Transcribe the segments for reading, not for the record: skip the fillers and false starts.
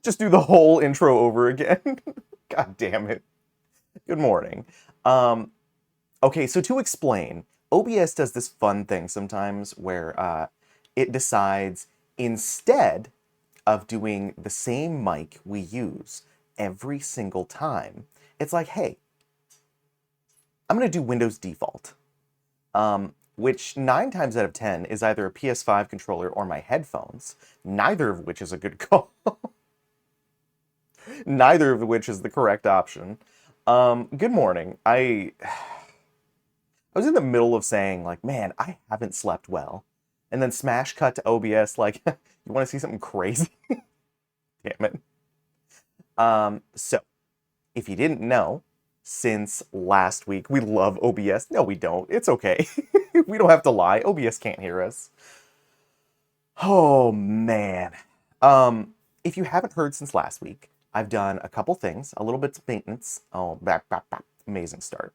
Just do the whole intro over again. God damn it. Good morning. Um, okay, so to explain, OBS does this fun thing sometimes where it decides instead of doing the same mic we use every single time, it's like, hey, I'm going to do Windows default, which 9 times out of 10 is either a PS5 controller or my headphones, neither of which is a good call. Neither of which is the correct option. Good morning. I was in the middle of saying, like, man, I haven't slept well. And then smash cut to OBS, like, you want to see something crazy? Damn it. So, if you didn't know, since last week, we love OBS. No, we don't. It's okay. We don't have to lie. OBS can't hear us. Oh, man. If you haven't heard since last week, I've done a couple things, a little bit of maintenance. Oh, back. Amazing start.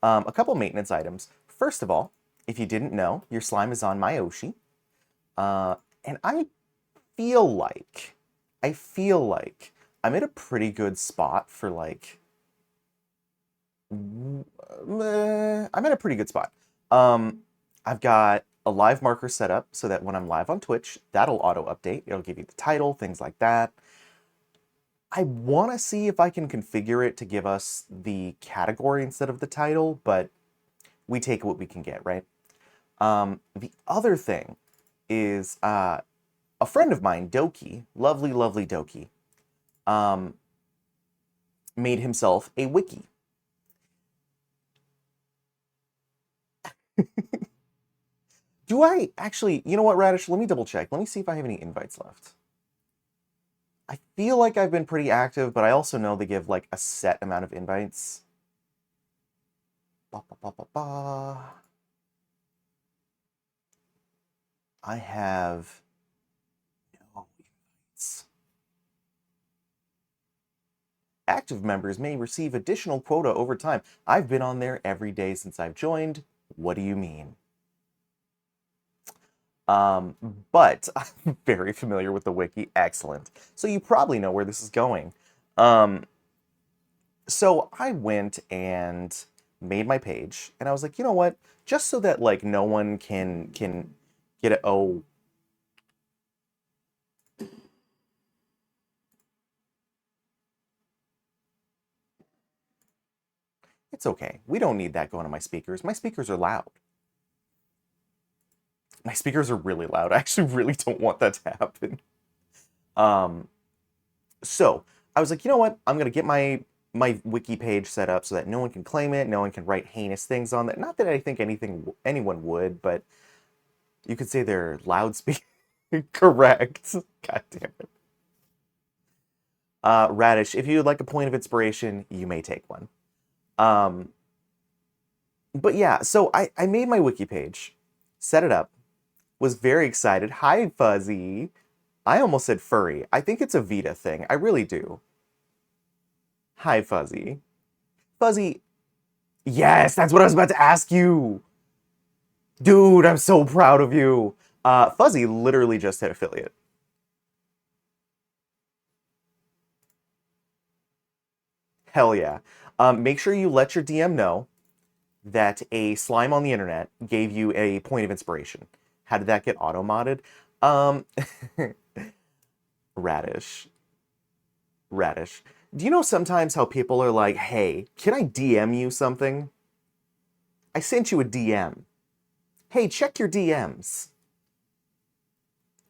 A couple maintenance items. First of all, if you didn't know, your slime is on my Oshi. And feel like, I feel like I'm in a pretty good spot for like, I'm in a pretty good spot. I've got a live marker set up so that when I'm live on Twitch, that'll auto update. It'll give you the title, things like that. I want to see if I can configure it to give us the category instead of the title, but we take what we can get, right? The other thing is a friend of mine, Doki, lovely, lovely Doki, made himself a wiki. Do I actually, you know what, Radish? Let me double check. Let me see if I have any invites left. I feel like I've been pretty active, but I also know they give like a set amount of invites. Ba, ba, ba, ba, ba. I have no invites. Active members may receive additional quota over time. I've been on there every day since I've joined. What do you mean? But I'm very familiar with the wiki. Excellent. So you probably know where this is going. So I went and made my page, and I was like, you know what? Just so that like no one can get it. Oh, it's okay. We don't need that going on my speakers. My speakers are loud. My speakers are really loud. I actually really don't want that to happen. Um, so I was like, you know what? I'm gonna get my wiki page set up so that no one can claim it, no one can write heinous things on that. Not that I think anyone would, but you could say they're loudspeaker. Correct. God damn it. Radish, if you would like a point of inspiration, you may take one. Um, but yeah, so I made my wiki page, set it up, was very excited. Hi, Fuzzy. I almost said furry. I think it's a Vita thing. I really do. Hi, Fuzzy. Fuzzy, yes, that's what I was about to ask you. Dude, I'm so proud of you. Fuzzy literally just hit affiliate. Hell yeah. Make sure you let your DM know that a slime on the internet gave you a point of inspiration. How did that get auto-modded? Um, Radish. Radish. Do you know sometimes how people are like, hey, can I DM you something? I sent you a DM. Hey, check your DMs.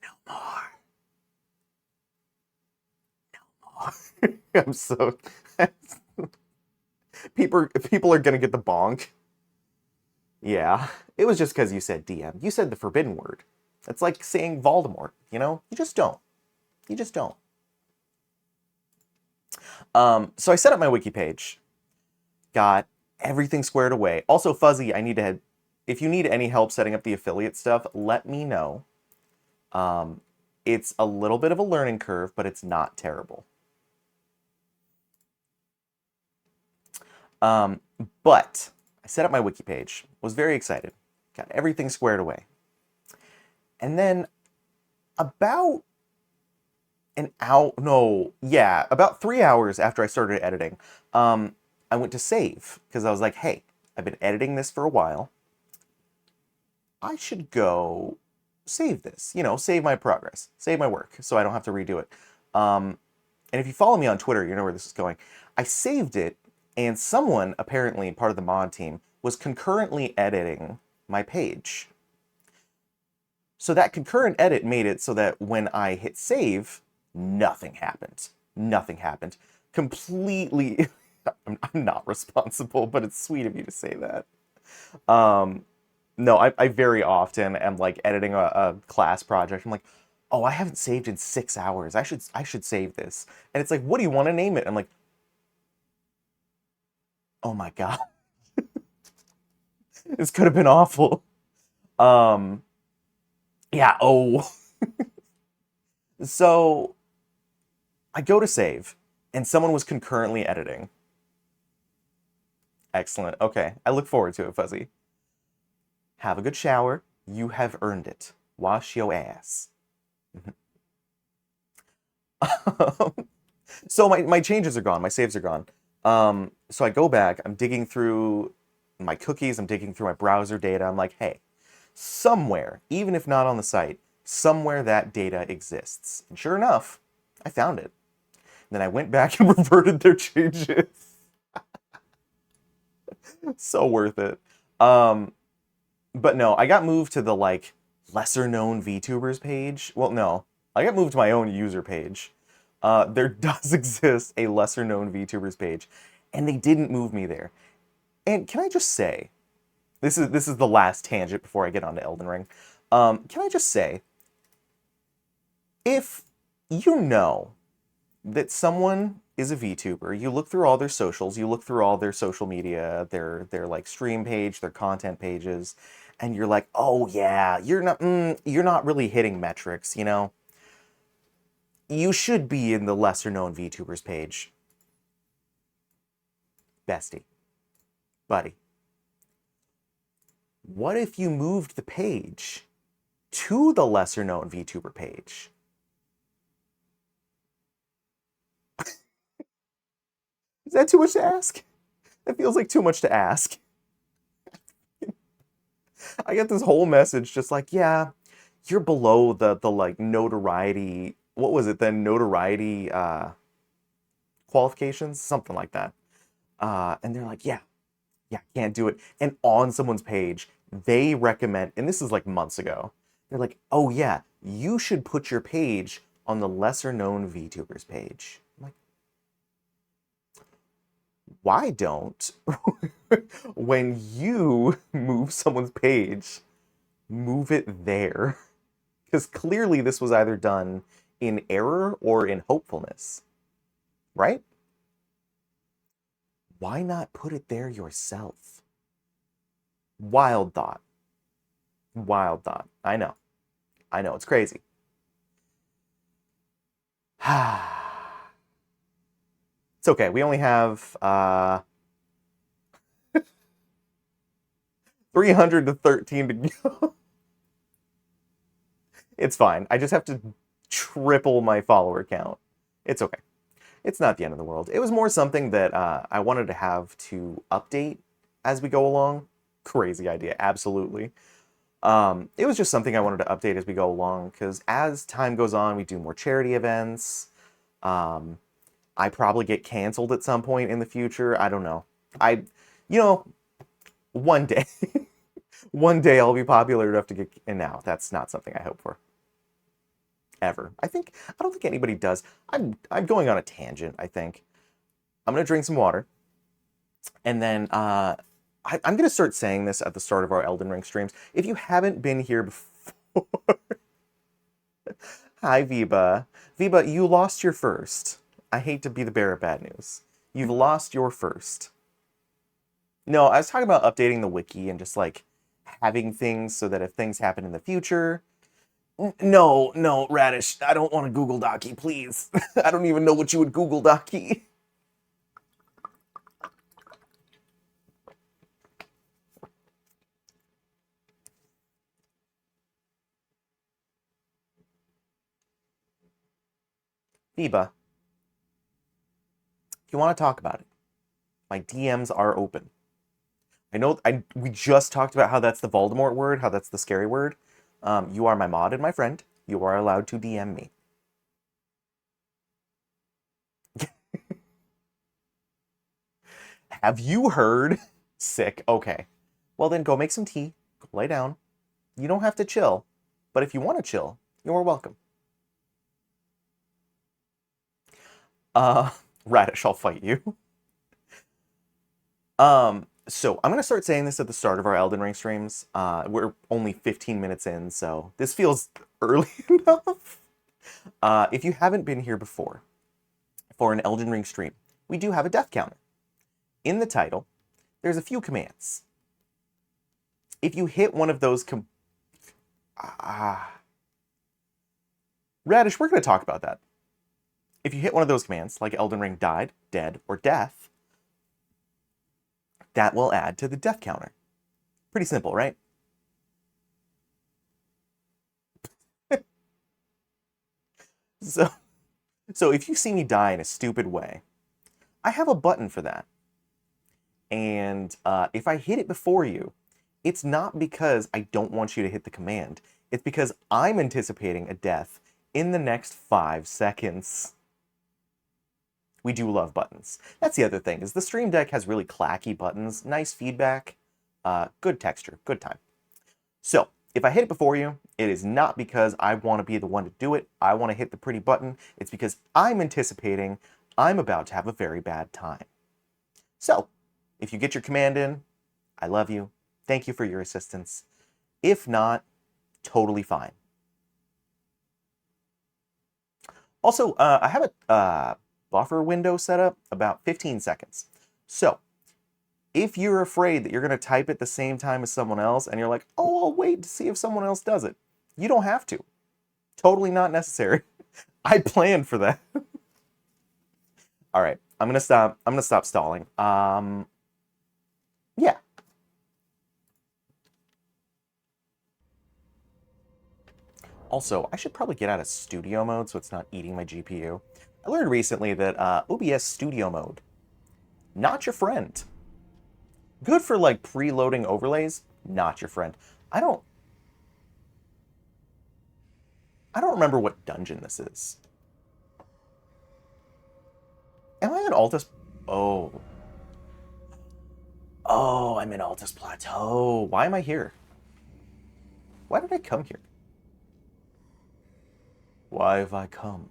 No more. I'm so people are gonna get the bonk. Yeah, it was just because you said DM. You said the forbidden word. It's like saying Voldemort. You know, you just don't. You just don't. So I set up my wiki page, got everything squared away. Also, Fuzzy, I need to head. If you need any help setting up the affiliate stuff, let me know. Um, it's a little bit of a learning curve, but it's not terrible. Um, but I set up my wiki page, was very excited, got everything squared away. And then about an hour, no, yeah, about 3 hours after I started editing, I went to save because I was like, hey, I've been editing this for a while. I should go save this, save my progress, save my work, so I don't have to redo it. And if you follow me on Twitter, you know where this is going. I saved it, and someone, apparently part of the mod team, was concurrently editing my page. So that concurrent edit made it so that when I hit save, nothing happened. Nothing happened. Completely, I'm not responsible, but it's sweet of you to say that. Um, no, I very often am like editing a class project. I'm like, oh, I haven't saved in 6 hours. I should save this. And it's like, what do you want to name it? I'm like, oh my God, this could have been awful. Um, yeah, oh. So I go to save, and someone was concurrently editing. Excellent. Okay, I look forward to it, Fuzzy. Have a good shower. You have earned it. Wash your ass. So my changes are gone. My saves are gone. So I go back. I'm digging through my cookies. I'm digging through my browser data. I'm like, hey, somewhere, even if not on the site, somewhere that data exists. And sure enough, I found it. And then I went back and reverted their changes. So worth it. Um, but no, I got moved to the like lesser known VTubers page. Well, no, I got moved to my own user page. There does exist a lesser known VTubers page, and they didn't move me there. And can I just say, this is the last tangent before I get on to Elden Ring. Can I just say, if you know that someone is a VTuber, you look through all their socials, you look through all their social media, their like stream page, their content pages, and you're like, oh yeah, you're not really hitting metrics, You should be in the lesser known VTubers page. Bestie, buddy. What if you moved the page to the lesser known VTuber page? Is that too much to ask? That feels like too much to ask. I get this whole message just like, yeah, you're below the like notoriety. What was it then? Notoriety qualifications, something like that. And they're like, yeah, can't do it. And on someone's page, they recommend, and this is like months ago. They're like, oh yeah, you should put your page on the lesser known VTubers page. I'm like, why don't when you move someone's page, move it there? Because clearly this was either done in error or in hopefulness, right? Why not put it there yourself? Wild thought. Wild thought. I know. I know. It's crazy. It's okay. We only have 313 to go. It's fine. I just have to triple my follower count. It's okay. It's not the end of the world. It was more something that I wanted to have to update as we go along. Crazy idea, absolutely. It was just something I wanted to update as we go along, because as time goes on, we do more charity events. I probably get canceled at some point in the future. I don't know. You know, one day, one day I'll be popular enough to get, and now that's not something I hope for. Ever. I don't think anybody does. I'm going on a tangent, I think. I'm gonna drink some water, and then I'm gonna start saying this at the start of our Elden Ring streams. If you haven't been here before, hi Viba. Viba, you lost your first. I hate to be the bearer of bad news. You've lost your first. No, I was talking about updating the wiki and just like having things so that if things happen in the future. No, no, Radish, I don't want a Google Docky, please. I don't even know what you would Google Docky. Biba, if you want to talk about it, my DMs are open. I know we just talked about how that's the Voldemort word, how that's the scary word. You are my mod and my friend. You are allowed to DM me. Have you heard? Sick. Okay. Well, then go make some tea. Go lay down. You don't have to chill. But if you want to chill, you're welcome. Radish, I'll fight you. So I'm going to start saying this at the start of our Elden Ring streams. We're only 15 minutes in, so this feels early enough. If you haven't been here before, for an Elden Ring stream, we do have a death counter. In the title, there's a few commands. If you hit one of those Radish, we're going to talk about that. If you hit one of those commands, like Elden Ring died, dead, or death, that will add to the death counter. Pretty simple, right? So if you see me die in a stupid way, I have a button for that. And if I hit it before you, it's not because I don't want you to hit the command. It's because I'm anticipating a death in the next 5 seconds. We do love buttons. That's the other thing, is the Stream Deck has really clacky buttons, nice feedback, good texture, good time. So, if I hit it before you, it is not because I want to be the one to do it, I want to hit the pretty button, it's because I'm anticipating I'm about to have a very bad time. So, if you get your command in, I love you, thank you for your assistance. If not, totally fine. Also, I have a buffer window set up about 15 seconds. So if you're afraid that you're going to type at the same time as someone else and you're like, oh, I'll wait to see if someone else does it, you don't have to. Totally not necessary. I planned for that. All right, I'm going to stop stalling. Yeah. Also, I should probably get out of studio mode so it's not eating my GPU. I learned recently that OBS studio mode, not your friend. Good for like preloading overlays, not your friend. I don't remember what dungeon this is. Am I in Altus? Oh. Oh, I'm in Altus Plateau. Why am I here? Why did I come here? Why have I come?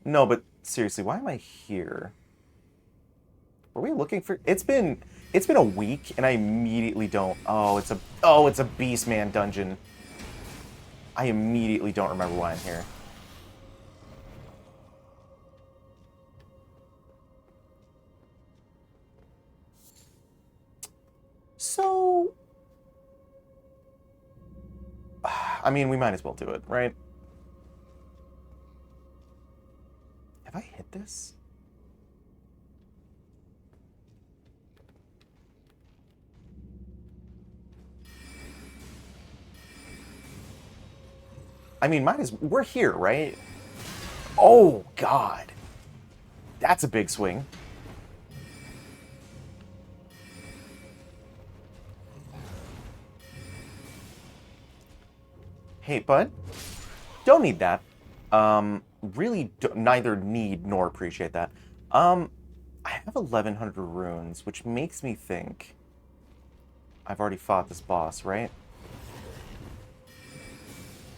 No, but seriously, why am I here? Were we looking for... It's been a week, and I immediately don't... Oh, it's a Beastman dungeon. I immediately don't remember why I'm here. So... I mean, we might as well do it, right? Have I hit this? I mean, we're here, right? Oh, God. That's a big swing. Hey, bud. Don't need that. Really neither need nor appreciate that. I have 1,100 runes, which makes me think I've already fought this boss, right?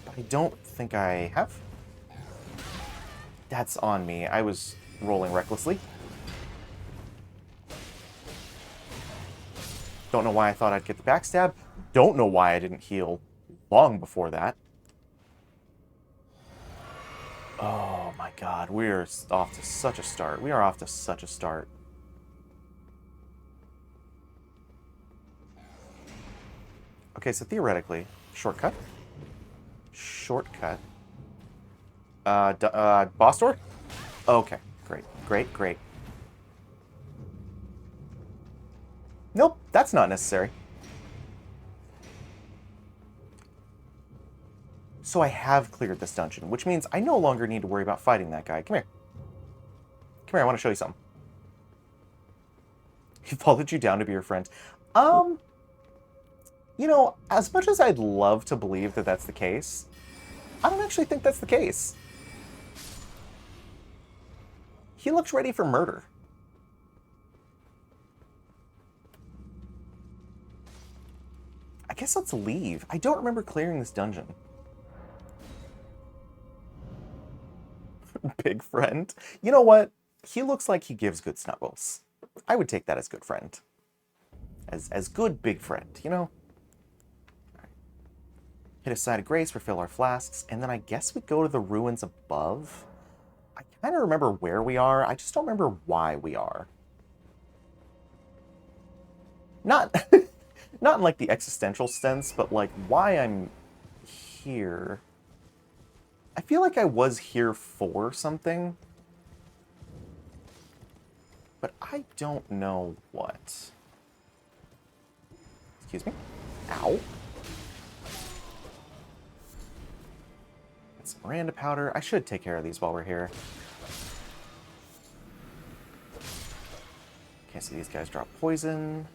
But I don't think I have. That's on me. I was rolling recklessly. Don't know why I thought I'd get the backstab. Don't know why I didn't heal long before that. Oh my God, we're off to such a start. We are off to such a start. Okay, so theoretically, shortcut. Shortcut. Boss door? Okay, great, great, great. Nope, that's not necessary. So I have cleared this dungeon, which means I no longer need to worry about fighting that guy. Come here. Come here, I want to show you something. He followed you down to be your friend. You know, as much as I'd love to believe that that's the case, I don't actually think that's the case. He looks ready for murder. I guess let's leave. I don't remember clearing this dungeon. Big friend. You know what? He looks like he gives good snuggles. I would take that as good friend. As good big friend, you know? Right. Hit a side of grace, refill our flasks, and then I guess we go to the ruins above. I kind of remember where we are. I just don't remember why we are. Not, not in like the existential sense, but like why I'm here. I feel like I was here for something, but I don't know what. Excuse me? Ow. Get some Miranda powder. I should take care of these while we're here. Okay, so these guys drop poison.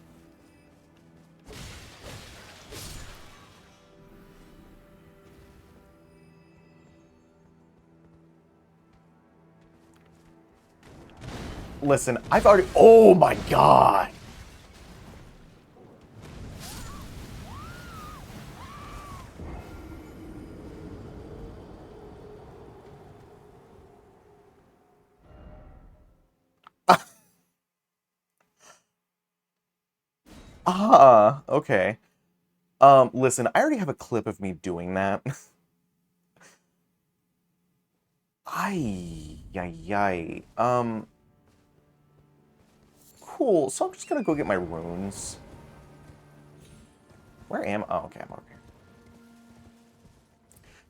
Listen, I've already... Oh my god! Okay. Listen, I already have a clip of me doing that. Ay, ay, ay. Cool. So I'm just gonna go get my runes. Where am I? Oh, okay, I'm over here.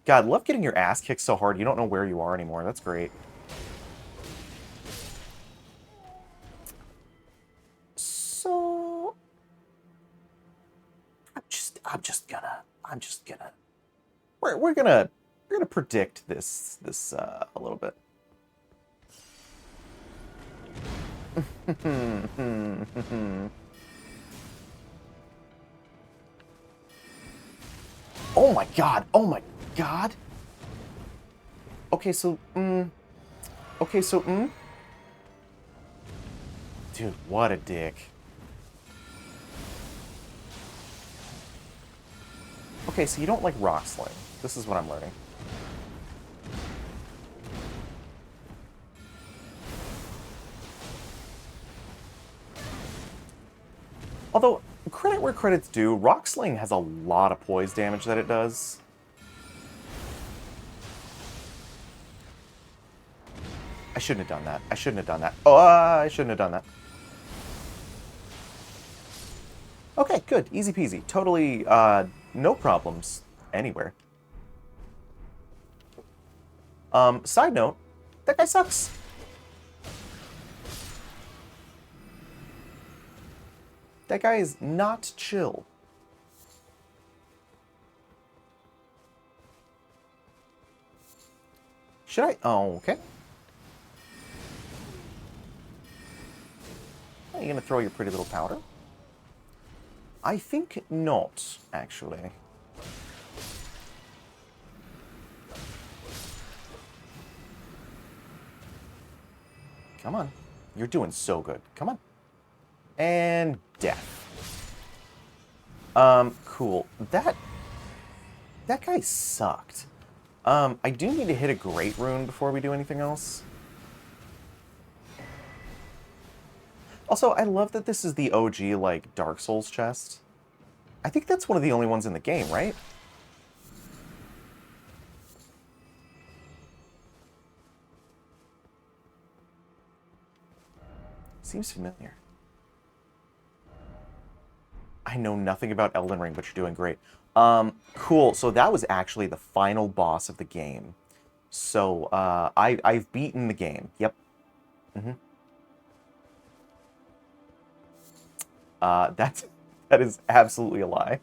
God, love getting your ass kicked so hard you don't know where you are anymore. That's great. So I'm just gonna we're gonna predict this a little bit. Oh my god! Oh my god! Okay, so dude, what a dick. Okay, so you don't like rock sling. This is what I'm learning. Although, credit where credit's due, rock sling has a lot of poise damage that it does. I shouldn't have done that. I shouldn't have done that. Oh, I shouldn't have done that. Okay, good. Easy peasy. Totally, no problems anywhere. Side note, that guy sucks. That guy is not chill. Should I? Oh, okay. Are you gonna throw your pretty little powder? I think not, actually. Come on. You're doing so good. Come on. And death. Cool. That guy sucked. I do need to hit a great rune before we do anything else. Also, I love that this is the OG, like, Dark Souls chest. I think that's one of the only ones in the game, right? Seems familiar. I know nothing about Elden Ring, but you're doing great. Cool. So that was actually the final boss of the game. So, I've beaten the game. Yep. Mm-hmm. That is absolutely a lie.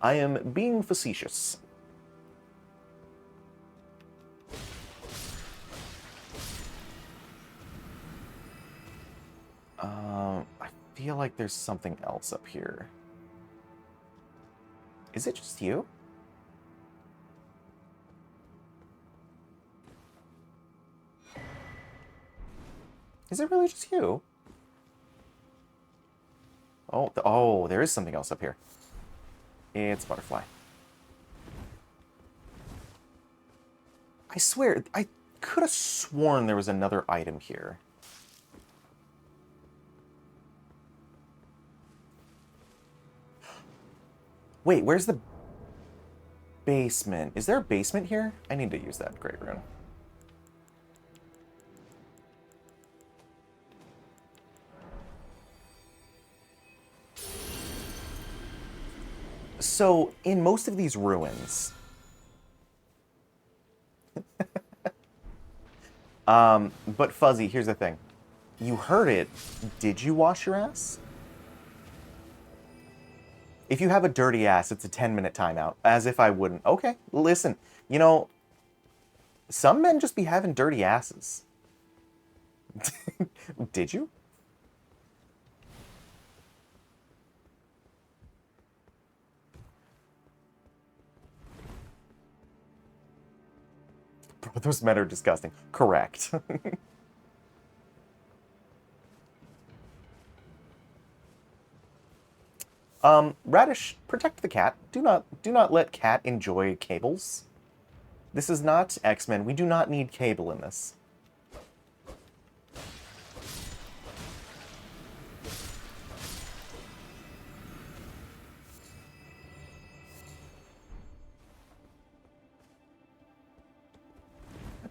I am being facetious. feel like there's something else up here. Is it just you? Is it really just you? Oh, oh, there is something else up here. It's a butterfly. I swear, I could have sworn there was another item here. Wait, where's the basement? Is there a basement here? I need to use that great rune. So, in most of these ruins... but Fuzzy, here's the thing. You heard it. Did you wash your ass? If you have a dirty ass, it's a 10-minute timeout. As if I wouldn't. Okay, listen. You know, some men just be having dirty asses. Did you? Bro, those men are disgusting. Correct. Radish, protect the cat. Do not let cat enjoy cables. This is not X-Men. We do not need cable in this.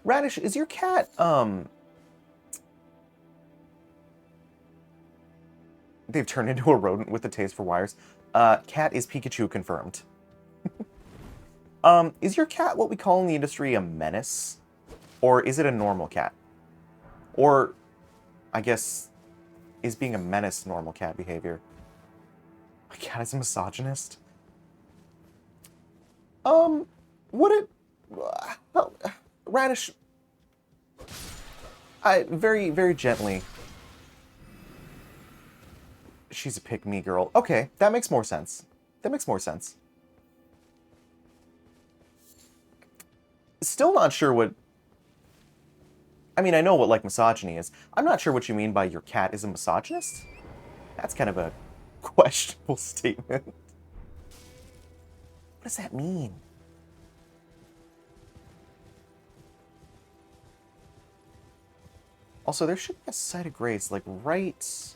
Radish, is your cat, they've turned into a rodent with a taste for wires. Cat is Pikachu confirmed. Is your cat what we call in the industry a menace? Or is it a normal cat? Or, I guess, is being a menace normal cat behavior? My cat is a misogynist? Would it... Radish... very, very gently... She's a pick-me girl. Okay, that makes more sense. That makes more sense. Still not sure what... I mean, I know what, like, misogyny is. I'm not sure what you mean by your cat is a misogynist. That's kind of a questionable statement. What does that mean? Also, there should be a site of grace, like, right...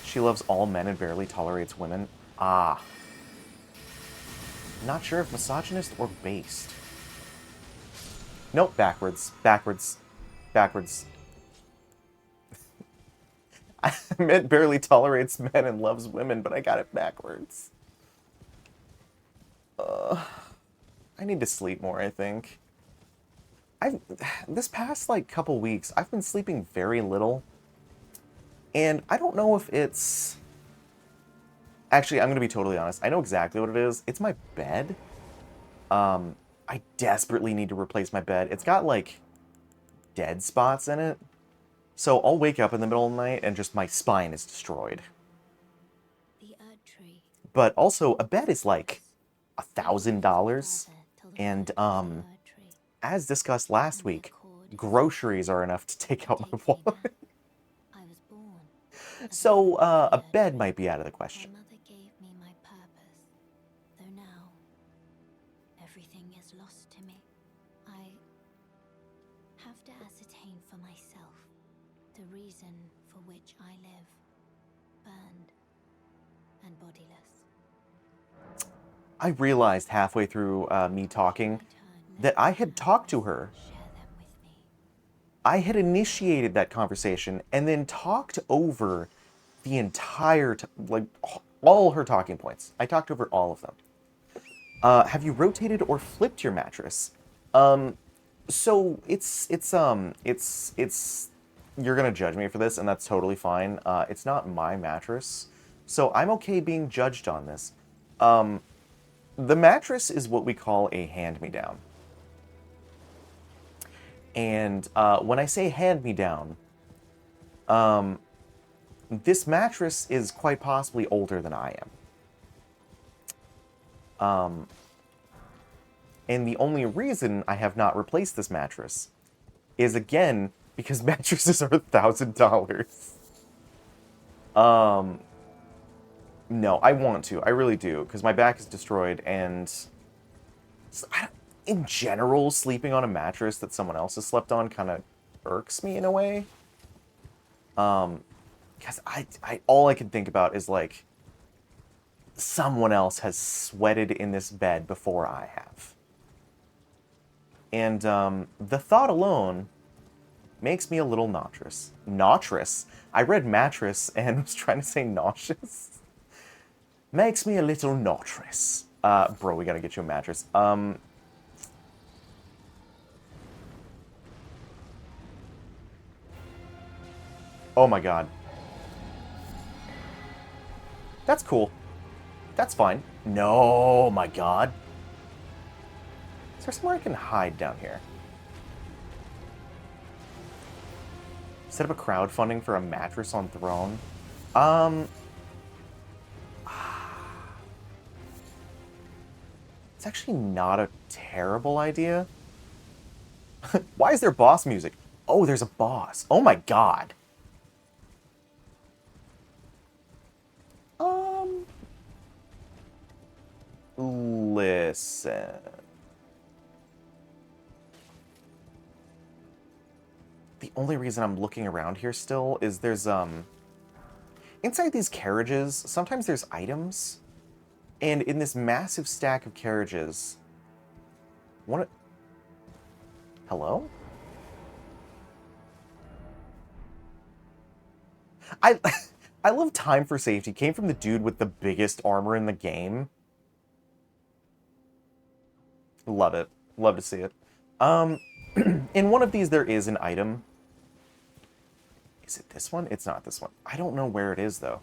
She loves all men and barely tolerates women. Ah. Not sure if misogynist or based. Nope, backwards. Backwards. Backwards. I meant barely tolerates men and loves women, but I got it backwards. I need to sleep more, I think. This past, like, couple weeks, I've been sleeping very little. And I don't know if it's... Actually, I'm going to be totally honest. I know exactly what it is. It's my bed. I desperately need to replace my bed. It's got, like, dead spots in it. So I'll wake up in the middle of the night and just my spine is destroyed. But also, a bed is, like, $1,000. And, as discussed last week, groceries are enough to take out my wallet. So, a bed might be out of the question. My mother gave me my purpose, though now everything is lost to me. I have to ascertain for myself the reason for which I live, burned and bodiless. I realized halfway through me talking that I had talked to her. I had initiated that conversation and then talked over the entire, like, all her talking points. I talked over all of them. Have you rotated or flipped your mattress? So it's you're gonna judge me for this, and that's totally fine. It's not my mattress, so I'm okay being judged on this. The mattress is what we call a hand-me-down. And when I say hand-me-down, this mattress is quite possibly older than I am. And the only reason I have not replaced this mattress is, again, because mattresses are $1,000. No, I want to. I really do, because my back is destroyed, and in general, sleeping on a mattress that someone else has slept on kind of irks me in a way. Because all I can think about is, like, someone else has sweated in this bed before I have. And the thought alone makes me a little nauseous. Nauseous? I read mattress and was trying to say nauseous. Makes me a little nauseous. Bro, we gotta get you a mattress. Oh my god. That's cool. That's fine. No, my god. Is there somewhere I can hide down here? Set up a crowdfunding for a mattress on throne. It's actually not a terrible idea. Why is there boss music? Oh, there's a boss. Oh my god. Listen. The only reason I'm looking around here still is there's, inside these carriages, sometimes there's items. And in this massive stack of carriages... Hello? I love time for safety. Came from the dude with the biggest armor in the game. Love it. Love to see it. In one of these, there is an item. Is it this one? It's not this one. I don't know where it is, though.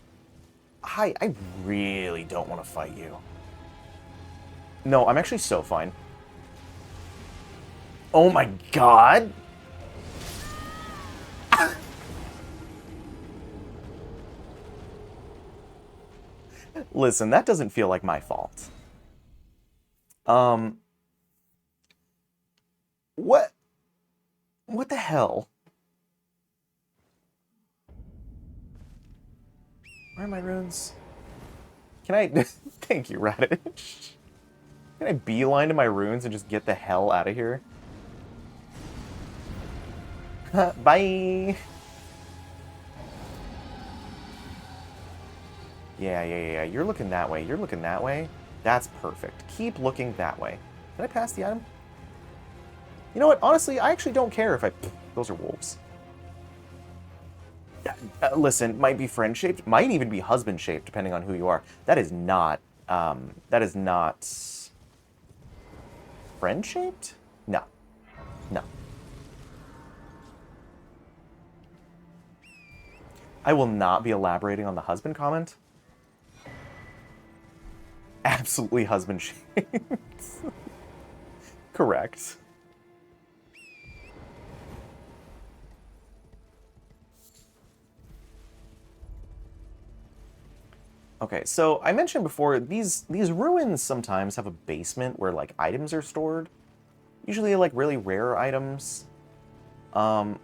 Hi, I really don't want to fight you. No, I'm actually so fine. Oh my god! Listen, that doesn't feel like my fault. What the hell? Where are my runes? Can I... Thank you, Radish. Can I beeline to my runes and just get the hell out of here? Bye! Yeah. You're looking that way. You're looking that way. That's perfect. Keep looking that way. Did I pass the item? You know what? Honestly, I actually don't care if I... Those are wolves. Listen, might be friend-shaped, might even be husband-shaped, depending on who you are. That is not, friend-shaped? No. No. I will not be elaborating on the husband comment. Absolutely husband-shaped. Correct. Okay, so I mentioned before, these ruins sometimes have a basement where, like, items are stored. Usually, like, really rare items. I'm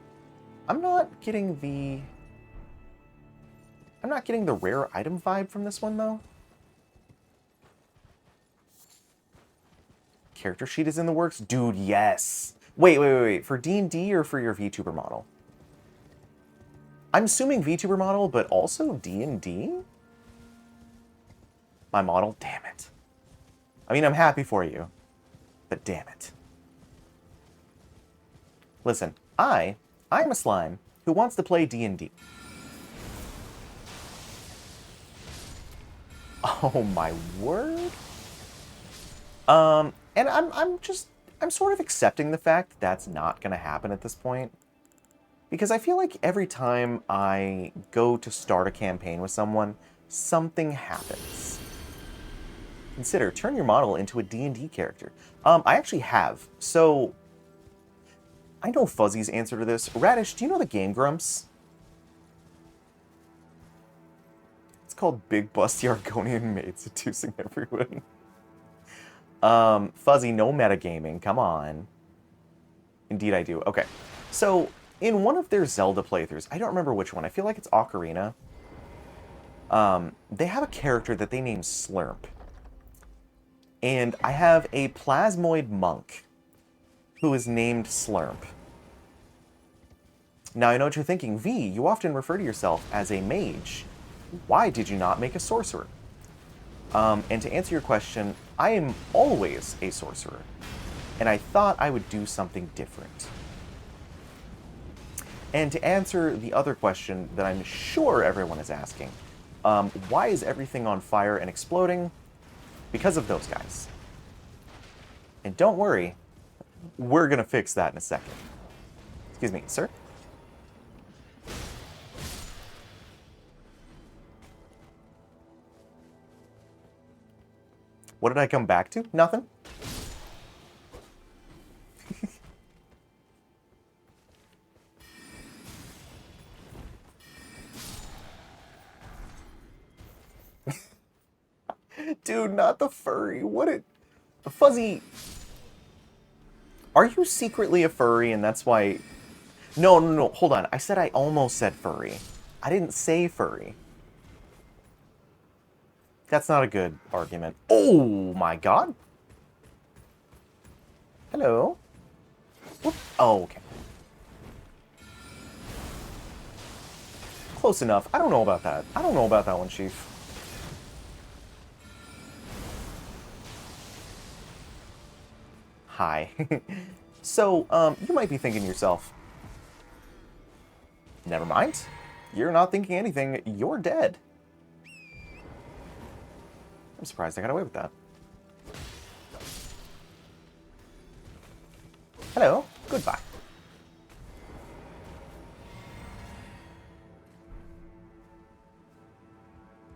not getting the rare item vibe from this one, though. Character sheet is in the works? Dude, yes! Wait. For D&D or for your VTuber model? I'm assuming VTuber model, but also D&D? My model? Damn it. I mean, I'm happy for you, but damn it. Listen, I'm a slime who wants to play D&D. Oh my word. And I'm sort of accepting the fact that that's not going to happen at this point. Because I feel like every time I go to start a campaign with someone, something happens. Consider, turn your model into a D&D character. I actually have. So, I know Fuzzy's answer to this. Radish, do you know the Game Grumps? It's called Big Busty Argonian Maid seducing everyone. Fuzzy, no metagaming. Come on. Indeed I do. Okay. So, in one of their Zelda playthroughs, I don't remember which one. I feel like it's Ocarina. They have a character that they name Slurp. And I have a Plasmoid monk who is named Slurp. Now, I know what you're thinking. V, you often refer to yourself as a mage. Why did you not make a sorcerer? And to answer your question, I am always a sorcerer. And I thought I would do something different. And to answer the other question that I'm sure everyone is asking, why is everything on fire and exploding? Because of those guys. And don't worry, we're going to fix that in a second. Excuse me, sir? What did I come back to? Nothing? Dude, not the furry. What it... Fuzzy... Are you secretly a furry and that's why... No, hold on. I said I almost said furry. I didn't say furry. That's not a good argument. Oh my god. Hello. Whoop. Oh, okay. Close enough. I don't know about that. I don't know about that one, Chief. Hi. So, you might be thinking to yourself, never mind. You're not thinking anything. You're dead. I'm surprised I got away with that. Hello. Goodbye.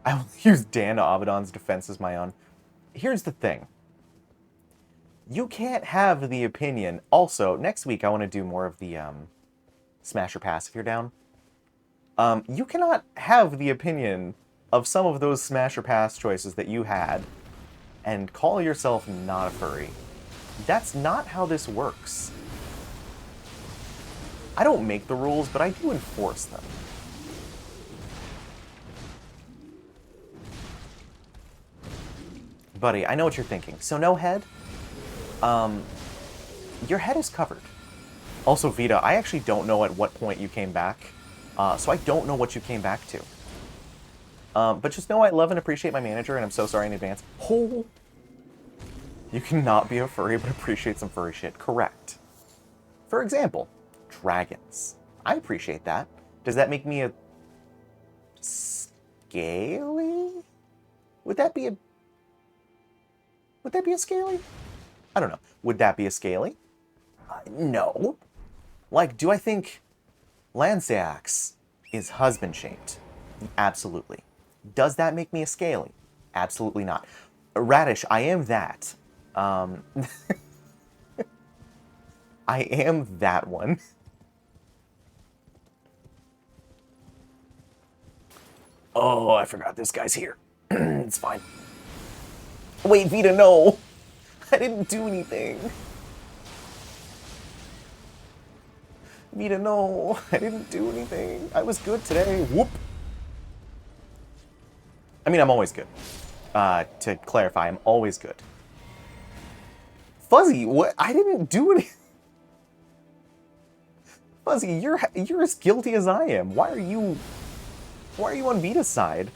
I will use Dan Abaddon's defense as my own. Here's the thing. You can't have the opinion. Also, next week I want to do more of the Smash or Pass if you're down. You cannot have the opinion of some of those Smash or Pass choices that you had and call yourself not a furry. That's not how this works. I don't make the rules, but I do enforce them. Buddy, I know what you're thinking. So no head? Your head is covered. Also, Vita, I actually don't know at what point you came back, so I don't know what you came back to. But just know I love and appreciate my manager, and I'm so sorry in advance. Oh! You cannot be a furry but appreciate some furry shit. Correct. For example, dragons. I appreciate that. Does that make me a... scaly? Would that be a scaly? I don't know. Would that be a scaly? No. Like, do I think Lanceax is husband-shaped? Absolutely. Does that make me a scaly? Absolutely not. Radish, I am that. I am that one. Oh, I forgot this guy's here. It's fine. Wait, Vita, no! I didn't do anything. Vita, no! I didn't do anything. I was good today. Whoop! I mean, I'm always good. To clarify, I'm always good. Fuzzy, what? I didn't do anything. Fuzzy, you're as guilty as I am. Why are you on Vita's side?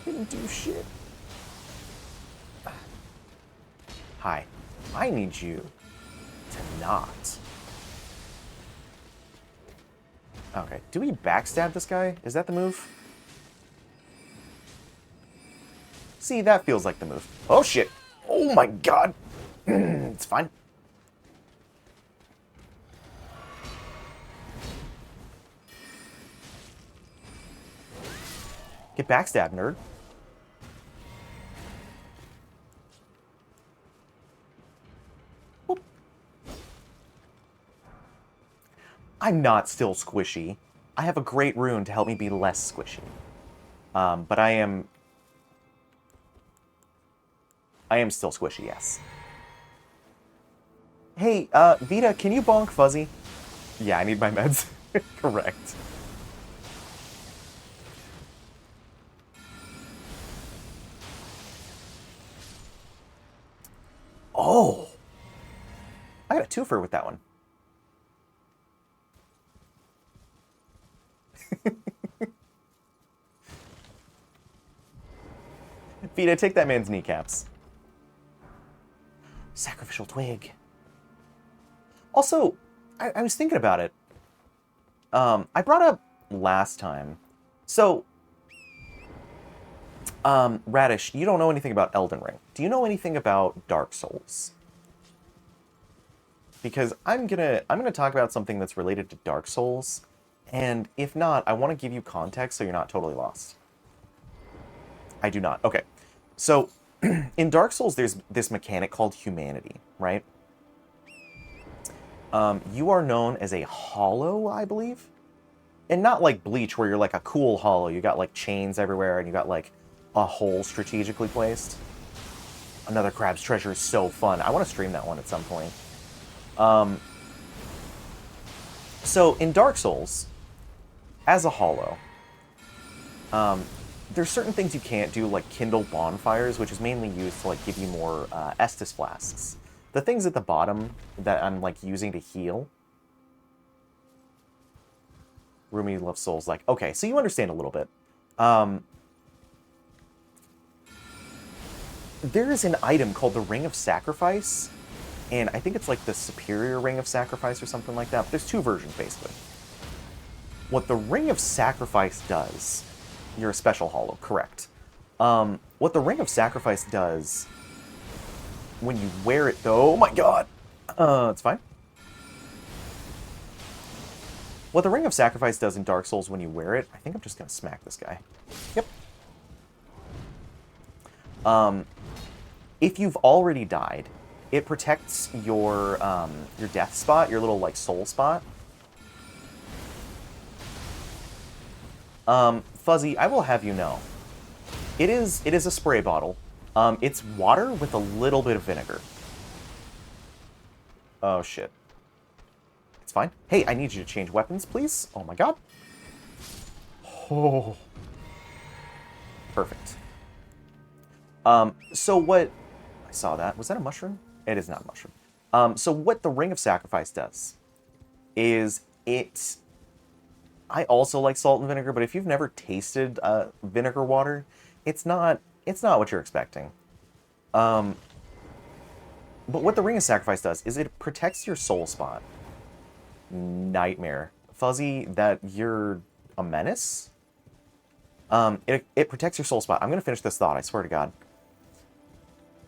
Didn't do shit. Hi. I need you to not. Okay, do we backstab this guy? Is that the move? See, that feels like the move. Oh shit! Oh my god! It's fine. Get backstabbed, nerd. Whoop. I'm not still squishy. I have a great rune to help me be less squishy. But I am still squishy, yes. Hey, Vita, can you bonk Fuzzy? Yeah, I need my meds. Correct. Oh! I got a twofer with that one. Vita, take that man's kneecaps. Sacrificial twig. Also, I was thinking about it. I brought up last time. So, Radish, you don't know anything about Elden Ring. Do you know anything about Dark Souls? Because I'm gonna talk about something that's related to Dark Souls, and if not, I want to give you context so you're not totally lost. I do not. Okay. So, in Dark Souls, there's this mechanic called humanity, right? You are known as a hollow, I believe? And not like Bleach, where you're like a cool hollow. You got like chains everywhere, and you got like a hole strategically placed. Another Crab's Treasure is so fun. I want to stream that one at some point. So, in Dark Souls, as a hollow, there's certain things you can't do, like kindle bonfires, which is mainly used to like give you more Estus flasks. The things at the bottom that I'm like using to heal. Rumi loves souls. Like, okay, so you understand a little bit. There is an item called the Ring of Sacrifice, and I think it's like the Superior Ring of Sacrifice or something like that. But there's two versions, basically. What the Ring of Sacrifice does... You're a special hollow, correct. What the Ring of Sacrifice does... When you wear it, though... Oh my god! It's fine. What the Ring of Sacrifice does in Dark Souls when you wear it... I think I'm just gonna smack this guy. Yep. If you've already died, it protects your death spot, your little, like, soul spot. Fuzzy, I will have you know, it is a spray bottle. It's water with a little bit of vinegar. Oh, shit. It's fine. Hey, I need you to change weapons, please. Oh, my god. Oh. Perfect. So what... I saw that. Was that a mushroom? It is not a mushroom. So what the Ring of Sacrifice does is it... I also like salt and vinegar, but if you've never tasted vinegar water, it's not what you're expecting. But what the Ring of Sacrifice does is it protects your soul spot. Nightmare. Fuzzy, that you're a menace? It protects your soul spot. I'm going to finish this thought, I swear to God.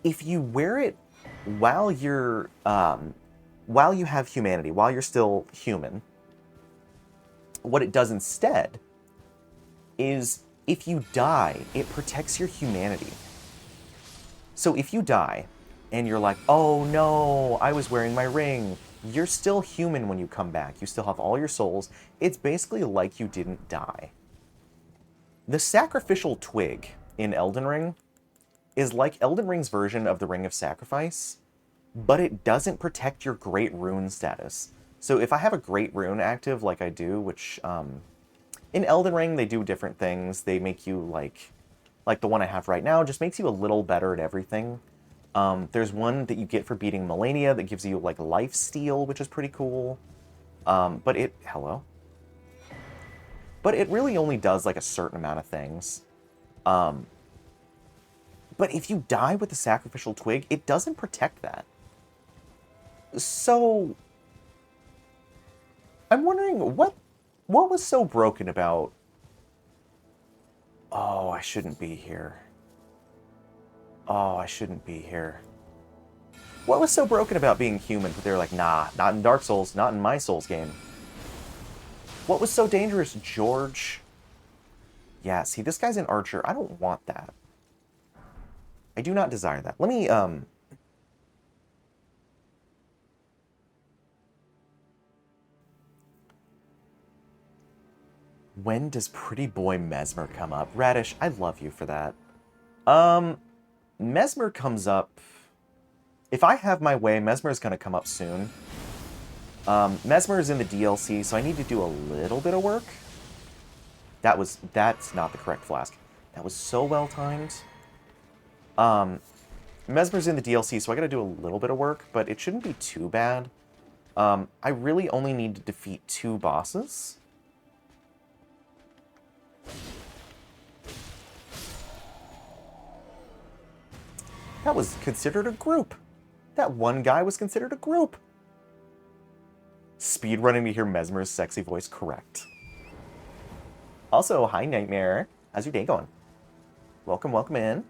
If you wear it while you're, while you have humanity, while you're still human, what it does instead is if you die, it protects your humanity. So if you die and you're like, oh no, I was wearing my ring, you're still human when you come back. You still have all your souls. It's basically like you didn't die. The sacrificial twig in Elden Ring is like Elden Ring's version of the Ring of Sacrifice, but it doesn't protect your Great Rune status. So if I have a Great Rune active like I do, which in Elden Ring they do different things. They make you like the one I have right now, just makes you a little better at everything. There's one that you get for beating Melania that gives you like life steal, which is pretty cool. But it really only does like a certain amount of things. But if you die with the sacrificial twig, it doesn't protect that. So I'm wondering what was so broken about... Oh, I shouldn't be here. Oh, I shouldn't be here. What was so broken about being human that they're like, nah, not in Dark Souls, not in my Souls game? What was so dangerous, George? Yeah, see, this guy's an archer. I don't want that. I do not desire that. Let me, When does pretty boy Mesmer come up? Radish, I love you for that. Mesmer comes up... If I have my way, Mesmer is going to come up soon. Mesmer is in the DLC, so I need to do a little bit of work. That's not the correct flask. That was so well timed. Mesmer's in the DLC, so I gotta do a little bit of work, but it shouldn't be too bad. I really only need to defeat 2 bosses. That was considered a group. That one guy was considered a group. Speedrunning to hear Mesmer's sexy voice, correct. Also, hi Nightmare. How's your day going? Welcome, welcome in.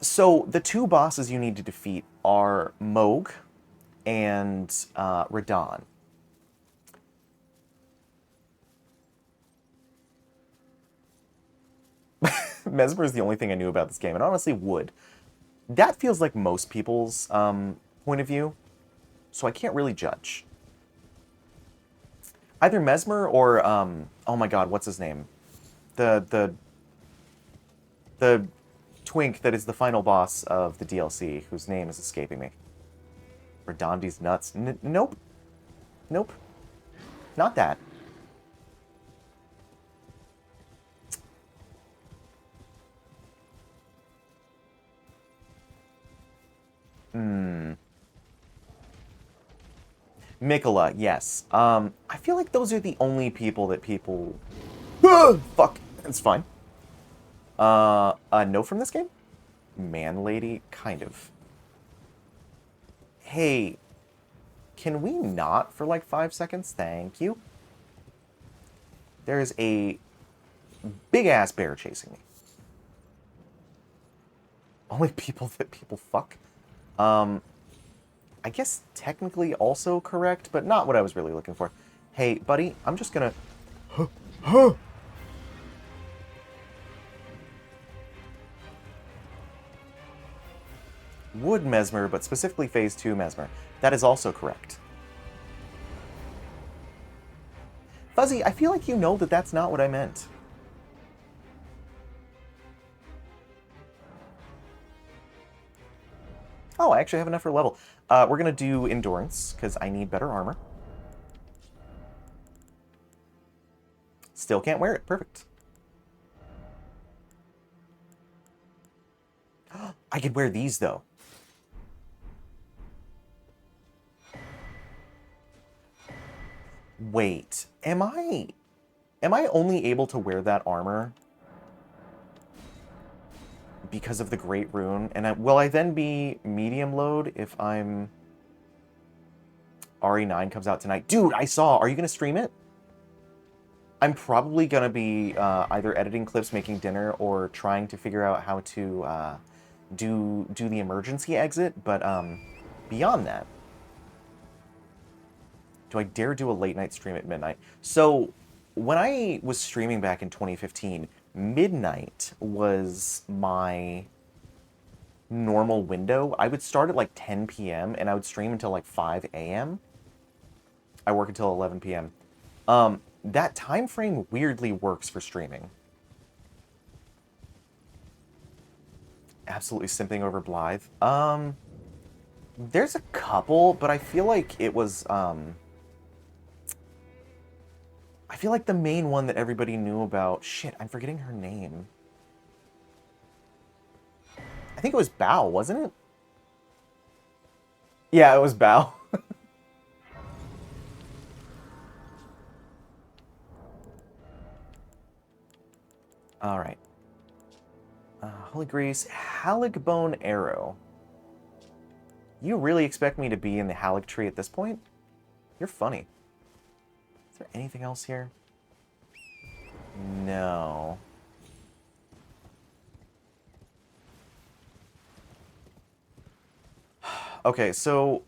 So the 2 bosses you need to defeat are Moog and Radon. Mesmer is the only thing I knew about this game, and honestly would. That feels like most people's point of view, so I can't really judge. Either Mesmer or, oh my god, what's his name? The twink that is the final boss of the DLC, whose name is escaping me. Redondi's nuts. Nope. Nope. Not that. Mikola, yes. I feel like those are the only people that people... Fuck. It's fine. No from this game? Man lady? Kind of. Hey, can we not for like 5 seconds? Thank you. There's a big-ass bear chasing me. Only people that people fuck? I guess technically also correct, but not what I was really looking for. Hey, buddy, I'm just gonna... Wood Mesmer, but specifically Phase 2 Mesmer. That is also correct. Fuzzy, I feel like you know that that's not what I meant. Oh, I actually have enough for level. We're going to do Endurance, because I need better armor. Still can't wear it. Perfect. I could wear these, though. Wait, am I only able to wear that armor because of the Great Rune? And will I then be medium load if I'm... RE9 comes out tonight. Dude, I saw. Are you going to stream it? I'm probably going to be either editing clips, making dinner, or trying to figure out how to do the emergency exit. But beyond that, do I dare do a late night stream at midnight? So when I was streaming back in 2015, midnight was my normal window. I would start at like 10 p.m. and I would stream until like 5 a.m. I work until 11 p.m. That time frame weirdly works for streaming. Absolutely simping over Blythe. There's a couple, but I feel like it was, I feel like the main one that everybody knew about... Shit, I'm forgetting her name. I think it was Bao, wasn't it? Yeah, it was Bao. All right. Holy Grace, Halleck Bone Arrow. You really expect me to be in the Halleck tree at this point? You're funny. Is there anything else here? No. Okay, so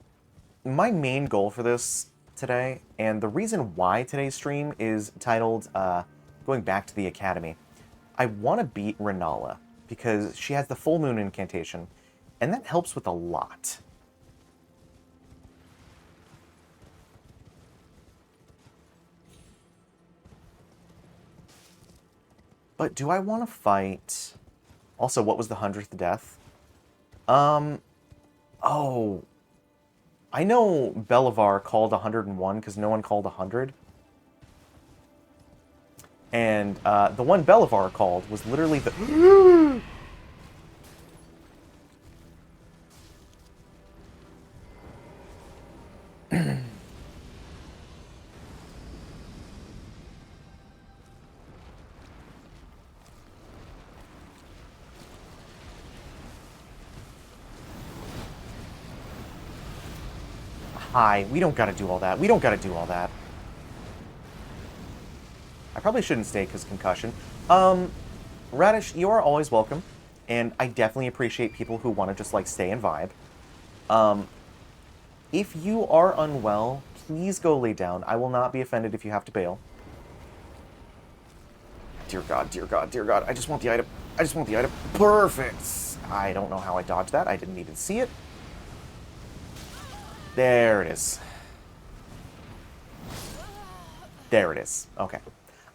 my main goal for this today, and the reason why today's stream is titled going back to the academy, I want to beat Renala, because she has the full moon incantation, and that helps with a lot. But do I want to fight... Also, what was the 100th death? Oh... I know Belivar called 101 because no one called 100. And the one Belivar called was literally the... Hi, we don't gotta do all that. We don't gotta do all that. I probably shouldn't stay because concussion. Radish, you are always welcome. And I definitely appreciate people who want to just, like, stay and vibe. If you are unwell, please go lay down. I will not be offended if you have to bail. Dear God, dear God, dear God. I just want the item. I just want the item. Perfect! I don't know how I dodged that. I didn't even see it. There it is. There it is. Okay.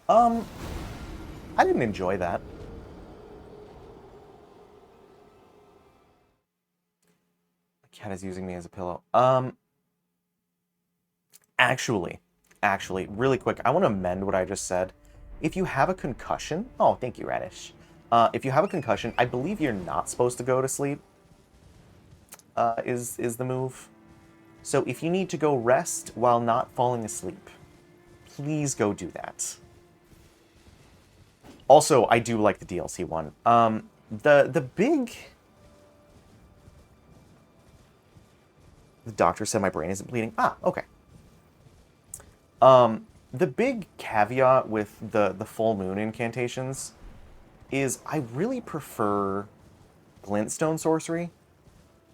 I didn't enjoy that. The cat is using me as a pillow. Actually, really quick, I want to amend what I just said. If you have a concussion... Oh, thank you, Radish. If you have a concussion, I believe you're not supposed to go to sleep, is the move. So if you need to go rest while not falling asleep, please go do that. Also, I do like the DLC one. The big... The doctor said my brain isn't bleeding. Ah, okay. The big caveat with the full moon incantations is I really prefer glintstone sorcery.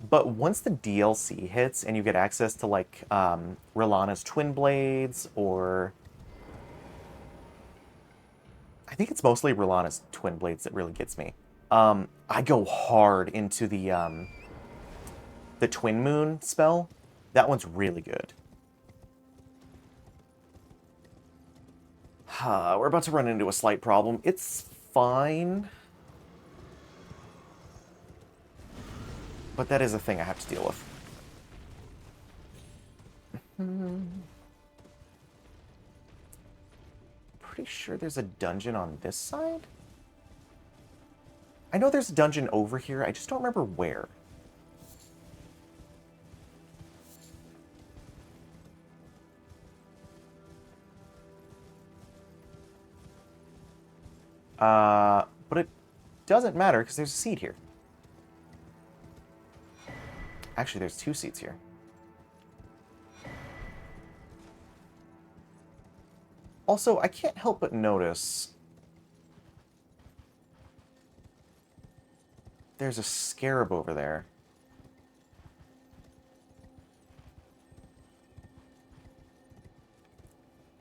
But once the DLC hits and you get access to, like, Rellana's Twin Blades, or... I think it's mostly Rellana's Twin Blades that really gets me. I go hard into the Twin Moon spell. That one's really good. We're about to run into a slight problem. It's fine. But that is a thing I have to deal with. Pretty sure there's a dungeon on this side? I know there's a dungeon over here, I just don't remember where. But it doesn't matter because there's a seat here. Actually, there's 2 seats here. Also, I can't help but notice there's a scarab over there.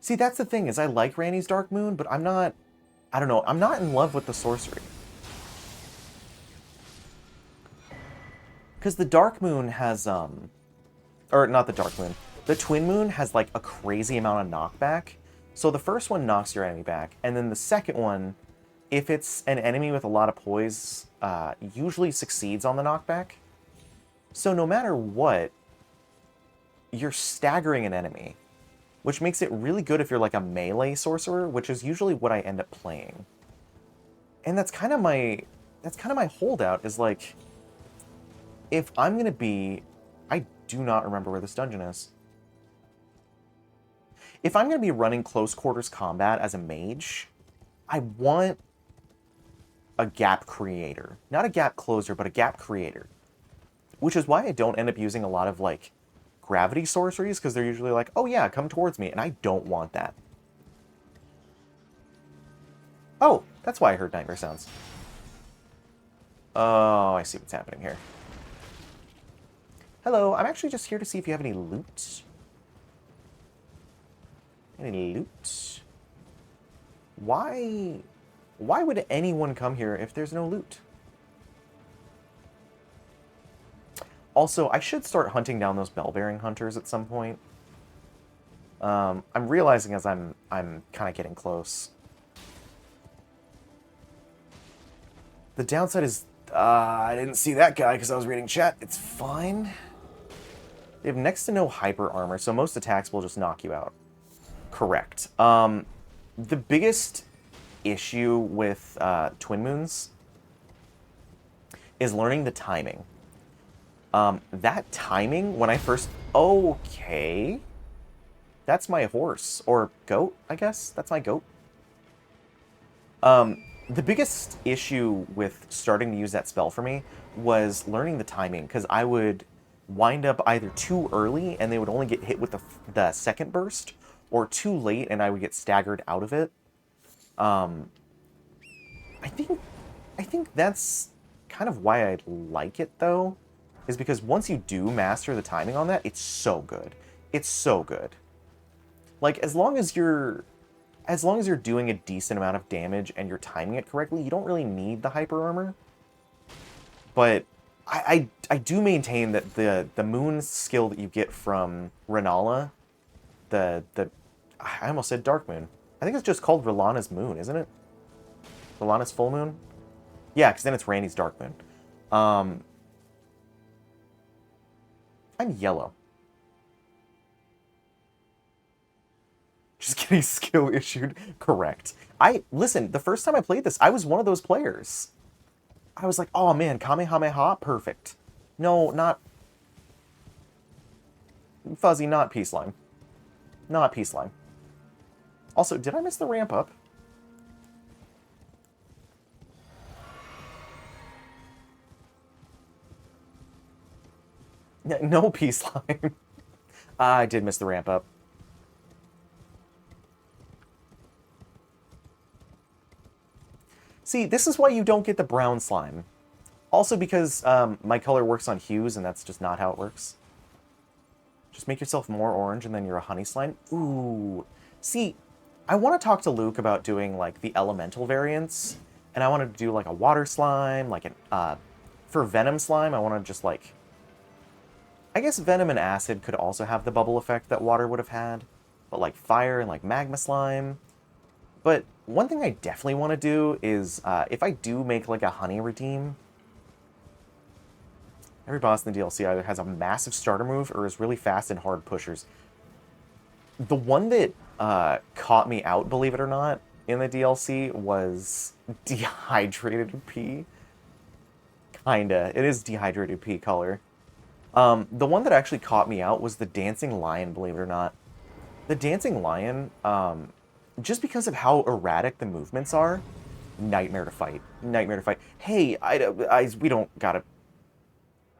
See, that's the thing, is I like Ranni's Dark Moon, but I'm not... I don't know, I'm not in love with the sorcery. Because the Dark Moon has, or not the Dark Moon. The Twin Moon has, like, a crazy amount of knockback. So the first one knocks your enemy back, and then the second one, if it's an enemy with a lot of poise, usually succeeds on the knockback. So no matter what, you're staggering an enemy, which makes it really good if you're like a melee sorcerer, which is usually what I end up playing. And that's kind of my holdout, is like, if I'm going to be... I do not remember where this dungeon is. If I'm going to be running close quarters combat as a mage, I want a gap creator. Not a gap closer, but a gap creator. Which is why I don't end up using a lot of, like, gravity sorceries, because they're usually like, oh yeah, come towards me, and I don't want that. Oh, that's why I heard nightmare sounds. Oh, I see what's happening here. Hello, I'm actually just here to see if you have any loot. Any loot? Why would anyone come here if there's no loot? Also, I should start hunting down those bell-bearing hunters at some point. I'm realizing as I'm kind of getting close. The downside is, I didn't see that guy because I was reading chat. It's fine. They have next to no hyper armor, so most attacks will just knock you out. Correct. The biggest issue with Twin Moons is learning the timing. That timing, when I first... Okay. That's my horse. Or goat, I guess? That's my goat. The biggest issue with starting to use that spell for me was learning the timing, because I would wind up either too early and they would only get hit with the second burst, or too late and I would get staggered out of it. I think that's kind of why I like it, though, is because once you do master the timing on that, it's so good. It's so good. Like, as long as you're doing a decent amount of damage and you're timing it correctly, you don't really need the hyper armor. But I do maintain that the moon skill that you get from Renala, I almost said Dark Moon. I think it's just called Rellana's Moon, isn't it? Rellana's Full Moon? Yeah, because then it's Randy's Dark Moon. I'm yellow. Just getting skill issued. Correct. Listen, the first time I played this, I was one of those players. I was like, oh man, Kamehameha, perfect. No, not... Fuzzy, not Peace Line. Not Peace Line. Also, did I miss the ramp up? No Peace Line. I did miss the ramp up. See, this is why you don't get the brown slime. Also because my color works on hues, and that's just not how it works. Just make yourself more orange, and then you're a honey slime. Ooh. See, I want to talk to Luke about doing, like, the elemental variants. And I wanted to do, like, a water slime, like, for venom slime, I want to just, like... I guess venom and acid could also have the bubble effect that water would have had. But, like, fire and, like, magma slime... But one thing I definitely want to do is, if I do make, like, a honey redeem, every boss in the DLC either has a massive starter move or is really fast and hard pushers. The one that caught me out, believe it or not, in the DLC was Dehydrated P. Kinda. It is Dehydrated P color. The one that actually caught me out was the Dancing Lion, believe it or not. The Dancing Lion, just because of how erratic the movements are, nightmare to fight. Nightmare to fight. Hey, we don't gotta...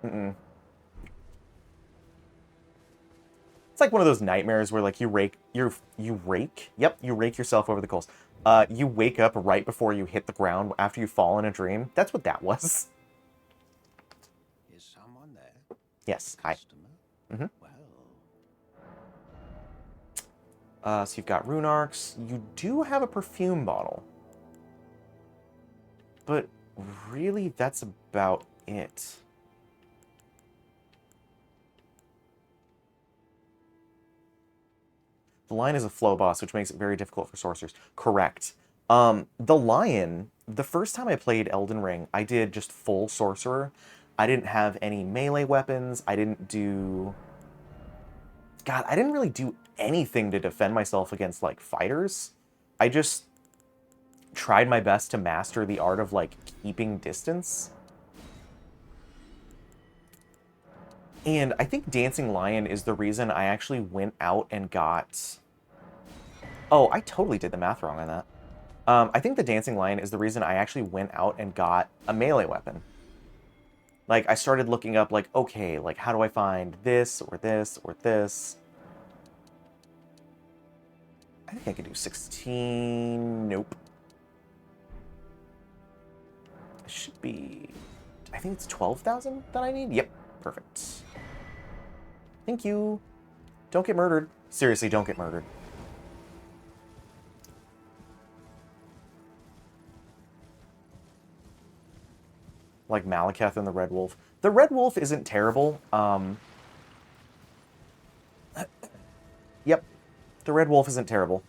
Mm-mm. It's like one of those nightmares where, like, you rake? Yep, you rake yourself over the coals. You wake up right before you hit the ground after you fall in a dream. That's what that was. Is someone there? Yes, hi. Mm-hmm. Well. So you've got rune arcs. You do have a perfume bottle. But really, that's about it. The lion is a flow boss, which makes it very difficult for sorcerers. Correct. The lion, the first time I played Elden Ring, I did just full sorcerer. I didn't have any melee weapons. I didn't do... God, I didn't really do anything to defend myself against, like, fighters. I just tried my best to master the art of, like, keeping distance. And I think Dancing Lion is the reason I actually went out and got... Oh, I totally did the math wrong on that. I think the Dancing Lion is the reason I actually went out and got a melee weapon. Like, I started looking up, like, okay, like, how do I find this, or this, or this? I think I could do 16... Nope. It should be... I think it's 12,000 that I need? Yep, perfect. Thank you. Don't get murdered. Seriously, don't get murdered. like Malekith and the Red Wolf. The Red Wolf isn't terrible. Yep, the Red Wolf isn't terrible.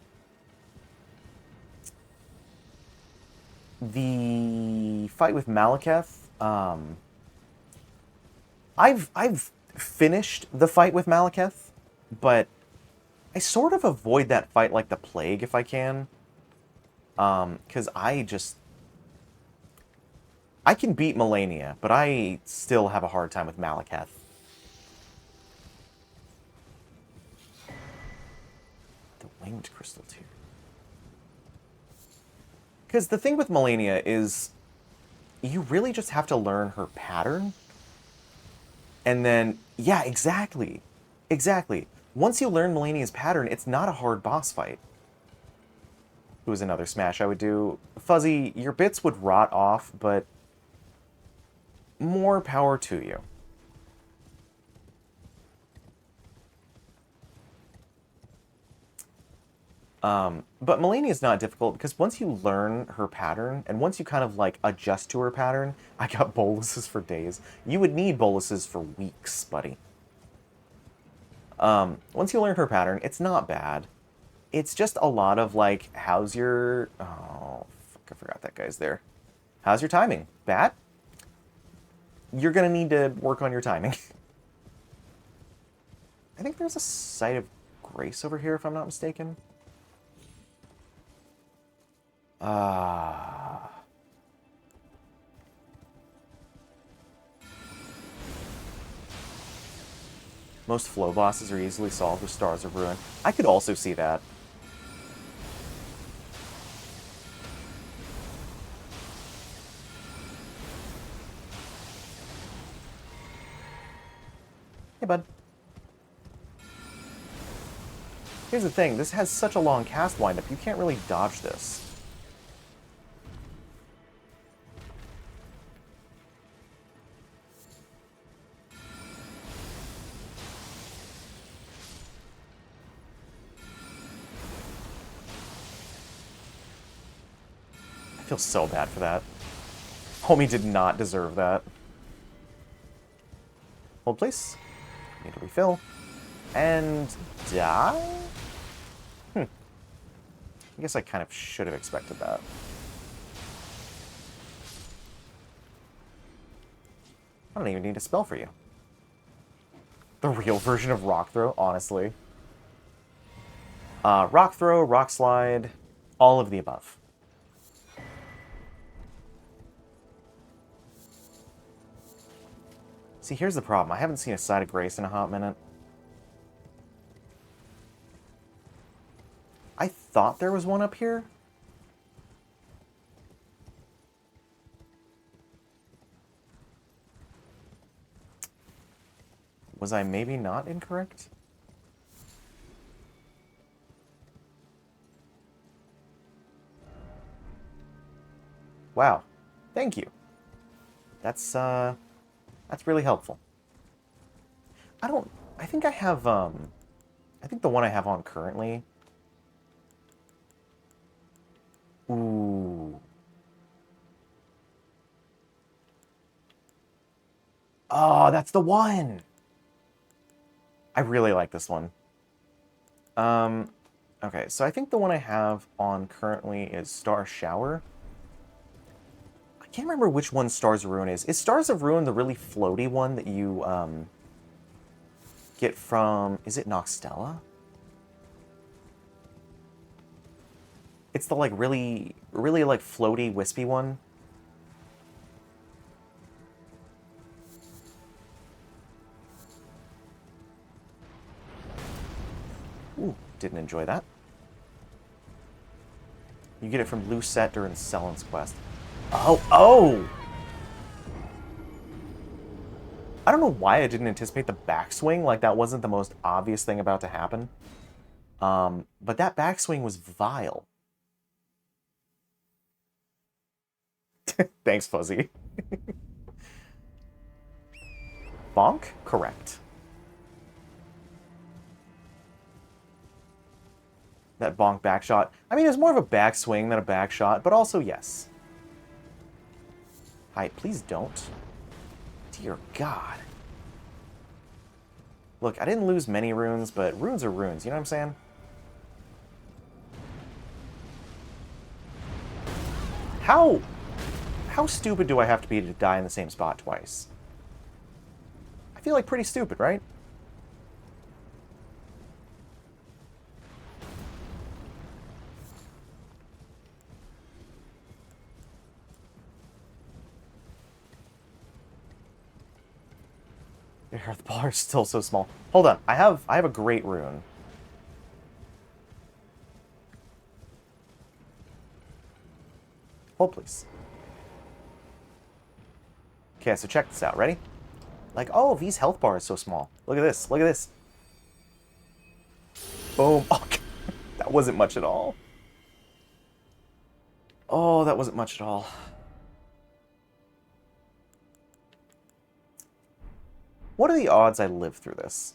The fight with Malekith, I've finished the fight with Malekith, but I sort of avoid that fight like the plague if I can. Because I can beat Melania, but I still have a hard time with Malekith. The Winged Crystal Tear. Because the thing with Melania is you really just have to learn her pattern. And then, yeah, exactly. Exactly. Once you learn Melania's pattern, it's not a hard boss fight. It was another smash I would do. Fuzzy, your bits would rot off, but more power to you. But Melania's not difficult because once you learn her pattern, and once you kind of like adjust to her pattern, I got boluses for days. You would need boluses for weeks, buddy. Once you learn her pattern, it's not bad. It's just a lot of like, how's your... Oh, fuck, I forgot that guy's there. How's your timing? Bad? You're gonna need to work on your timing. I think there's a Site of Grace over here, if I'm not mistaken. Most flow bosses are easily solved with Stars of Ruin. I could also see that. Hey, bud. Here's the thing, this has such a long cast windup, you can't really dodge this. I feel so bad for that. Homie did not deserve that. Hold, please. Need to refill. And die? I guess I kind of should have expected that. I don't even need a spell for you. The real version of Rock Throw, honestly. Rock Throw, Rock Slide, all of the above. See, here's the problem. I haven't seen a Site of Grace in a hot minute. I thought there was one up here. Was I maybe not incorrect? Wow. Thank you. That's really helpful. I think I have, I think the one I have on currently... Ooh. Oh, that's the one! I really like this one. Okay, so I think the one I have on currently is Star Shower. I can't remember which one Stars of Ruin is. Is Stars of Ruin the really floaty one that you, get from... Is it Noxtella? It's the, like, really, like, floaty, wispy one. Ooh, didn't enjoy that. You get it from Lucette during Sellen's quest. Oh! I don't know why I didn't anticipate the backswing, like that wasn't the most obvious thing about to happen. But that backswing was vile. Thanks, Fuzzy. Bonk? Correct. That bonk backshot. I mean, it's more of a backswing than a backshot, but also yes. Hi, please don't. Dear God. Look, I didn't lose many runes, but runes are runes, you know what I'm saying? How stupid do I have to be to die in the same spot twice? I feel like pretty stupid, right? The bar is still so small. Hold on, I have a great rune. Hold, please. Okay, so check this out. Ready? Like, oh, V's health bar is so small. Look at this. Look at this. Boom. Oh, that wasn't much at all. Oh, that wasn't much at all. What are the odds I live through this?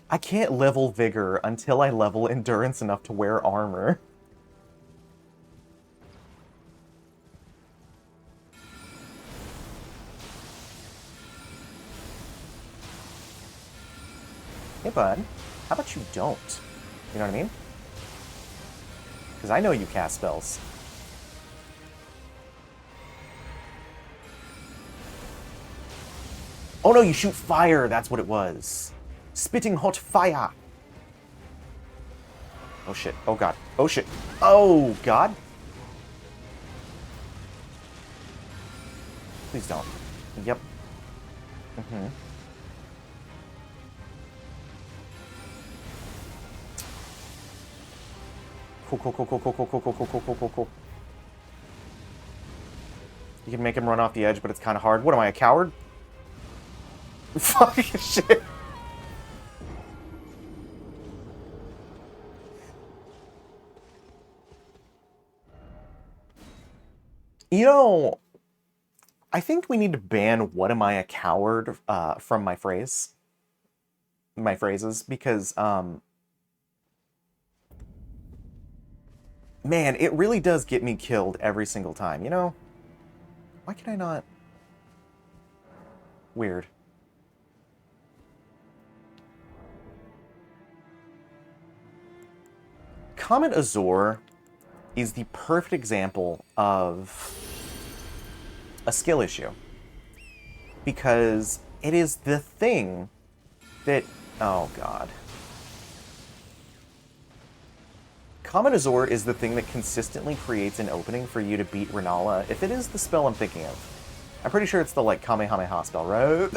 I can't level Vigor until I level Endurance enough to wear armor. Hey, bud. How about you don't? You know what I mean? Because I know you cast spells. Oh no, you shoot fire! That's what it was. Spitting hot fire! Oh shit. Oh god. Oh shit. Oh god. Please don't. Yep. Mm-hmm. Cool, cool, cool, cool, cool, cool, cool, cool, cool, cool, cool, cool, cool. You can make him run off the edge, but it's kind of hard. What am I, a coward? Fucking shit. You know, I think we need to ban "What am I, a coward" from my phrases, because man, it really does get me killed every single time. You know, why can I not? Weird. Comet Azor is the perfect example of a skill issue, because it is the thing that, oh god. Comet Azor is the thing that consistently creates an opening for you to beat Renala, if it is the spell I'm thinking of. I'm pretty sure it's the, like, Kamehameha spell, right?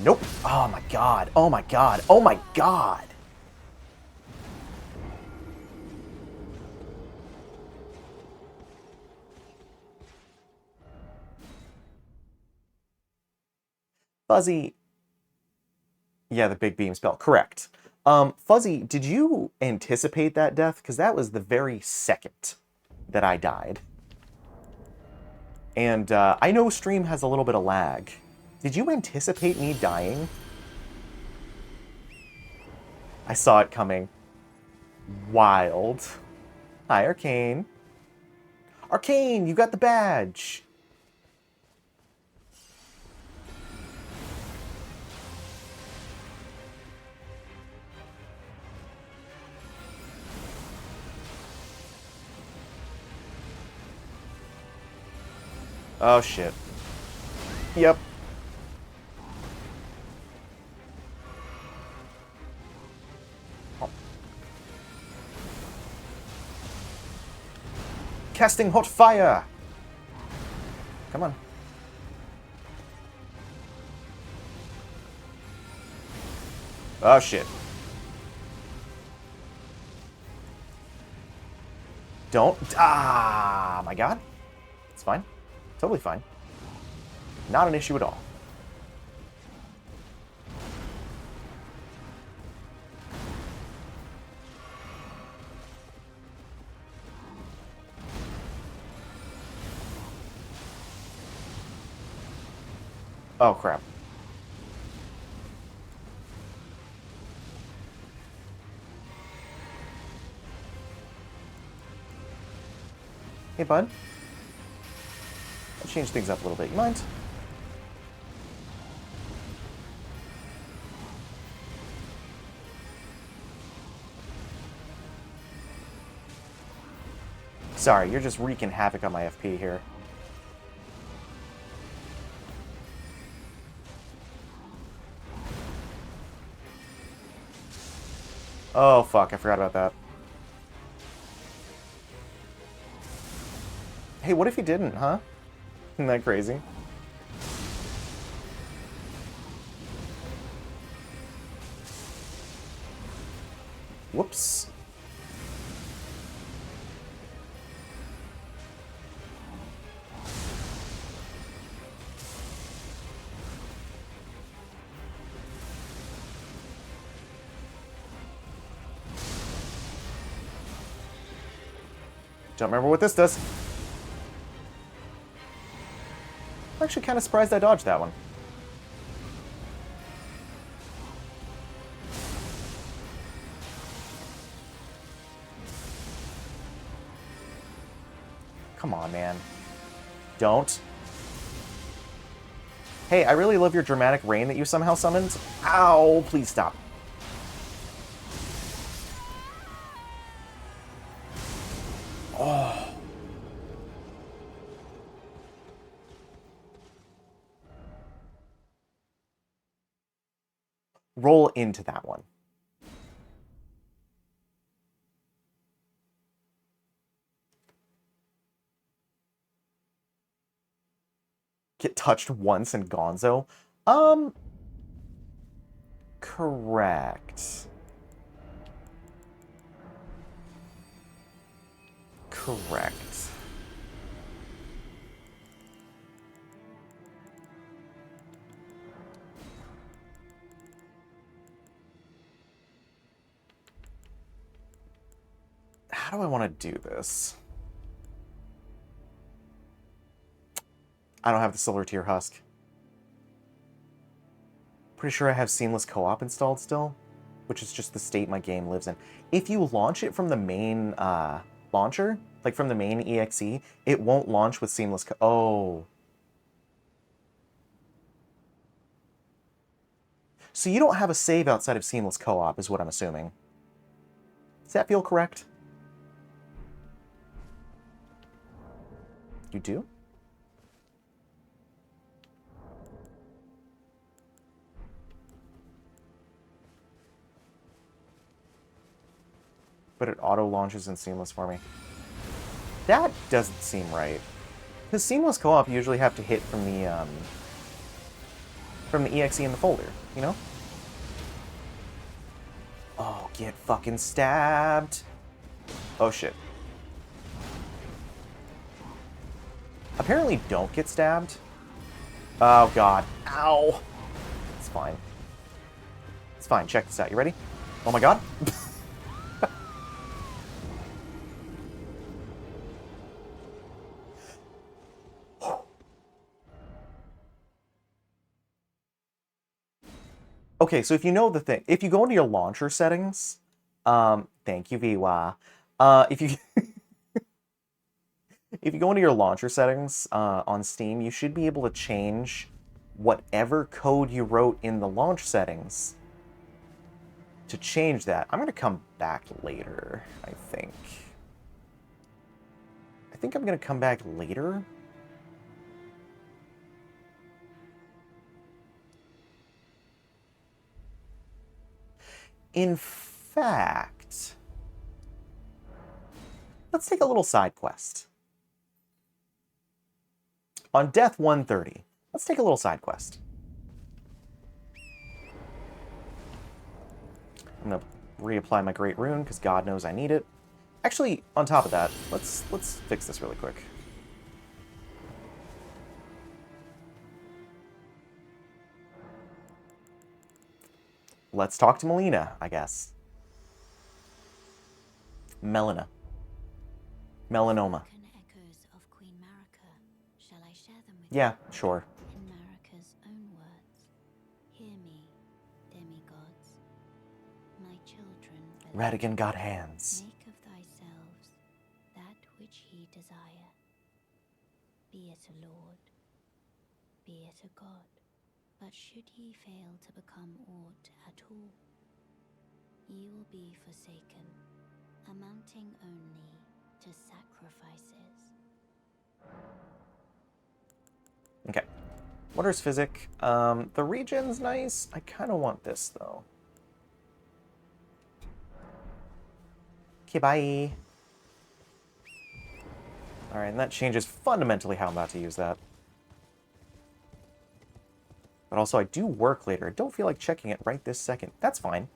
Nope. Oh my god. Oh my god. Oh my god. Fuzzy. Yeah, the big beam spell. Correct. Fuzzy, did you anticipate that death? Because that was the very second that I died. And I know stream has a little bit of lag. Did you anticipate me dying? I saw it coming. Wild. Hi, Arcane. Arcane, you got the badge! Oh, shit. Yep. Oh. Casting hot fire! Come on. Oh, shit. Don't. Ah, my god. It's fine. Totally fine. Not an issue at all. Oh, crap. Hey, bud. I'll change things up a little bit. You mind? Sorry, you're just wreaking havoc on my FP here. Oh, fuck. I forgot about that. Hey, what if he didn't, huh? Isn't that crazy? Whoops. Don't remember what this does. I'm actually kind of surprised I dodged that one. Come on, man. Don't. Hey, I really love your dramatic rain that you somehow summoned. Ow, please stop. Oh. Roll into that one. Get touched once in Gonzo? Correct. Correct. How do I want to do this? I don't have the Silver Tier Husk. Pretty sure I have Seamless Co-op installed still, which is just the state my game lives in. If you launch it from the main launcher, like from the main EXE, it won't launch with Seamless Co-op. Oh. So you don't have a save outside of Seamless Co-op, is what I'm assuming. Does that feel correct? You do? But it auto-launches in Seamless for me. That doesn't seem right. Because Seamless Co-op, you usually have to hit from the EXE in the folder, you know? Oh, get fucking stabbed. Oh, shit. Apparently don't get stabbed. Oh, God. Ow. It's fine. It's fine. Check this out. You ready? Oh, my God. Okay, so if you know the thing, if you go into your launcher settings, thank you, Viwa. If you if you go into your launcher settings on Steam, you should be able to change whatever code you wrote in the launch settings to change that. I'm going to come back later, I think. I think I'm going to come back later. In fact, let's take a little side quest. On Death 130, let's take a little side quest. I'm gonna reapply my Great Rune, because God knows I need it. Actually, on top of that, let's fix this really quick. Let's talk to Melina, I guess. Melanoma. Echoes of Queen Marika. Shall I share them with Yeah, you? sure. In Marika's own words, hear me, demigods. My children, beloved, Radigan got hands. make of thyselves that which ye desire. be it a lord, be it a god. But should ye fail to become aught at all, ye will be forsaken, amounting only to sacrifices. Okay. Water's physic. The region's nice. I kind of want this, though. Okay, bye. Alright, and that changes fundamentally how I'm about to use that. But also, I do work later. I don't feel like checking it right this second. That's fine.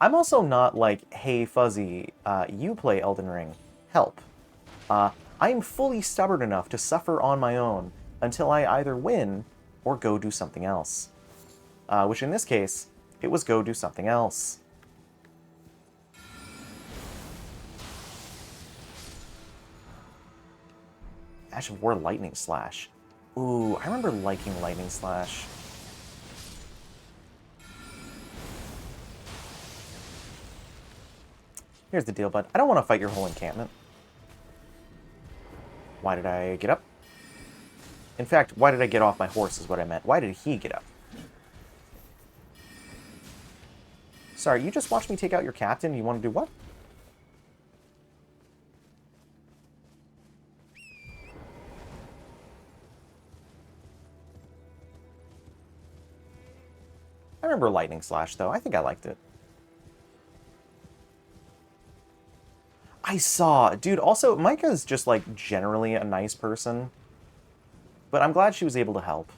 I'm also not like, hey, Fuzzy, you play Elden Ring. Help. I am fully stubborn enough to suffer on my own until I either win or go do something else. Which in this case, it was go do something else. Ash of War Lightning Slash. Ooh, I remember liking Lightning Slash. Here's the deal, bud. I don't want to fight your whole encampment. Why did I get up? In fact, why did I get off my horse is what I meant. Why did he get up? Sorry, you just watched me take out your captain. You want to do what? I remember Lightning Slash, though. I think I liked it. I saw. Dude, also, Micah's just, like, generally a nice person. But I'm glad she was able to help.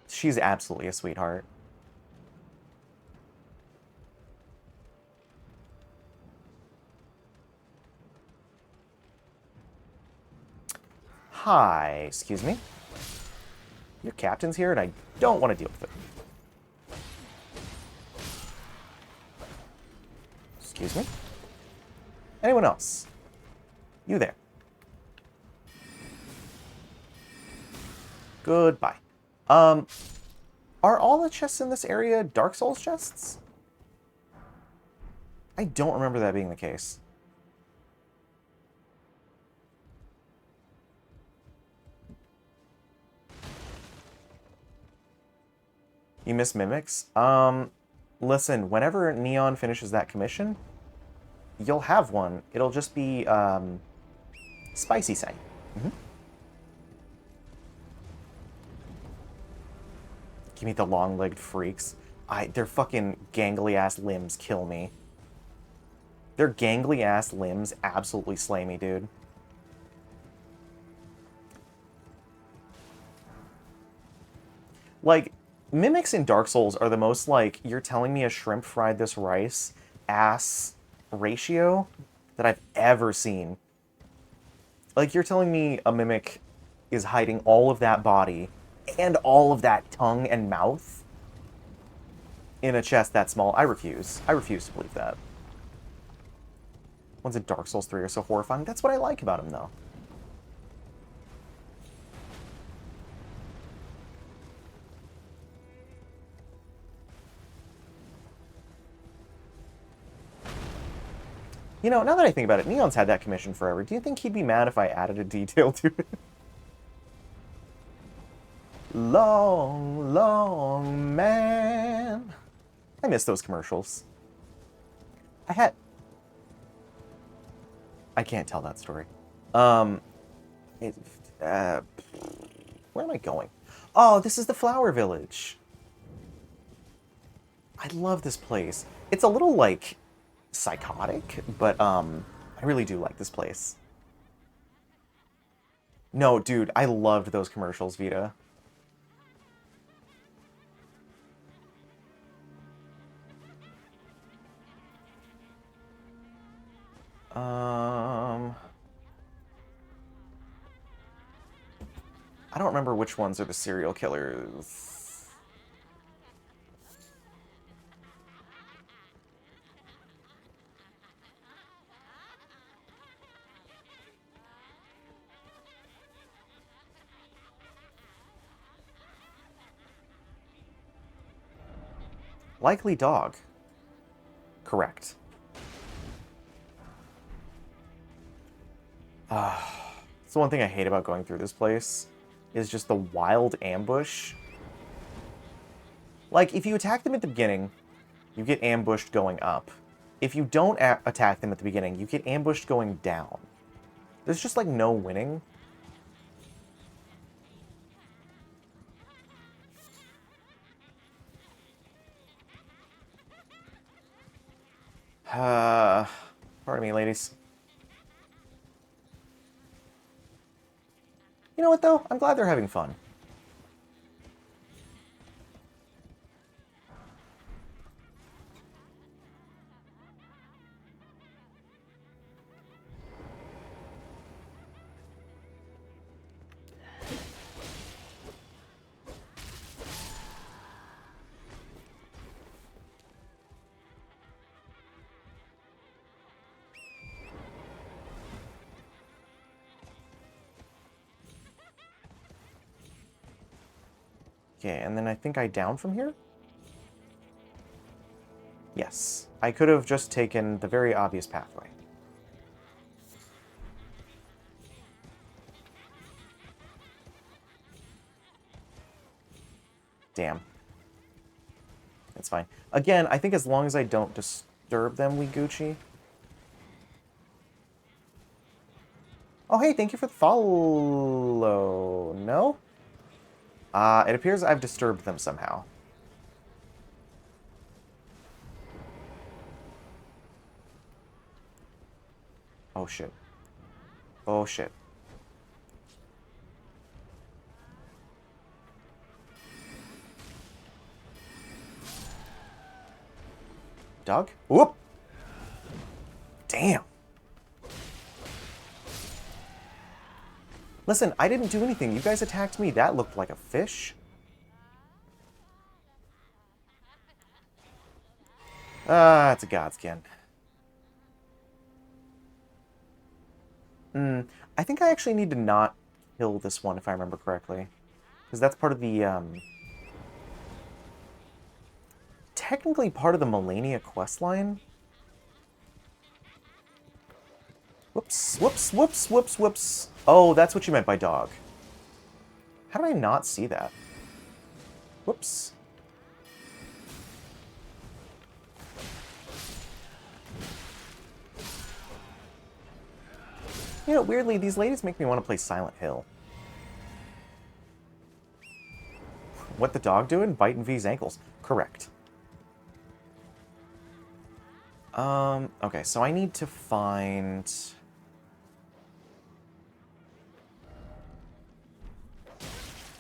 She's absolutely a sweetheart. Hi, excuse me. Your captain's here and I don't want to deal with it. Excuse me? Anyone else? You there. Goodbye. Are all the chests in this area Dark Souls chests? I don't remember that being the case. You miss mimics? Listen, whenever Neon finishes that commission, you'll have one. It'll just be, spicy side. Give me the long-legged freaks. Their fucking gangly-ass limbs kill me. Their gangly-ass limbs absolutely slay me, dude. Like, mimics in Dark Souls are the most, like, you're telling me a shrimp fried this rice ass ratio that I've ever seen. Like, you're telling me a mimic is hiding all of that body and all of that tongue and mouth in a chest that small. I refuse. I refuse to believe that. Ones in Dark Souls 3 are so horrifying. That's what I like about them, though. You know, now that I think about it, Neon's had that commission forever. Do you think he'd be mad if I added a detail to it? Long, long man. I miss those commercials. I can't tell that story. Where am I going? Oh, this is the Flower Village. I love this place. It's a little, like, psychotic, but, I really do like this place. No, dude, I loved those commercials, Vita. I don't remember which ones are the serial killers. Likely dog. Correct. It's the one thing I hate about going through this place, is just the wild ambush. Like, if you attack them at the beginning, you get ambushed going up. If you don't attack them at the beginning, you get ambushed going down. There's just, like, no winning. Pardon me, ladies. You know what, though? I'm glad they're having fun. Okay, and then I think I down from here? Yes. I could have just taken the very obvious pathway. Damn. It's fine. Again, I think as long as I don't disturb them, we Gucci. Oh, hey, thank you for the follow. No? It appears I've disturbed them somehow. Oh, shit. Oh, shit. Dog? Whoop! Damn. Listen, I didn't do anything. You guys attacked me. That looked like a fish. Ah, it's a godskin. I think I actually need to not kill this one, if I remember correctly. Because that's part of the, technically part of the Melania questline. Whoops, whoops, whoops, whoops, whoops. Oh, that's what you meant by dog. How did I not see that? Whoops. You know, weirdly, these ladies make me want to play Silent Hill. What the dog doing? Biting V's ankles. Correct. Okay, so I need to find...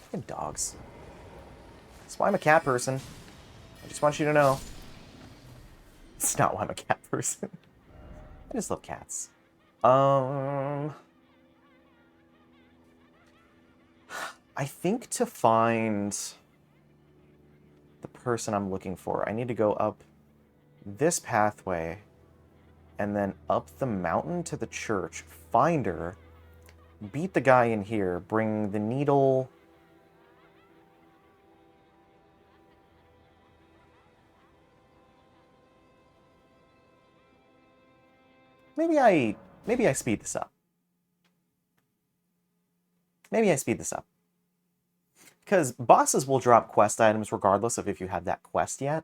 Fucking dogs. That's why I'm a cat person. I just want you to know. It's not why I'm a cat person. I just love cats. I think to find the person I'm looking for, I need to go up this pathway and then up the mountain to the church, find her, beat the guy in here, bring the needle... Maybe I speed this up. Maybe I speed this up. Because bosses will drop quest items regardless of if you have that quest yet.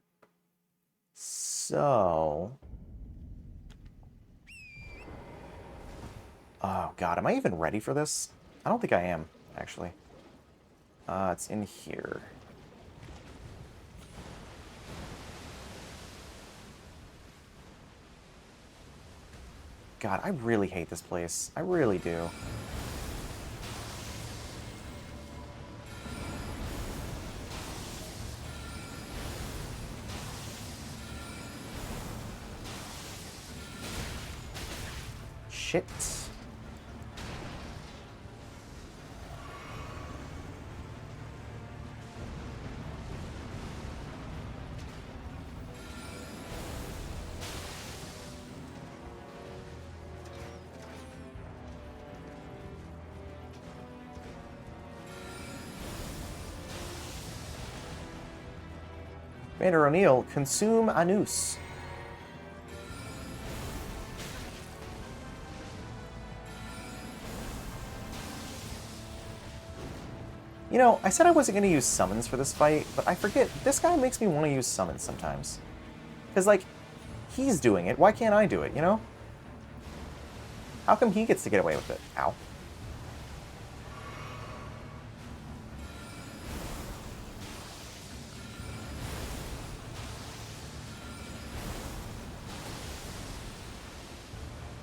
So... Oh god, am I even ready for this? I don't think I am, actually. It's in here. God, I really hate this place. I really do. Shit. Commander O'Neill, consume Anus. You know, I said I wasn't going to use summons for this fight, but I forget, this guy makes me want to use summons sometimes. Because, like, he's doing it, why can't I do it, you know? How come he gets to get away with it? Ow.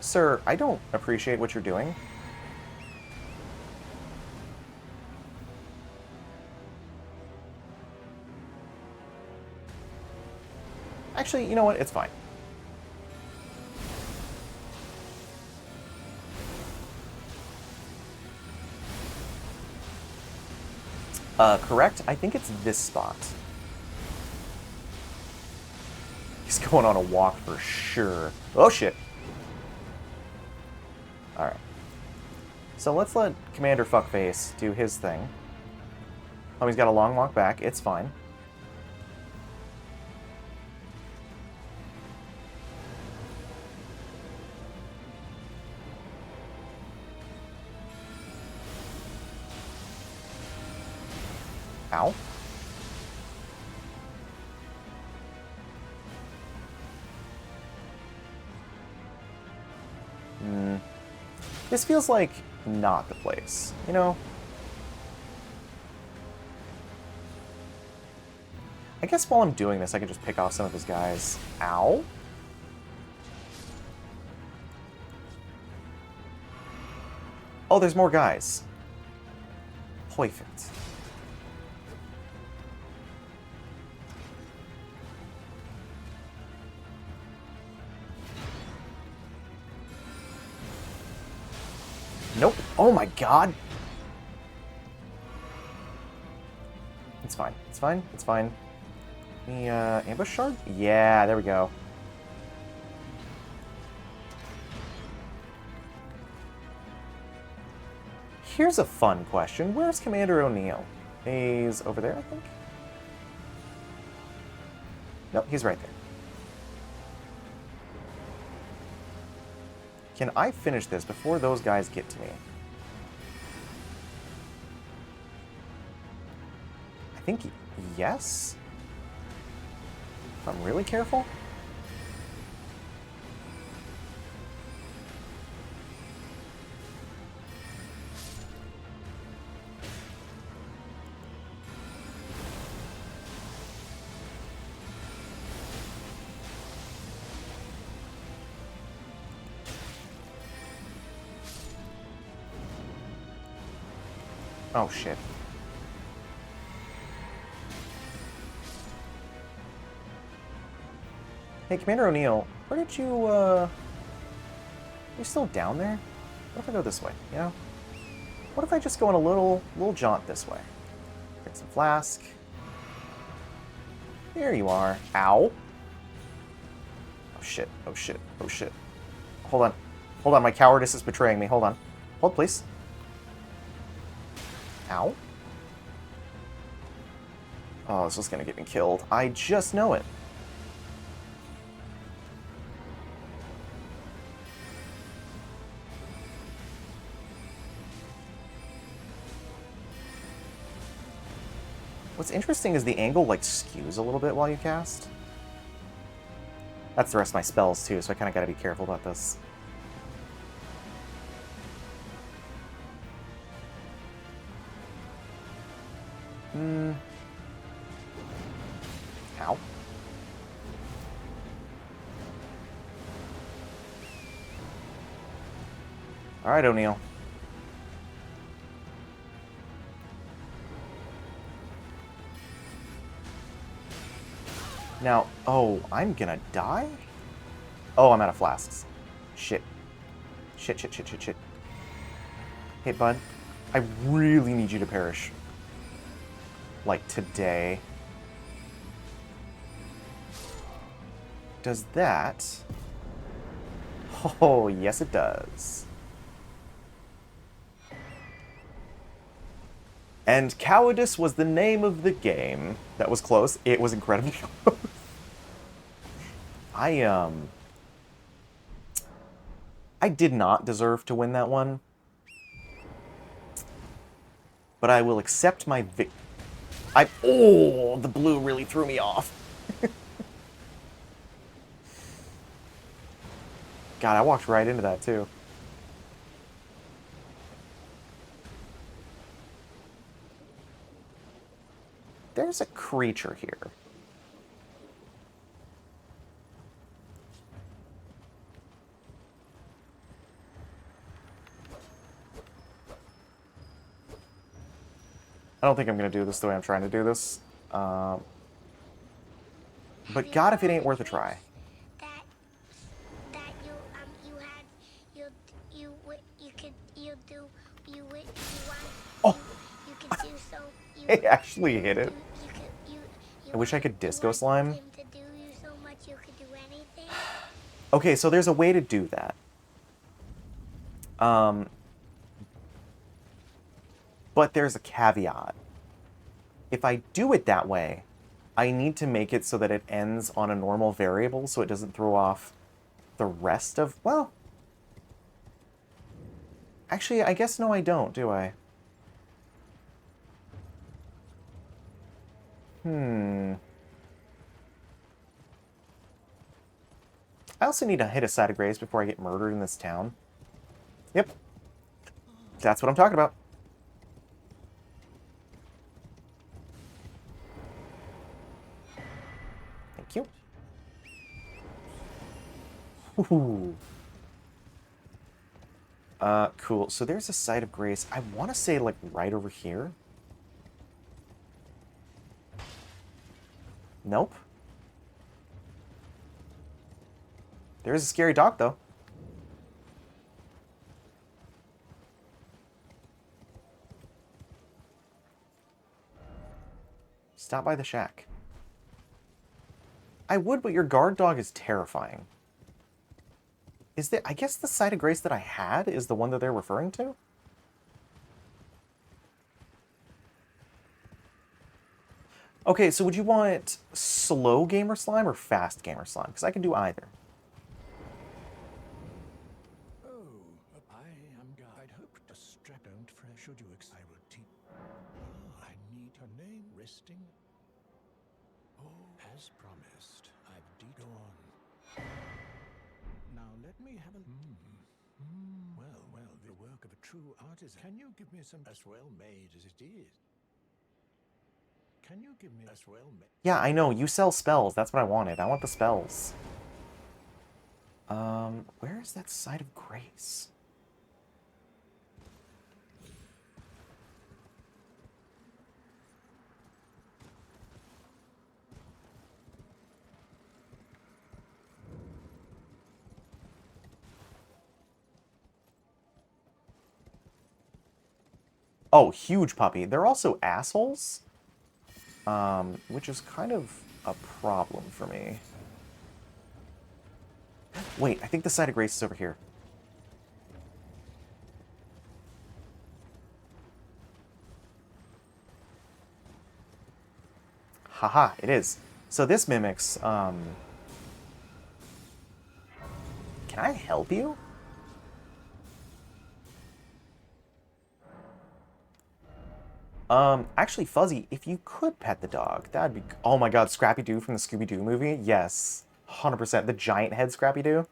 Sir, I don't appreciate what you're doing. Actually, you know what? It's fine. Correct? I think it's this spot. He's going on a walk for sure. Oh, shit. Alright. So let's let Commander Fuckface do his thing. Oh, he's got a long walk back. It's fine. Ow. This feels like not the place, you know? I guess while I'm doing this, I could just pick off some of his guys. Ow. Oh, there's more guys. Perfect. Nope. Oh my god. It's fine. It's fine. It's fine. The ambush shard? Yeah, there we go. Here's a fun question. Where's Commander O'Neill? He's over there, I think? Nope, he's right there. Can I finish this before those guys get to me? I think yes? If I'm really careful? Oh, shit. Hey, Commander O'Neill, where did you, you still down there? What if I go this way, you know? What if I just go on a little jaunt this way? Get some flask. There you are. Ow. Oh, shit. Oh, shit. Oh, shit. Hold on. Hold on, my cowardice is betraying me. Hold on. Hold, please. Ow. Oh, this is gonna get me killed. I just know it. What's interesting is the angle, like, skews a little bit while you cast. That's the rest of my spells, too, so I kind of gotta be careful about this. Ow. Alright, O'Neill. Now, oh, I'm gonna die? Oh, I'm out of flasks. Shit. Shit, shit, shit, shit, shit. Hey, bud. I really need you to perish. Like, today. Does that... Oh, yes it does. And cowardice was the name of the game. That was close. It was incredibly close. I did not deserve to win that one. But I will accept my oh, the blue really threw me off. God, I walked right into that too. There's a creature here. I don't think I'm going to do this the way I'm trying to do this. But God, if it ain't worth a try. Oh! I actually hit it. I wish I could disco slime. Okay, so there's a way to do that. But there's a caveat. If I do it that way, I need to make it so that it ends on a normal variable so it doesn't throw off the rest of... Well... Actually, I guess no I don't, do I? I also need to hit a side of grace before I get murdered in this town. Yep. That's what I'm talking about. Thank you. Ooh. Cool. So there's a site of grace. I want to say, like, right over here. Nope. There's a scary dog, though. Stop by the shack. I would, but your guard dog is terrifying. Is there... I guess the site of grace that I had is the one that they're referring to? Okay, so would you want slow gamer slime or fast gamer slime? Because I can do either. I am God. I'd hope to strap don't fresh. Should you I will teach. I need a name resting. Oh, as promised, I've go on. Now let me have a well, the work of a true artist. Can you give me some as well made as it is? Can you give me as well made? Yeah, I know. You sell spells. That's what I wanted. I want the spells. Where is that site of grace? Oh, huge puppy. They're also assholes, which is kind of a problem for me. Wait, I think the site of grace is over here. Haha, it is. So this mimics, Can I help you? Actually, Fuzzy, if you could pet the dog, that'd be... Oh my god, Scrappy-Doo from the Scooby-Doo movie? Yes. 100%. The giant head Scrappy-Doo.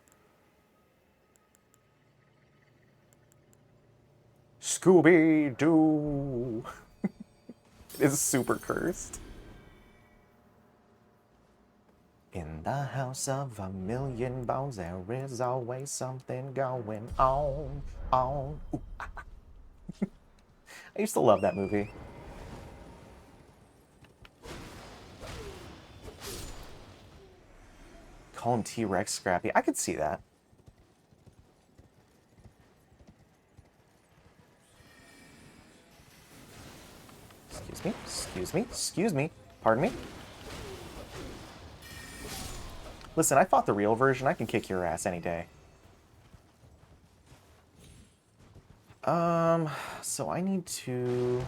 Scooby-Doo! It is super cursed. In the house of a million bones, there is always something going on. Ooh, ah. I used to love that movie. Call him T-Rex Scrappy. I could see that. Excuse me, excuse me, excuse me. Pardon me? Listen, I fought the real version. I can kick your ass any day. So I need to...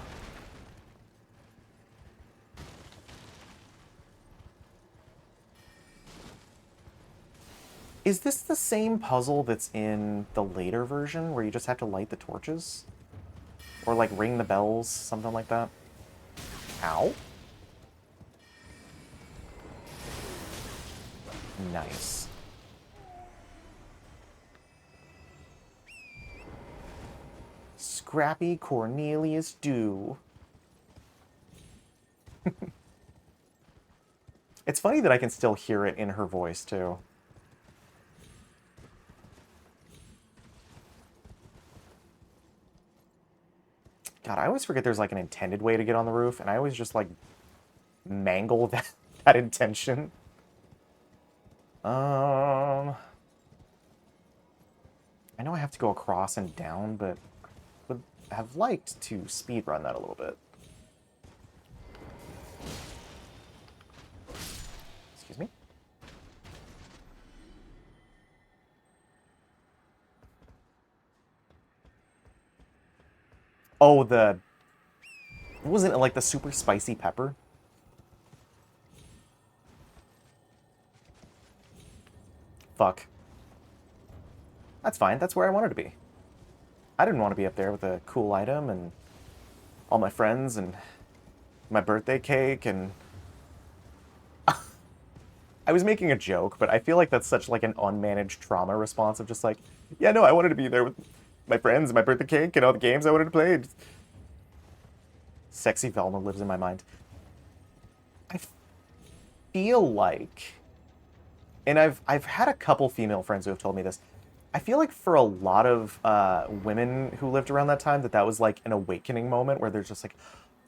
Is this the same puzzle that's in the later version where you just have to light the torches? Or like ring the bells, something like that? Ow. Nice. Scrappy Cornelius Dew. It's funny that I can still hear it in her voice, too. God, I always forget there's like an intended way to get on the roof, and I always just like mangle that intention. I know I have to go across and down, but I would have liked to speedrun that a little bit. Excuse me. Oh, wasn't it like the super spicy pepper? Fuck. That's fine. That's where I wanted to be. I didn't want to be up there with a cool item and all my friends and my birthday cake and... I was making a joke, but I feel like that's such like an unmanaged trauma response of just like, yeah, no, I wanted to be there with my friends and my birthday cake and all the games I wanted to play. Sexy Velma lives in my mind. I feel like, and I've had a couple female friends who have told me this, I feel like for a lot of women who lived around that time, that was like an awakening moment where they're just like,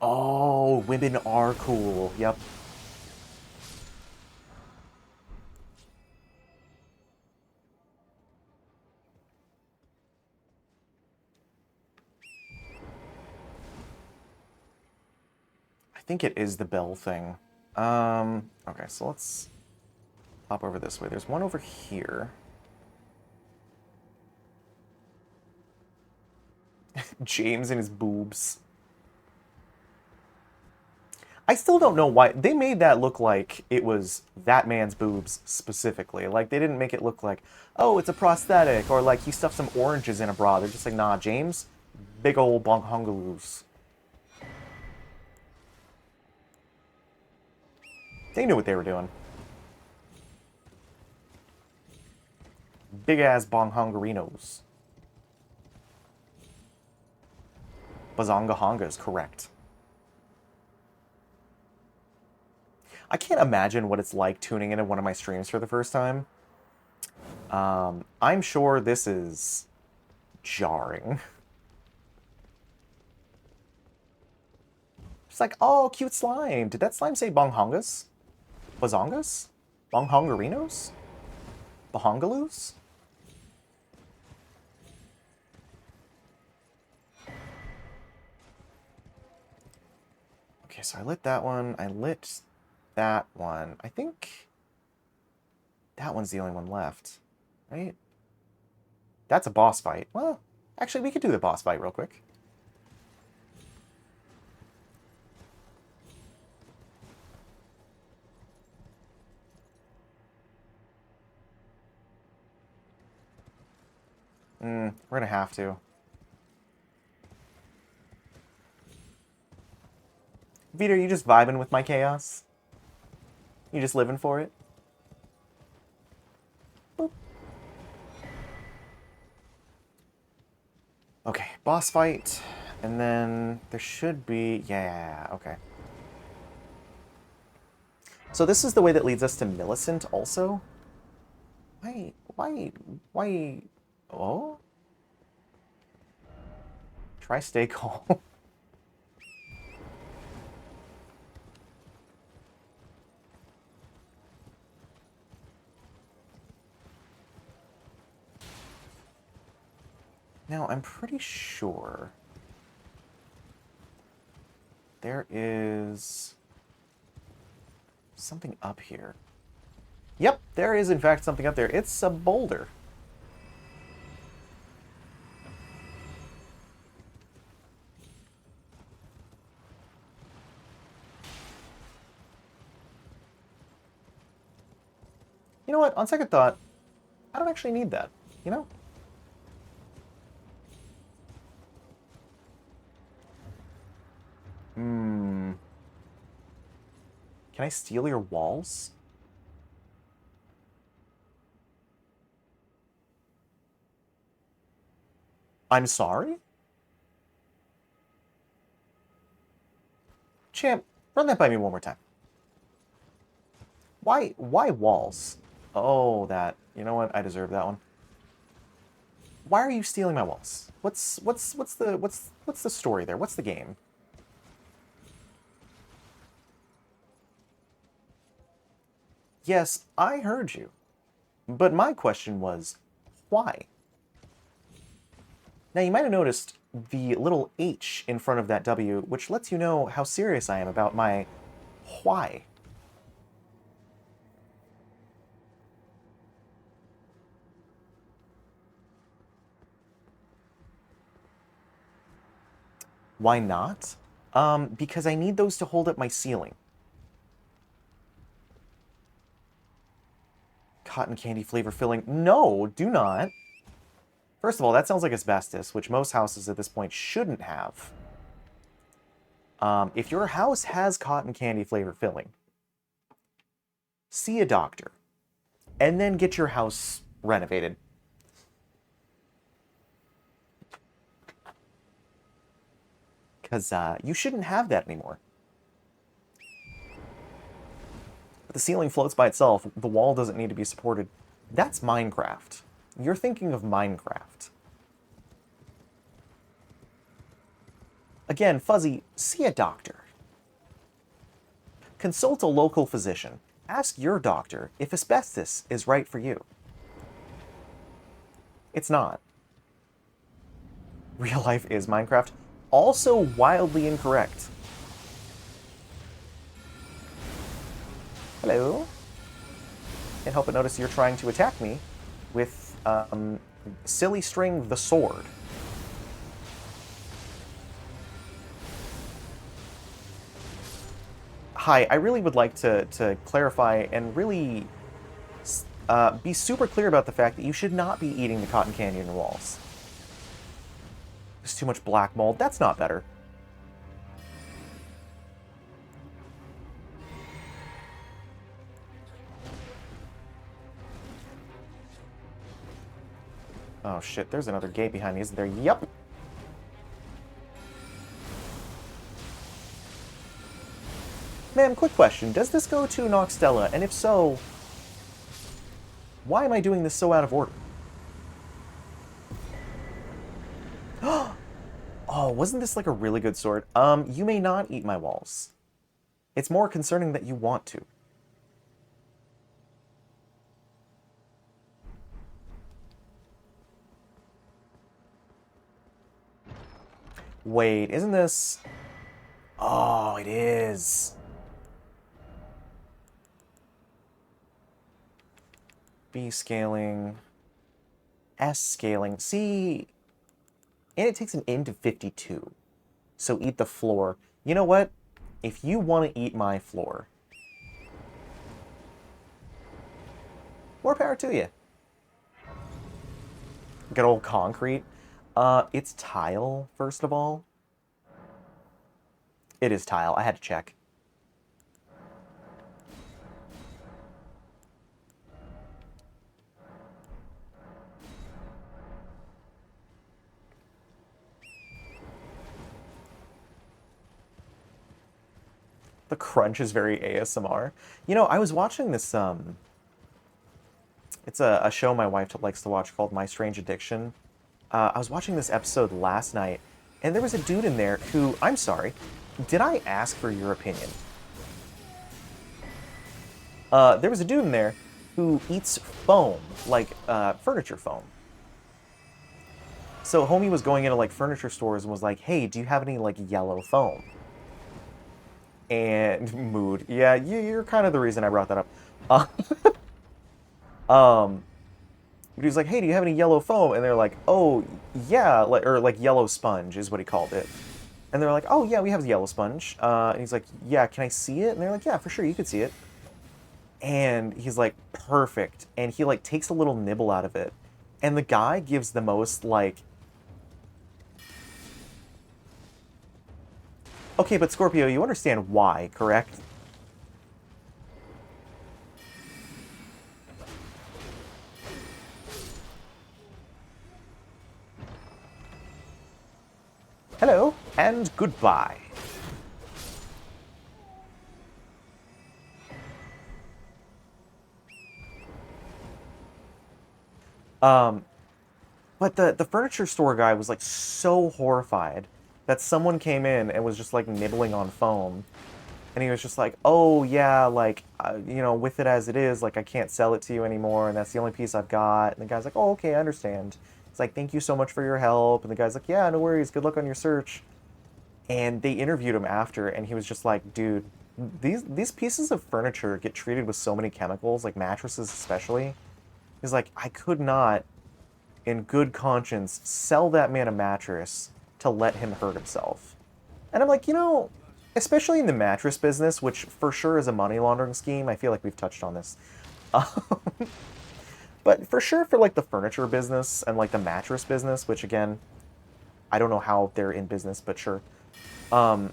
oh, women are cool. Yep. I think it is the bell thing. Okay, so let's hop over this way. There's one over here. James and his boobs. I still don't know why. They made that look like it was that man's boobs specifically. Like, they didn't make it look like, oh, it's a prosthetic, or like he stuffed some oranges in a bra. They're just like, nah, James, big old bonghongaloos. They knew what they were doing. Big-ass bonghongarinos. Bazonga is correct. I can't imagine what it's like tuning into one of my streams for the first time. I'm sure this is jarring. It's like, oh, cute slime. Did that slime say bonghongas? Bazongas? Bonghongarinos? Bahongaloos? Okay, so I lit that one. I lit that one. I think that one's the only one left, right? That's a boss fight. Well, actually, we could do the boss fight real quick. We're gonna have to. Vita, are you just vibing with my chaos? You just living for it? Boop. Okay, boss fight. And then there should be... Yeah, okay. So this is the way that leads us to Millicent also? Why... Oh? Try stay calm. Now, I'm pretty sure there is something up here. Yep, there is in fact something up there. It's a boulder. You know what? On second thought, I don't actually need that, you know? Hmm. Can I steal your walls? I'm sorry? Champ, run that by me one more time. Why walls? Oh, that. You know what? I deserve that one. Why are you stealing my walls? What's the story there? What's the game? Yes, I heard you. But my question was, why? Now, you might have noticed the little H in front of that W, which lets you know how serious I am about my why. Why not? Because I need those to hold up my ceiling. Cotton candy flavor filling. No, do not. First of all, that sounds like asbestos, which most houses at this point shouldn't have. If your house has cotton candy flavor filling, see a doctor, and then get your house renovated. Because you shouldn't have that anymore. The ceiling floats by itself. The wall doesn't need to be supported. That's Minecraft. You're thinking of Minecraft. Again, Fuzzy, see a doctor. Consult a local physician. Ask your doctor if asbestos is right for you. It's not. Real life is Minecraft. Also wildly incorrect. Hello? Can't help but notice you're trying to attack me with Silly String the Sword. Hi, I really would like to clarify and really be super clear about the fact that you should not be eating the cotton candy in your walls. There's too much black mold. That's not better. Oh shit, there's another gate behind me, isn't there? Yep. Ma'am, quick question. Does this go to Noxtella? And if so, why am I doing this so out of order? Oh, wasn't this like a really good sword? You may not eat my walls. It's more concerning that you want to. Wait, isn't this... Oh, it is. B scaling. S scaling. See... And it takes an int of 52. So eat the floor. You know what? If you want to eat my floor, more power to you. Good old concrete. It's tile, first of all. It is tile. I had to check. The crunch is very ASMR. You know, I was watching this, it's a show my wife likes to watch called My Strange Addiction. I was watching this episode last night, and there was a dude in there who, I'm sorry, did I ask for your opinion? There was a dude in there who eats foam, like furniture foam. So homie was going into like furniture stores and was like, hey, do you have any like yellow foam? And mood. Yeah, you're kind of the reason I brought that up. But he was like, hey, do you have any yellow foam? And they're like, oh, yeah, or like yellow sponge is what he called it. And they're like, oh, yeah, we have the yellow sponge. And he's like, yeah, can I see it? And they're like, yeah, for sure, you could see it. And he's like, perfect. And he like takes a little nibble out of it. And the guy gives the most like, okay, but Scorpio, you understand why, correct? Hello, and goodbye. But the furniture store guy was like so horrified that someone came in and was just like nibbling on foam. And he was just like, oh yeah, like, you know, with it as it is, like I can't sell it to you anymore, and that's the only piece I've got. And the guy's like, oh, okay, I understand. It's like, thank you so much for your help. And the guy's like, yeah, no worries, good luck on your search. And they interviewed him after, and he was just like, dude, these pieces of furniture get treated with so many chemicals, like mattresses especially. He's like, I could not, in good conscience, sell that man a mattress to let him hurt himself. And I'm like, you know, especially in the mattress business, which for sure is a money laundering scheme. I feel like we've touched on this. But for sure for like the furniture business and like the mattress business, which again, I don't know how they're in business, but sure. It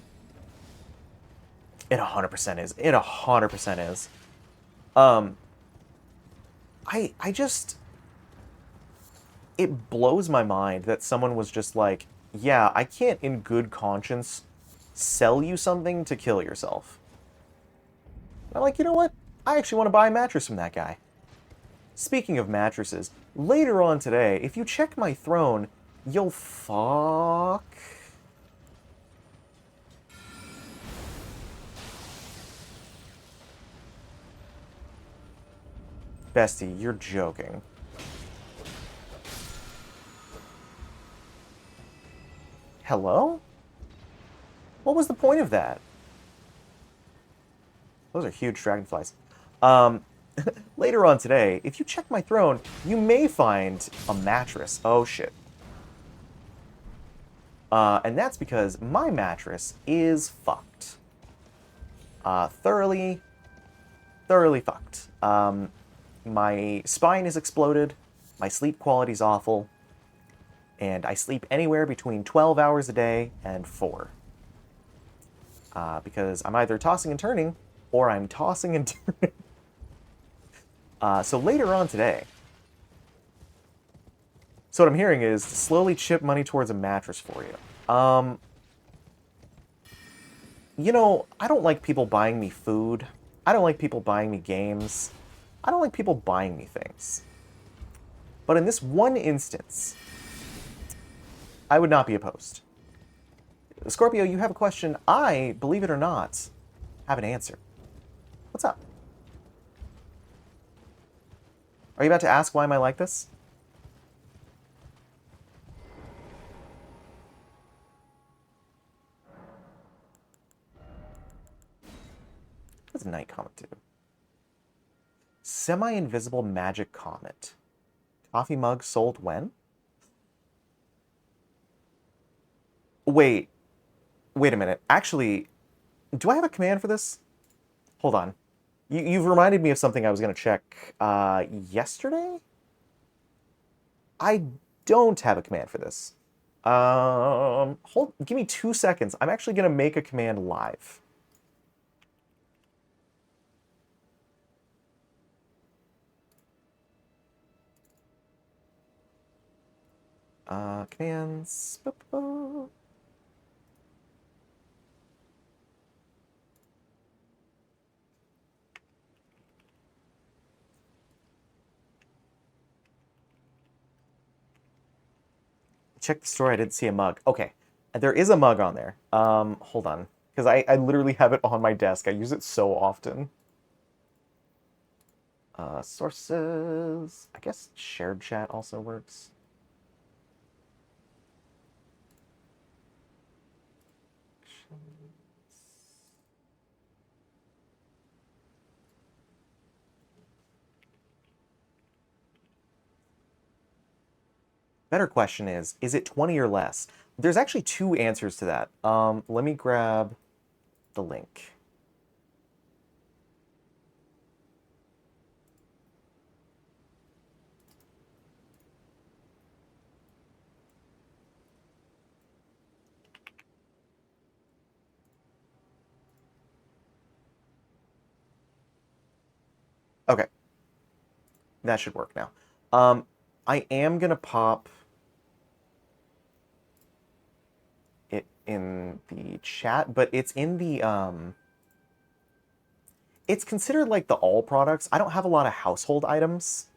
100% is. It 100% is. I just, it blows my mind that someone was just like, yeah, I can't in good conscience sell you something to kill yourself. I'm like, you know what? I actually want to buy a mattress from that guy. Speaking of mattresses, later on today, if you check my throne, you'll fuck. Bestie, you're joking. Hello? What was the point of that? Those are huge dragonflies. Later on today, if you check my throne, you may find a mattress. Oh, shit. And that's because my mattress is fucked. Thoroughly fucked. My spine is exploded, my sleep quality's awful, and I sleep anywhere between 12 hours a day and 4. Because I'm either tossing and turning, or I'm tossing and turning. So later on today, so what I'm hearing is slowly chip money towards a mattress for you. You know, I don't like people buying me food. I don't like people buying me games. I don't like people buying me things. But in this one instance, I would not be opposed. Scorpio, you have a question. I, believe it or not, have an answer. What's up? Are you about to ask why am I like this? What's Night Comet do? Semi-invisible magic comet. Coffee mug sold when? Wait a minute. Actually, do I have a command for this? Hold on. You've reminded me of something I was going to check yesterday? I don't have a command for this. Give me 2 seconds. I'm actually going to make a command live. Commands. Check the store. I didn't see a mug. Okay, there is a mug on there. Hold on, because I literally have it on my desk. I use it so often. Sources. I guess shared chat also works. Better question is it 20 or less? There's actually 2 answers to that. Let me grab the link. Okay. That should work now. I am going to pop it in the chat, but it's in the, it's considered like the all products. I don't have a lot of household items.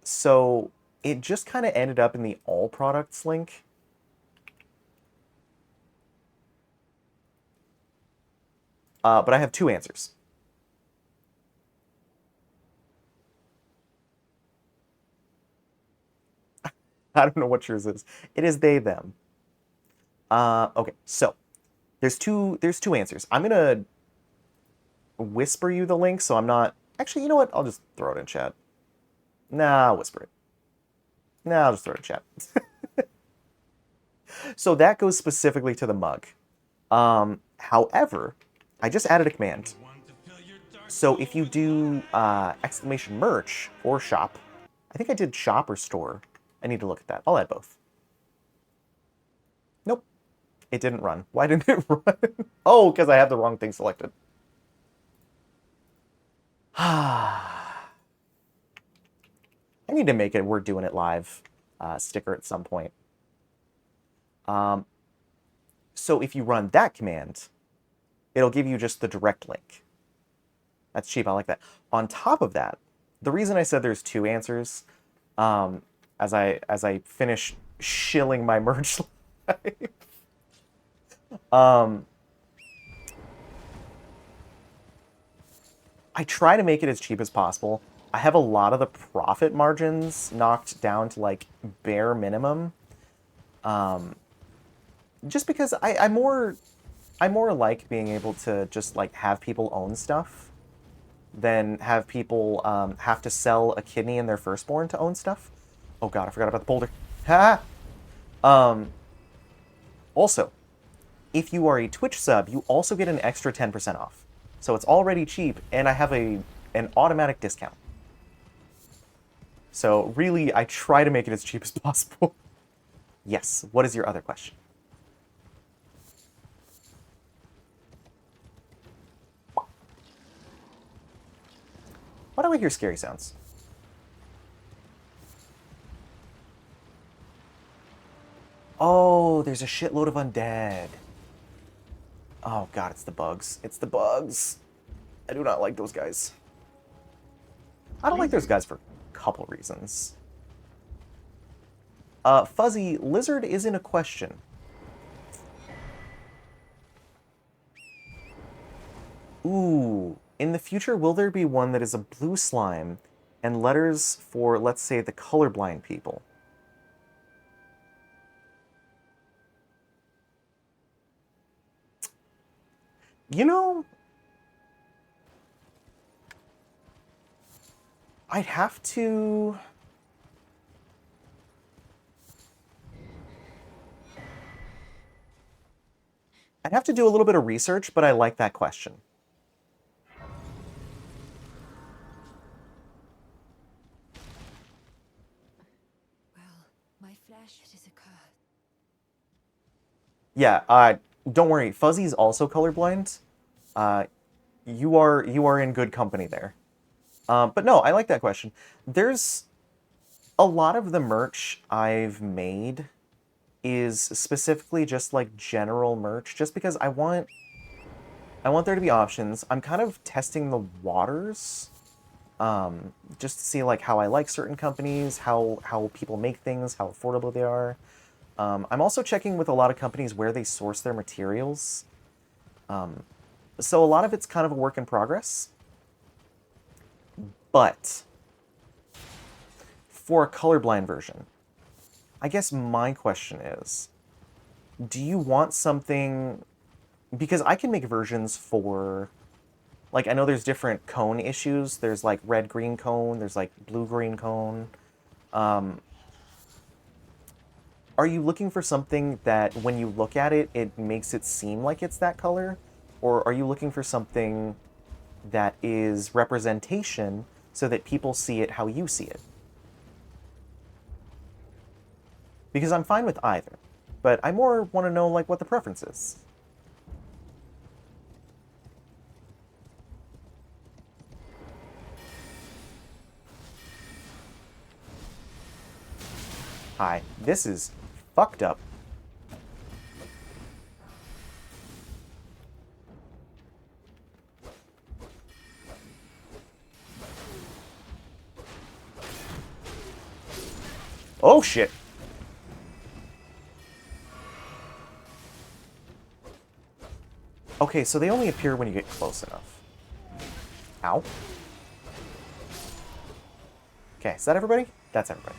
So it just kind of ended up in the all products link. But I have two answers. I don't know what yours is. It is they, them. Okay, so there's two answers. I'm gonna whisper you the link, so I'm not... Actually, you know what? I'll just throw it in chat. Nah, I'll whisper it. Nah, I'll just throw it in chat. So that goes specifically to the mug. However, I just added a command. So if you do exclamation merch or shop, I think I did shop or store. I need to look at that. I'll add both. Nope. It didn't run. Why didn't it run? Oh, because I have the wrong thing selected. I need to make it We're Doing It Live sticker at some point. So if you run that command, it'll give you just the direct link. That's cheap. I like that. On top of that, the reason I said there's two answers, as I finish shilling my merch live, I try to make it as cheap as possible. I have a lot of the profit margins knocked down to like bare minimum. Just because I more like being able to just like have people own stuff than have people have to sell a kidney in their firstborn to own stuff. Oh god, I forgot about the boulder. Ha! Also, if you are a Twitch sub, you also get an extra 10% off. So it's already cheap, and I have an automatic discount. So really, I try to make it as cheap as possible. Yes, what is your other question? Why do I hear scary sounds? Oh, there's a shitload of undead. Oh god, it's the bugs. It's the bugs. I do not like those guys. I don't like those guys for a couple reasons. Fuzzy, lizard isn't a question. Ooh, in the future, will there be one that is a blue slime and letters for, let's say, the colorblind people? You know, I'd have to... I'd have to do a little bit of research, but I like that question. Well, my flesh is a curse. Yeah, don't worry. Fuzzy's also colorblind. You are in good company there. But no, I like that question. There's a lot of the merch I've made is specifically just like general merch, just because I want there to be options. I'm kind of testing the waters, just to see like how I like certain companies, how people make things, how affordable they are. I'm also checking with a lot of companies where they source their materials. So a lot of it's kind of a work in progress. But for a colorblind version, I guess my question is, do you want something... Because I can make versions for... Like, I know there's different cone issues. There's, like, red-green cone. There's, like, blue-green cone. Are you looking for something that, when you look at it, it makes it seem like it's that color? Or are you looking for something that is representation so that people see it how you see it? Because I'm fine with either, but I more want to know, like, what the preference is. Hi. This is fucked up. Oh, shit. Okay, so they only appear when you get close enough. Ow. Okay, is that everybody? That's everybody.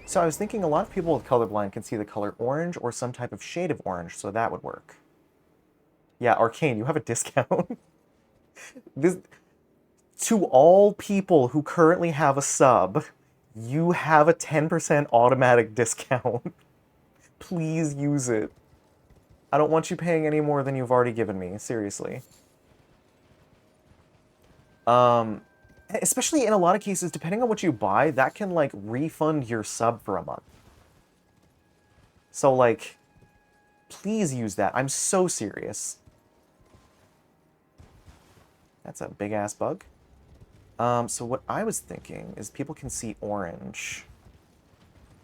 So I was thinking a lot of people with colorblind can see the color orange or some type of shade of orange, so that would work. Yeah, Arcane, you have a discount. This, to all people who currently have a sub, you have a 10% automatic discount. Please use it. I don't want you paying any more than you've already given me, seriously. Especially in a lot of cases, depending on what you buy, that can, like, refund your sub for a month. So, like, please use that. I'm so serious. That's a big-ass bug. So what I was thinking is people can see orange.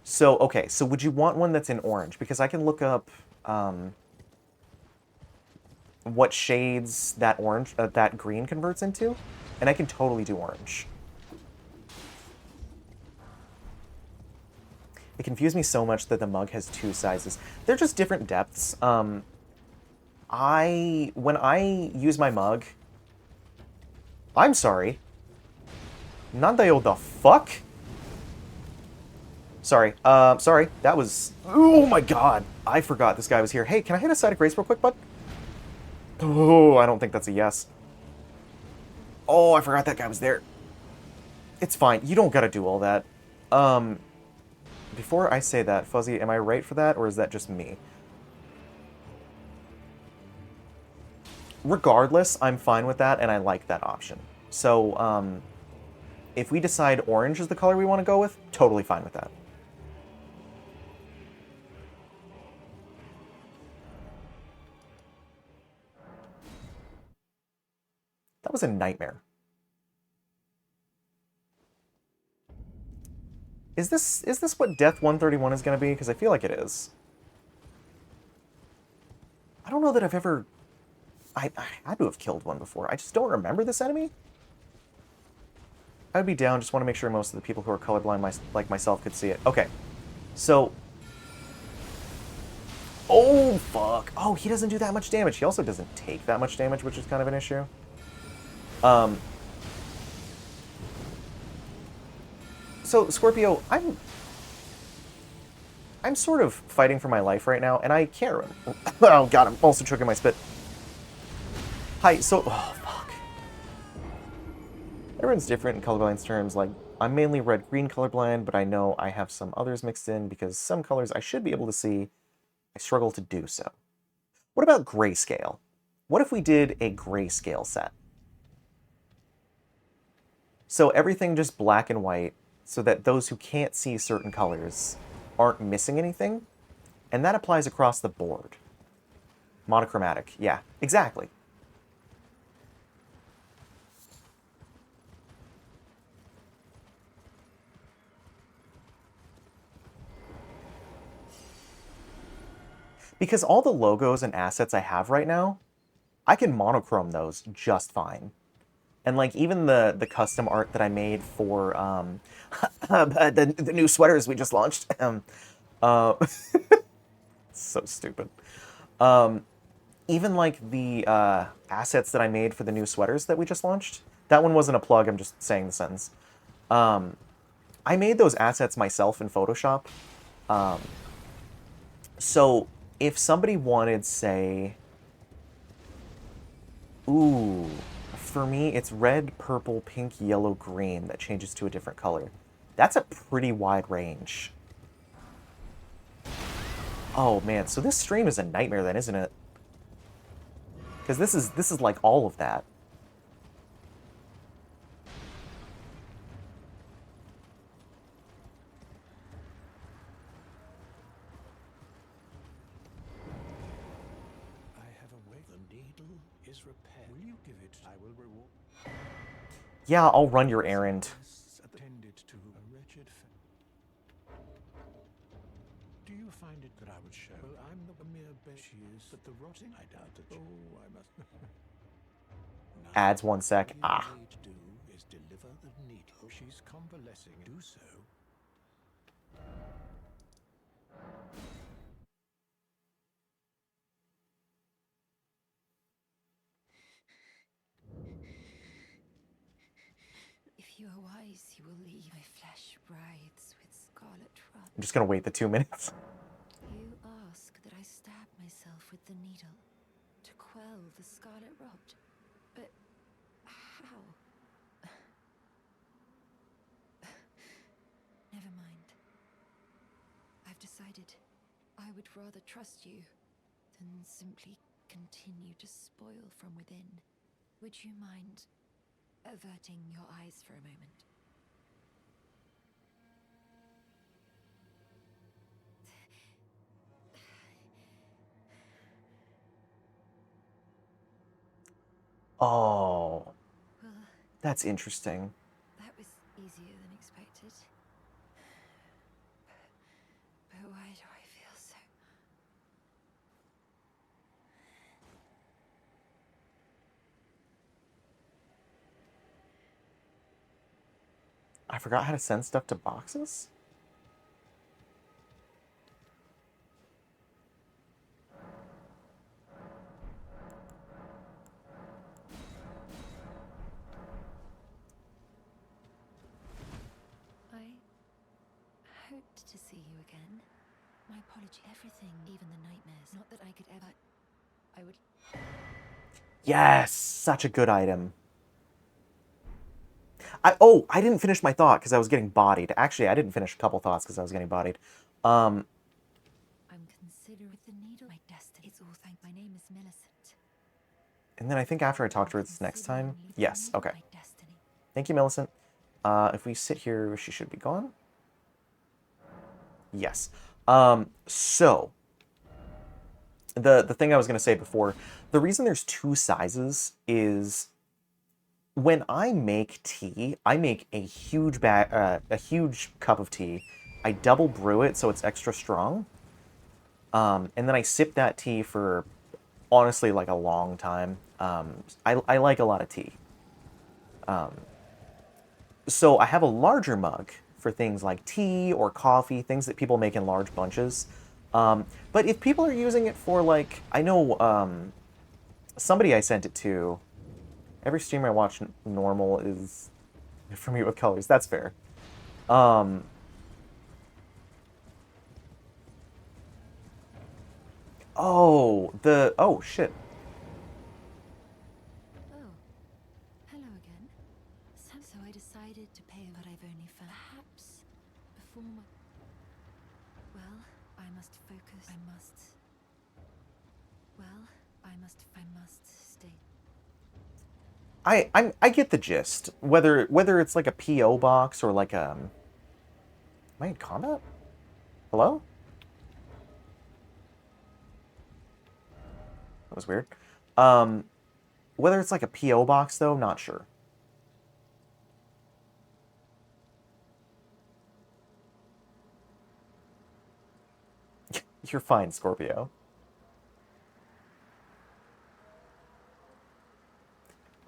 So, okay, so would you want one that's in orange? Because I can look up, what shades that orange, that green converts into, and I can totally do orange. It confused me so much that the mug has 2 sizes. They're just different depths. When I use my mug, I'm sorry. Nandayo the fuck? Sorry. Sorry. That was... Oh my god. I forgot this guy was here. Hey, can I hit a side of grace real quick, bud? Oh, I don't think that's a yes. Oh, I forgot that guy was there. It's fine. You don't gotta do all that. Before I say that, Fuzzy, am I right for that, or is that just me? Regardless, I'm fine with that, and I like that option. So, if we decide orange is the color we want to go with, totally fine with that. That was a nightmare. Is this what Death 131 is going to be? Because I feel like it is. I don't know that I've ever... I had to have killed one before. I just don't remember this enemy. I'd be down, just want to make sure most of the people who are colorblind like myself could see it. Okay, so... Oh, fuck. Oh, he doesn't do that much damage. He also doesn't take that much damage, which is kind of an issue. So, Scorpio, I'm sort of fighting for my life right now, and I can't remember. Oh, God, I'm also choking my spit. Hi, so... Oh, fuck. Everyone's different in colorblind's terms. Like, I'm mainly red-green colorblind, but I know I have some others mixed in because some colors I should be able to see, I struggle to do so. What about grayscale? What if we did a grayscale set? So everything just black and white, so that those who can't see certain colors aren't missing anything, and that applies across the board. Monochromatic, yeah, exactly. Because all the logos and assets I have right now, I can monochrome those just fine. And like even the custom art that I made for the new sweaters we just launched. So stupid. Even like the assets that I made for the new sweaters that we just launched. That one wasn't a plug, I'm just saying the sentence. I made those assets myself in Photoshop. So if somebody wanted, say... Ooh... For me, it's red, purple, pink, yellow, green that changes to a different color. That's a pretty wide range. Oh man, so this stream is a nightmare then, isn't it? Because this is like all of that. I have a way. The needle is repaired. Will you give it? I will reward. Yeah, I'll run your errand. Attended to a wretched you find it that I would show? Well, I'm the mere she is, but the rotting, I doubt that. Oh, I must. Adds 1 sec. All Ah. you need to do is deliver the needle. She's convalescing. Do so. If you are wise, you will leave. My flesh writhes with scarlet rot. I'm just gonna wait the 2 minutes. You ask that I stab myself with the needle to quell the scarlet rot. But how? Never mind. I've decided I would rather trust you than simply continue to spoil from within. Would you mind averting your eyes for a moment? Oh, Well, that's interesting. that was easier than expected. But why do I feel so... I forgot how to send stuff to boxes? I hoped to see you again. My apology. Everything, even the nightmares. Not that I could ever... I would... Yes, such a good item. I didn't finish my thought because I was getting bodied. Actually, I didn't finish a couple thoughts because I was getting bodied. I'm considering the needle my destiny. It's all thank... My name is Millicent. And then I think after I talk to her this next time... Considering the Yes, needle okay. my destiny. Thank you, Millicent. If we sit here, she should be gone. Yes. So... The thing I was going to say before, the reason there's 2 sizes is... When I make tea, I make a huge cup of tea. I double brew it so it's extra strong. And then I sip that tea for, honestly, like a long time. I like a lot of tea. So I have a larger mug for things like tea or coffee, things that people make in large bunches. But if people are using it for, like, I know somebody I sent it to, every stream I watch normal is for me with colors. That's fair. Oh, oh, shit. Oh, hello again. So I decided to pay what I've only found. Perhaps before my... Well, I must focus. I must... Well, I must stay. I get the gist. Whether it's like a PO box or like a... Am I in combat? Hello? That was weird. Whether it's like a PO box though, not sure. You're fine, Scorpio.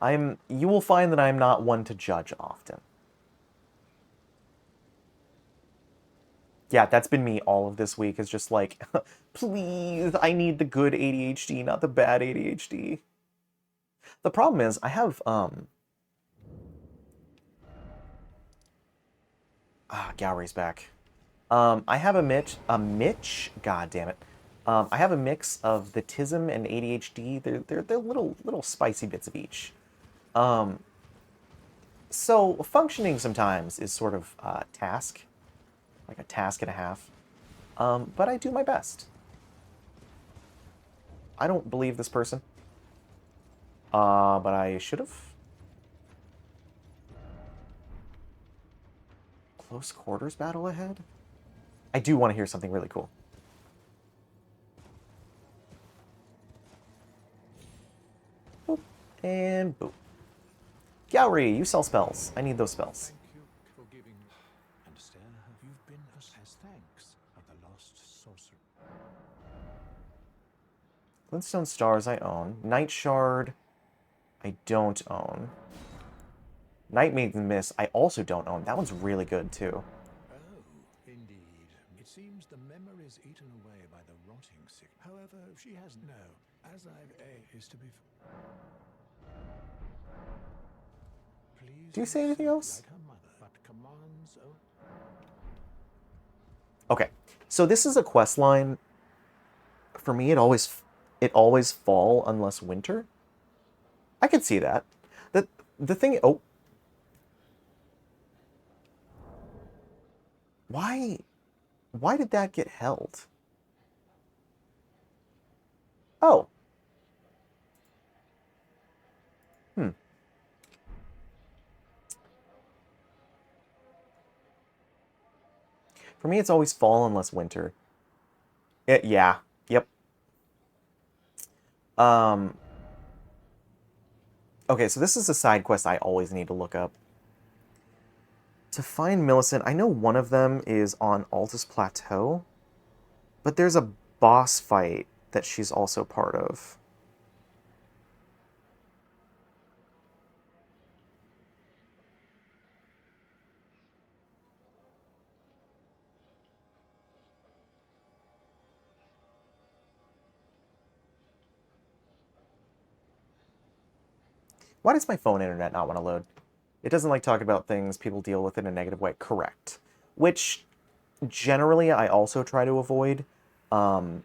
You will find that I'm not one to judge often. Yeah, that's been me all of this week, is just like, please, I need the good ADHD, not the bad ADHD. The problem is, I have, Gowry's back. I have a Mitch, god damn it. I have a mix of the TISM and ADHD. They're little spicy bits of each. So functioning sometimes is sort of a task, like a task and a half. But I do my best. I don't believe this person. But I should have. Close quarters battle ahead? I do want to hear something really cool. Boop. And boop. Gowry, you sell spells. I need those spells. Thank you for giving. Understand? You've been as thanks. the lost sorcerer. Glintstone Stars I own. Night Shard I don't own. Night Maiden Mist I also don't own. That one's really good too. Oh, indeed. It seems the memory's eaten away by the rotting sick. However, she has no. As I've is to be. Please Do you say anything else? like her mother, but commands. Okay, so this is a quest line. For me, it always fall unless winter. I could see that. The thing. Oh, why did that get held? Oh. For me, it's always fall unless winter. Yeah. Yep. Okay, so this is a side quest I always need to look up. To find Millicent, I know one of them is on Altus Plateau, but there's a boss fight that she's also part of. Why does my phone internet not want to load? It doesn't like talking about things people deal with in a negative way. Correct. Which, generally, I also try to avoid. I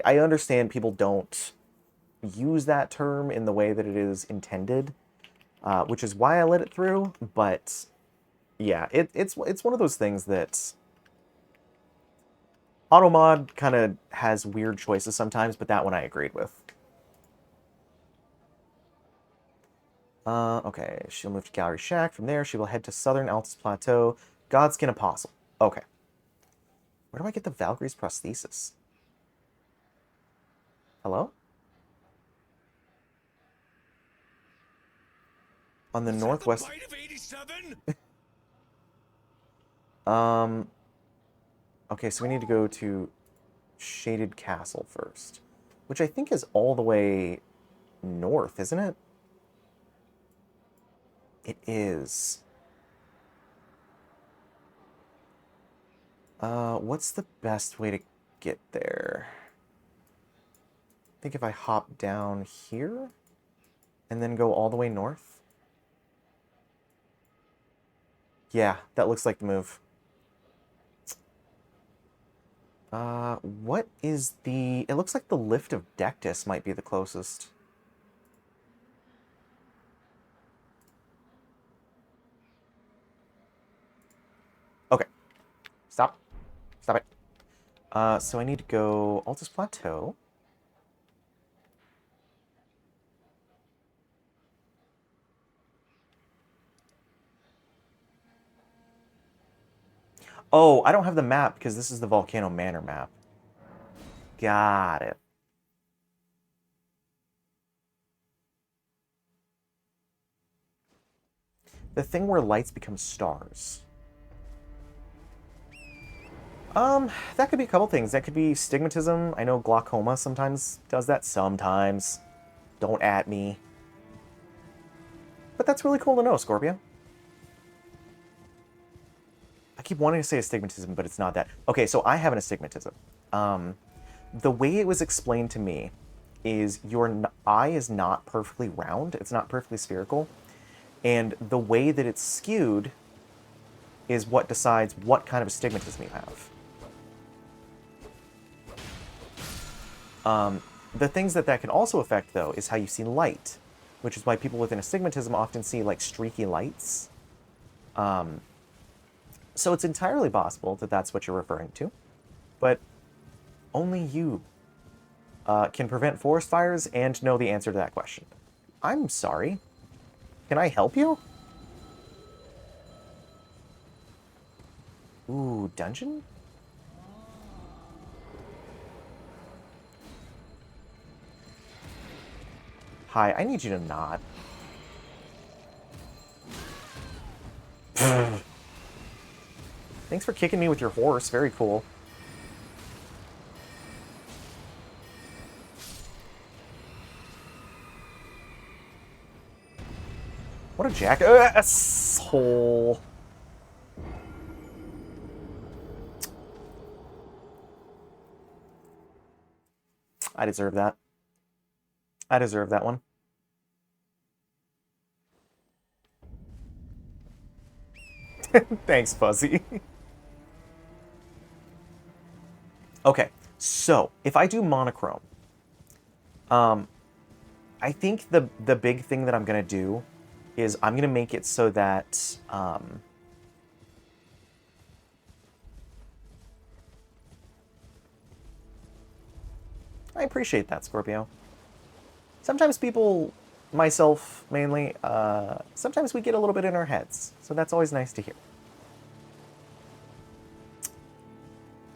understand people don't use that term in the way that it is intended, which is why I let it through, but yeah, it's one of those things that Automod kind of has weird choices sometimes, but that one I agreed with. Okay, she'll move to Gallery Shack. From there, she will head to Southern Altus Plateau. Godskin Apostle. Okay. Where do I get the Valkyrie's prosthesis? Hello? On the northwest... Okay, so we need to go to Shaded Castle first. Which I think is all the way north, isn't it? It is. What's the best way to get there? I think if I hop down here and then go all the way north. Yeah, that looks like the move. What is the... It looks like the Lift of Dectus might be the closest. Okay. Stop. Stop it. So I need to go Altus Plateau. Oh, I don't have the map because this is the Volcano Manor map. Got it. The thing where lights become stars. That could be a couple things. That could be stigmatism. I know glaucoma sometimes does that. Sometimes. Don't at me. But that's really cool to know, Scorpio. I keep wanting to say astigmatism, but it's not that. Okay, so I have an astigmatism. The way it was explained to me is your eye is not perfectly round. It's not perfectly spherical. And the way that it's skewed is what decides what kind of astigmatism you have. The things that can also affect, though, is how you see light, which is why people with an astigmatism often see, like, streaky lights. So it's entirely possible that that's what you're referring to, but only you can prevent forest fires and know the answer to that question. I'm sorry. Can I help you? Ooh, dungeon? Hi, I need you to not. Thanks for kicking me with your horse. Very cool. What a asshole. I deserve that. I deserve that one. Thanks, Fuzzy. Okay, so if I do monochrome, I think the big thing that I'm gonna do is I'm gonna make it so that I appreciate that, Scorpio. Sometimes people, myself mainly, sometimes we get a little bit in our heads, so that's always nice to hear.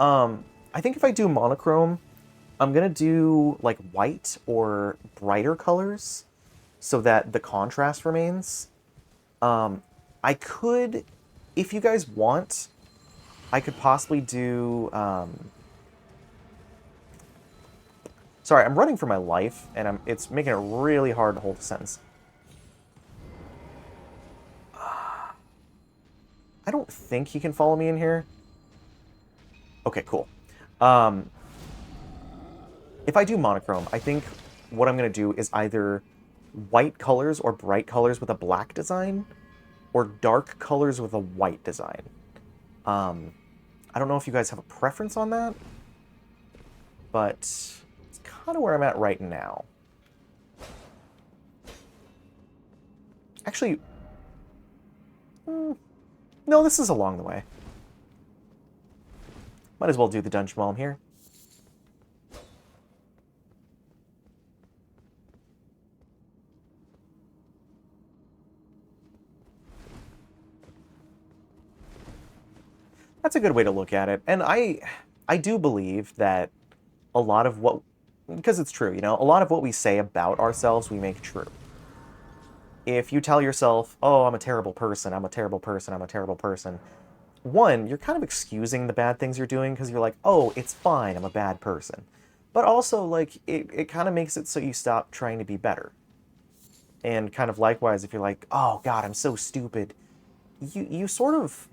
I think if I do monochrome, I'm gonna do like white or brighter colors so that the contrast remains. I could, if you guys want, I could possibly do, sorry, I'm running for my life, and it's making it really hard to hold a sentence. I don't think he can follow me in here. Okay, cool. If I do monochrome, I think what I'm going to do is either white colors or bright colors with a black design, or dark colors with a white design. I don't know if you guys have a preference on that, but it's kind of where I'm at right now. Actually, no, this is along the way. Might as well do the dungeon while I'm here. That's a good way to look at it. And I do believe that a lot of what, because it's true, you know, a lot of what we say about ourselves, we make true. If you tell yourself, oh, I'm a terrible person, I'm a terrible person, I'm a terrible person, one, you're kind of excusing the bad things you're doing because you're like, oh, it's fine, I'm a bad person. But also, like, it kind of makes it so you stop trying to be better. And kind of likewise, if you're like, oh, God, I'm so stupid, you sort of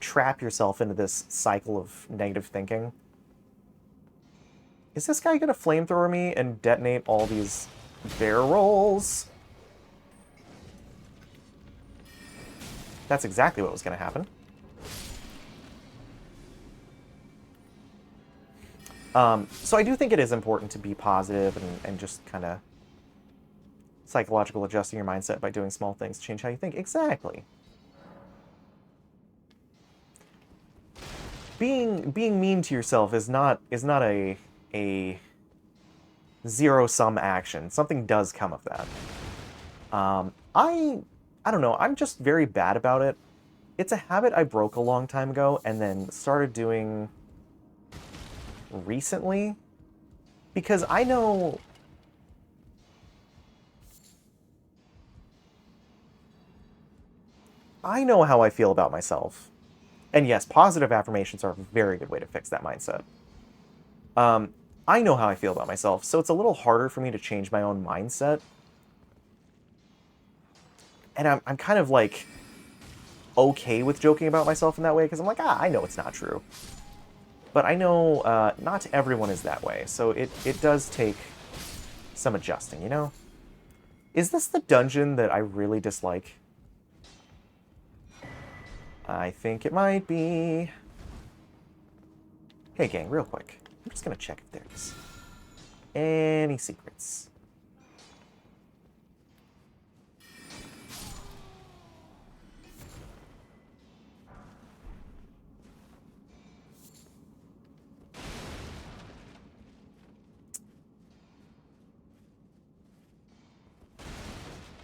trap yourself into this cycle of negative thinking. Is this guy gonna flamethrower me and detonate all these barrels? That's exactly what was gonna happen. So I do think it is important to be positive and just kind of psychological adjusting your mindset by doing small things to change how you think. Exactly. Being mean to yourself is not a zero-sum action. Something does come of that. I don't know. I'm just very bad about it. It's a habit I broke a long time ago and then started doing recently because I know how I feel about myself. And yes, positive affirmations are a very good way to fix that mindset. I know how I feel about myself, so it's a little harder for me to change my own mindset. And I'm kind of like okay with joking about myself in that way because I'm like, I know it's not true. But I know not everyone is that way, so it does take some adjusting, you know? Is this the dungeon that I really dislike? I think it might be. Hey gang, real quick. I'm just gonna check if there's any secrets.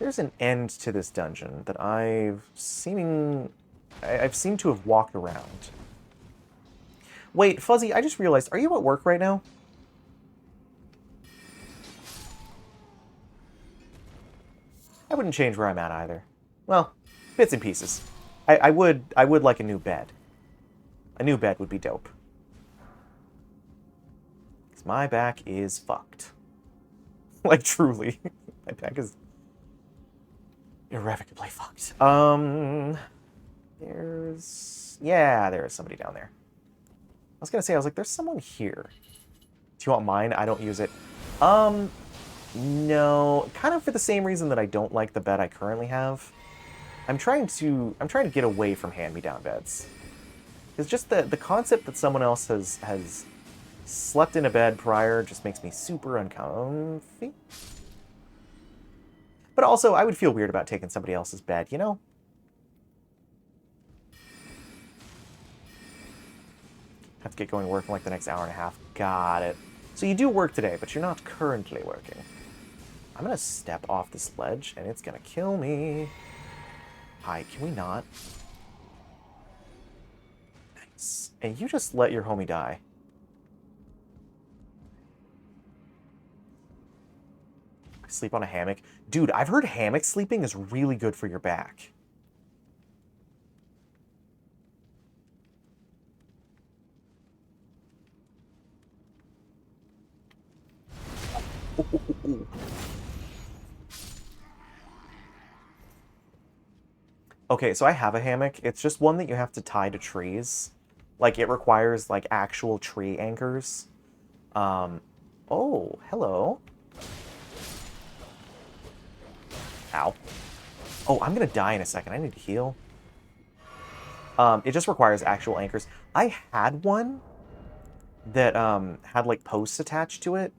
There's an end to this dungeon that I've seemed to have walked around. Wait, Fuzzy, I just realized, are you at work right now? I wouldn't change where I'm at either. Well, bits and pieces. I would like a new bed. A new bed would be dope. Because my back is fucked. Like, truly. My back is... irrevocably fucked. There is somebody down there. I was gonna say, I was like, there's someone here. Do you want mine? I don't use it. No, kind of for the same reason that I don't like the bed I currently have. I'm trying to get away from hand-me-down beds. It's just the concept that someone else has slept in a bed prior just makes me super uncomfy. But also, I would feel weird about taking somebody else's bed, you know? Have to get going to work in like the next hour and a half. Got it. So you do work today, but you're not currently working. I'm gonna step off this ledge, and it's gonna kill me. Hi, can we not? Nice. And you just let your homie die. Sleep on a hammock. Dude, I've heard hammock sleeping is really good for your back. Okay, so I have a hammock. It's just one that you have to tie to trees. Like, it requires, like, actual tree anchors. Oh, hello. Ow. Oh, I'm gonna die in a second. I need to heal. It just requires actual anchors. I had one that, had, like, posts attached to it.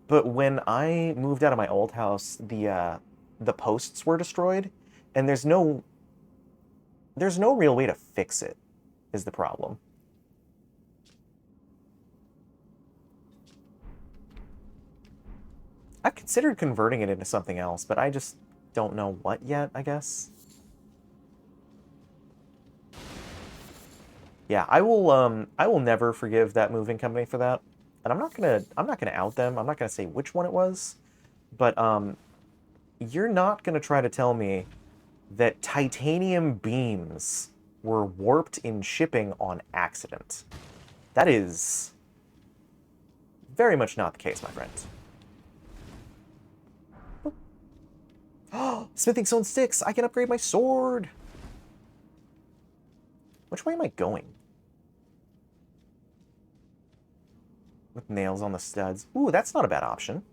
But when I moved out of my old house, the posts were destroyed. And there's no real way to fix it, is the problem. I've considered converting it into something else, but I just don't know what yet, I guess. Yeah, I will never forgive that moving company for that. And I'm not gonna out them. I'm not gonna say which one it was. But you're not gonna try to tell me that titanium beams were warped in shipping on accident. That is very much not the case, my friend. Oh, smithing stone sticks! I can upgrade my sword! Which way am I going? With nails on the studs. Ooh, that's not a bad option.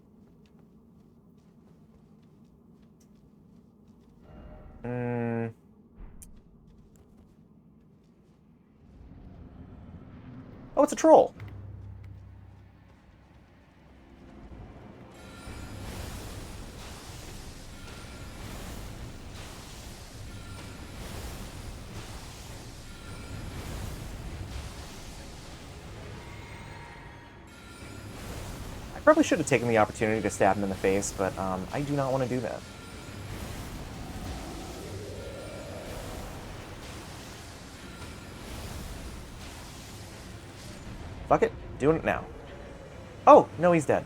Oh, it's a troll. I probably should have taken the opportunity to stab him in the face, but I do not want to do that. Fuck it. Doing it now. Oh, no, he's dead.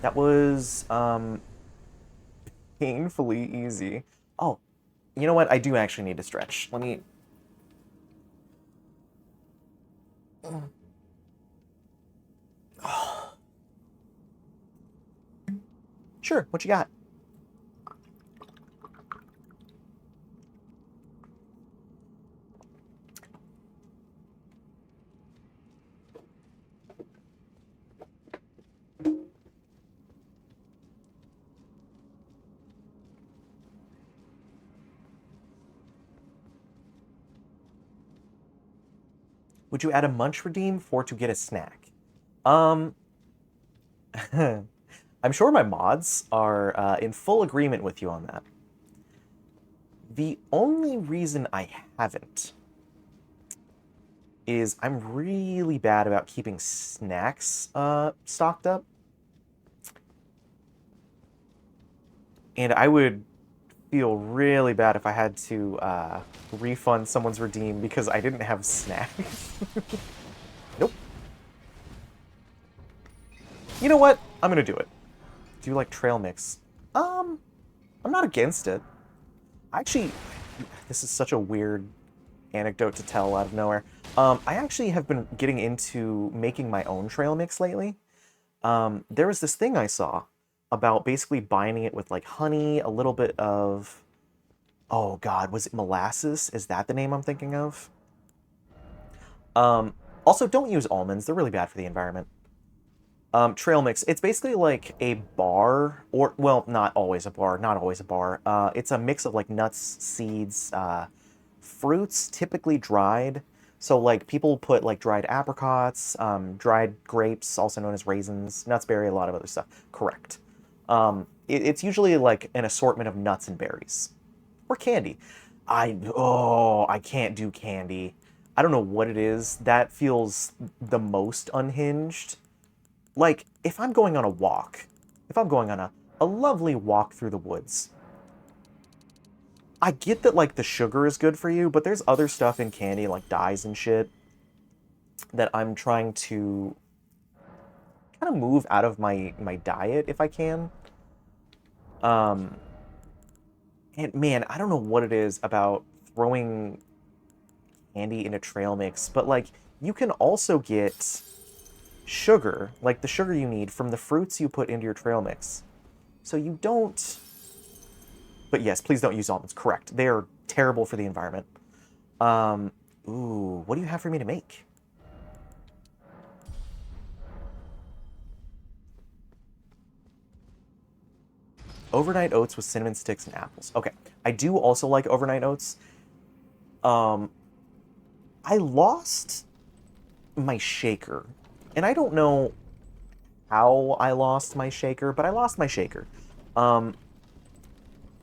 That was, painfully easy. Oh, you know what? I do actually need to stretch. Let me... Sure, what you got? Would you add a munch redeem for to get a snack? I'm sure my mods are in full agreement with you on that. The only reason I haven't is I'm really bad about keeping snacks stocked up. And I would feel really bad if I had to refund someone's redeem because I didn't have snacks. Nope. You know what? I'm gonna do it. Do you like trail mix? I'm not against it. Actually, this is such a weird anecdote to tell out of nowhere. I actually have been getting into making my own trail mix lately. There was this thing I saw about basically binding it with like honey, a little bit of, oh God, was it molasses? Is that the name I'm thinking of? Also, don't use almonds. They're really bad for the environment. Trail mix. It's basically like a bar, or, well, not always a bar, not always a bar. It's a mix of like nuts, seeds, fruits, typically dried. So like people put like dried apricots, dried grapes, also known as raisins, nuts, berry, a lot of other stuff. Correct. It's usually like an assortment of nuts and berries. Or candy. I can't do candy. I don't know what it is. That feels the most unhinged. Like, if I'm going on a walk, if I'm going on a lovely walk through the woods, I get that, like, the sugar is good for you, but there's other stuff in candy, like dyes and shit, that I'm trying to kind of move out of my diet if I can. Um, and man, I don't know what it is about throwing candy in a trail mix, but, like, you can also get sugar, like the sugar you need from the fruits you put into your trail mix. So you don't... But yes, please don't use almonds. Correct. They are terrible for the environment. Ooh, what do you have for me to make? Overnight oats with cinnamon sticks and apples. Okay, I do also like overnight oats. I lost my shaker, and I don't know how I lost my shaker, but I lost my shaker.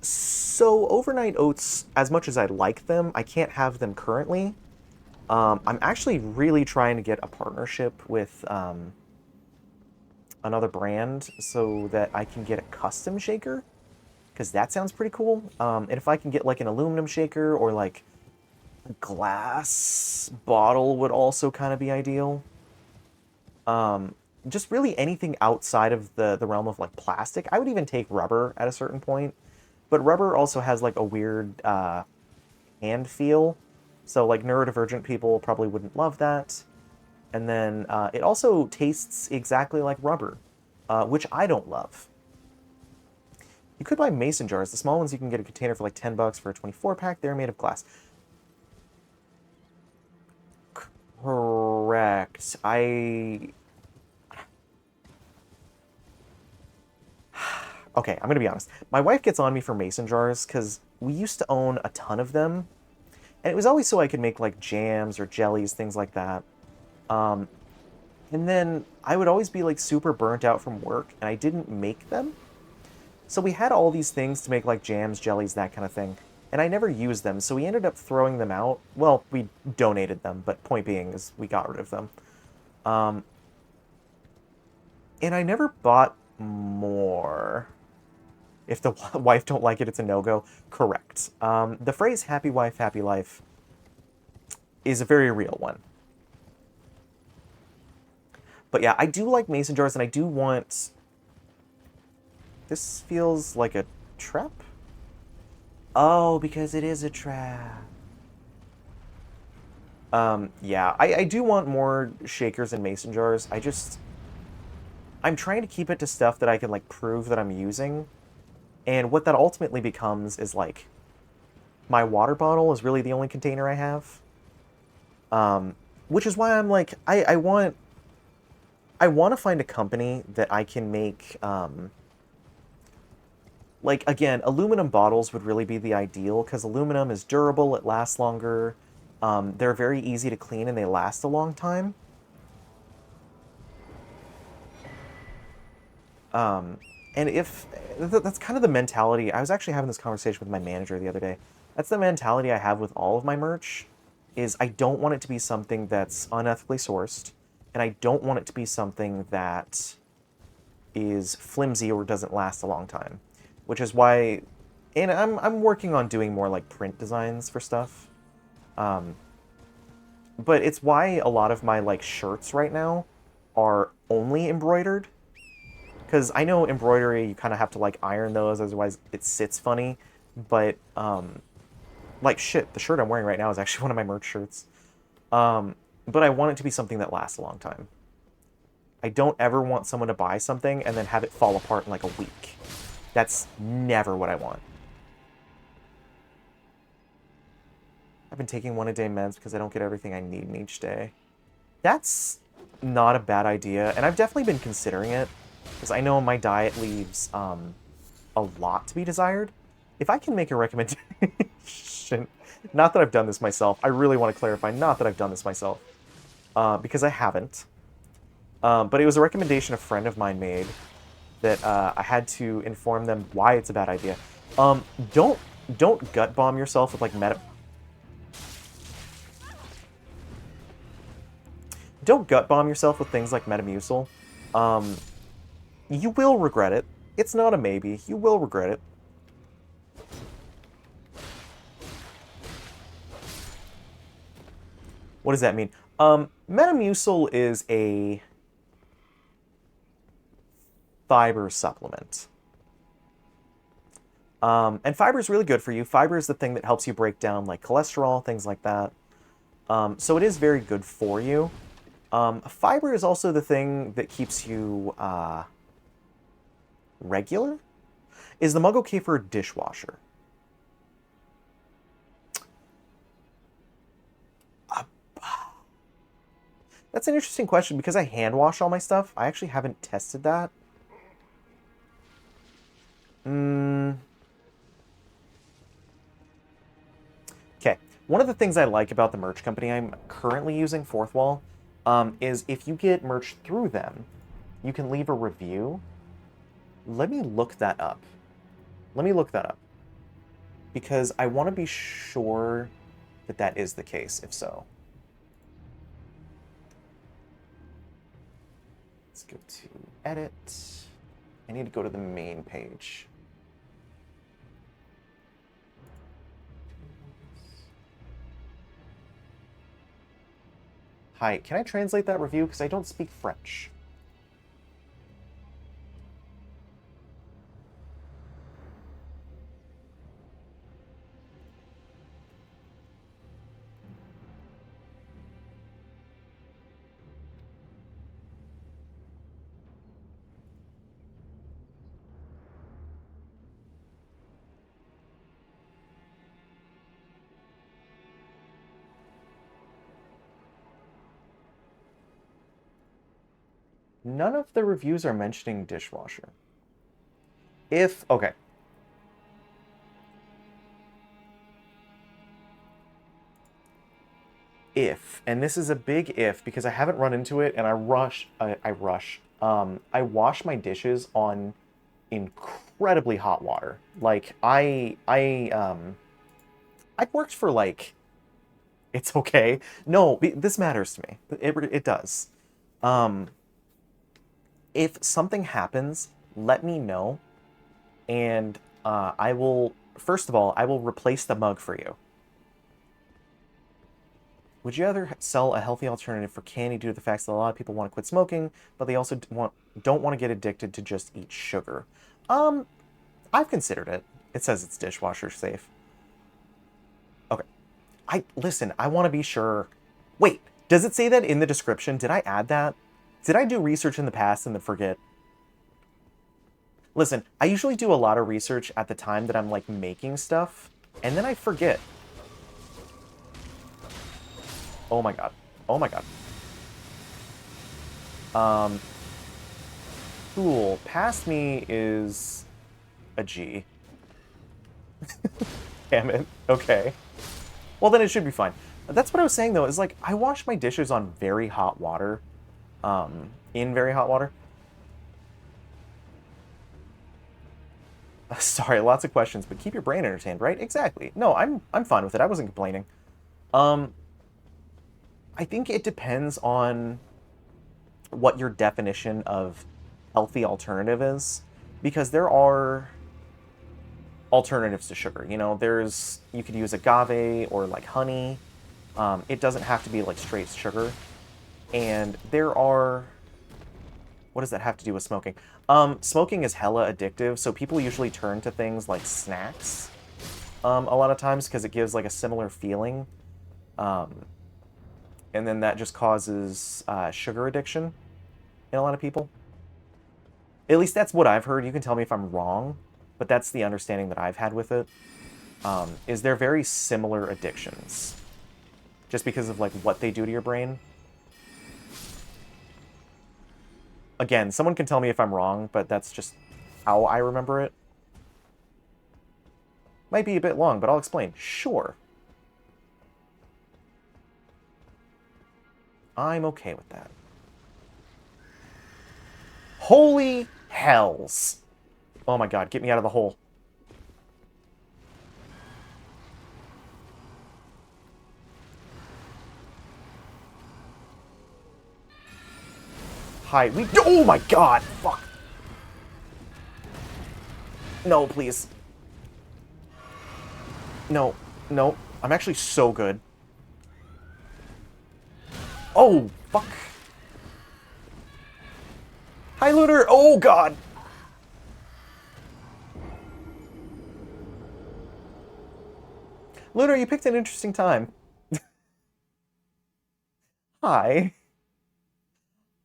So overnight oats, as much as I like them, I can't have them currently. I'm actually really trying to get a partnership with another brand so that I can get a custom shaker, because that sounds pretty cool. And if I can get like an aluminum shaker or like a glass bottle would also kind of be ideal. Just really anything outside of the realm of like plastic. I would even take rubber at a certain point, but rubber also has like a weird hand feel. So like neurodivergent people probably wouldn't love that. And then it also tastes exactly like rubber, which I don't love. You could buy mason jars. The small ones you can get a container for like 10 bucks for a 24 pack. They're made of glass. Correct. Okay, I'm gonna be honest. My wife gets on me for mason jars because we used to own a ton of them. And it was always so I could make like jams or jellies, things like that. And then I would always be like super burnt out from work and I didn't make them. So we had all these things to make like jams, jellies, that kind of thing. And I never used them, so we ended up throwing them out. Well, we donated them, but point being is we got rid of them. And I never bought more. If the wife don't like it, it's a no-go. Correct. The phrase happy wife, happy life is a very real one. But yeah, I do like mason jars, and I do want... This feels like a trap? Oh, because it is a trap. Yeah, I do want more shakers and mason jars. I'm trying to keep it to stuff that I can, like, prove that I'm using. And what that ultimately becomes is, like, my water bottle is really the only container I have. Which is why I'm like, I want to find a company that I can make, like, again, aluminum bottles would really be the ideal, because aluminum is durable, it lasts longer, they're very easy to clean, and they last a long time. And if... That's kind of the mentality... I was actually having this conversation with my manager the other day. That's the mentality I have with all of my merch, is I don't want it to be something that's unethically sourced, and I don't want it to be something that is flimsy or doesn't last a long time. Which is why... And I'm working on doing more, like, print designs for stuff. But it's why a lot of my, like, shirts right now are only embroidered. Because I know embroidery, you kind of have to, like, iron those, otherwise it sits funny. But, like, shit, the shirt I'm wearing right now is actually one of my merch shirts. But I want it to be something that lasts a long time. I don't ever want someone to buy something and then have it fall apart in like a week. That's never what I want. I've been taking 1-a-day meds because I don't get everything I need in each day. That's not a bad idea, and I've definitely been considering it, because I know my diet leaves a lot to be desired. If I can make a recommendation, not that I've done this myself, I really want to clarify, not that I've done this myself, because I haven't. But it was a recommendation a friend of mine made that I had to inform them why it's a bad idea. Don't gut bomb yourself with like Don't gut bomb yourself with things like Metamucil. You will regret it. It's not a maybe. You will regret it. What does that mean? Metamucil is a fiber supplement. And fiber is really good for you. Fiber is the thing that helps you break down like cholesterol, things like that. So it is very good for you. Fiber is also the thing that keeps you regular. Is the Mug okay for a dishwasher? That's an interesting question because I hand wash all my stuff. I actually haven't tested that. Okay. One of the things I like about the merch company I'm currently using, Fourth Wall, is if you get merch through them, you can leave a review. Let me look that up. Because I want to be sure that that is the case, if so. Let's go to edit. I need to go to the main page. Hi, can I translate that review? Because I don't speak French. None of the reviews are mentioning dishwasher. Okay. And this is a big if, because I haven't run into it, and I wash my dishes on incredibly hot water. Like, I've worked for, like, it's okay. No, this matters to me. It does. If something happens, let me know, and I will, first of all, I will replace the mug for you. Would you ever sell a healthy alternative for candy due to the fact that a lot of people want to quit smoking, but they also don't want to get addicted to just eat sugar? I've considered it. It says it's dishwasher safe. Okay. Listen, I want to be sure. Wait, does it say that in the description? Did I add that? Did I do research in the past and then forget? Listen, I usually do a lot of research at the time that I'm, like, making stuff, and then I forget. Oh my god. Oh my god. Cool. Past me is a G. Damn it. Okay. Well, then it should be fine. That's what I was saying, though, is, like, I wash my dishes on very hot water. In very hot water. Sorry, lots of questions, but keep your brain entertained, right? Exactly. No, I'm fine with it. I wasn't complaining. I think it depends on what your definition of healthy alternative is, because there are alternatives to sugar. You know, you could use agave or like honey. It doesn't have to be like straight sugar. And there are, what does that have to do with smoking? Smoking is hella addictive, so people usually turn to things like snacks a lot of times because it gives like a similar feeling. And then that just causes sugar addiction. in a lot of people. At least that's what I've heard. You can tell me if I'm wrong, but that's the understanding that I've had with it. Is they're very similar addictions. Just because of, like, what they do to your brain. Again, someone can tell me if I'm wrong, but that's just how I remember it. Might be a bit long, but I'll explain. Sure. I'm okay with that. Holy hells. Oh my god, get me out of the hole. Hi, oh my god, fuck. No, please. No, no, I'm actually so good. Oh, fuck. Hi, Lunar, oh god. Lunar, you picked an interesting time. Hi.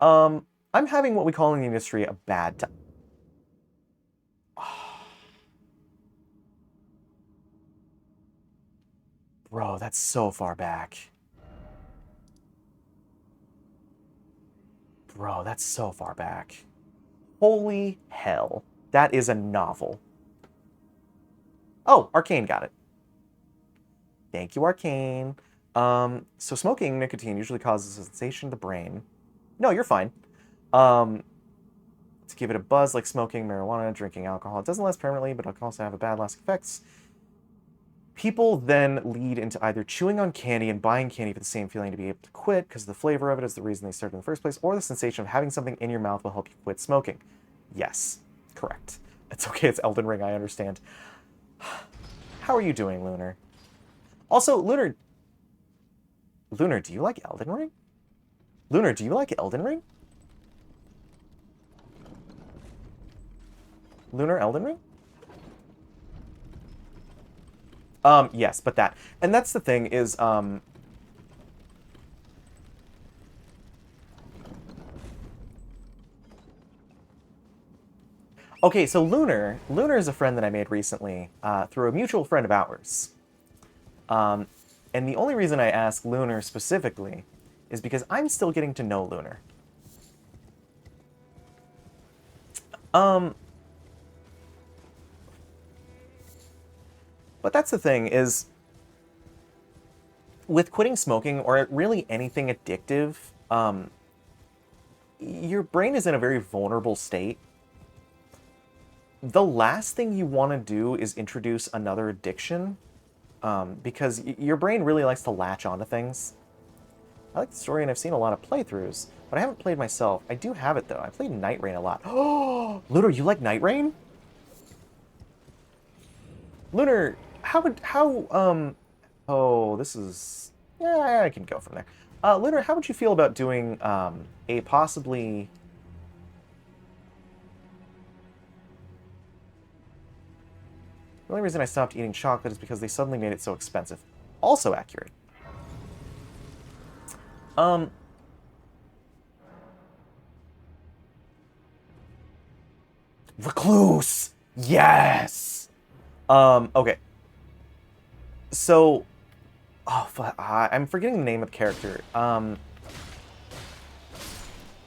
I'm having what we call in the industry a bad time. Bro, that's so far back. Bro, that's so far back. Holy hell. That is a novel. Oh, Arcane got it. Thank you, Arcane. So smoking nicotine usually causes a sensation in the brain. No, you're fine. To give it a buzz like smoking, marijuana, drinking alcohol. It doesn't last permanently, but it can also have bad lasting effects. People then lead into either chewing on candy and buying candy for the same feeling to be able to quit, because the flavor of it is the reason they started in the first place, or the sensation of having something in your mouth will help you quit smoking. Yes, correct. It's okay, it's Elden Ring, I understand. How are you doing, Lunar? Also, Lunar, do you like Elden Ring? Lunar, do you like Elden Ring? Lunar Elden Ring? Yes, but that. And that's the thing is, okay, so Lunar is a friend that I made recently, through a mutual friend of ours. And the only reason I ask Lunar specifically is because I'm still getting to know Lunar. But that's the thing is, with quitting smoking, or really anything addictive, your brain is in a very vulnerable state. The last thing you want to do is introduce another addiction, because your brain really likes to latch onto things. I like the story, and I've seen a lot of playthroughs, but I haven't played myself. I do have it, though. I played Night Rain a lot. Oh, Lunar, you like Night Rain? Lunar, oh, this is, yeah, I can go from there. Lunar, how would you feel about doing, a possibly... The only reason I stopped eating chocolate is because they suddenly made it so expensive. Also accurate. Recluse! Yes! Okay. So... Oh, I'm forgetting the name of the character.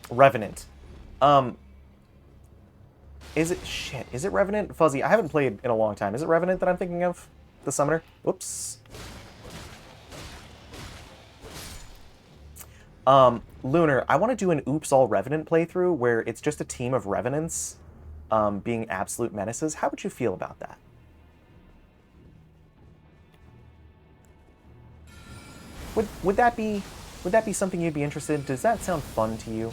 Revenant. Is it... Shit. Is it Revenant? Fuzzy, I haven't played in a long time. Is it Revenant that I'm thinking of? The summoner? Whoops. Lunar, I want to do an Oops All Revenant playthrough where it's just a team of Revenants being absolute menaces. How would you feel about that? Would that be something you'd be interested in? Does that sound fun to you?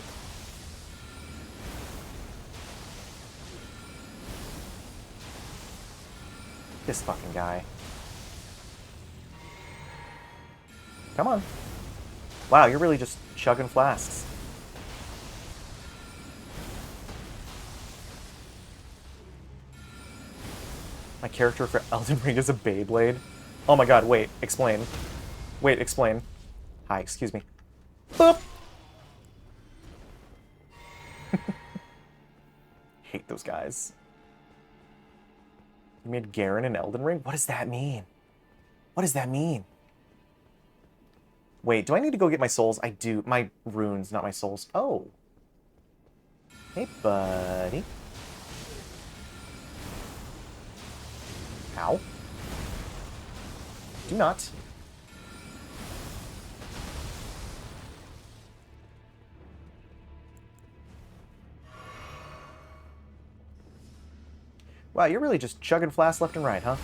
This fucking guy. Come on. Wow, you're really just chugging flasks. My character for Elden Ring is a Beyblade. Oh my god, wait, explain. Wait, explain. Hi, excuse me. Boop! hate those guys. You made Garen an Elden Ring? What does that mean? What does that mean? Wait, do I need to go get my souls? I do. My runes, not my souls. Oh. Hey, buddy. Ow. Do not. Wow, you're really just chugging flasks left and right, huh?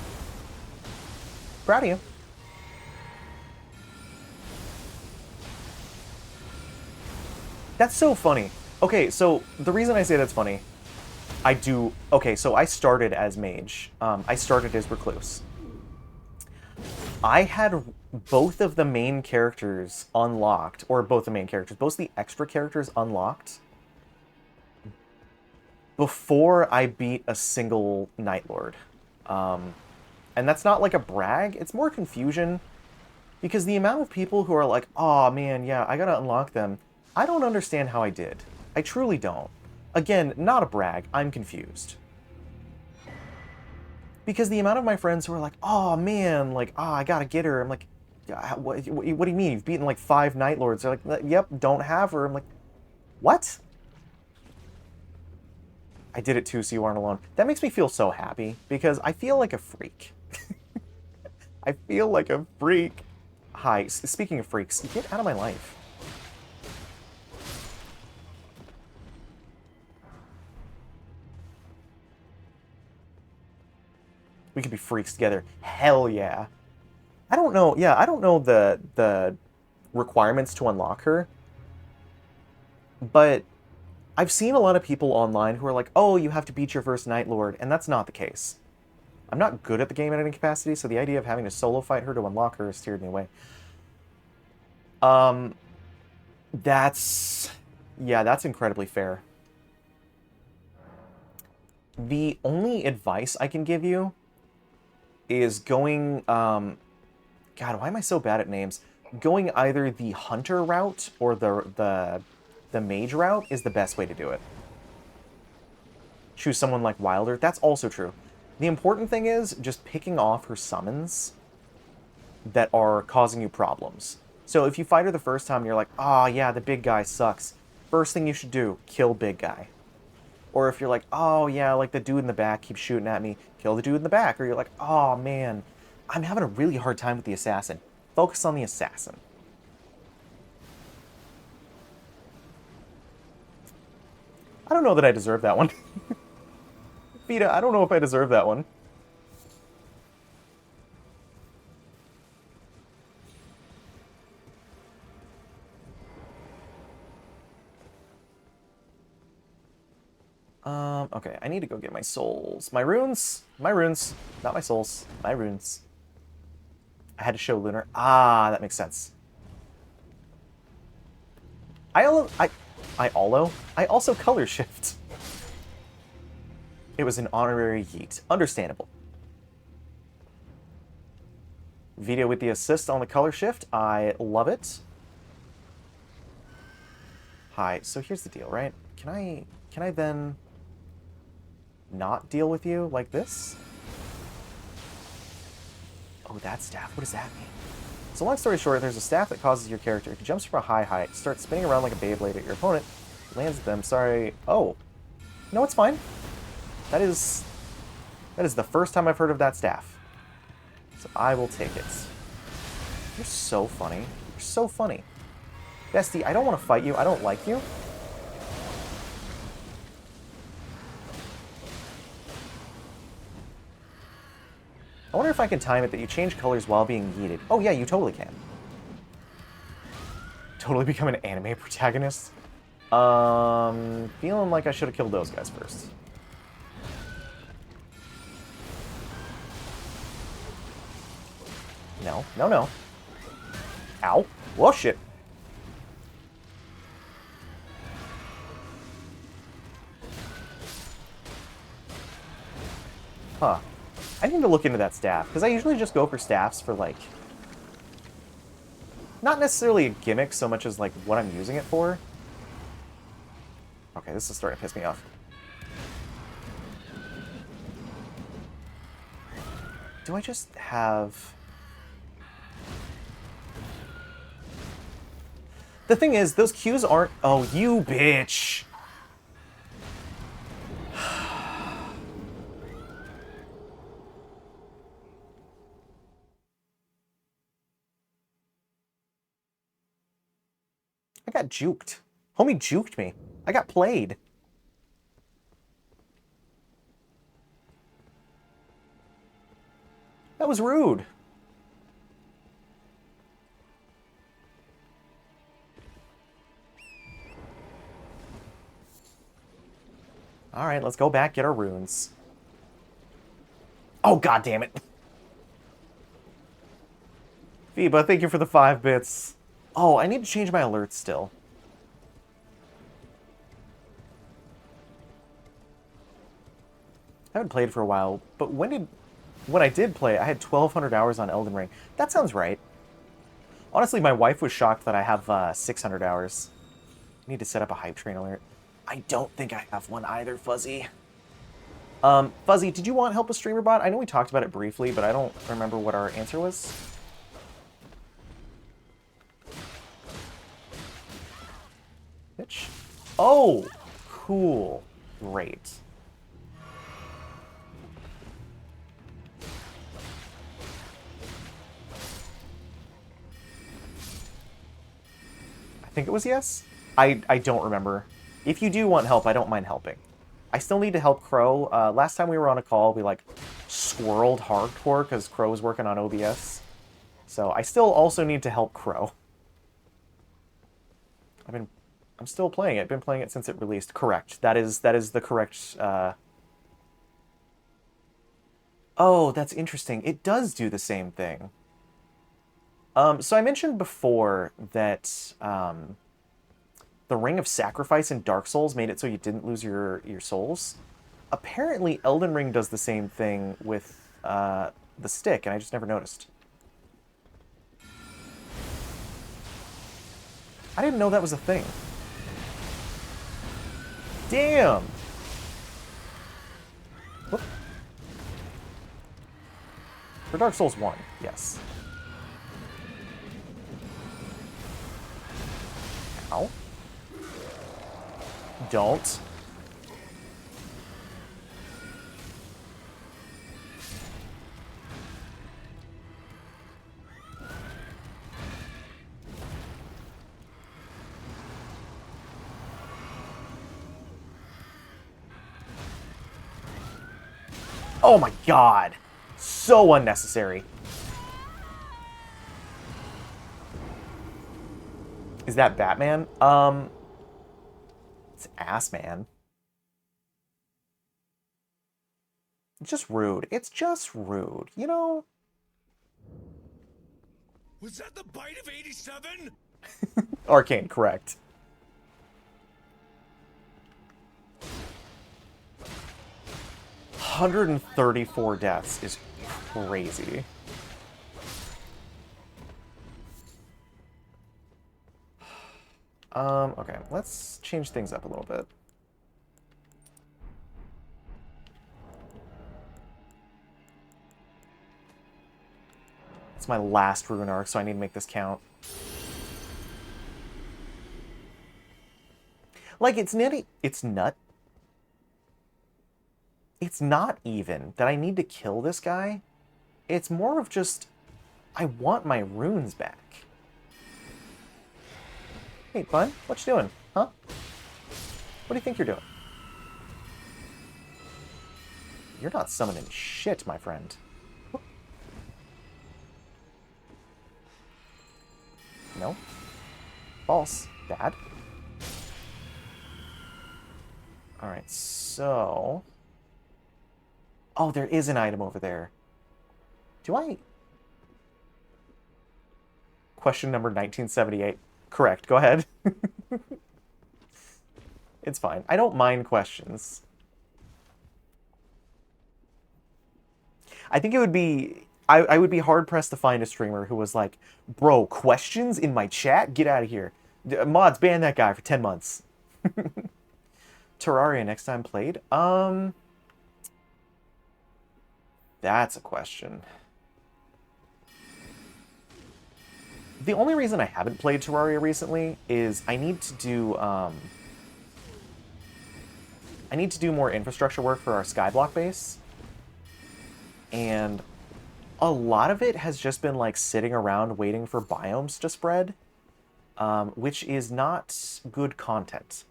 Proud of you. That's so funny. Okay, so the reason I say that's funny, okay, so I started as mage. I started as recluse. I had both of the main characters unlocked, or both the main characters, both the extra characters unlocked before I beat a single Night Lord. And that's not like a brag, it's more confusion, because the amount of people who are like, oh man, yeah, I gotta unlock them, I don't understand how I did. I truly don't. Again, not a brag, I'm confused. Because the amount of my friends who are like, oh man, like, oh, I gotta get her, I'm like, what do you mean? You've beaten like 5 Night Lords. They're like, yep, don't have her. I'm like, what? I did it too, so you aren't alone. That makes me feel so happy, because I feel like a freak. I feel like a freak. Hi, speaking of freaks, get out of my life. We could be freaks together. Hell yeah. I don't know, yeah, I don't know the requirements to unlock her, but I've seen a lot of people online who are like, oh, you have to beat your first Night Lord, and that's not the case. I'm not good at the game in any capacity, so the idea of having to solo fight her to unlock her steered me away. Yeah, that's incredibly fair. The only advice I can give you is going, God, why am I so bad at names? Going either the hunter route or the mage route is the best way to do it. Choose someone like Wilder. That's also true. The important thing is just picking off her summons that are causing you problems. So if you fight her the first time and you're like, oh yeah, the big guy sucks, first thing you should do, kill big guy. Or if you're like, oh yeah, like the dude in the back keeps shooting at me, kill the dude in the back. Or you're like, oh man, I'm having a really hard time with the assassin. Focus on the assassin. I don't know that I deserve that one. Vita, I don't know if I deserve that one. Okay, I need to go get my souls. My runes? My runes. Not my souls. My runes. I had to show Lunar. Ah, that makes sense. I also color shift. It was an honorary yeet. Understandable. Video with the assist on the color shift. I love it. Hi, so here's the deal, right? Can I then not deal with you like this? Oh, that staff. What does that mean? So long story short, there's a staff that causes your character to jump from a high height, start spinning around like a Beyblade at your opponent, lands at them. Sorry. Oh. No, it's fine. That is the first time I've heard of that staff. So I will take it. You're so funny. You're so funny. Bestie, I don't want to fight you. I don't like you. I wonder if I can time it that you change colors while being yeeted. Oh yeah, you totally can. Totally become an anime protagonist. Feeling like I should have killed those guys first. No, no, no. Ow. Whoa, shit. Huh. I need to look into that staff, because I usually just go for staffs for, like, not necessarily a gimmick so much as, like, what I'm using it for. Okay, this is starting to piss me off. do I just have... The thing is, those cues aren't... Oh, you bitch! I got juked. Homie juked me. I got played. That was rude. Alright, let's go back, get our runes. Oh, god damn it. Phoeba, thank you for the 5 bits. Oh, I need to change my alerts still. I haven't played for a while, but when I did play, I had 1,200 hours on Elden Ring. That sounds right. Honestly, my wife was shocked that I have 600 hours. I need to set up a hype train alert. I don't think I have one either, Fuzzy. Fuzzy, did you want help with Streamer Bot? I know we talked about it briefly, but I don't remember what our answer was. Bitch. Oh, cool. Great. I think it was yes? I don't remember. If you do want help, I don't mind helping. I still need to help Crow. Last time we were on a call, we, like, squirreled hardcore because Crow was working on OBS. So I still also need to help Crow. I'm still playing it. I've been playing it since it released. Correct. That is the correct... Oh, that's interesting. It does do the same thing. So I mentioned before that the Ring of Sacrifice in Dark Souls made it so you didn't lose your souls. Apparently, Elden Ring does the same thing with the stick, and I just never noticed. I didn't know that was a thing. Damn! Whoop. For Dark Souls 1, yes. Ow. Don't. Oh my god! So unnecessary. Is that Batman? It's Ass Man. It's just rude. It's just rude, you know? Was that the bite of 87? Arcane, correct. $134 deaths is crazy. Okay, let's change things up a little bit. It's my last rune arc, so I need to make this count. Like, it's not even that I need to kill this guy. It's more of just, I want my runes back. Hey, bud, what you doing? Huh? What do you think you're doing? You're not summoning shit, my friend. No. False. Bad. Alright, so... Oh, there is an item over there. Do I... Question number 1978. Correct. Go ahead. It's fine. I don't mind questions. I think it would be... I would be hard-pressed to find a streamer who was like, bro, questions in my chat? Get out of here. Mods, ban that guy for 10 months. Terraria next time played? That's a question. The only reason I haven't played Terraria recently is I need to do more infrastructure work for our skyblock base. And a lot of it has just been like sitting around waiting for biomes to spread, which is not good content.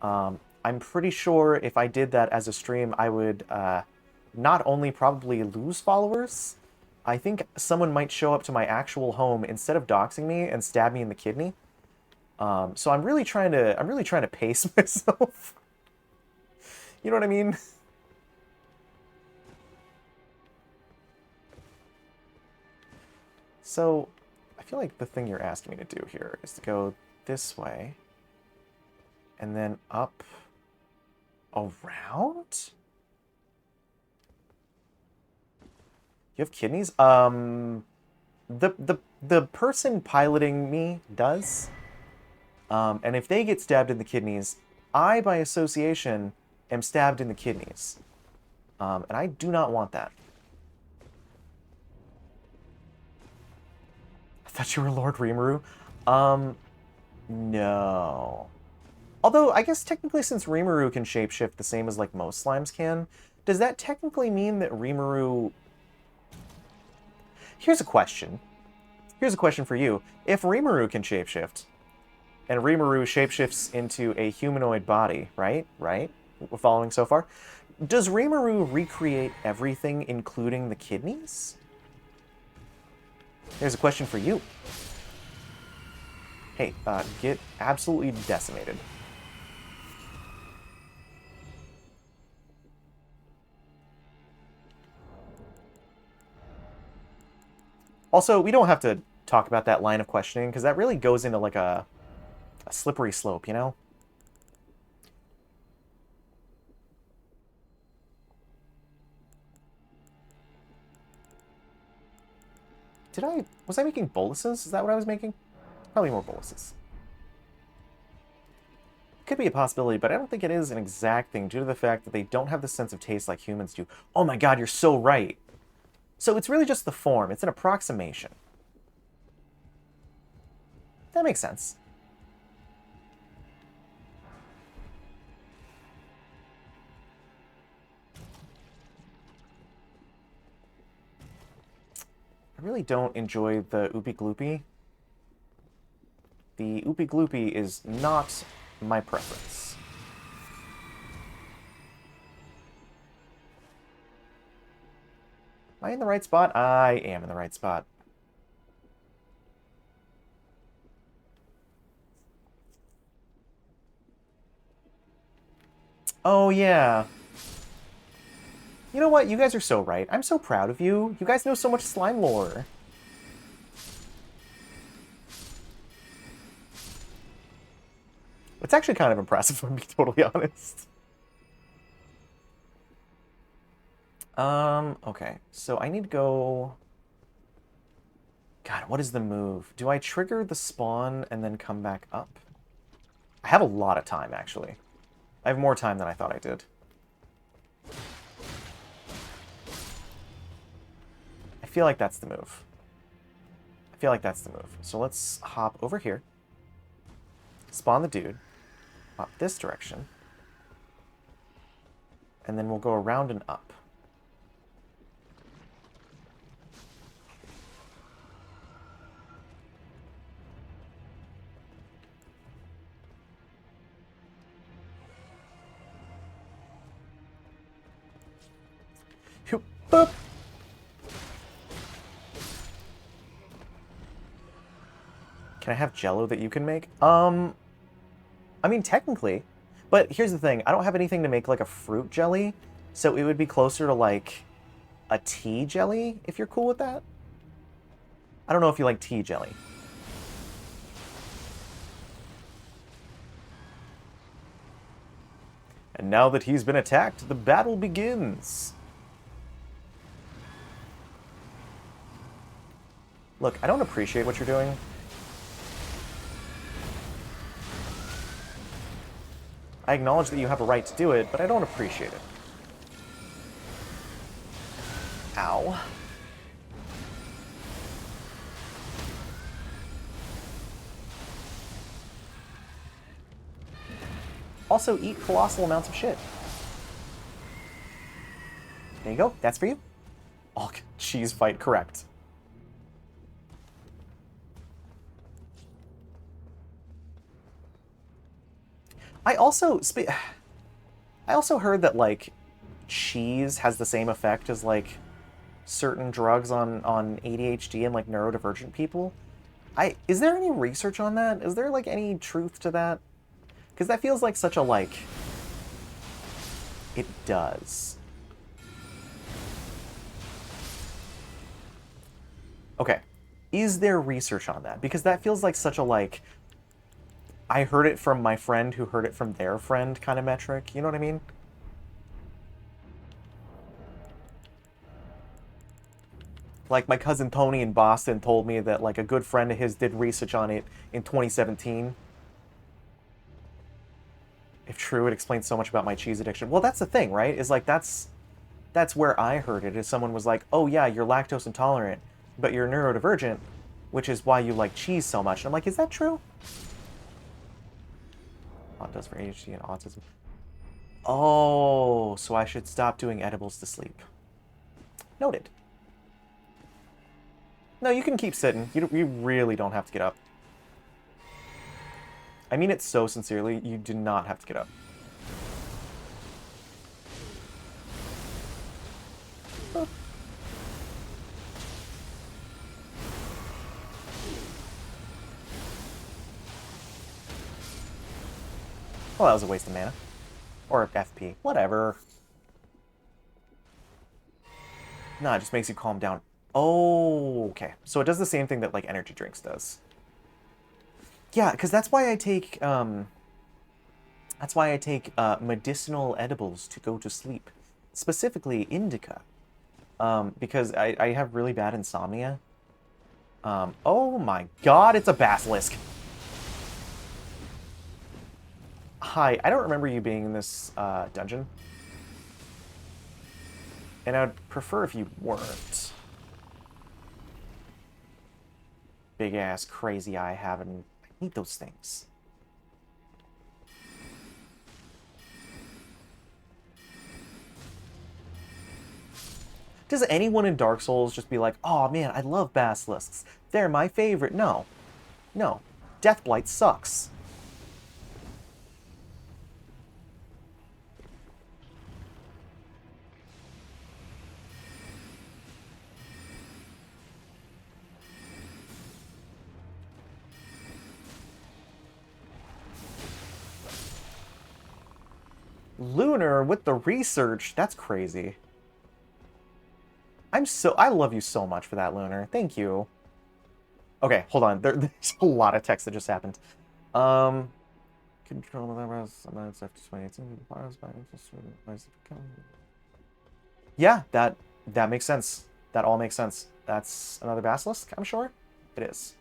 I'm pretty sure if I did that as a stream, I would not only probably lose followers, I think someone might show up to my actual home instead of doxing me and stab me in the kidney. So I'm really trying to pace myself. You know what I mean? So I feel like the thing you're asking me to do here is to go this way and then up around? You have kidneys? The person piloting me does. And if they get stabbed in the kidneys, I, by association, am stabbed in the kidneys. And I do not want that. I thought you were Lord Rimuru. No. Although, I guess technically since Rimuru can shapeshift the same as like most slimes can, does that technically mean that Rimuru... Here's a question. Here's a question for you. If Rimuru can shapeshift, and Rimuru shapeshifts into a humanoid body, right? Right? We're following so far? Does Rimuru recreate everything, including the kidneys? Here's a question for you. Hey, get absolutely decimated. Also, we don't have to talk about that line of questioning, because that really goes into like a slippery slope, you know? Was I making boluses? Is that what I was making? Probably more boluses. Could be a possibility, but I don't think it is an exact thing due to the fact that they don't have the sense of taste like humans do. Oh my god, you're so right! So it's really just the form. It's an approximation. That makes sense. I really don't enjoy the Oopie Gloopy. The Oopie Gloopy is not my preference. Am I in the right spot? I am in the right spot. Oh, yeah. You know what? You guys are so right. I'm so proud of you. You guys know so much slime lore. It's actually kind of impressive, if I'm being totally honest. Okay. So I need to go... God, what is the move? Do I trigger the spawn and then come back up? I have a lot of time, actually. I have more time than I thought I did. I feel like that's the move. I feel like that's the move. So let's hop over here. Spawn the dude. Hop this direction. And then we'll go around and up. Boop. Can I have jello that you can make? I mean, technically. But here's the thing. I don't have anything to make, like, a fruit jelly. So it would be closer to, like, a tea jelly, if you're cool with that. I don't know if you like tea jelly. And now that he's been attacked, the battle begins. Look, I don't appreciate what you're doing. I acknowledge that you have a right to do it, but I don't appreciate it. Ow. Also, eat colossal amounts of shit. There you go. That's for you. Oh, cheese fight, correct. I also heard that, like, cheese has the same effect as, like, certain drugs on ADHD and, like, neurodivergent people. Is there any research on that? Is there, like, any truth to that? Because that feels like such a, like... It does. Okay. Is there research on that? Because that feels like such a, like... I heard it from my friend who heard it from their friend kind of metric. You know what I mean? Like, my cousin Tony in Boston told me that, like, a good friend of his did research on it in 2017. If true, it explains so much about my cheese addiction. Well, that's the thing, right? Is, like, that's where I heard it, is someone was like, oh, yeah, you're lactose intolerant, but you're neurodivergent, which is why you like cheese so much. And I'm like, is that true? What it does for ADHD and autism. Oh, so I should stop doing edibles to sleep. Noted. No, you can keep sitting. You really don't have to get up. I mean it so sincerely, you do not have to get up. Huh. Well, that was a waste of mana. Or FP. Whatever. Nah, it just makes you calm down. Oh, okay. So it does the same thing that, like, energy drinks does. Yeah, because that's why I take, medicinal edibles to go to sleep. Specifically, indica. Because I have really bad insomnia. Oh my god, it's a basilisk! Hi, I don't remember you being in this, dungeon. And I'd prefer if you weren't. Big-ass crazy eye having... I need those things. Does anyone in Dark Souls just be like, oh man, I love basilisks. They're my favorite. No. No. Deathblight sucks. Lunar with the research. That's crazy. I love you so much for that, Lunar. Thank you. Okay, hold on. There's a lot of text that just happened. Control yeah, that makes sense. That all makes sense. That's another basilisk, I'm sure? It is.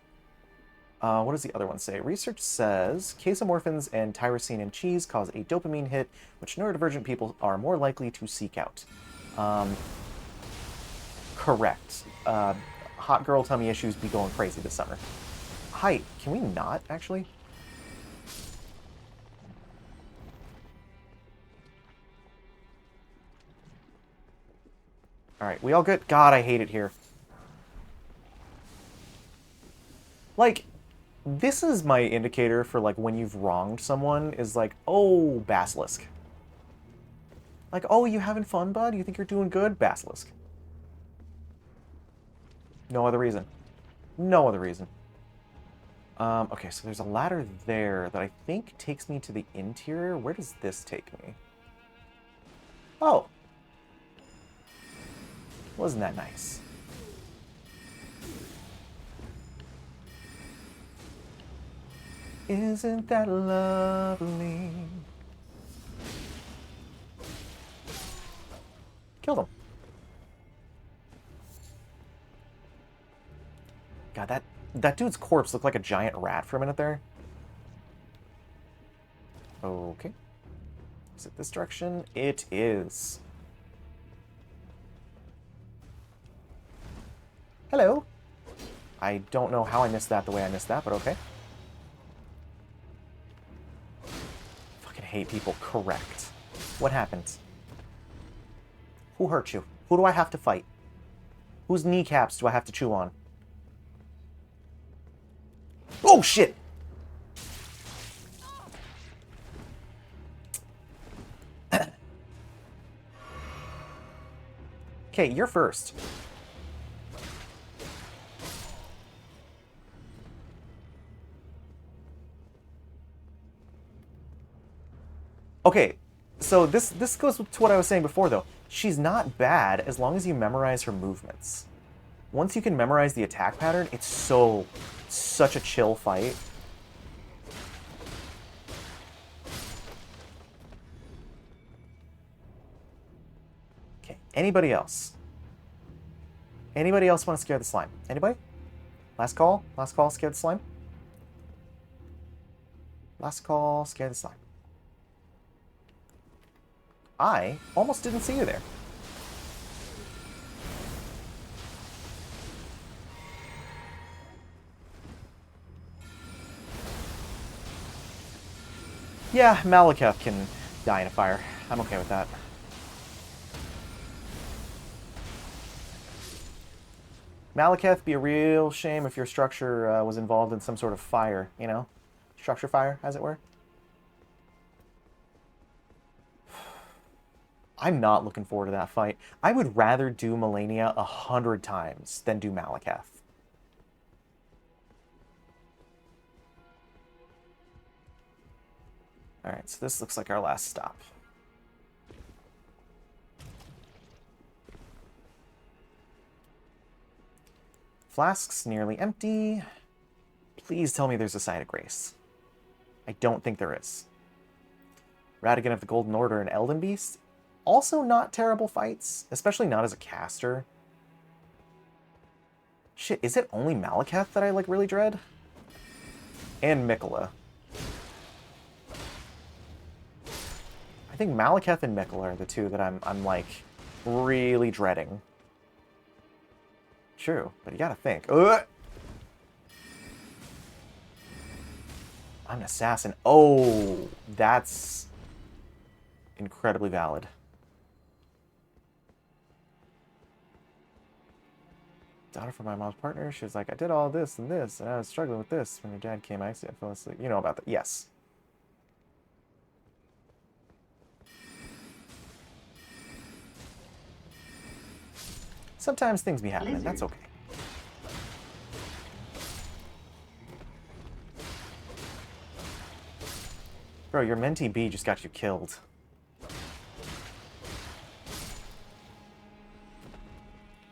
What does the other one say? Research says casomorphins and tyrosine in cheese cause a dopamine hit, which neurodivergent people are more likely to seek out. Correct. Hot girl tummy issues be going crazy this summer. Hi, can we not, actually? Alright, we all good? God, I hate it here. Like... This is my indicator for, like, when you've wronged someone, is like, oh, basilisk. Like, oh, you having fun, bud? You think you're doing good? Basilisk. No other reason. No other reason. Okay, so there's a ladder there that I think takes me to the interior. Where does this take me? Oh. Wasn't that nice? Isn't that lovely? Killed him. God, that dude's corpse looked like a giant rat for a minute there. Okay. Is it this direction? It is. Hello. I don't know how I missed that the way I missed that, but okay. hate people. Correct. What happened? Who hurt you? Who do I have to fight? Whose kneecaps do I have to chew on? Oh, shit! Okay, you're first. Okay, so this goes to what I was saying before, though. She's not bad as long as you memorize her movements. Once you can memorize the attack pattern, it's such a chill fight. Okay, anybody else? Anybody else want to scare the slime? Anybody? Last call? Last call, scare the slime? Last call, scare the slime. I almost didn't see you there. Yeah, Malekith can die in a fire. I'm okay with that. Malekith, be a real shame if your structure was involved in some sort of fire, you know? Structure fire, as it were. I'm not looking forward to that fight. I would rather do Melania 100 times than do Malekith. Alright, so this looks like our last stop. Flask's nearly empty. Please tell me there's a site of grace. I don't think there is. Radigan of the Golden Order and Elden Beast. Also not terrible fights, especially not as a caster. Shit, is it only Malekith that I, like, really dread? And Mikola. I think Malekith and Mikola are the two that I'm like, really dreading. True, but you gotta think. Ugh! I'm an assassin. Oh, that's incredibly valid. Daughter from my mom's partner, she was like, I did all this, and I was struggling with this. When your dad came, I fell asleep. You know about that. Yes. Sometimes things be happening. That's okay. Bro, your mentee bee just got you killed.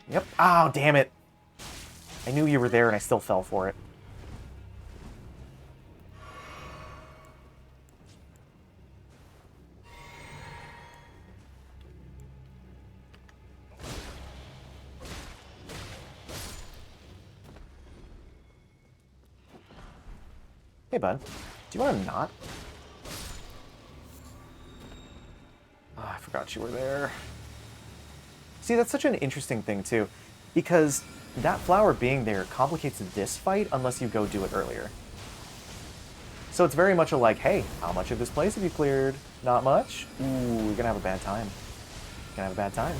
Yep. Oh, damn it. I knew you were there and I still fell for it. Hey, bud. Do you want to not? Oh, I forgot you were there. See, that's such an interesting thing, too. Because that flower being there complicates this fight unless you go do it earlier. So it's very much a like, hey, how much of this place have you cleared? Not much? Ooh, you're gonna have a bad time. You're gonna have a bad time.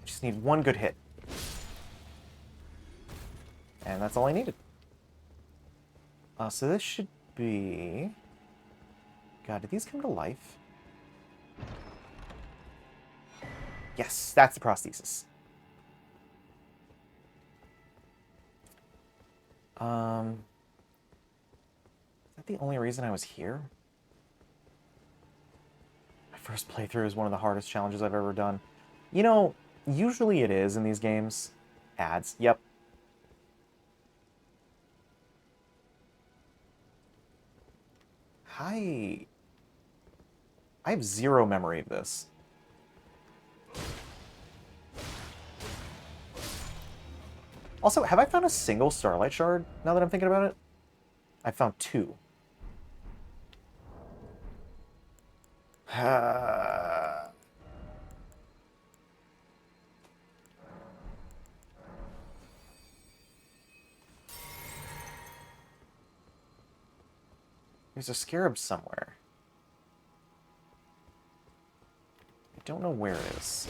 Just need one good hit. And that's all I needed. So this should be... God, did these come to life? Yes, that's the prosthesis. Is that the only reason I was here? My first playthrough is one of the hardest challenges I've ever done. You know, usually it is in these games. Ads, yep. I have zero memory of this. Also, have I found a single Starlight Shard, now that I'm thinking about it? I found 2. There's a scarab somewhere. I don't know where it is.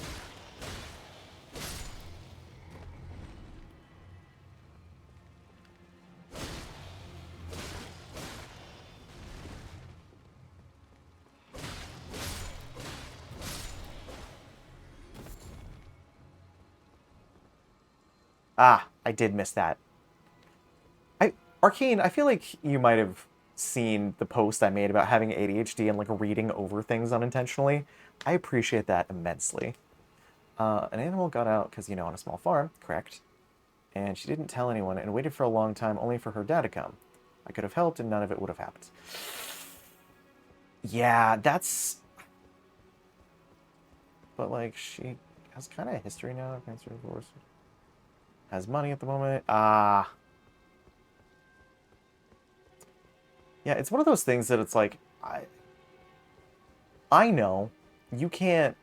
Ah, I did miss that. Arcane, I feel like you might have seen the post I made about having ADHD and like reading over things unintentionally. I appreciate that immensely. An animal got out because, you know, on a small farm, correct? And she didn't tell anyone and waited for a long time only for her dad to come. I could have helped and none of it would have happened. Yeah, that's... But, like, she has kind of a history now. Cancer, divorce. Has money at the moment. Ah. Yeah, it's one of those things that it's like, I know you can't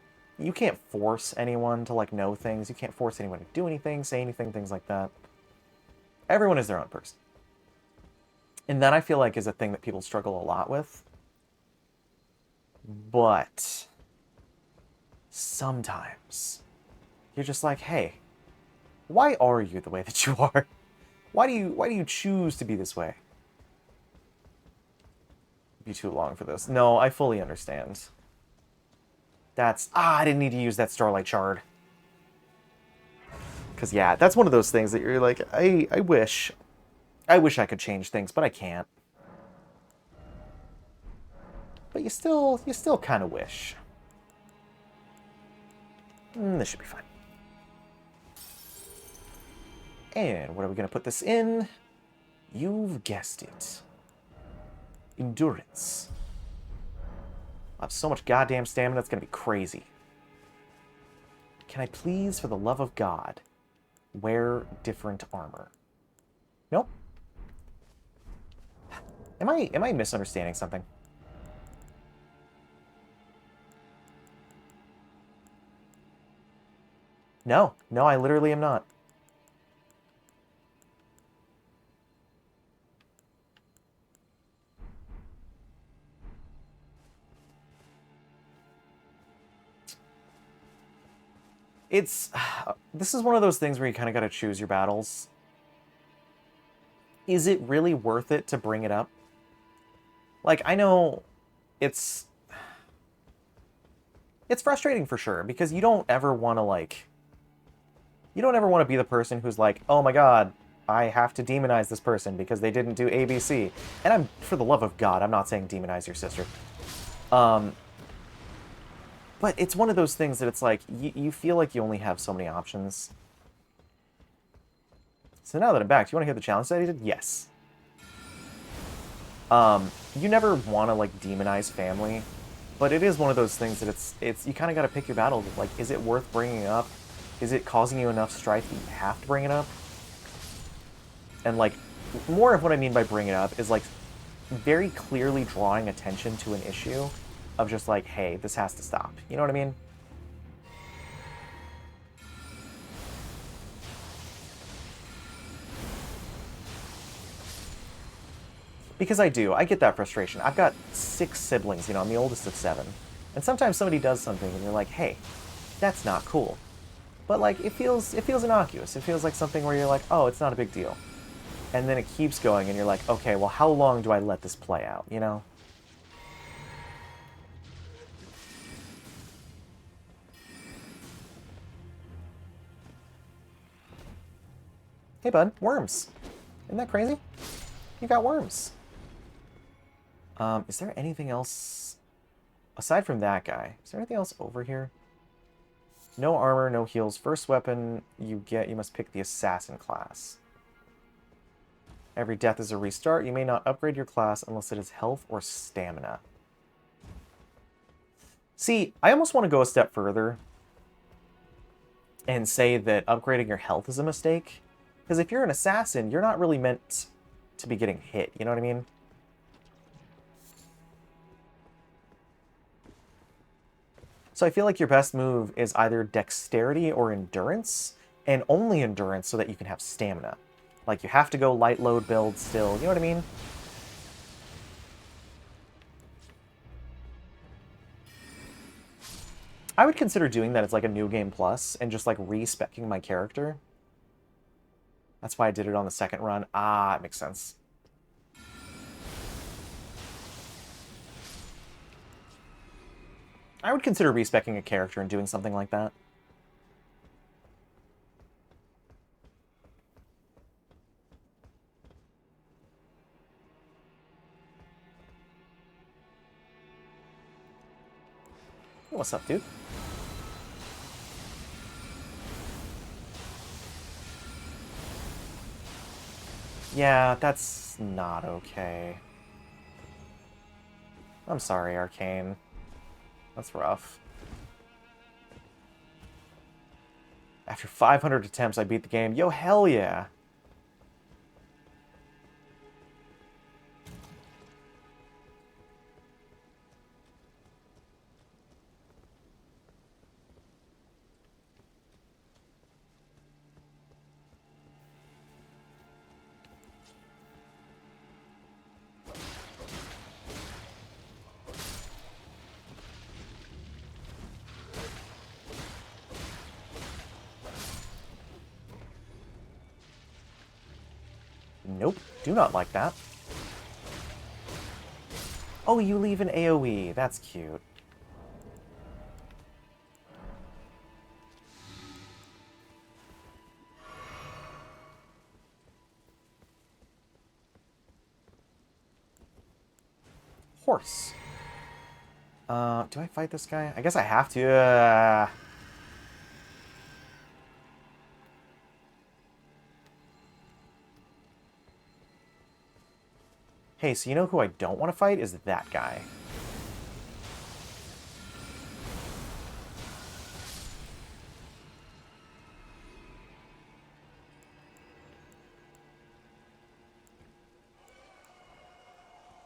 force anyone to like know things. You can't force anyone to do anything, say anything, things like that. Everyone is their own person. And that I feel like is a thing that people struggle a lot with. But sometimes you're just like, hey, why are you the way that you are? Why do you choose to be this way? Be too long for this. No, I fully understand. That's... I didn't need to use that Starlight Shard. Because, yeah, that's one of those things that you're like, I wish I could change things, but I can't. But you still kind of wish. This should be fine. And what are we going to put this in? You've guessed it. Endurance. I have so much goddamn stamina, it's going to be crazy. Can I please, for the love of God, wear different armor? Nope. Am I misunderstanding something? No, I literally am not. This is one of those things where you kind of got to choose your battles. Is it really worth it to bring it up? Like, I know it's frustrating for sure, because you don't ever want to be the person who's like, oh my god, I have to demonize this person because they didn't do ABC. And for the love of God, I'm not saying demonize your sister. But it's one of those things that it's like, you feel like you only have so many options. So now that I'm back, do you want to hear the challenge that I did? Yes. You never want to, like, demonize family, but it is one of those things that it's you kind of got to pick your battles. Like, is it worth bringing up? Is it causing you enough strife that you have to bring it up? And, like, more of what I mean by bring it up is, like, very clearly drawing attention to an issue of just like, hey, this has to stop. You know what I mean? Because I do. I get that frustration. I've got 6 siblings, you know, I'm the oldest of 7. And sometimes somebody does something and you're like, hey, that's not cool. But like, it feels innocuous. It feels like something where you're like, oh, it's not a big deal. And then it keeps going and you're like, okay, well, how long do I let this play out, you know? Hey, bud, worms. Isn't that crazy? You got worms. Is there anything else aside from that guy? Is there anything else over here? No armor, no heals. First weapon you get, you must pick the assassin class. Every death is a restart. You may not upgrade your class unless it is health or stamina. See, I almost want to go a step further and say that upgrading your health is a mistake. Because if you're an assassin, you're not really meant to be getting hit, you know what I mean? So I feel like your best move is either dexterity or endurance, and only endurance so that you can have stamina. Like, you have to go light load build still, you know what I mean? I would consider doing that as like a new game plus and just like re-speccing my character. That's why I did it on the second run. Ah, it makes sense. I would consider re-speccing a character and doing something like that. What's up, dude? Yeah, that's not okay. I'm sorry, Arcane. That's rough. After 500 attempts, I beat the game. Yo, hell yeah! Nope, do not like that. Oh, you leave an AoE. That's cute. Horse. Do I fight this guy? I guess I have to. Hey, so you know who I don't want to fight is that guy.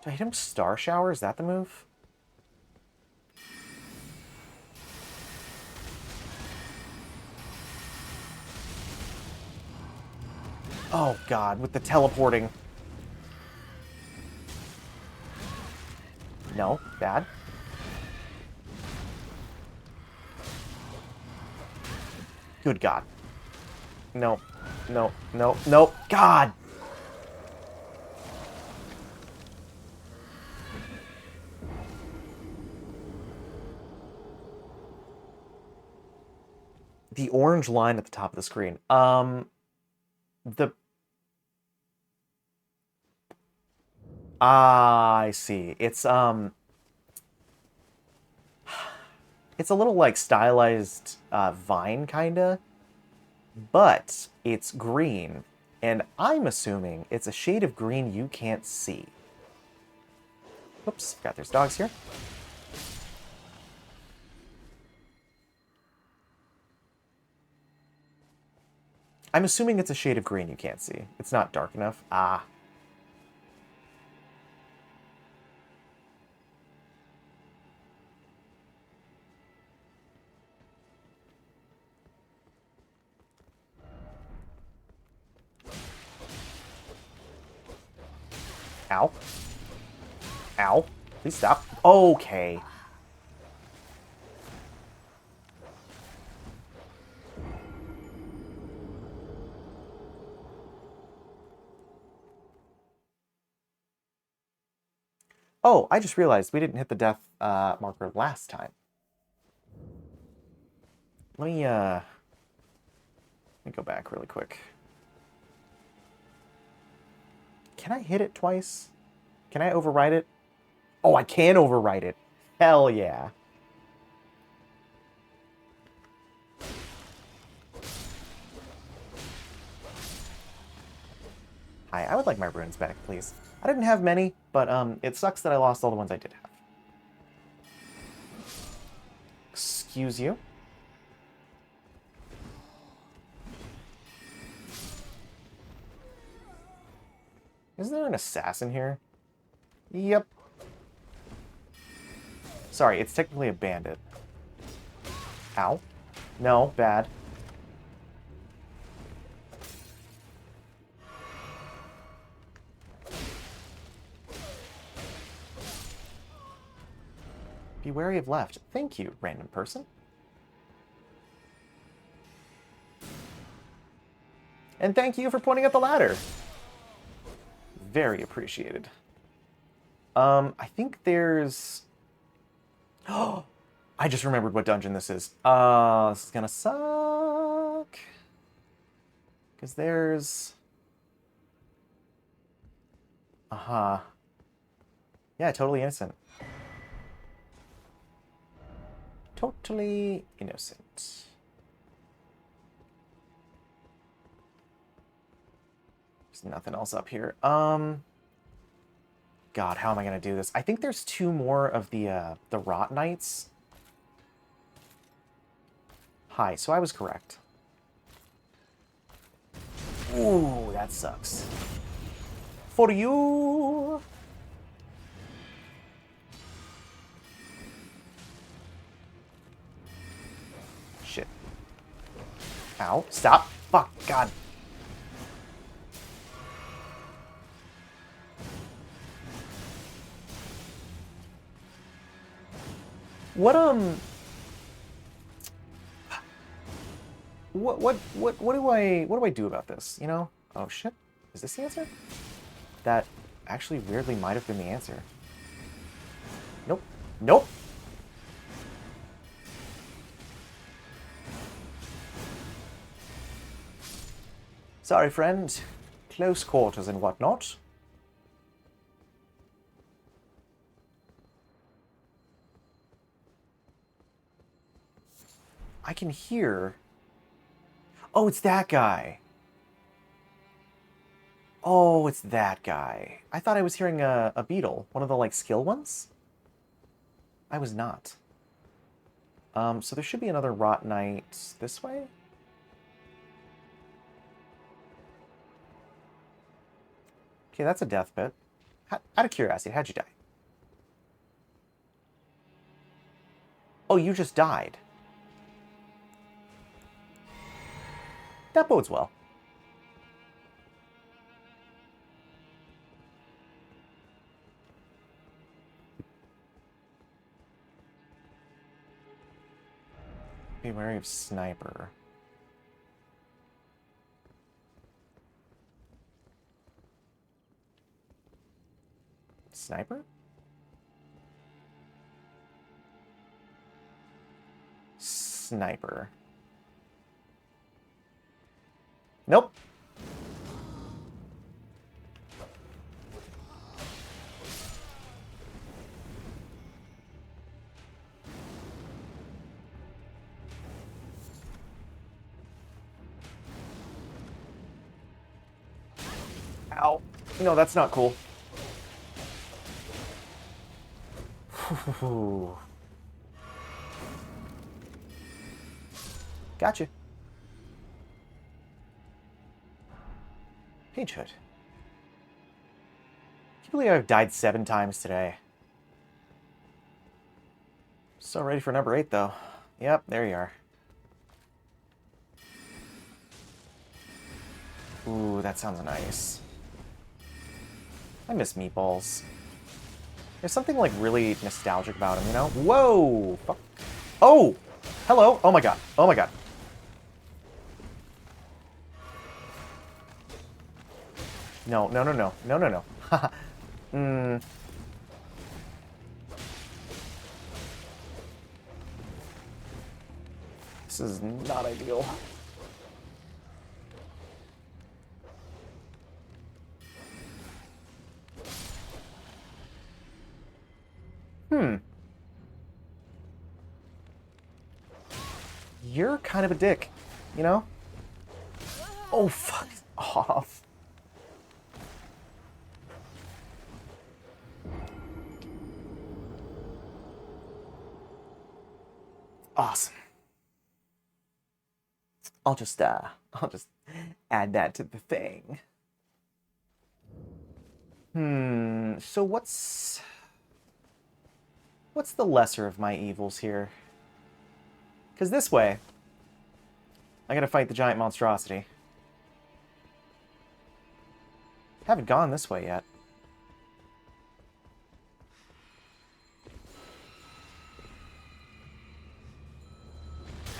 Do I hit him Star Shower? Is that the move? Oh god, with the teleporting. No, bad. Good god. No, no, no, no, god! The orange line at the top of the screen. I see. It's a little like stylized vine kinda, but it's green, and I'm assuming it's a shade of green you can't see. Oops, forgot there's dogs here. I'm assuming it's a shade of green you can't see. It's not dark enough. Ah. Ow. Ow. Please stop. Okay. Oh, I just realized we didn't hit the death marker last time. Let me go back really quick. Can I hit it twice? Can I override it? Oh, I can override it. Hell yeah. Hi, I would like my runes back, please. I didn't have many, but it sucks that I lost all the ones I did have. Excuse you. Isn't there an assassin here? Yep. Sorry, it's technically a bandit. Ow. No, bad. Be wary of left. Thank you, random person. And thank you for pointing out the ladder. Very appreciated. I think there's... Oh, I just remembered what dungeon this is. This is gonna suck. Because there's... Uh-huh. Yeah, totally innocent. Totally innocent. There's nothing else up here. God, how am I gonna do this? I think there's 2 more of the Rot Knights. Hi, so I was correct. Ooh, that sucks. For you! Shit. Ow, stop. Fuck, God. What do I do about this, you know? Oh shit. Is this the answer? That actually weirdly might have been the answer. Nope. Nope. Sorry, friend. Close quarters and whatnot. I can hear... Oh, it's that guy. Oh, it's that guy. I thought I was hearing a beetle. One of the, like, skill ones? I was not. So there should be another Rot Knight this way? Okay, that's a death bit. Out of curiosity, how'd you die? Oh, you just died. That bodes well. Be wary of sniper. Sniper? Sniper. Nope. Ow. No, that's not cool. Gotcha. Page Hood. Can you believe I've died 7 times today? So ready for number 8, though. Yep, there you are. Ooh, that sounds nice. I miss meatballs. There's something, like, really nostalgic about them, you know? Whoa! Fuck. Oh! Hello! Oh my god. Oh my god. No, no, no, no. No, no, no. Haha. This is not ideal. You're kind of a dick, you know? Oh, fuck off. Awesome. I'll just add that to the thing. So what's the lesser of my evils here? Because this way, I gotta fight the giant monstrosity. Haven't gone this way yet.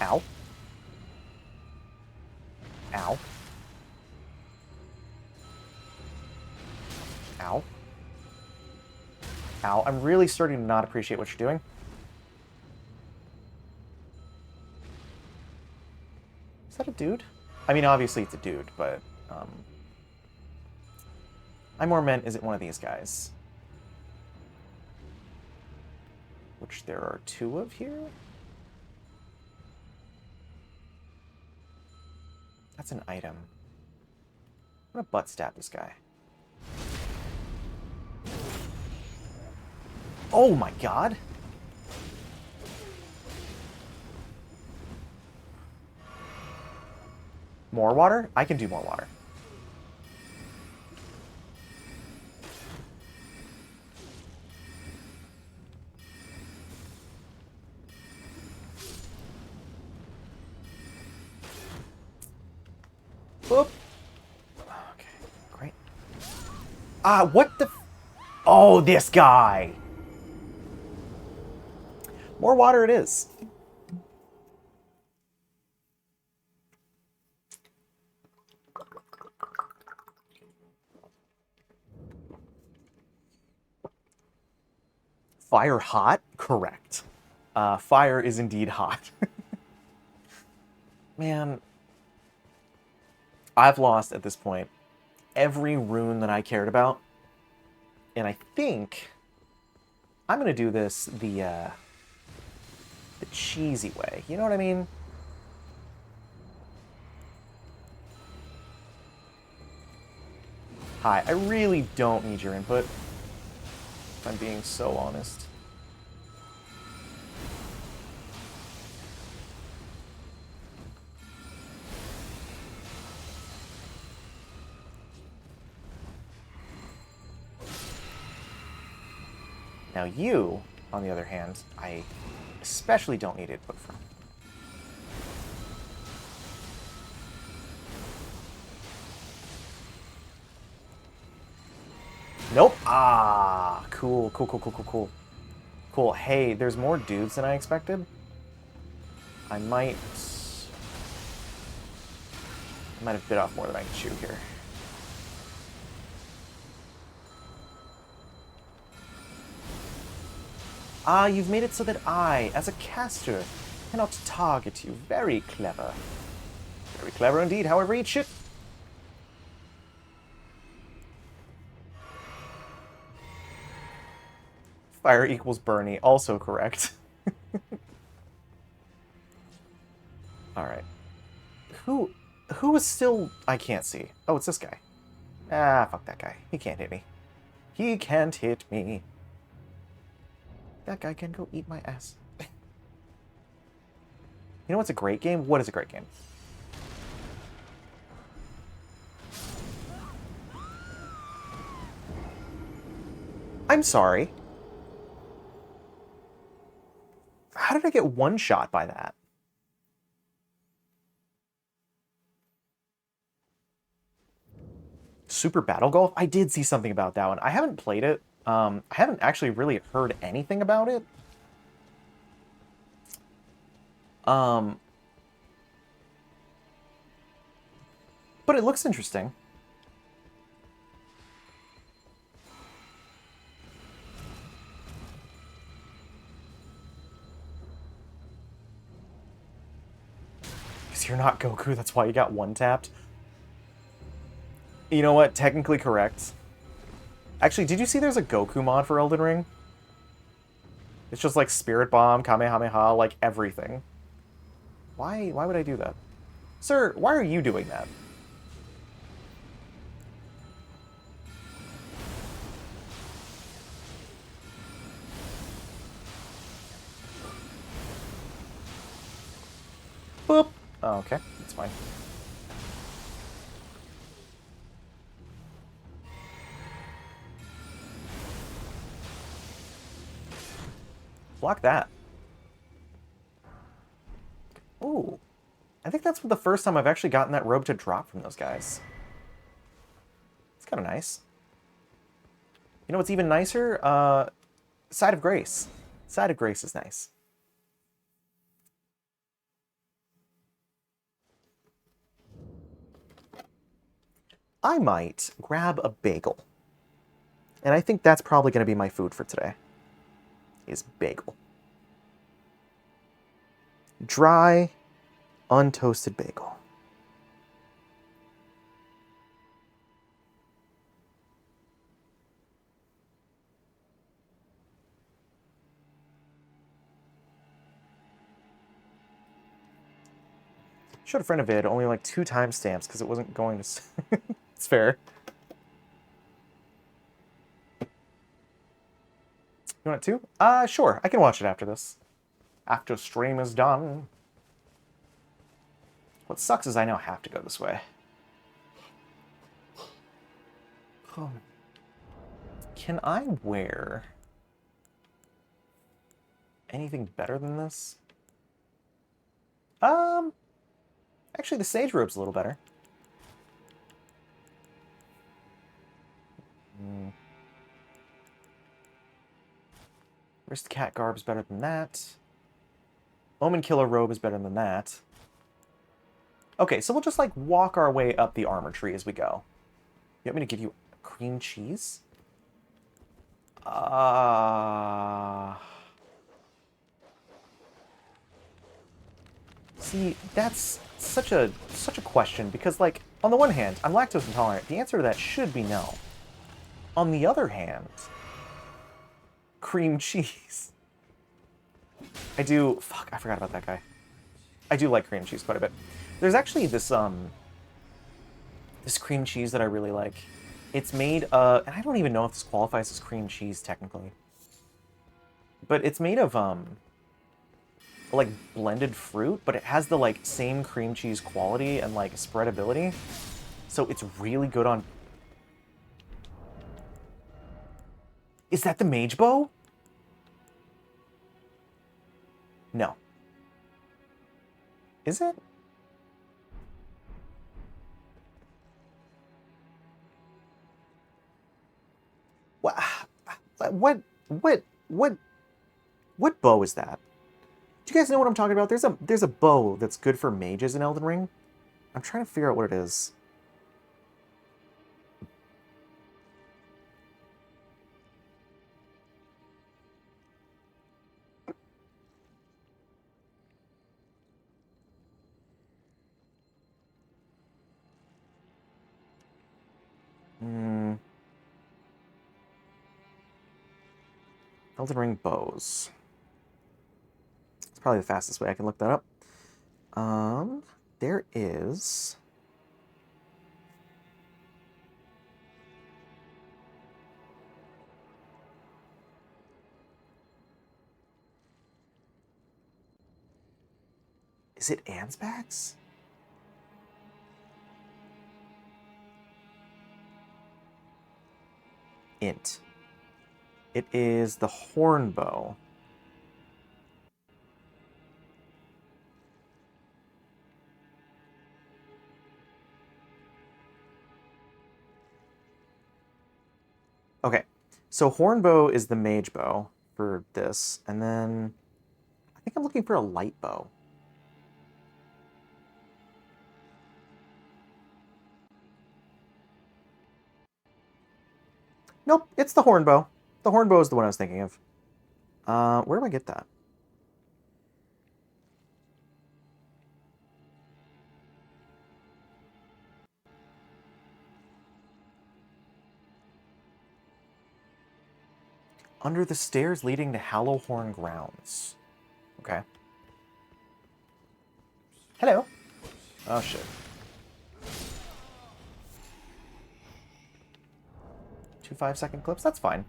Ow. Ow. Ow. Ow. I'm really starting to not appreciate what you're doing. Is that a dude? I mean, obviously it's a dude, but... I more meant, is it one of these guys? Which there are 2 of here? That's an item. I'm gonna butt stab this guy. Oh my god! More water? I can do more water. Boop. Okay, great. Ah, what the... Oh, this guy! More water it is. Fire hot? Correct. Fire is indeed hot. Man, I've lost at this point every rune that I cared about, and I think I'm gonna do this the cheesy way. You know what I mean? Hi, I really don't need your input, if I'm being so honest. Now you, on the other hand, I especially don't need input from. Nope. Ah, cool, cool, cool, cool, cool, cool. Cool. Hey, there's more dudes than I expected. I might have bit off more than I can chew here. Ah, you've made it so that I, as a caster, cannot target you. Very clever. Very clever indeed. However, eat shit. Fire equals Bernie. Also correct. Alright. Who is still... I can't see. Oh, it's this guy. Ah, fuck that guy. He can't hit me. He can't hit me. That guy can go eat my ass. You know what's a great game? What is a great game? I'm sorry. How did I get one shot by that? Super Battle Golf? I did see something about that one. I haven't played it. I haven't actually really heard anything about it. But it looks interesting. Because you're not Goku, that's why you got one tapped. You know what? Technically correct. Actually, did you see there's a Goku mod for Elden Ring? It's just like Spirit Bomb, Kamehameha, like everything. Why would I do that? Sir, why are you doing that? Boop. Oh, okay. That's fine. Block that. Ooh. I think that's the first time I've actually gotten that robe to drop from those guys. It's kind of nice. You know what's even nicer? Side of Grace. Side of Grace is nice. I might grab a bagel. And I think that's probably going to be my food for today, is bagel. Dry, untoasted bagel. Showed a friend a vid, only like 2 timestamps because it wasn't going to... It's fair. You want it too? Sure. I can watch it after this. After stream is done. What sucks is I now have to go this way. Can I wear anything better than this? Actually, the sage robe's a little better. Wrist cat garb's better than that. Omen killer robe is better than that. Okay, so we'll just like walk our way up the armor tree as we go. You want me to give you cream cheese? See, that's such a question because, like, on the one hand, I'm lactose intolerant. The answer to that should be no. On the other hand, cream cheese. I do. Fuck, I forgot about that guy. I do like cream cheese quite a bit. There's actually this this cream cheese that I really like. It's made and I don't even know if this qualifies as cream cheese technically. But it's made of like blended fruit, but it has the like same cream cheese quality and like spreadability. So it's really good on... Is that the mage bow? No. Is it? What bow is that? Do you guys know what I'm talking about? There's a bow that's good for mages in Elden Ring. I'm trying to figure out what it is. Elden Ring bows. It's probably the fastest way I can look that up. There is... Is it Ansbach's? Int. It is the horn bow. Okay, so horn bow is the mage bow for this, and then I think I'm looking for a light bow. Nope, it's the horn bow. The horn bow is the one I was thinking of. Where do I get that? Under the stairs leading to Hallowhorn Grounds. Okay. Hello. Oh, shit. Two 5-second clips? That's fine.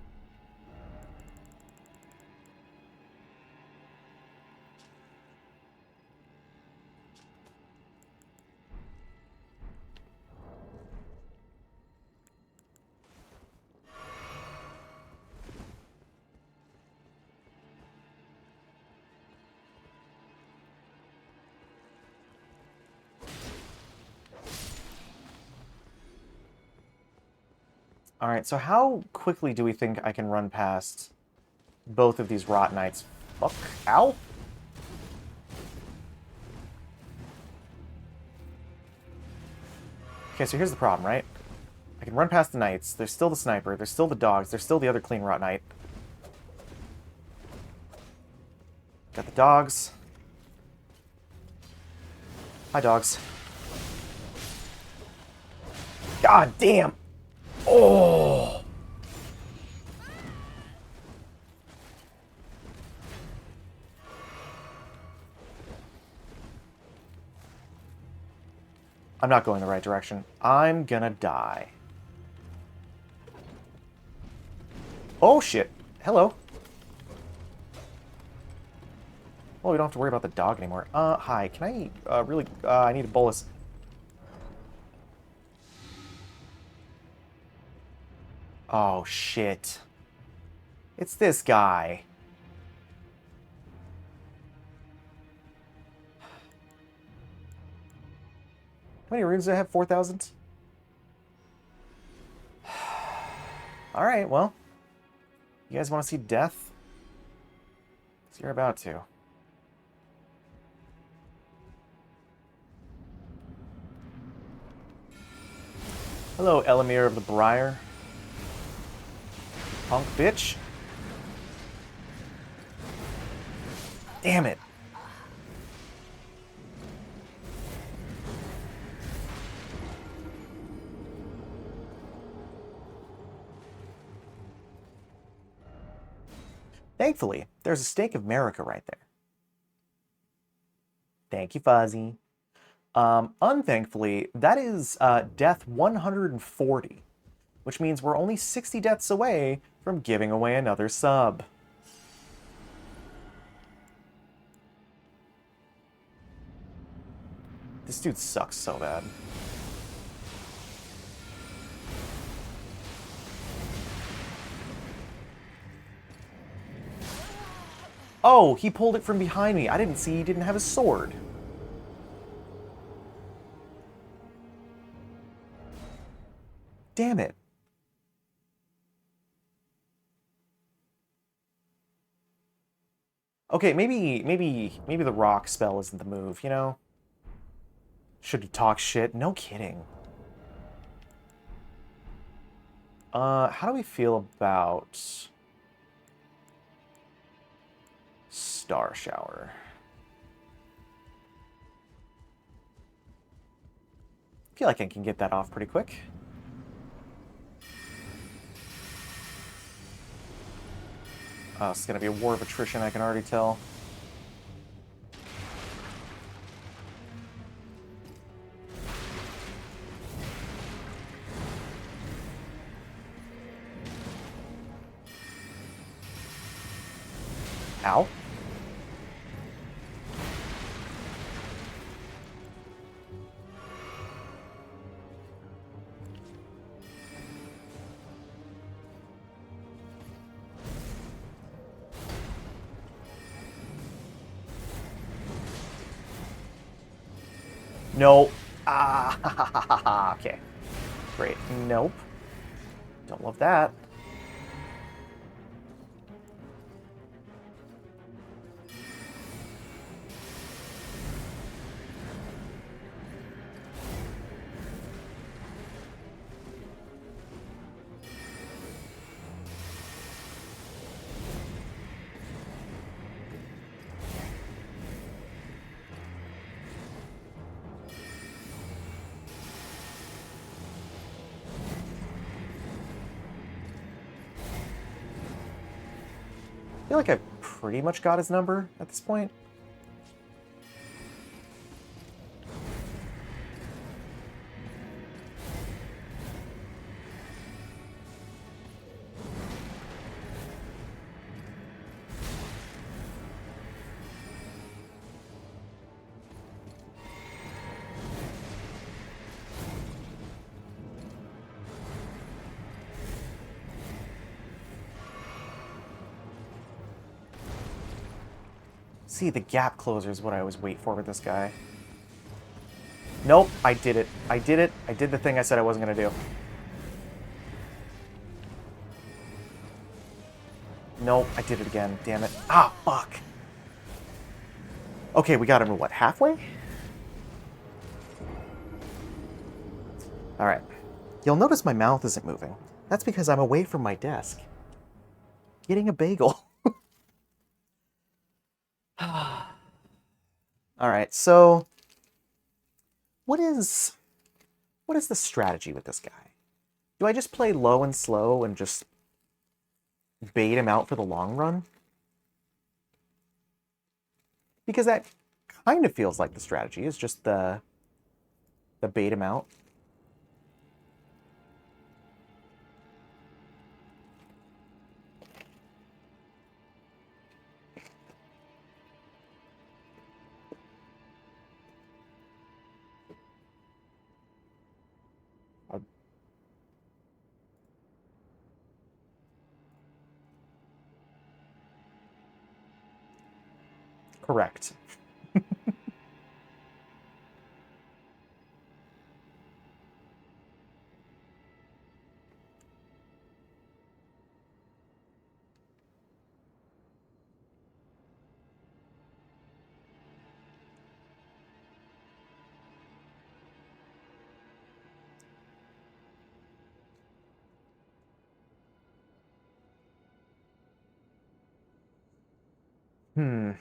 Alright, so how quickly do we think I can run past both of these Rot Knights? Fuck. Ow! Okay, so here's the problem, right? I I can run past the knights. There's still the sniper. There's still the dogs. There's still the other clean rot knight. Got the dogs. Hi, dogs. God damn! Oh! I'm not going the right direction. I'm gonna die. Oh, shit. Hello. Well, we don't have to worry about the dog anymore. Hi. Can I, I need a bolus. Oh, shit. It's this guy. How many runes do I have? 4,000? Alright, well. You guys want to see death? 'Cause you're about to. Hello, Elamir of the Briar. Punk bitch. Damn it. Thankfully, there's a stake of Marika right there. Thank you, Fuzzy. Unthankfully, that is death 140, which means we're only 60 deaths away from giving away another sub. This dude sucks so bad. Oh, he pulled it from behind me. I didn't see he didn't have a sword. Damn it. Okay, maybe the rock spell isn't the move, you know? Should have talked shit. No kidding. How do we feel about Star Shower? I feel like I can get that off pretty quick. Oh, it's gonna be a war of attrition, I can already tell. Ow. No. Ah, okay. Great. Nope. Don't love that. I feel like I've pretty much got his number at this point. See, the gap closer is what I always wait for with this guy. Nope, I did it. I did it. I did the thing I said I wasn't going to do. Nope, I did it again. Damn it. Ah, fuck. Okay, we got him, what, halfway? Alright. You'll notice my mouth isn't moving. That's because I'm away from my desk. Getting a bagel. Alright, so what is the strategy with this guy? Do I just play low and slow and just bait him out for the long run? Because that kind of feels like the strategy, is just the bait him out. Correct. Hmm.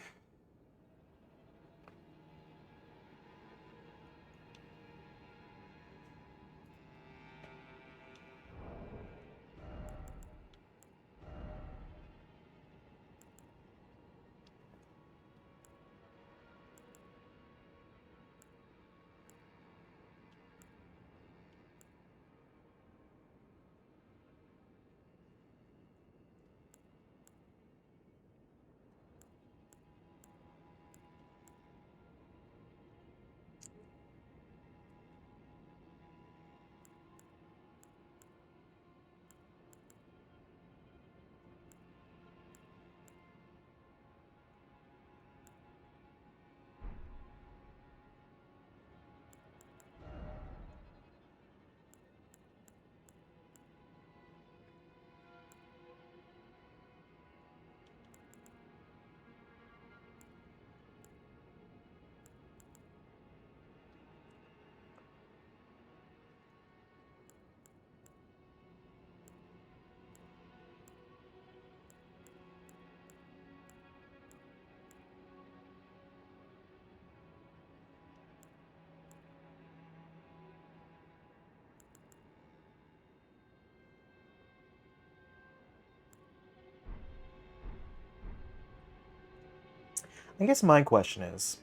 I guess my question is,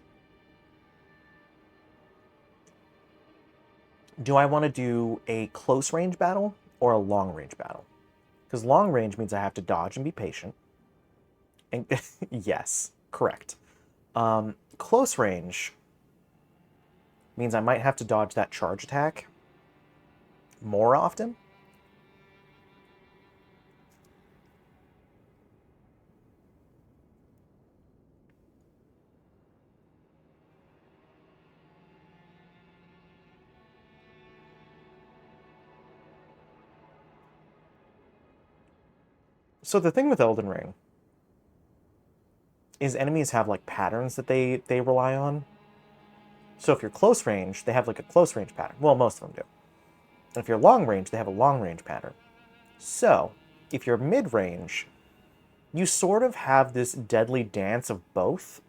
do I want to do a close range battle or a long range battle? Because long range means I have to dodge and be patient. And yes, correct. Close range means I might have to dodge that charge attack more often. So the thing with Elden Ring is enemies have like patterns that they rely on. So if you're close range, they have like a close range pattern. Well, most of them do. And if you're long range, they have a long range pattern. So if you're mid range, you sort of have this deadly dance of both.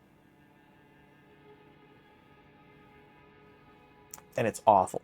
And it's awful.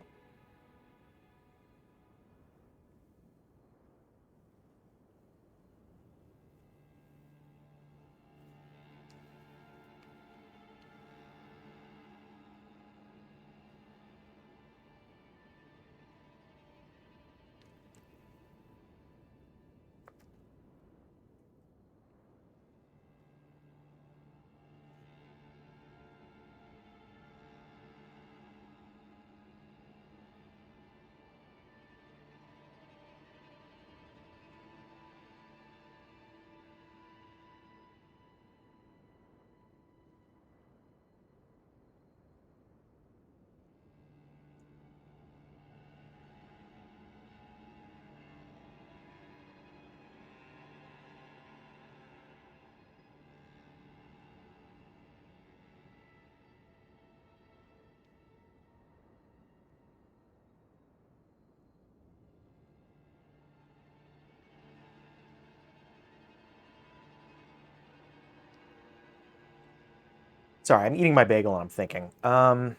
Sorry, I'm eating my bagel and I'm thinking. Well,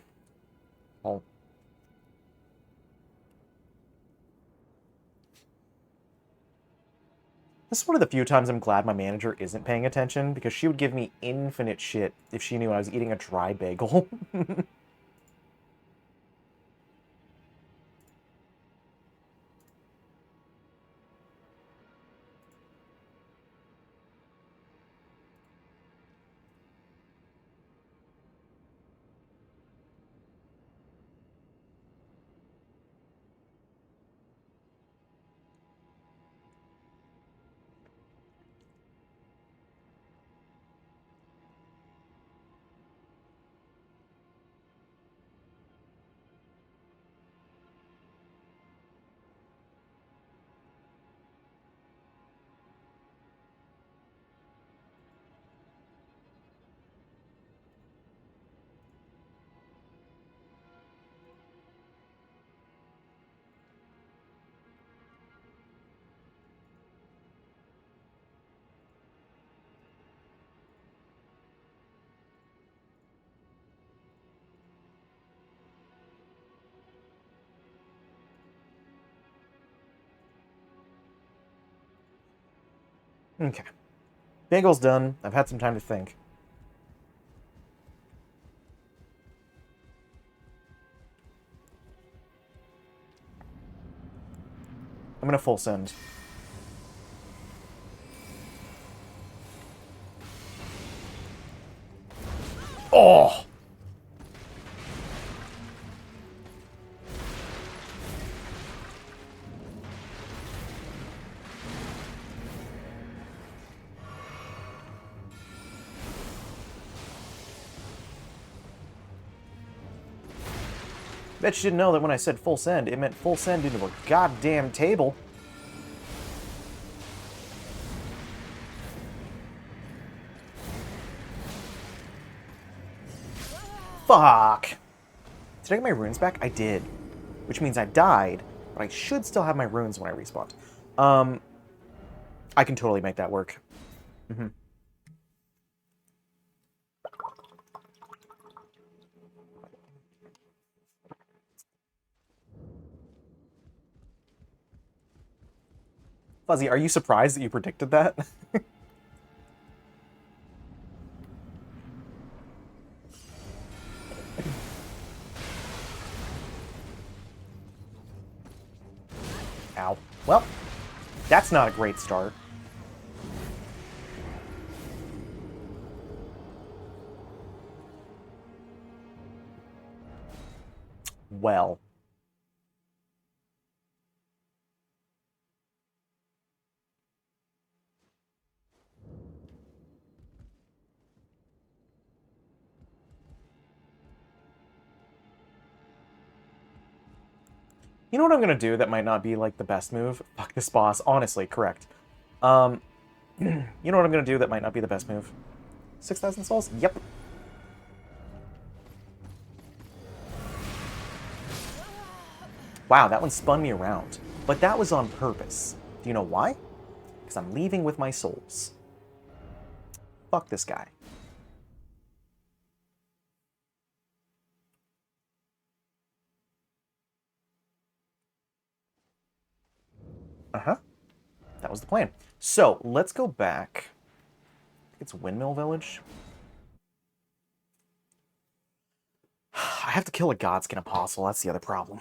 this is one of the few times I'm glad my manager isn't paying attention, because she would give me infinite shit if she knew I was eating a dry bagel. Okay. Bagel's done. I've had some time to think. I'm gonna full send. Oh! Bet you didn't know that when I said full send, it meant full send into a goddamn table. Fuck! Did I get my runes back? I did. Which means I died, but I should still have my runes when I respawned. I can totally make that work. Mm-hmm. Fuzzy, are you surprised that you predicted that? Ow. Well, that's not a great start. Well. You know what I'm gonna do that might not be, like, the best move? Fuck this boss. Honestly, correct. You know what I'm gonna do that might not be the best move? 6,000 souls? Yep. Wow, that one spun me around. But that was on purpose. Do you know why? Because I'm leaving with my souls. Fuck this guy. Uh-huh. That was the plan. So, let's go back. It's Windmill Village. I have to kill a Godskin Apostle. That's the other problem.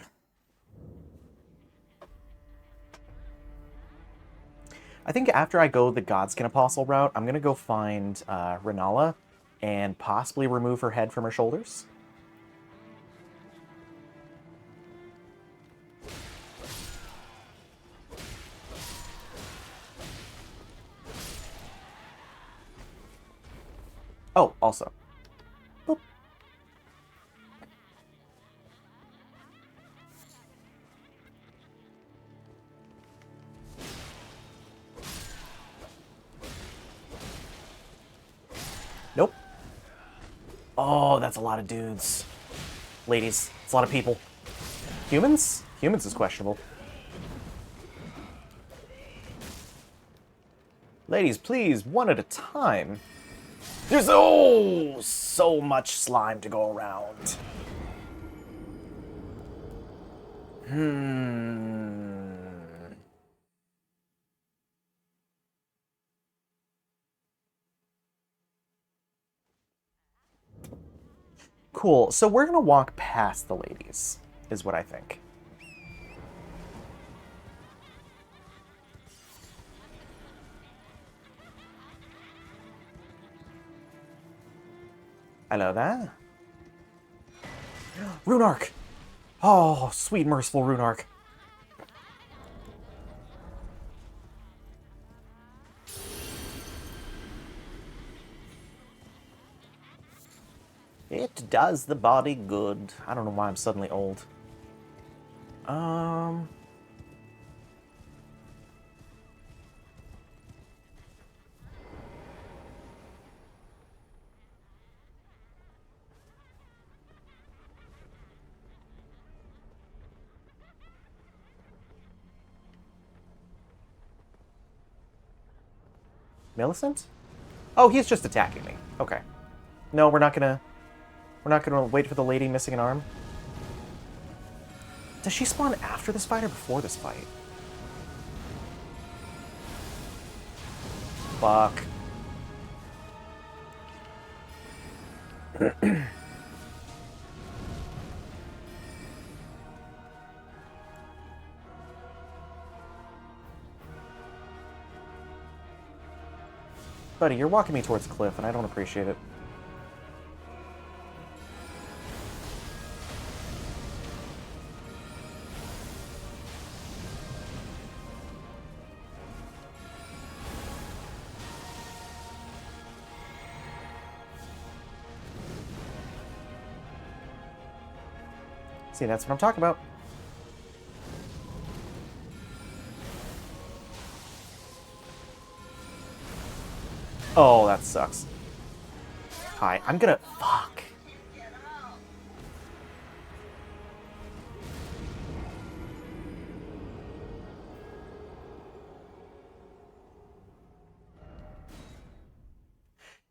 I think after I go the Godskin Apostle route, I'm going to go find Renala and possibly remove her head from her shoulders. Oh, also. Boop. Nope. Oh, that's a lot of dudes. Ladies, it's a lot of people. Humans? Humans is questionable. Ladies, please, one at a time. There's so much slime to go around. Cool. So we're gonna walk past the ladies, is what I think. Hello there. Rune Arc! Oh, sweet merciful Rune Arc. It does the body good. I don't know why I'm suddenly old. Millicent? Oh, he's just attacking me. Okay. No, we're not gonna wait for the lady missing an arm. Does she spawn after this fight or before this fight? Fuck. Buddy, you're walking me towards a cliff, and I don't appreciate it. See, that's what I'm talking about. Oh, that sucks. Hi, I'm gonna... Fuck.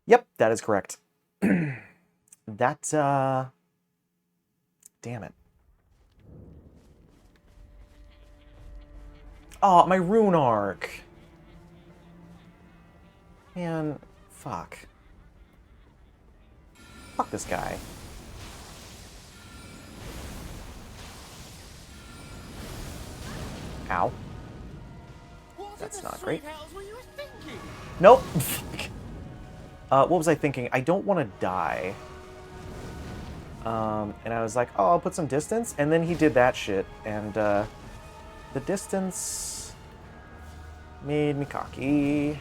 Yep, that is correct. That, damn it. Oh, my Rune Arc. Man, fuck. Fuck this guy. Ow. That's not great. Nope. What was I thinking? I don't want to die. And I was like, oh, I'll put some distance. And then he did that shit. And, the distance made me cocky.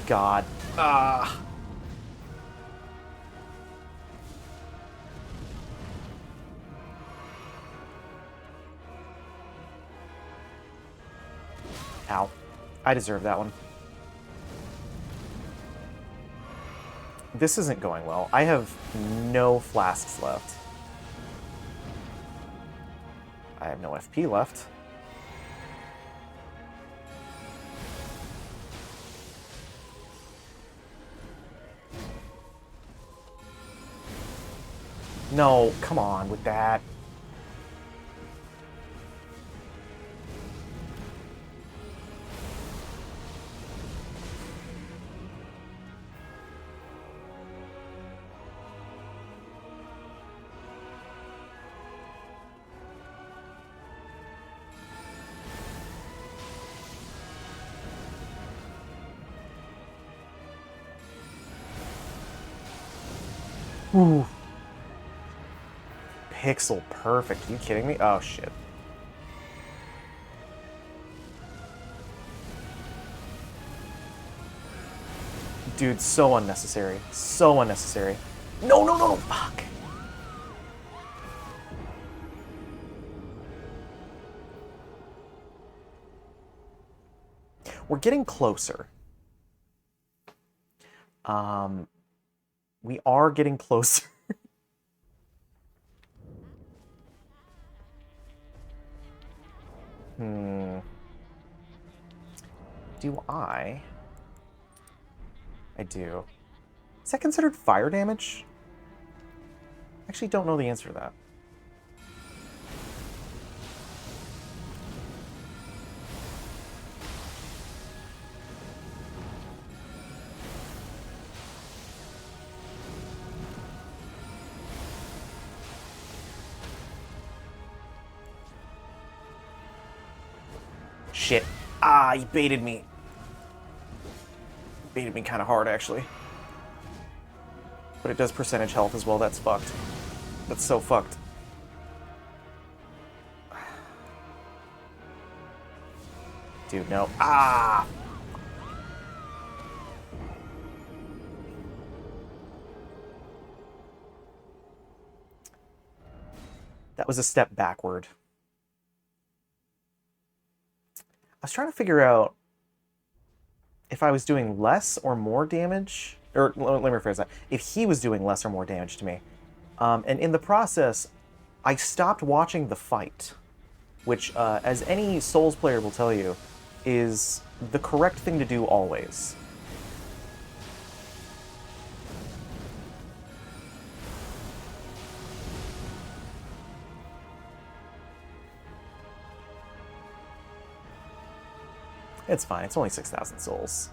God. Ah. Ow. I deserve that one. This isn't going well. I have no flasks left. I have no FP left. No, come on with that. Ooh. Pixel perfect. Are you kidding me? Oh, shit. Dude, so unnecessary. So unnecessary. No, no, no, no. Fuck. We're getting closer. We are getting closer. Do I? I do. Is that considered fire damage? I actually don't know the answer to that. Shit. Ah, he baited me. Baited me kind of hard, actually. But it does percentage health as well. That's fucked. That's so fucked. Dude, no. Ah! That was a step backward. I was trying to figure out if I was doing less or more damage, or let me rephrase that, if he was doing less or more damage to me. And in the process, I stopped watching the fight, which, as any Souls player will tell you, is the correct thing to do always. It's fine, it's only 6,000 souls.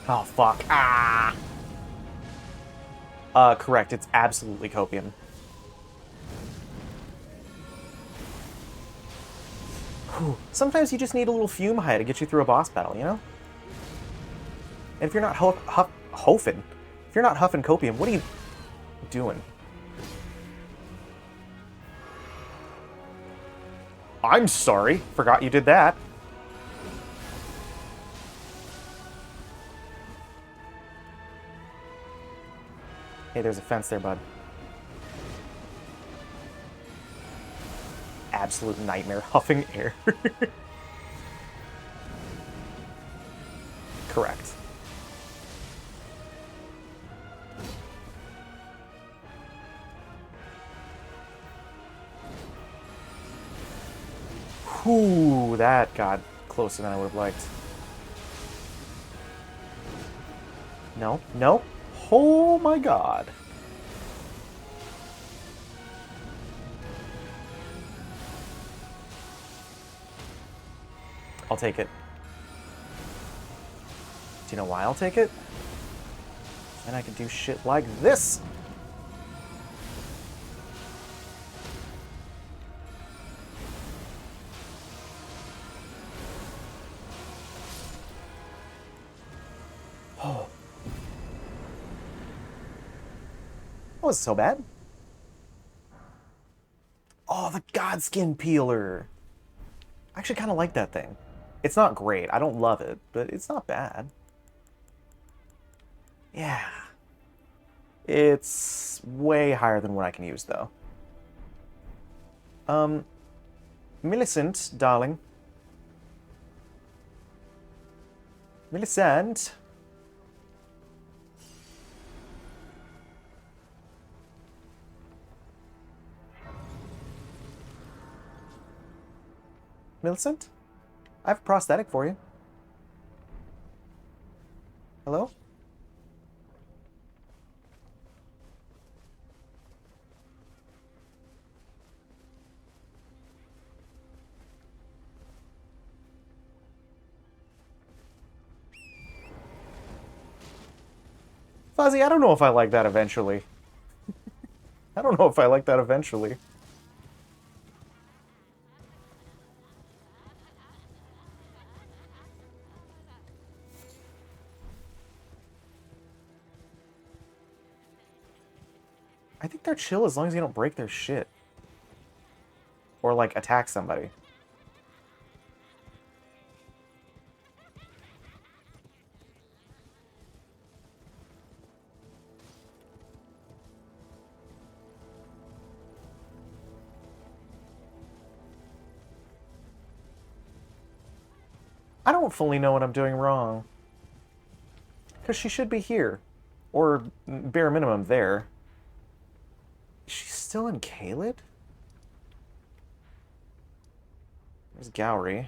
Oh, fuck. Ah! Correct. It's absolutely copium. Whew. Sometimes you just need a little fume high to get you through a boss battle, you know? And if you're not huffing copium, what are you doing? I'm sorry. Forgot you did that. Hey, there's a fence there, bud. Absolute nightmare. Huffing air. Correct. Whew, that got closer than I would have liked. No, no. Oh my god. I'll take it. Do you know why I'll take it? Then I can do shit like this. Oh. That wasn't so bad. Oh, the Godskin Peeler. I actually kind of like that thing. It's not great. I don't love it, but it's not bad. Yeah. It's way higher than what I can use, though. Millicent, darling. Millicent. Millicent? I have a prosthetic for you. Hello? Fuzzy, I don't know if I like that eventually. I don't know if I like that eventually. I think they're chill as long as you don't break their shit. Or, like, attack somebody. I don't fully know what I'm doing wrong. Because she should be here. Or, bare minimum, there. Is she still in Caelid? There's Gowry.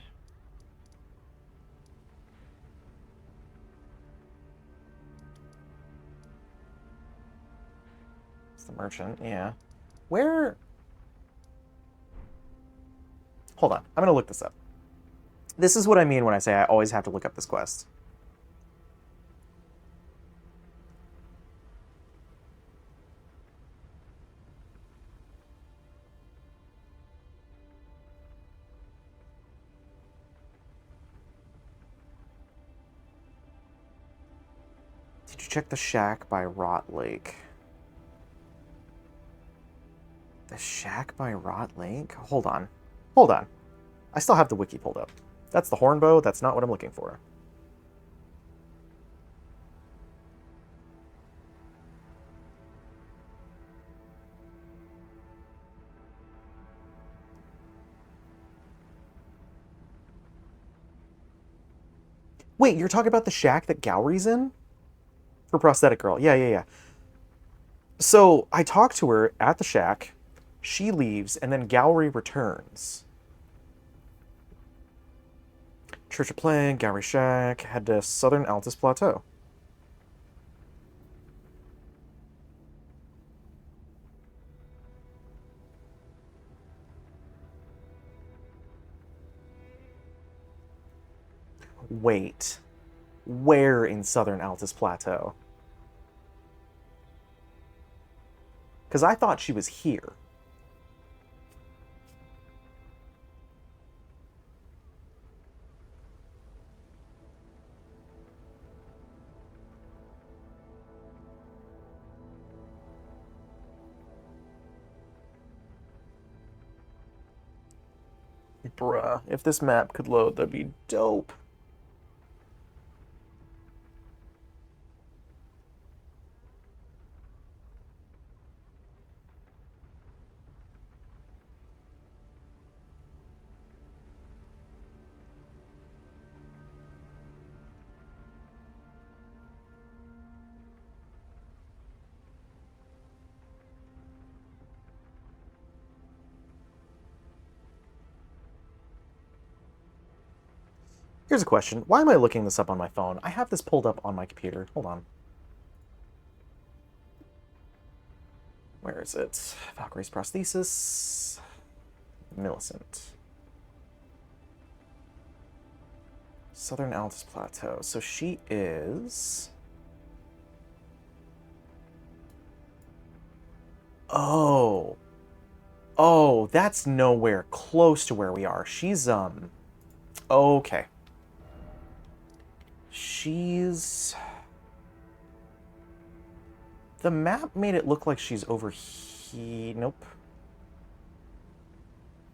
It's the merchant, yeah. Where... Hold on, I'm gonna look this up. This is what I mean when I say I always have to look up this quest. Did you check the shack by Rot Lake? The shack by Rot Lake? Hold on. Hold on. I still have the wiki pulled up. That's the hornbow. That's not what I'm looking for. Wait, you're talking about the shack that Gowry's in? For Prosthetic Girl. Yeah. So, I talked to her at the shack. She leaves, and then Gowry returns. Church of Plague, Gowry Shack, head to Southern Altus Plateau. Wait. Where in Southern Altus Plateau? Because I thought she was here. Bruh, if this map could load, that'd be dope. Here's a question. Why am I looking this up on my phone? I have this pulled up on my computer. Hold on. Where is it? Valkyrie's prosthesis. Millicent. Southern Altus Plateau. So she is... Oh. Oh, that's nowhere close to where we are. She's, okay. She's... The map made it look like she's over here. Nope.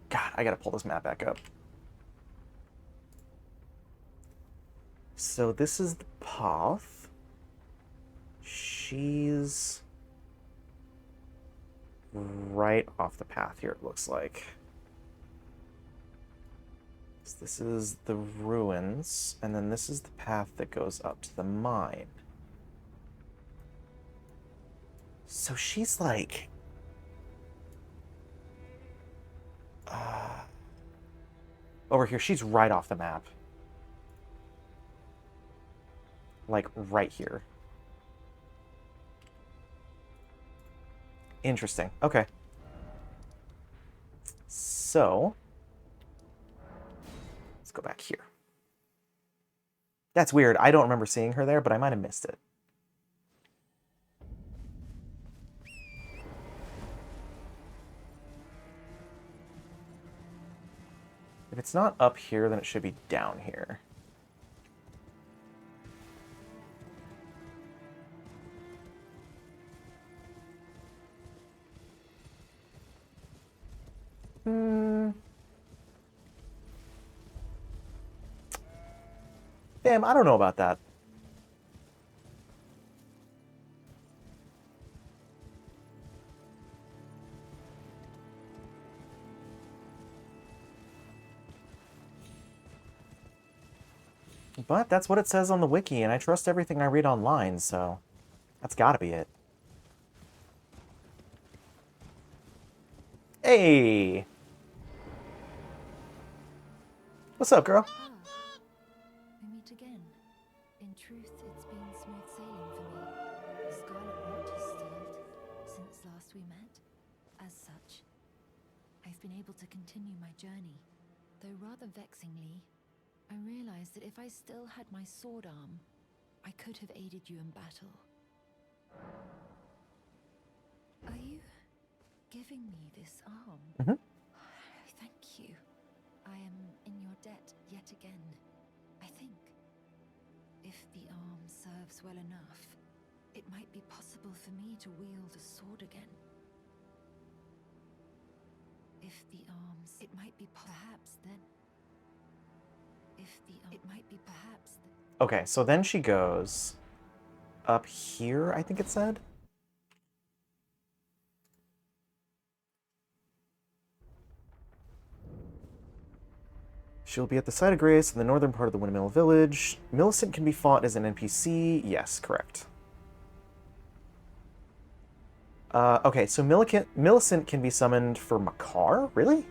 God, I gotta pull this map back up. So this is the path. She's right off the path here, it looks like. So this is the ruins, and then this is the path that goes up to the mine. So she's like... over here. She's right off the map. Like, right here. Interesting. Okay. So... let's go back here. That's weird. I don't remember seeing her there, but I might have missed it. If it's not up here, then it should be down here. Damn, I don't know about that. But that's what it says on the wiki, and I trust everything I read online, so that's gotta be it. Hey! What's up, girl? Ah, we meet again. In truth, it's been smooth sailing for me. The scarlet rot has stilled since last we met. As such, I've been able to continue my journey. Though rather vexingly, I realized that if I still had my sword arm, I could have aided you in battle. Are you giving me this arm? Mhm. Thank you. I am in your debt yet again. I think if the arm serves well enough, it might be possible for me to wield a sword again. If the arms, it might be perhaps then. If the it might be perhaps then. Okay, so then she goes up here, I think it said. She'll be at the site of Grace in the northern part of the Windmill Village. Millicent can be fought as an NPC. Yes, correct. Okay, so Millicent can be summoned for Makar? Really?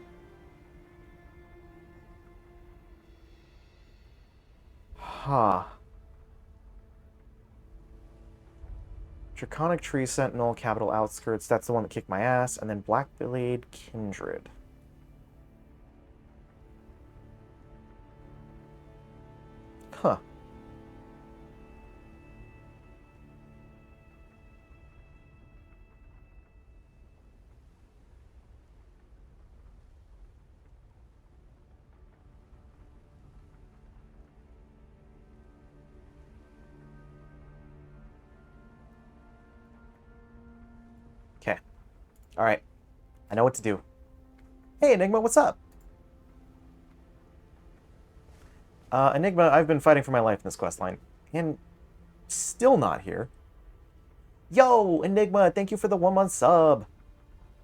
Huh. Draconic Tree Sentinel, Capital Outskirts. That's the one that kicked my ass. And then Blackblade Kindred. Huh. Okay. Alright. I know what to do. Hey, Enigma, what's up? Enigma, I've been fighting for my life in this questline. And still not here. Yo, Enigma, thank you for the 1 month sub.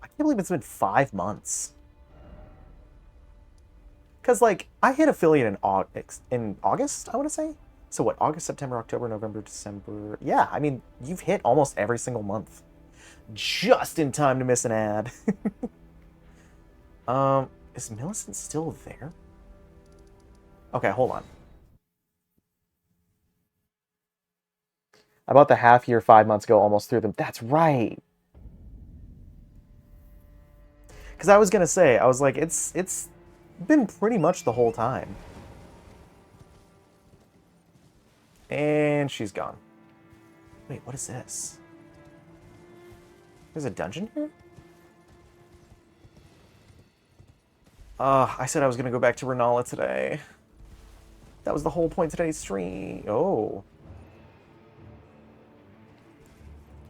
I can't believe it's been 5 months. Because, like, I hit affiliate in August, I want to say? So what, August, September, October, November, December... Yeah, I mean, you've hit almost every single month. Just in time to miss an ad. Is Millicent still there? Okay, hold on. I bought the half year 5 months ago, almost through them. That's right. Because I was going to say, I was like, it's been pretty much the whole time. And she's gone. Wait, what is this? There's a dungeon here? I said I was going to go back to Renala today. That was the whole point of today's stream. Oh.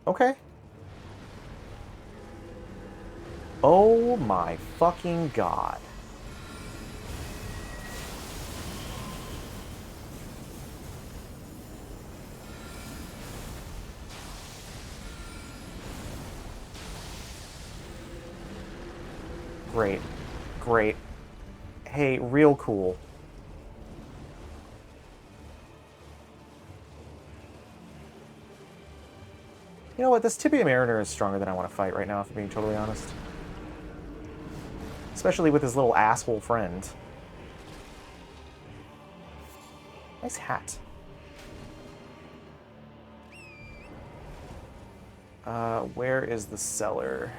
Okay. Oh my fucking god. Great. Great. Hey, real cool. You know what? This Tibia Mariner is stronger than I want to fight right now, if I'm being totally honest. Especially with his little asshole friend. Nice hat. Where is the cellar?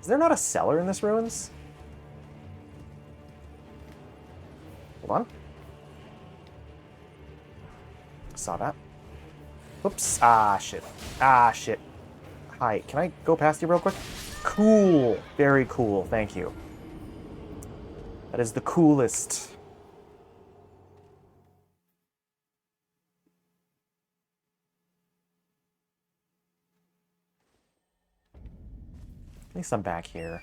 Is there not a cellar in this ruins? Hold on. Saw that. Whoops. Ah, shit. Ah, shit. Hi, can I go past you real quick? Cool. Very cool. Thank you. That is the coolest. At least I'm back here.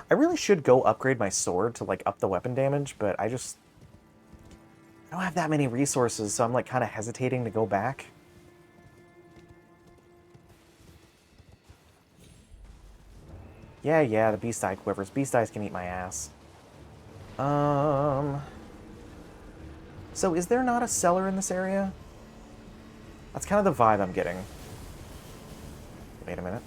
I really should go upgrade my sword to, like, up the weapon damage, but I just... I don't have that many resources, so I'm like kind of hesitating to go back. Yeah, the beast eye quivers. Beast eyes can eat my ass. So is there not a cellar in this area? That's kind of the vibe I'm getting. Wait a minute.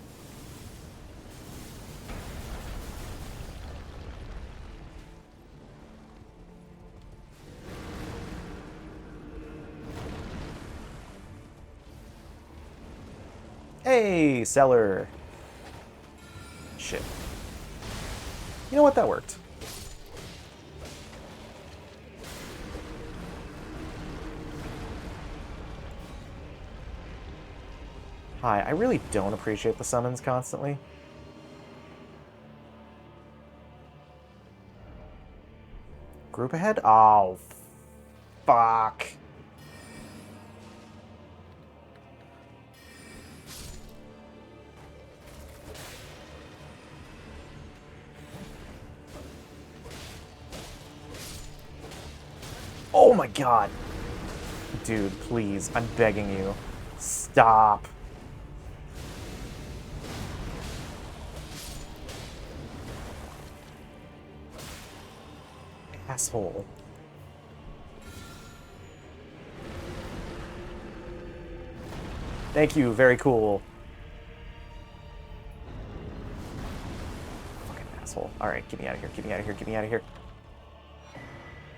Hey, cellar. Shit. You know what? That worked. Hi, I really don't appreciate the summons constantly. Group ahead? Oh, fuck. Oh my god. Dude, please, I'm begging you. Stop. Asshole. Thank you, very cool. Fucking asshole. Alright, get me out of here, get me out of here, get me out of here.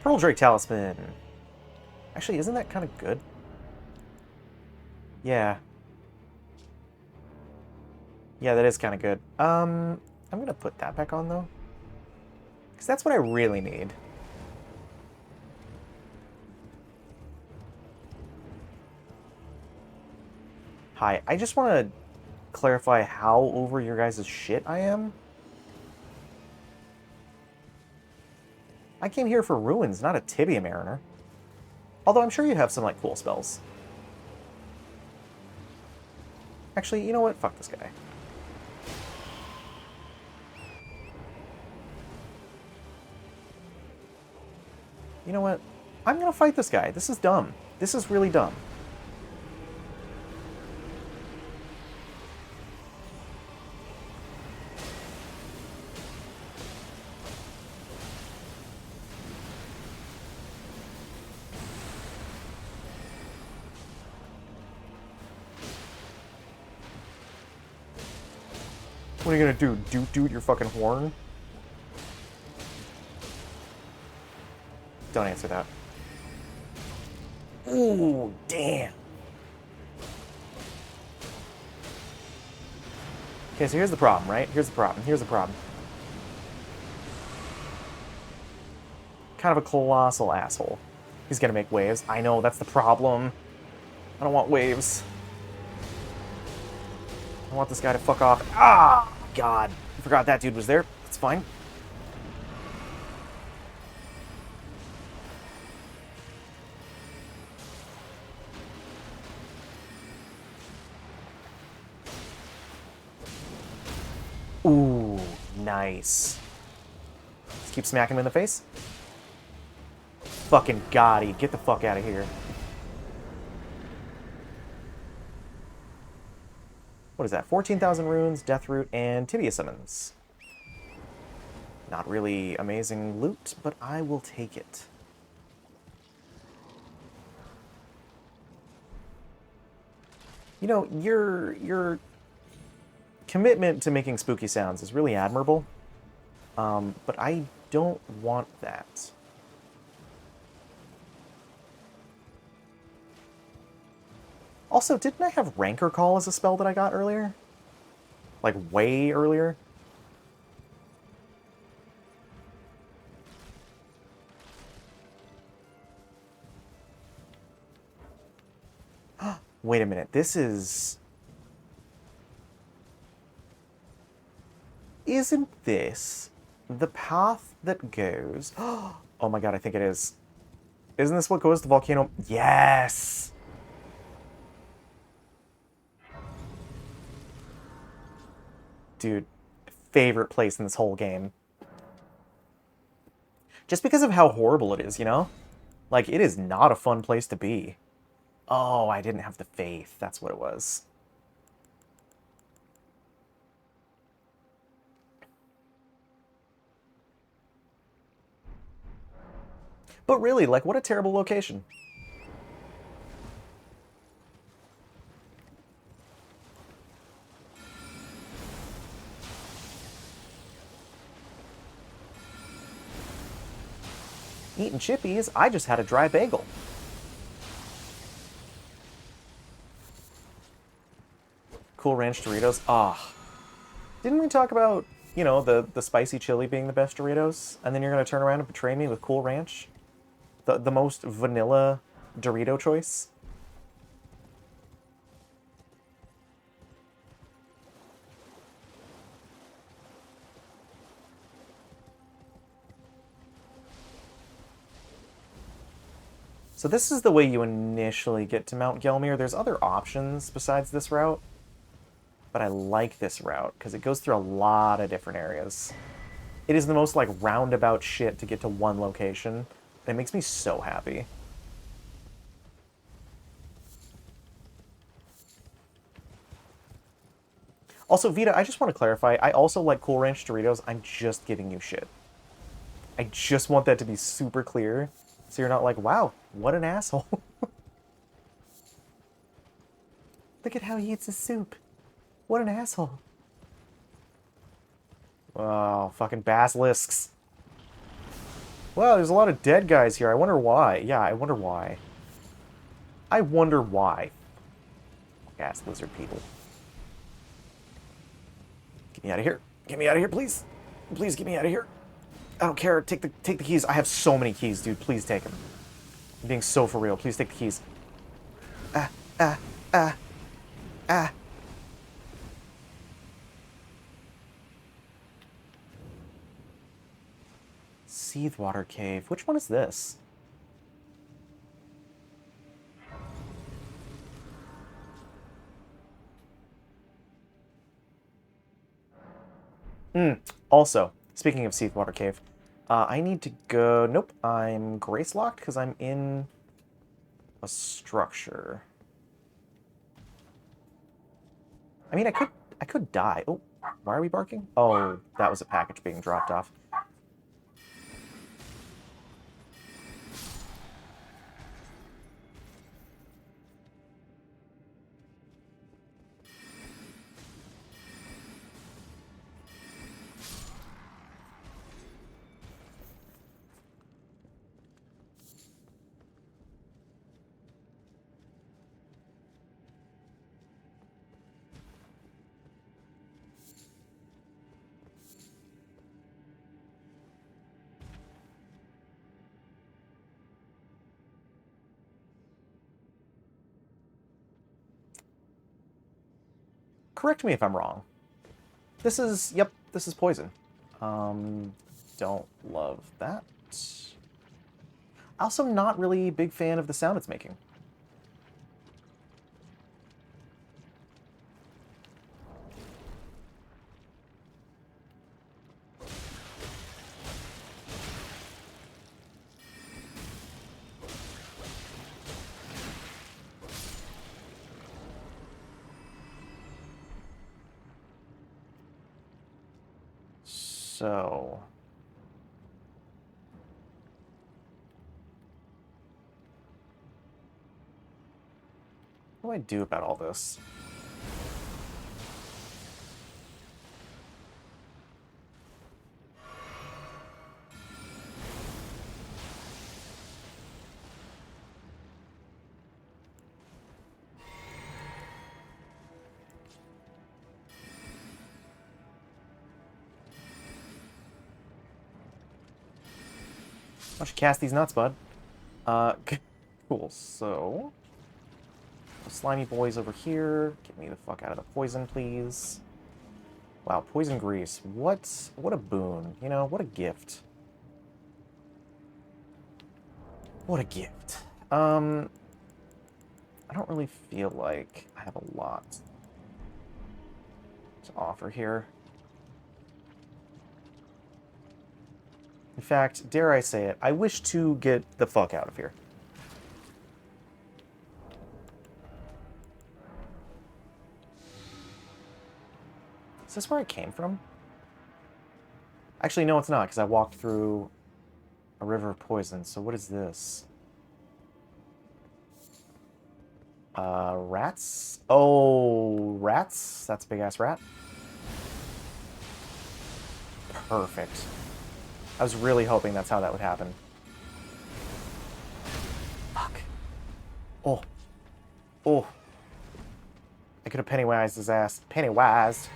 Pearl Drake Talisman. Actually, isn't that kind of good? Yeah. Yeah, that is kind of good. I'm gonna put that back on, though. Because that's what I really need. Hi, I just want to clarify how over your guys' shit I am. I came here for ruins, not a Tibia Mariner. Although I'm sure you have some, like, cool spells. Actually, you know what? Fuck this guy. You know what? I'm gonna fight this guy. This is dumb. This is really dumb. What are you gonna do? Doot your fucking horn? Don't answer that. Ooh, damn. Okay, so here's the problem, right? Here's the problem. Here's the problem. Kind of a colossal asshole. He's gonna make waves. I know, that's the problem. I don't want waves. I want this guy to fuck off. Ah! God. I forgot that dude was there. It's fine. Ooh, nice. Let's keep smacking him in the face. Fucking Gotti. Get the fuck out of here. What is that? 14,000 runes, Death Root, and Tibia summons. Not really amazing loot, but I will take it. You know, your commitment to making spooky sounds is really admirable, but I don't want that. Also, didn't I have Rancor Call as a spell that I got earlier? Like, way earlier? Wait a minute, this is... Isn't this the path that goes... Oh my god, I think it is. Isn't this what goes to Volcano... Yes! Dude, favorite place in this whole game. Just because of how horrible it is, you know? Like, it is not a fun place to be. Oh, I didn't have the faith. That's what it was. But really, like, what a terrible location. Eating chippies, I just had a dry bagel. Cool Ranch Doritos. Ah. Didn't we talk about, you know, the spicy chili being the best Doritos? And then you're going to turn around and betray me with Cool Ranch? The most vanilla Dorito choice? So this is the way you initially get to Mount Gelmir. There's other options besides this route, but I like this route because it goes through a lot of different areas. It is the most, like, roundabout shit to get to one location. And it makes me so happy. Also, Vita, I just want to clarify, I also like Cool Ranch Doritos. I'm just giving you shit. I just want that to be super clear, so you're not like, wow, what an asshole. Look at how he eats his soup. What an asshole. Oh, fucking basilisks. Well, there's a lot of dead guys here. I wonder why. Yeah, I wonder why. I wonder why. Ass lizard people. Get me out of here. Get me out of here, please. Please get me out of here. I don't care. Take the keys. I have so many keys, dude. Please take them. I'm being so for real. Please take the keys. Ah, ah, ah, ah. Seethwater Cave. Which one is this? Also, speaking of Seethwater Cave, I need to go... Nope, I'm grace locked because I'm in a structure. I mean, I could die. Oh, why are we barking? Oh, that was a package being dropped off. Correct me if I'm wrong. This is... Yep, this is poison. Don't love that. Also not really a big fan of the sound it's making. So... what do I do about all this? Why don't you cast these nuts, bud? Cool, so... the slimy boys over here. Get me the fuck out of the poison, please. Wow, poison grease. What a boon. You know, what a gift. What a gift. I don't really feel like I have a lot to offer here. In fact, dare I say it, I wish to get the fuck out of here. Is this where I came from? Actually, no, it's not, because I walked through a river of poison. So what is this? Rats? Oh, rats? That's a big-ass rat. Perfect. I was really hoping that's how that would happen. Fuck. Oh. Oh. I could have Pennywised his ass. Pennywised.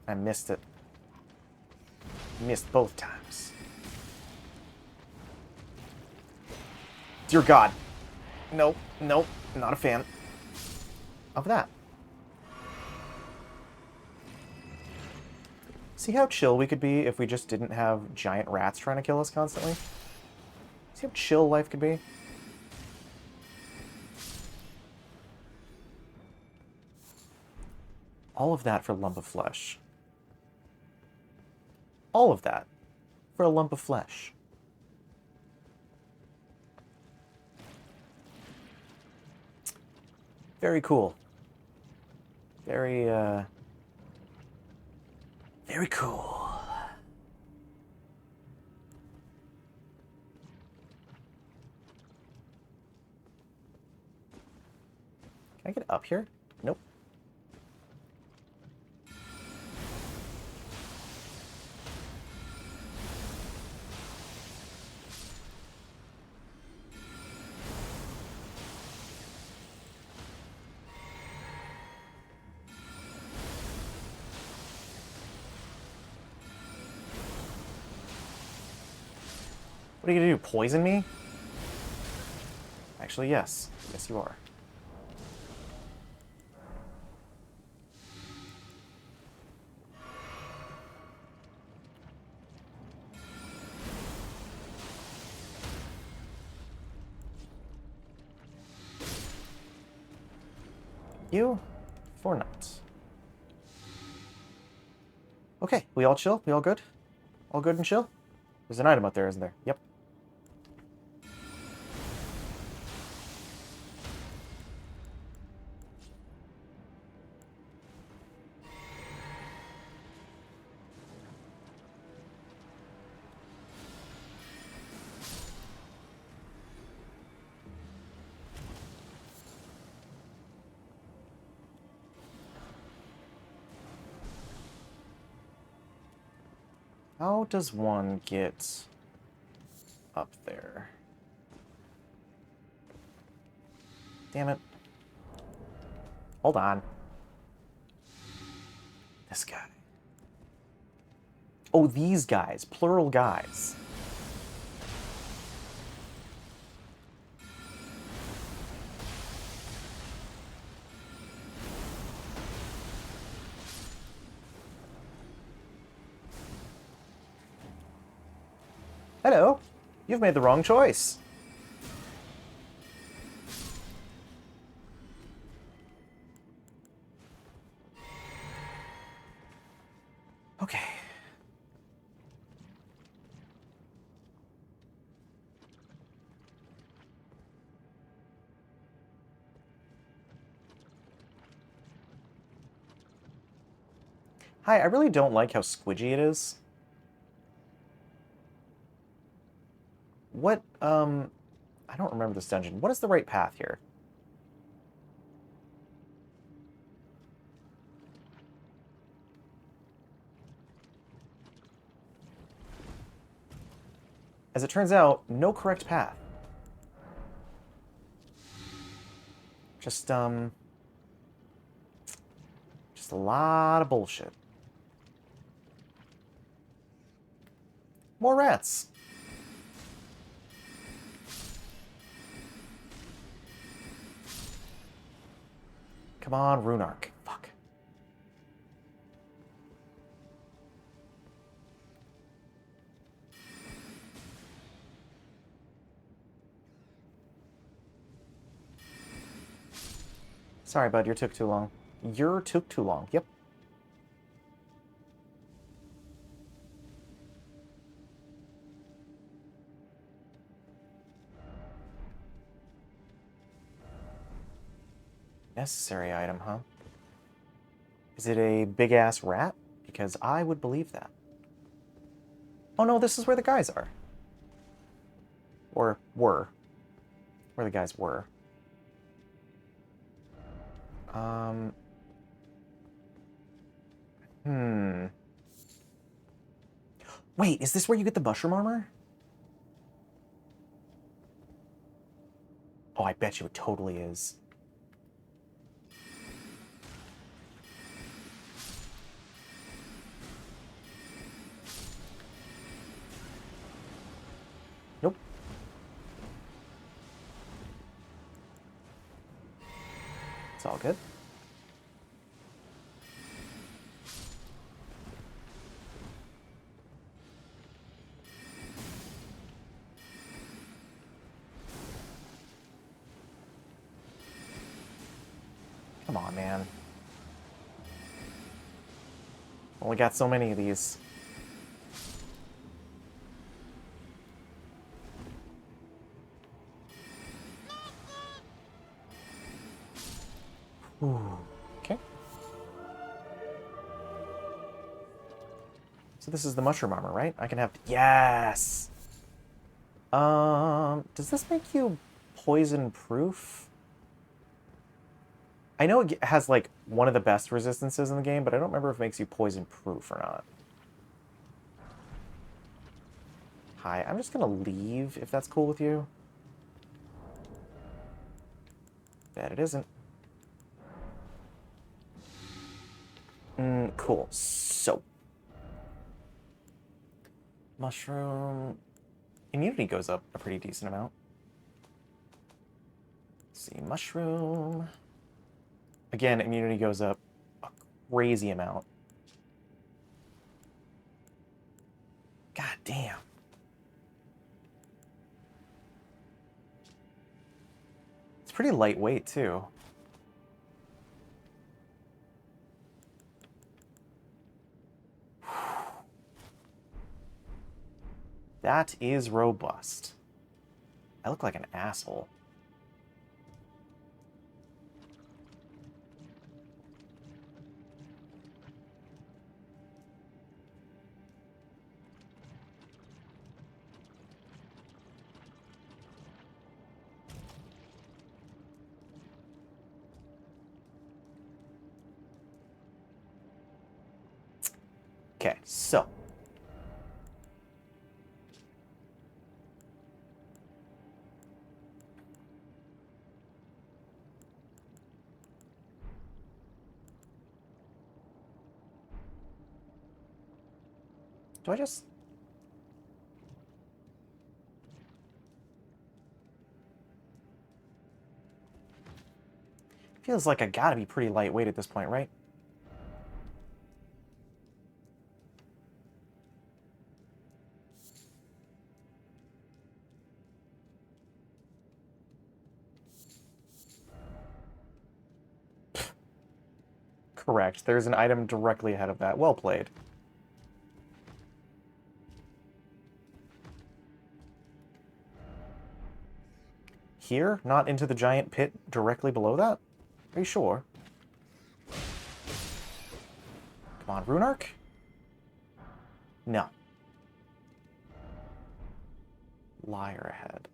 I missed it. Missed both times. Dear God. Nope. Nope. Not a fan of that. See how chill we could be if we just didn't have giant rats trying to kill us constantly? See how chill life could be? All of that for a lump of flesh. All of that for a lump of flesh. Very cool. Very, very cool. Can I get up here? Nope. What are you gonna do, poison me? Actually, yes. Yes, you are. You? For not. Okay, we all chill? We all good? All good and chill? There's an item up there, isn't there? Yep. How does one get up there? Damn it. Hold on. This guy. Oh, these guys. Plural guys. Hello. You've made the wrong choice. Okay. Hi, I really don't like how squidgy it is. What, I don't remember this dungeon. What is the right path here? As it turns out, no correct path. Just a lot of bullshit. More rats. Come on, Runark. Fuck. Sorry, bud, you took too long. You took too long. Yep. Necessary item, huh? Is it a big-ass rat? Because I would believe that. Oh no, this is where the guys are. Or were. Where the guys were. Wait, is this where you get the mushroom armor? Oh, I bet you it totally is. Nope. It's all good. Come on, man. Only got so many of these. Ooh. Okay. So this is the mushroom armor, right? I can have... Yes! Does this make you poison-proof? I know it has, like, one of the best resistances in the game, but I don't remember if it makes you poison-proof or not. Hi, I'm just gonna leave, if that's cool with you. Bet it isn't. Cool. So. Mushroom... Immunity goes up a pretty decent amount. Let's see, mushroom... Again, immunity goes up a crazy amount. God damn. It's pretty lightweight, too. That is robust. I look like an asshole. Okay, so. Do I just... Feels like I gotta be pretty lightweight at this point, right? Correct. There's an item directly ahead of that. Well played. Here? Not into the giant pit directly below that? Are you sure? Come on, Runark? No. Liar ahead.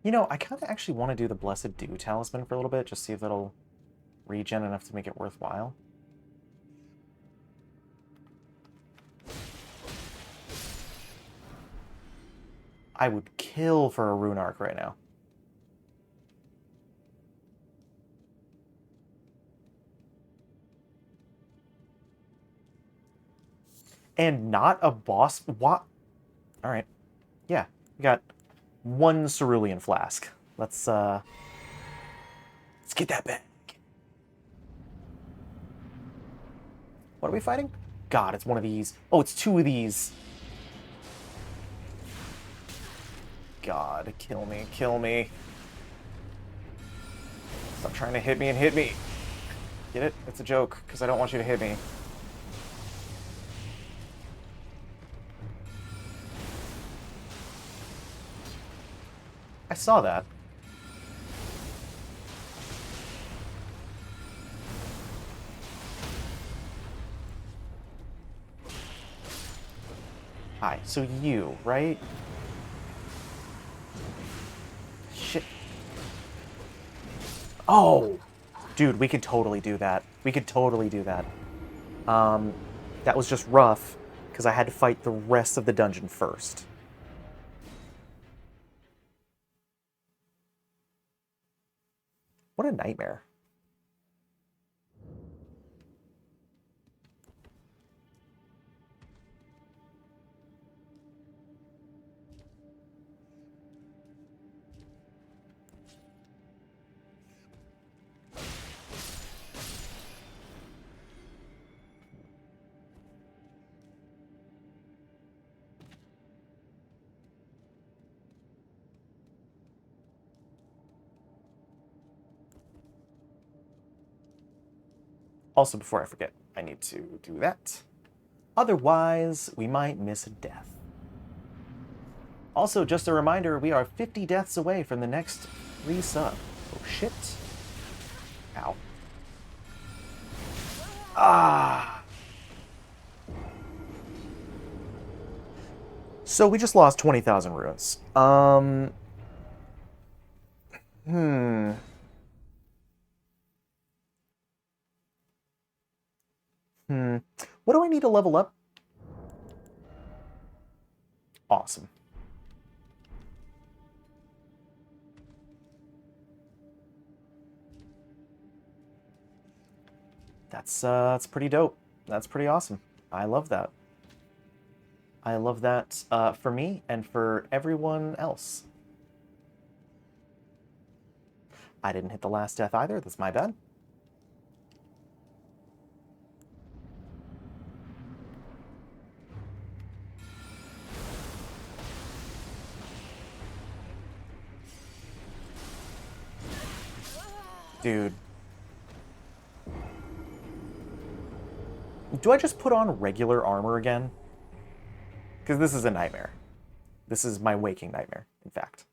You know, I kind of actually want to do the Blessed Dew Talisman for a little bit, just see if it'll regen enough to make it worthwhile. I would kill for a Runark right now. And not a boss... What? Alright. Yeah, we got one cerulean flask. Let's get that back. What are we fighting? God, it's one of these. Oh, it's two of these. God, kill me, kill me. Stop trying to hit me and hit me. Get it? It's a joke, because I don't want you to hit me. I saw that. Hi, so you, right? Shit. Oh! Dude, we could totally do that. We could totally do that. That was just rough, because I had to fight the rest of the dungeon first. What a nightmare. Also, before I forget, I need to do that. Otherwise, we might miss a death. Also, just a reminder, we are 50 deaths away from the next resub. Oh, shit. Ow. Ah! So we just lost 20,000 runes. What do I need to level up? Awesome. That's pretty dope. That's pretty awesome. I love that. I love that for me and for everyone else. I didn't hit the last death either. That's my bad. Dude. Do I just put on regular armor again? Because this is a nightmare. This is my waking nightmare, in fact.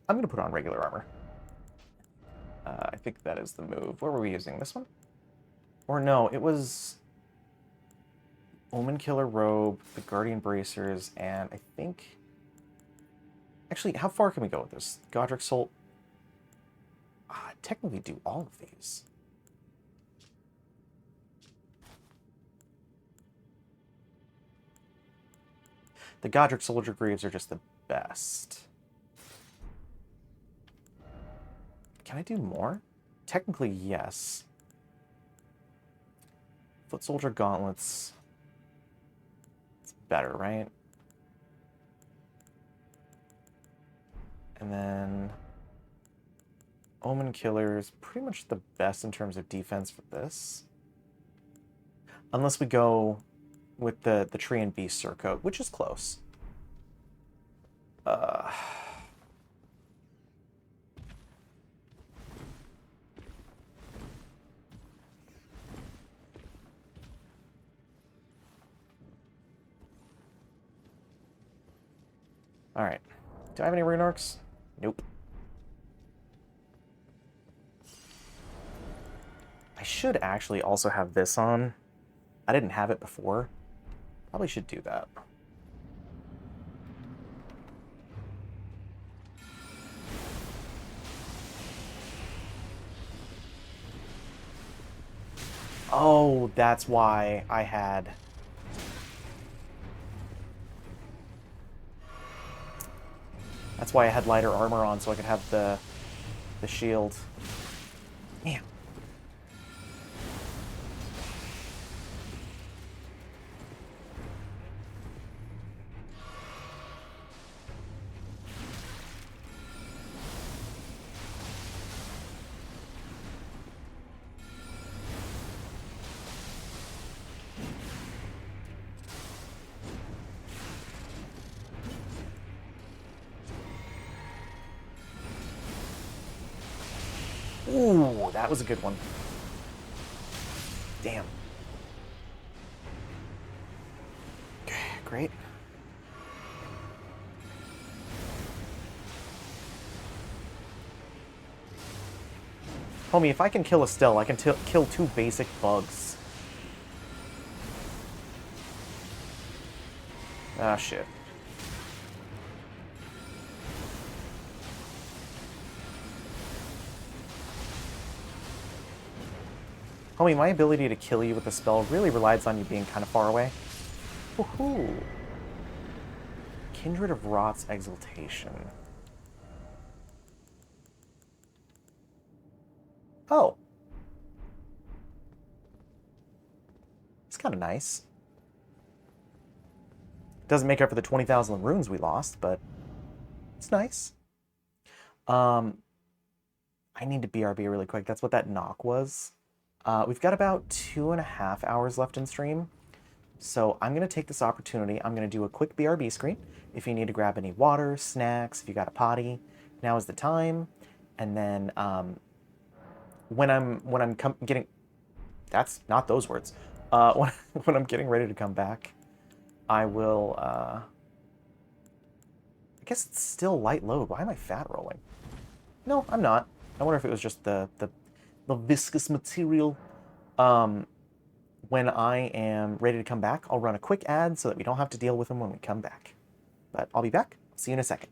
I'm going to put on regular armor. I think that is the move. What were we using? This one? Or no, it was Omen Killer Robe, the Guardian Bracers, and I think... Actually, how far can we go with this? Godric Soul... technically do all of these. The Godric Soldier Greaves are just the best. Can I do more? Technically, yes. Foot Soldier Gauntlets. It's better, right? And then... Omen Killer is pretty much the best in terms of defense for this. Unless we go with the Tree and Beast Surcoat, which is close. Alright. Do I have any rune arcs? Nope. I should actually also have this on. I didn't have it before. Probably should do that. Oh, that's why I had... That's why I had lighter armor on, so I could have the shield. Damn. Ooh, that was a good one. Damn. Okay, great. Homie, if I can kill Estelle, I can kill 2 basic bugs. Ah, shit. Homie, my ability to kill you with a spell really relies on you being kind of far away. Woohoo! Kindred of Rot's Exaltation. Oh. It's kind of nice. Doesn't make up for the 20,000 runes we lost, but it's nice. I need to BRB really quick. That's what that knock was. We've got about 2.5 hours left in stream. So I'm going to take this opportunity. I'm going to do a quick BRB screen. If you need to grab any water, snacks, if you got a potty, now is the time. And then when I'm getting... That's not those words. When I'm getting ready to come back, I will... I guess it's still light load. Why am I fat rolling? No, I'm not. I wonder if it was just the viscous material. When I am ready to come back, I'll run a quick ad so that we don't have to deal with them when we come back. But I'll be back. See you in a second.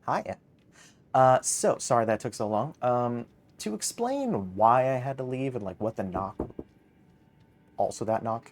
Hiya. So, sorry that took so long. To explain why I had to leave and, like, what the knock... Also that knock.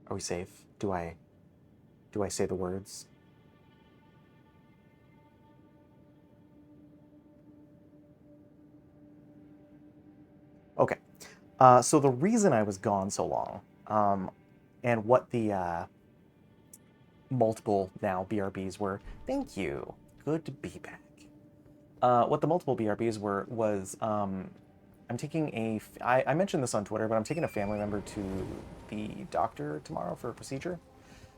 Are we safe? Do I say the words? Okay. So the reason I was gone so long, and what the multiple now BRBs were, thank you. Good to be back. What the multiple BRBs were was, I'm taking I mentioned this on Twitter, but I'm taking a family member to the doctor tomorrow for a procedure.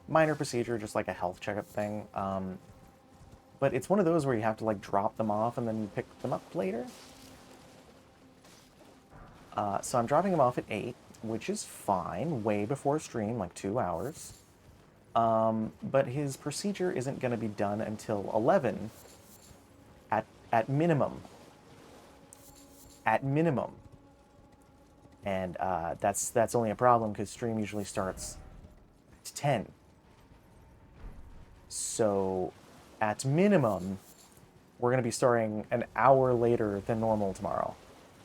Minor procedure, just like a health checkup thing. But it's one of those where you have to like drop them off and then you pick them up later. So I'm dropping him off at 8, which is fine, way before stream, like 2 hours. But his procedure isn't going to be done until 11 at minimum. At minimum. And that's only a problem because stream usually starts at 10. So at minimum, we're going to be starting an hour later than normal tomorrow.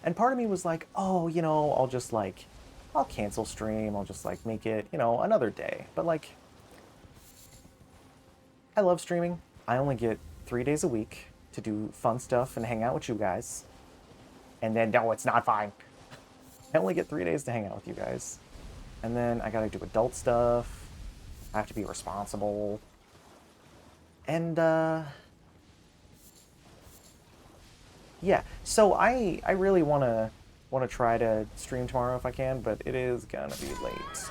And part of me was like, oh, you know, I'll cancel stream. I'll just like make it, you know, another day. But like, I love streaming. I only get 3 days a week to do fun stuff and hang out with you guys. And then, no, it's not fine. I only get 3 days to hang out with you guys. And then I gotta do adult stuff. I have to be responsible. And, yeah, so I really wanna try to stream tomorrow if I can, but it is gonna be late.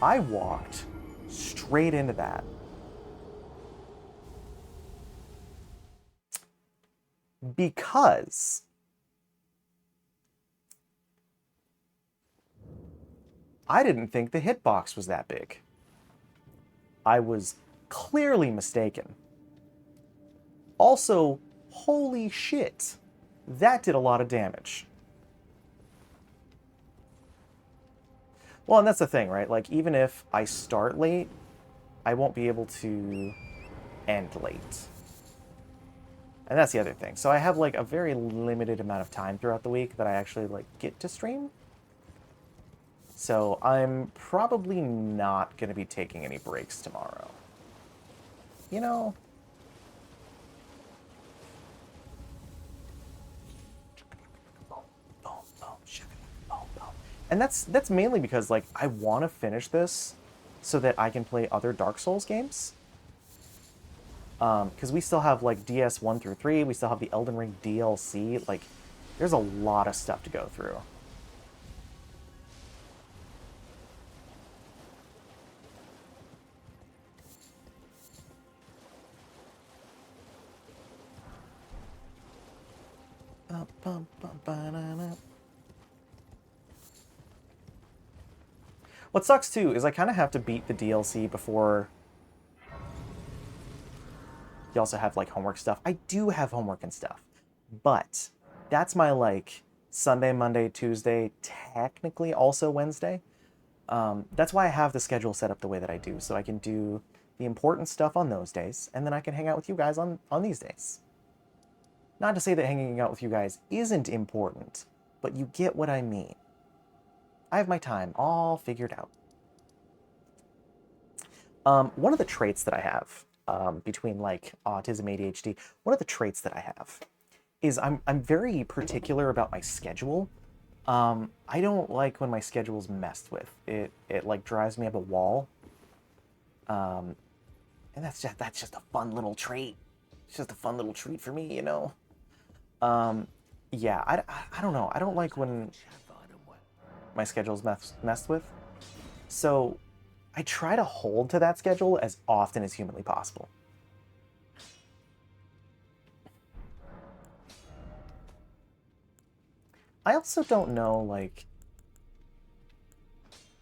I walked straight into that. Because I didn't think the hitbox was that big. I was clearly mistaken. Also, holy shit, that did a lot of damage. Well, and that's the thing, right? Like, even if I start late, I won't be able to end late. And that's the other thing. So I have, like, a very limited amount of time throughout the week that I actually, like, get to stream. So I'm probably not going to be taking any breaks tomorrow. You know? And that's mainly because, like, I want to finish this so that I can play other Dark Souls games. Because we still have, like, DS 1 through 3, we still have the Elden Ring DLC, like, there's a lot of stuff to go through. What sucks, too, is I kind of have to beat the DLC before you also have, like, homework stuff. I do have homework and stuff, but that's my, like, Sunday, Monday, Tuesday, technically also Wednesday. That's why I have the schedule set up the way that I do, so I can do the important stuff on those days, and then I can hang out with you guys on these days. Not to say that hanging out with you guys isn't important, but you get what I mean. I have my time all figured out. One of the traits that I have, between like autism, ADHD, one of the traits that I have is I'm very particular about my schedule. I don't like when my schedule's messed with. It like drives me up a wall. And that's just a fun little trait. It's just a fun little treat for me, you know. Yeah, I don't know. I don't like when my schedule's messed with. So I try to hold to that schedule as often as humanly possible. I also don't know, like,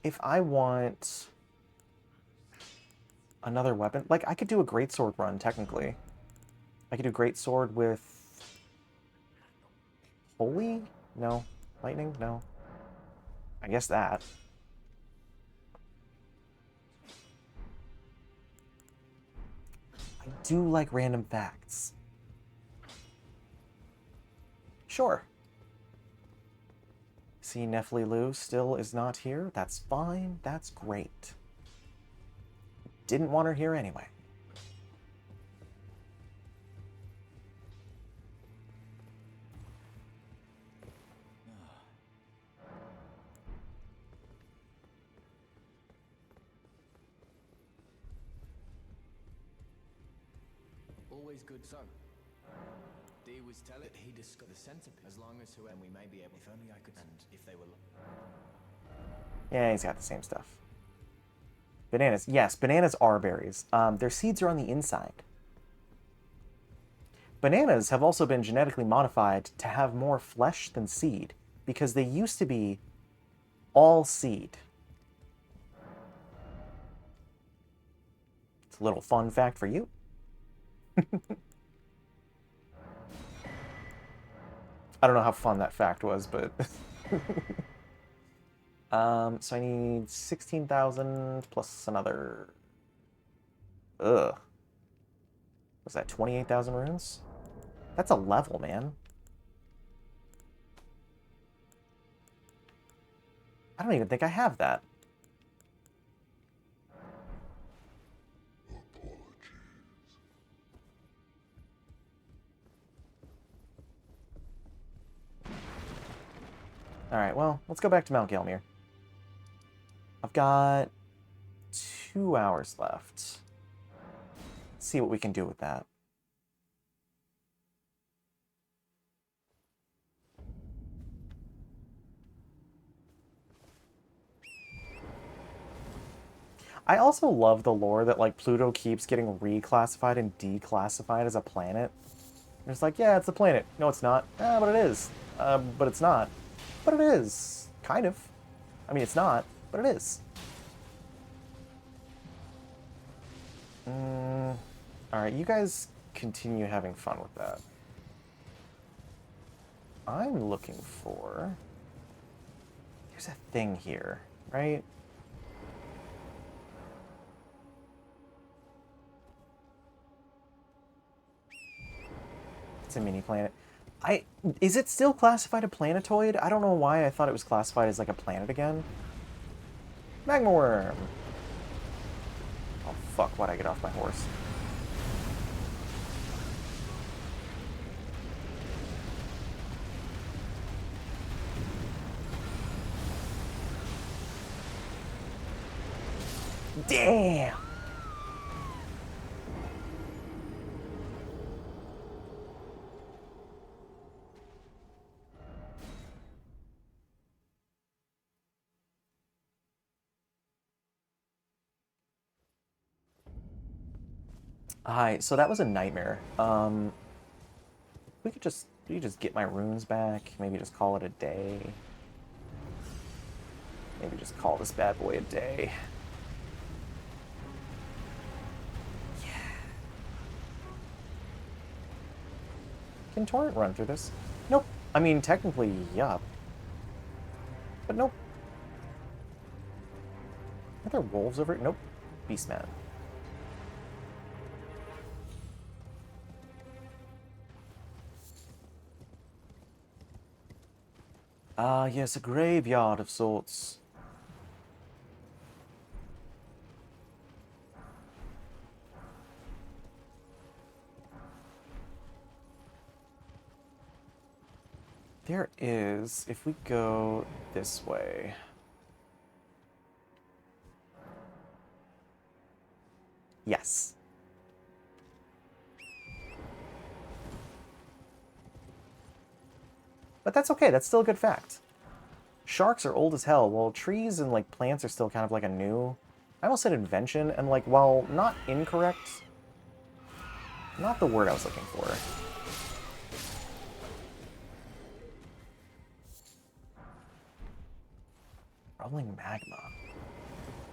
if I want another weapon. Like, I could do a greatsword run, technically. I could do greatsword with holy? No. Lightning? No. I guess that. I do like random facts. Sure. See, Nephili Lu still is not here. That's fine. That's great. Didn't want her here anyway. Always good son. Dee was telling he discovered the centipede. As long as whoever we may be able. If only I could. And if they were. Yeah, he's got the same stuff. Bananas. Yes, bananas are berries. Their seeds are on the inside. Bananas have also been genetically modified to have more flesh than seed because they used to be all seed. It's a little fun fact for you. I don't know how fun that fact was, but... so I need 16,000 plus another... Ugh. Was that 28,000 runes? That's a level, man. I don't even think I have that. Alright, well, let's go back to Mount Gelmir. I've got 2 hours left. Let's see what we can do with that. I also love the lore that, like, Pluto keeps getting reclassified and declassified as a planet. It's like, yeah, it's a planet. No, it's not. But it is. But it's not. But it is. Kind of. I mean, it's not, but it is. Alright, you guys continue having fun with that. I'm looking for... There's a thing here, right? It's a mini planet. Is it still classified a planetoid? I don't know why I thought it was classified as like a planet again. Magma worm. Oh fuck, why'd I get off my horse? Damn! Hi, so that was a nightmare. We could just get my runes back, maybe just call it a day. Maybe just call this bad boy a day. Yeah. Can Torrent run through this? Nope. I mean, technically, yup. But nope. Are there wolves over it? Nope. Beastman. Ah, yes, a graveyard of sorts. There is, if we go this way. Yes. But that's okay, that's still a good fact. Sharks are old as hell, while trees and, like, plants are still kind of like a new... I almost said invention, and, like, while not incorrect... Not the word I was looking for. Rolling magma.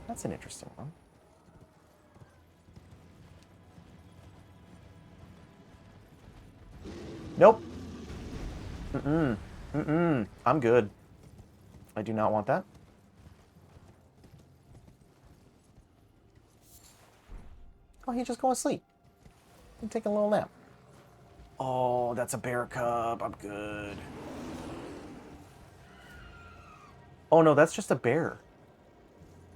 That's an interesting one. Nope. I'm good. I do not want that. Oh, he's just going to sleep. I'm taking a little nap. Oh, that's a bear cub. I'm good. Oh no, that's just a bear.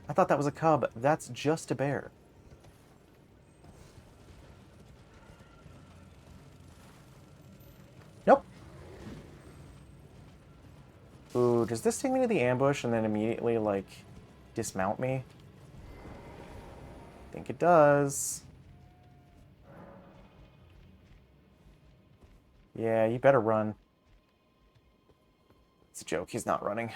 I thought that was a cub. That's just a bear. Nope. Ooh, does this take me to the ambush and then immediately, like, dismount me? I think it does. Yeah, you better run. It's a joke, he's not running.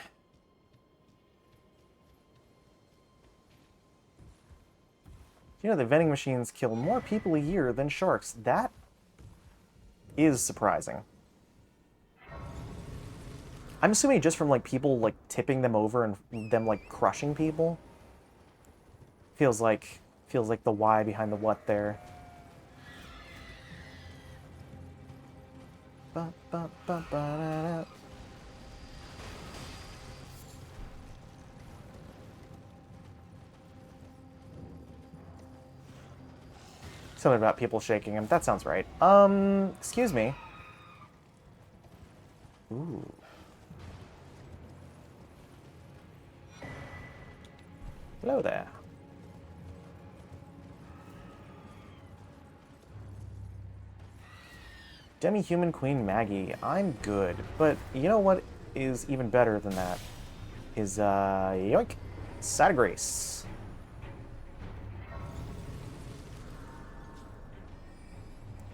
You know, the vending machines kill more people a year than sharks. That is surprising. I'm assuming just from, like, people, like, tipping them over and them, like, crushing people. Feels like the why behind the what there. Ba, ba, ba, ba, da, da. Something about people shaking him. That sounds right. Excuse me. Ooh. Hello there. Demi-human Queen Maggie. I'm good. But you know what is even better than that? Is, yoink. Side of Grace.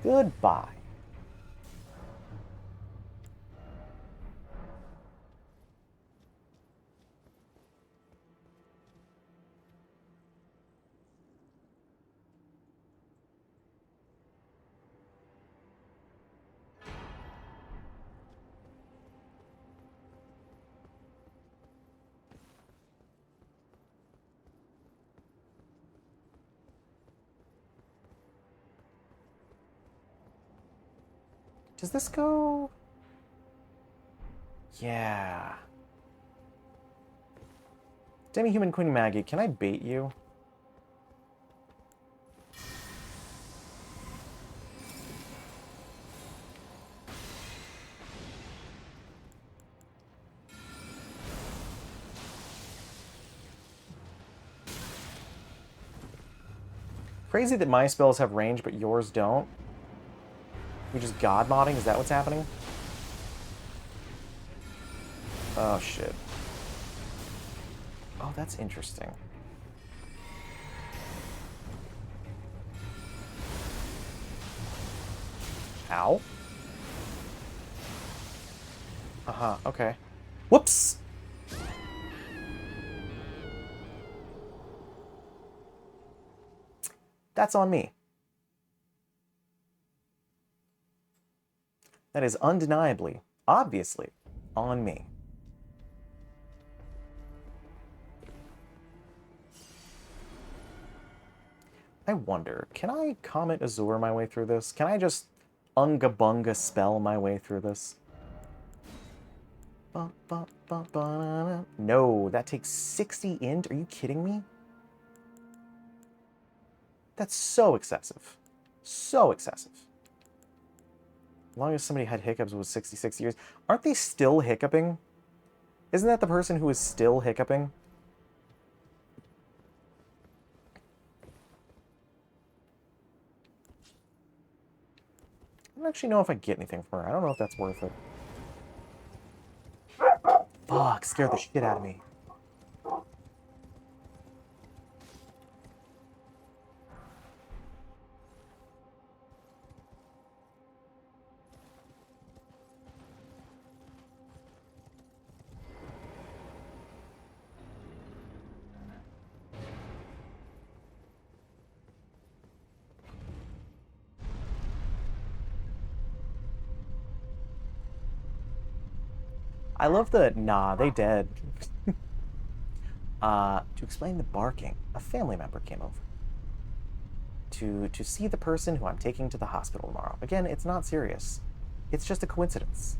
Goodbye. Does this go? Yeah. Demi-human Queen Maggie, can I bait you? Crazy that my spells have range, but yours don't. You're just god modding? Is that what's happening? Oh, shit. Oh, that's interesting. Ow. Uh-huh, okay. Whoops! That's on me. That is undeniably, obviously, on me. I wonder, can I Comet Azure my way through this? Can I just Unga Bunga spell my way through this? No, that takes 60 int? Are you kidding me? That's so excessive. So excessive. As long as somebody had hiccups with 66 years. Aren't they still hiccuping? Isn't that the person who is still hiccuping? I don't actually know if I get anything from her. I don't know if that's worth it. Fuck, scared the shit out of me. I love the, nah, they dead. To explain the barking, a family member came over. To see the person who I'm taking to the hospital tomorrow. Again, it's not serious. It's just a coincidence.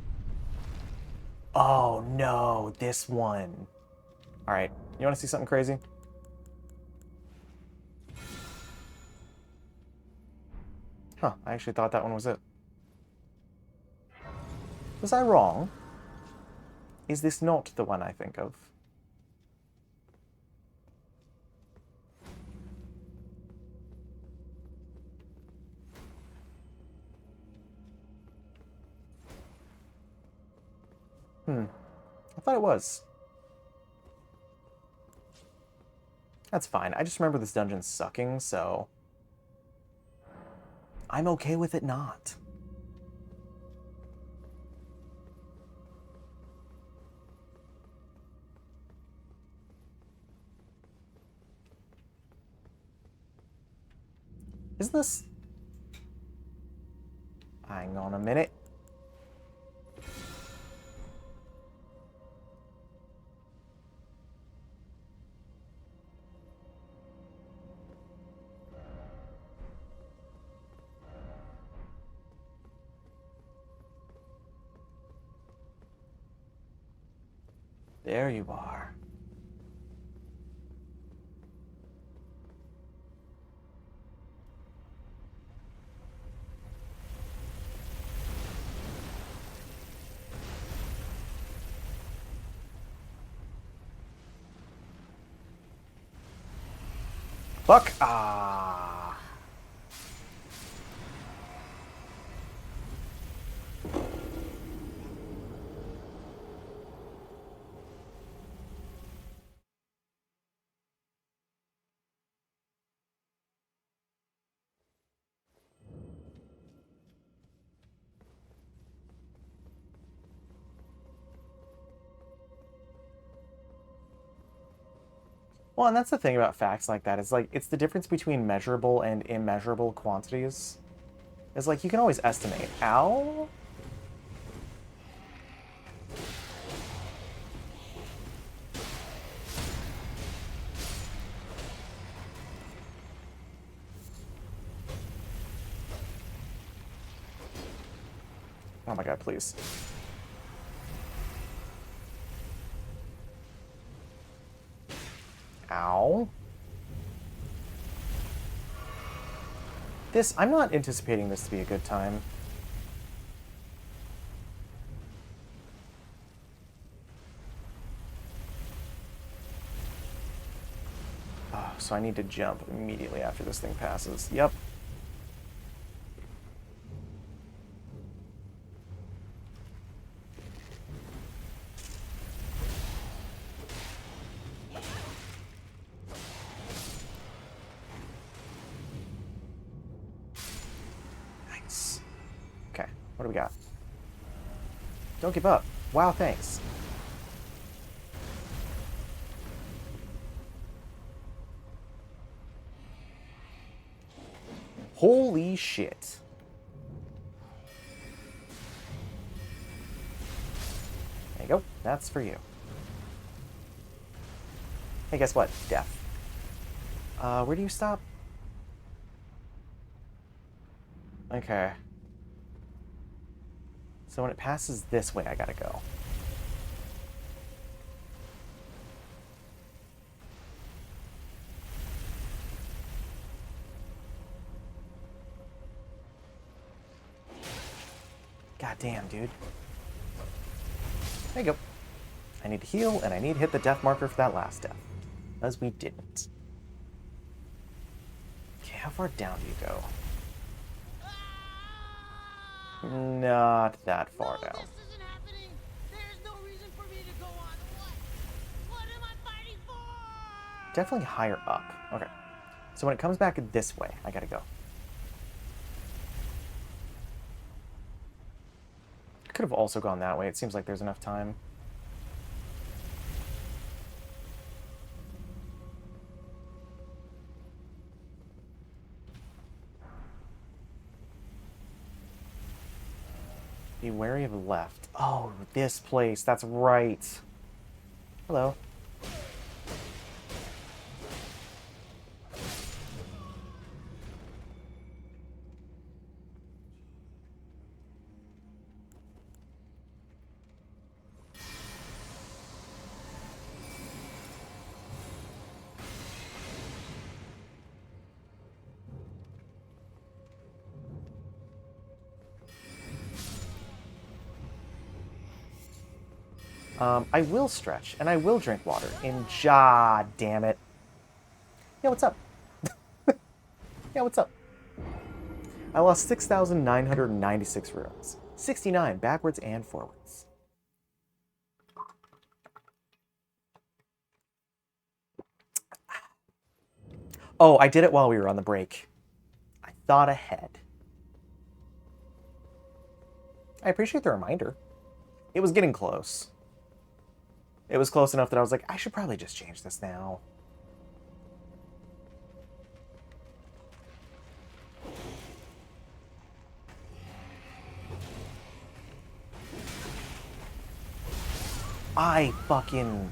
Oh no, this one. Alright, you wanna see something crazy? Huh, I actually thought that one was it. Was I wrong? Is this not the one I think of? I thought it was. That's fine. I just remember this dungeon sucking, so I'm okay with it not. Isn't this... Hang on a minute. There you are. Fuck! Ah. Well, and that's the thing about facts like that. It's like, it's the difference between measurable and immeasurable quantities. It's like, you can always estimate. Ow? Oh my god, please. Ow. This, I'm not anticipating this to be a good time. Oh, so I need to jump immediately after this thing passes. Yep. Nice. Okay, what do we got? Don't give up. Wow, thanks. Holy shit. There you go. That's for you. Hey, guess what? Death. Where do you stop? Okay. So when it passes this way, I gotta go. God damn, dude. There you go. I need to heal, and I need to hit the death marker for that last death. Because we didn't. Okay, how far down do you go? Not that far down. This isn't happening. There's no reason for me to go on. What am I fighting for? Definitely higher up. Okay. So when it comes back this way, I gotta go. I could have also gone that way. It seems like there's enough time. Be wary of left. Oh, this place. That's right. Hello. I will stretch, and I will drink water. And damn it. Yeah, what's up? Yeah, what's up? I lost 6,996 runes. 69 backwards and forwards. Oh, I did it while we were on the break. I thought ahead. I appreciate the reminder. It was getting close. It was close enough that I was like, I should probably just change this now. I fucking...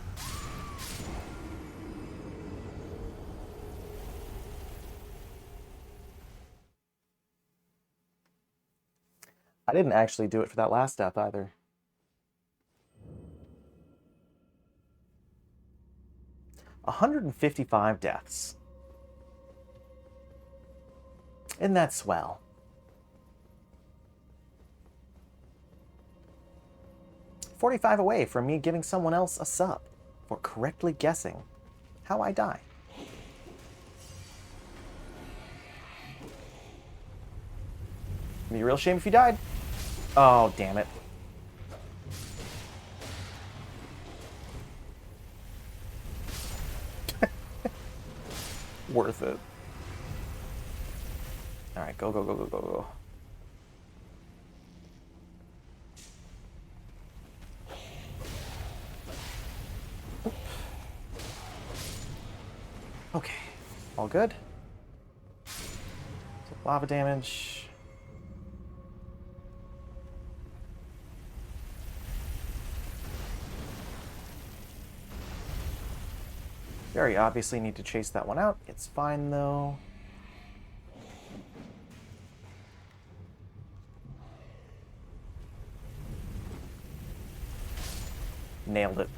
I didn't actually do it for that last death either. $155 deaths. Isn't that swell? $45 away from me giving someone else a sub for correctly guessing how I die. It'd be a real shame if you died. Oh, damn it. Worth it. All right, go, go, go, go, go, go. Okay, all good. So lava damage. Very obviously need to chase that one out. It's fine though. Nailed it.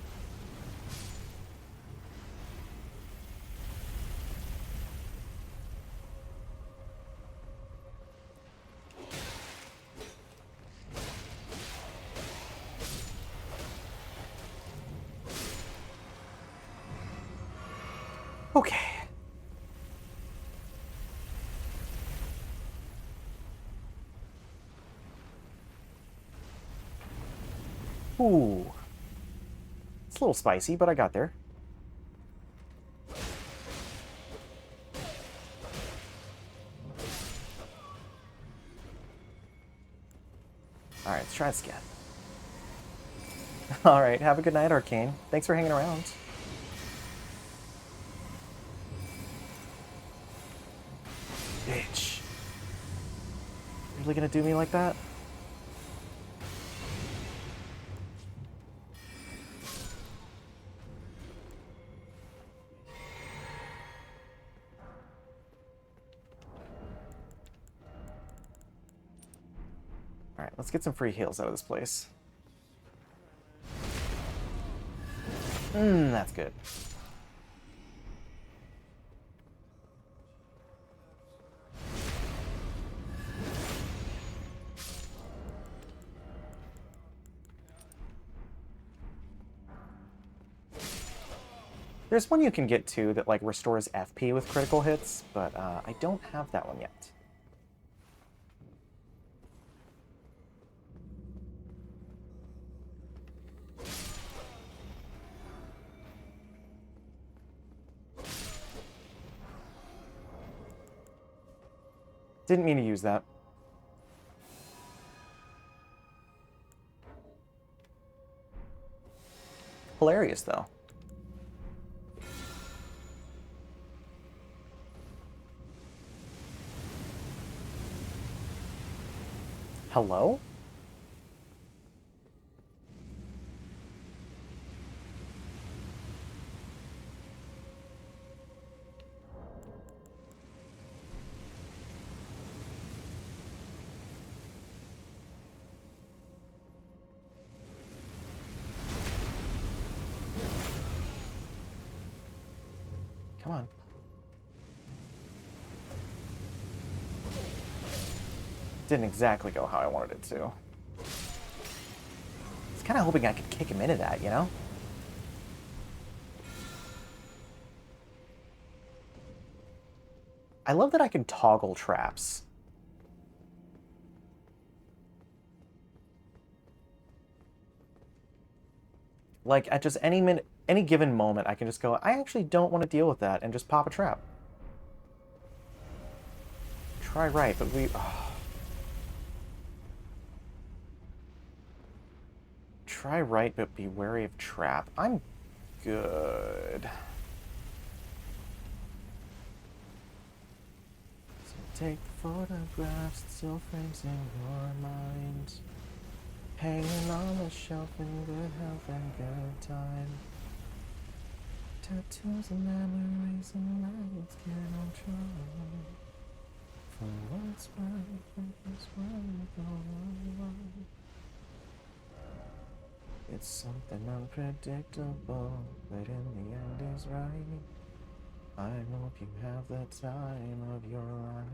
Okay. Ooh. It's a little spicy, but I got there. Alright, let's try this again. Alright, have a good night, Arcane. Thanks for hanging around. Bitch. Really gonna do me like that? Alright, let's get some free heals out of this place. That's good. There's one you can get to that like restores FP with critical hits, but I don't have that one yet. Didn't mean to use that. Hilarious, though. Hello? Come on. Didn't exactly go how I wanted it to. I was kind of hoping I could kick him into that, you know? I love that I can toggle traps. Like, at just any given moment, I can just go, I actually don't want to deal with that, and just pop a trap. Try right, but we... Oh. Try right, but be wary of trap. I'm good. So take the photographs, still frames in your mind. Hanging on the shelf in good health and good time. Tattoos and memories and lights cannot try. For what's worth, it's worth all. It's something unpredictable, but in the end is right. I hope you have the time of your life.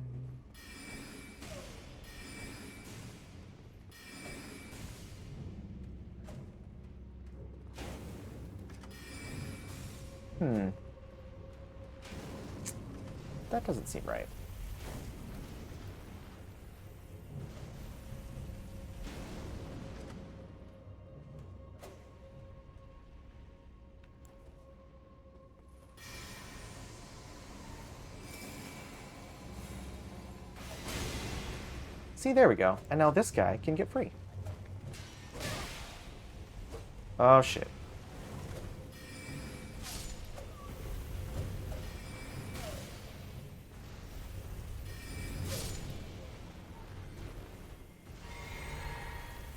That doesn't seem right. See, there we go. And now this guy can get free. Oh, shit.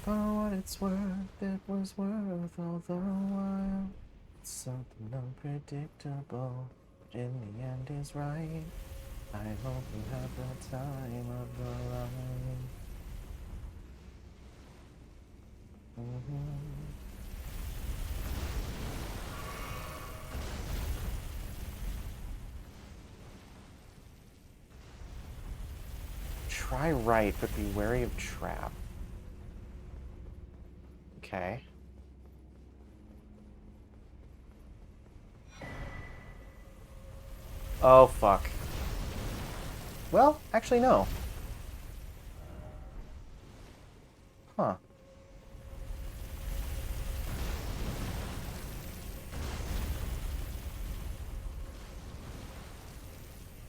For what it's worth, it was worth all the while. It's something unpredictable, but in the end is right. I hope you have the time of your life. Try right, but be wary of trap. Okay. Oh, fuck. Well, actually, no. Huh.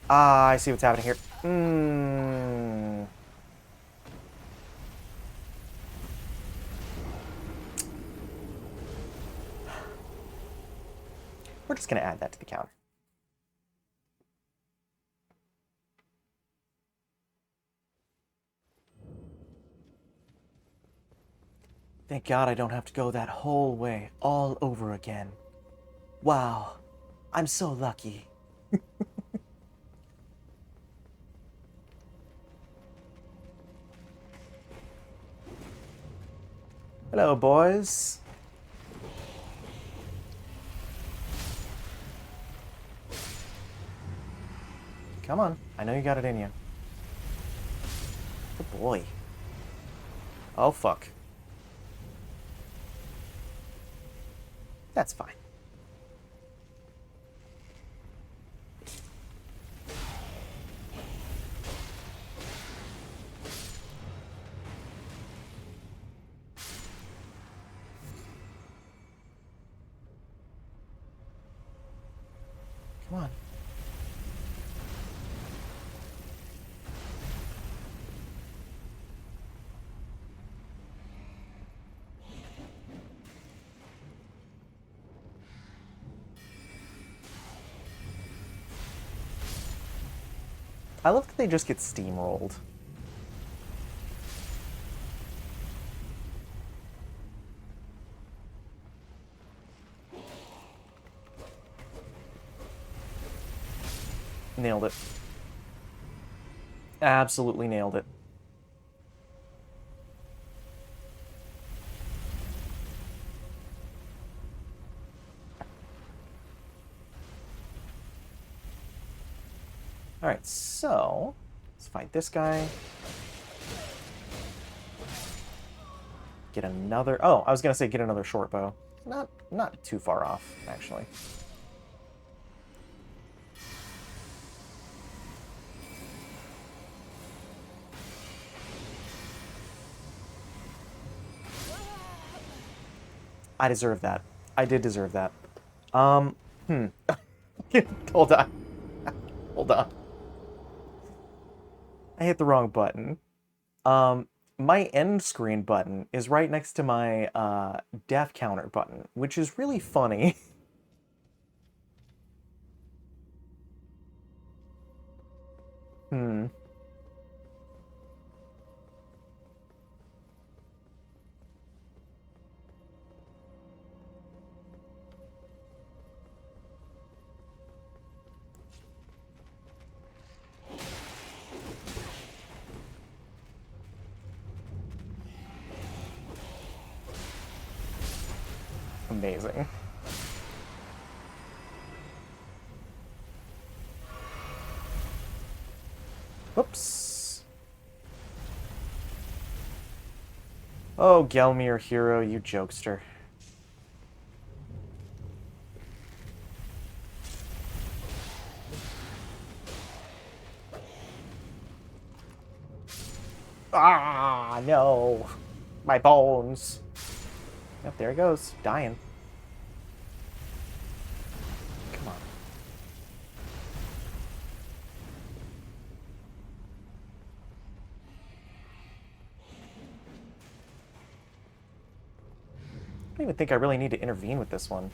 Ah, I see what's happening here. We're just going to add that to the counter. Thank God I don't have to go that whole way all over again. Wow, I'm so lucky. Hello, boys. Come on, I know you got it in you. Good boy. Oh, fuck. That's fine. Come on. I love that they just get steamrolled. Nailed it. Absolutely nailed it. Alright, so let's fight this guy. Get another... Oh, I was gonna say get another short bow. Not too far off, actually. I deserve that. I did deserve that. Hold on. Hold on. I hit the wrong button. My end screen button is right next to my death counter button, which is really funny. Amazing. Whoops. Oh, Gelmir hero, you jokester. Ah, no. My bones. Yep, there he goes. Dying. Come on. I don't even think I really need to intervene with this one.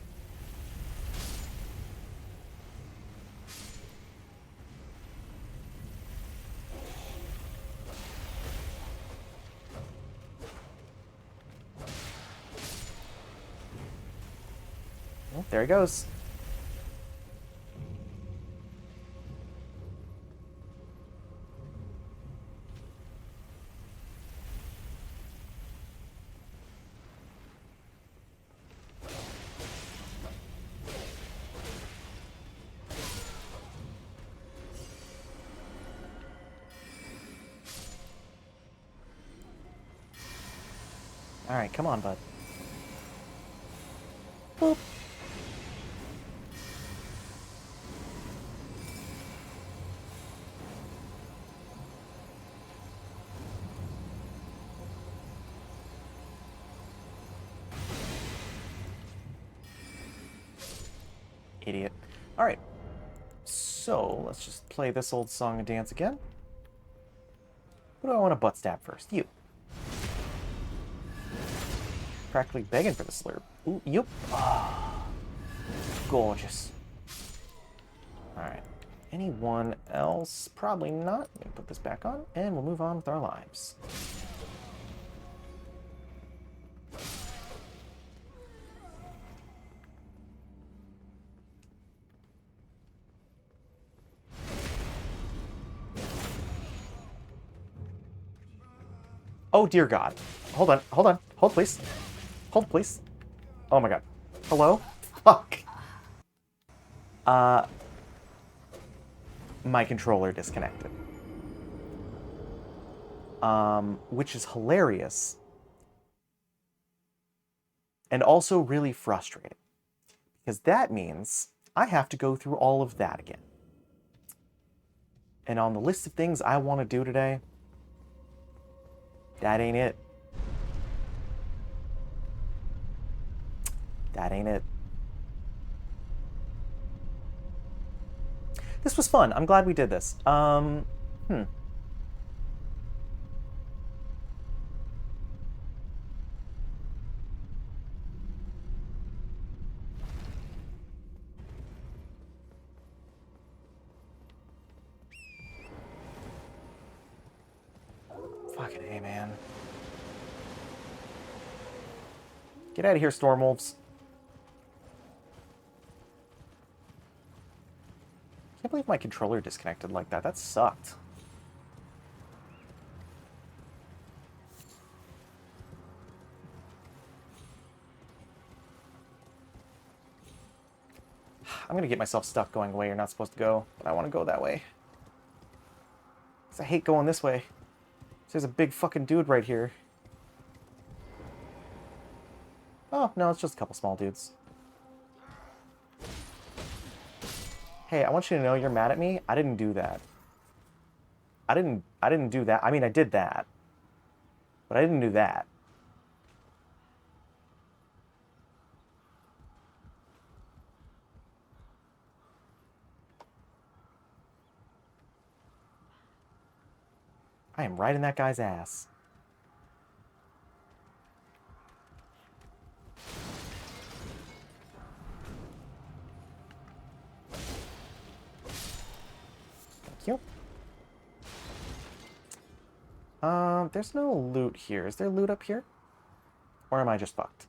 Oh, there he goes. All right, come on, bud. Boop. Idiot. All right. So let's just play this old song and dance again. Who do I want to butt stab first? You. Practically begging for the slurp. Ooh, yep. Oh, gorgeous. Alright. Anyone else? Probably not. Let me put this back on, and we'll move on with our lives. Oh, dear God. Hold on, hold on. Hold, please. Hold, please. Oh my God. Hello? Fuck. My controller disconnected. Which is hilarious. And also really frustrating. Because that means I have to go through all of that again. And on the list of things I want to do today, that ain't it. That ain't it. This was fun. I'm glad we did this. Fucking A, man. Get out of here, Stormwolves. Can't believe my controller disconnected like that. That sucked. I'm gonna get myself stuck going away you're not supposed to go, but I want to go that way. 'Cause I hate going this way. There's a big fucking dude right here. Oh, no, it's just a couple small dudes. Hey, I want you to know you're mad at me. I didn't do that. I didn't do that. I mean, I did that. But I didn't do that. I am right in that guy's ass. Thank you. There's no loot here. Is there loot up here? Or am I just fucked?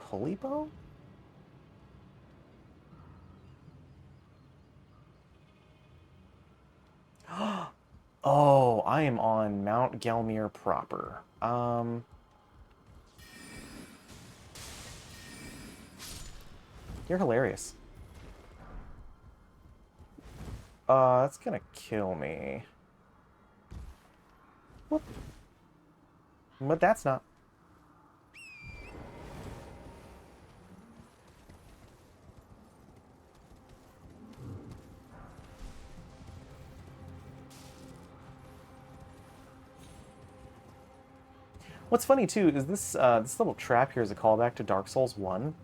Pulley bow? Oh, I am on Mount Gelmir proper. You're hilarious. That's gonna kill me. Whoop. But that's not. What's funny too is this this little trap here is a callback to Dark Souls 1.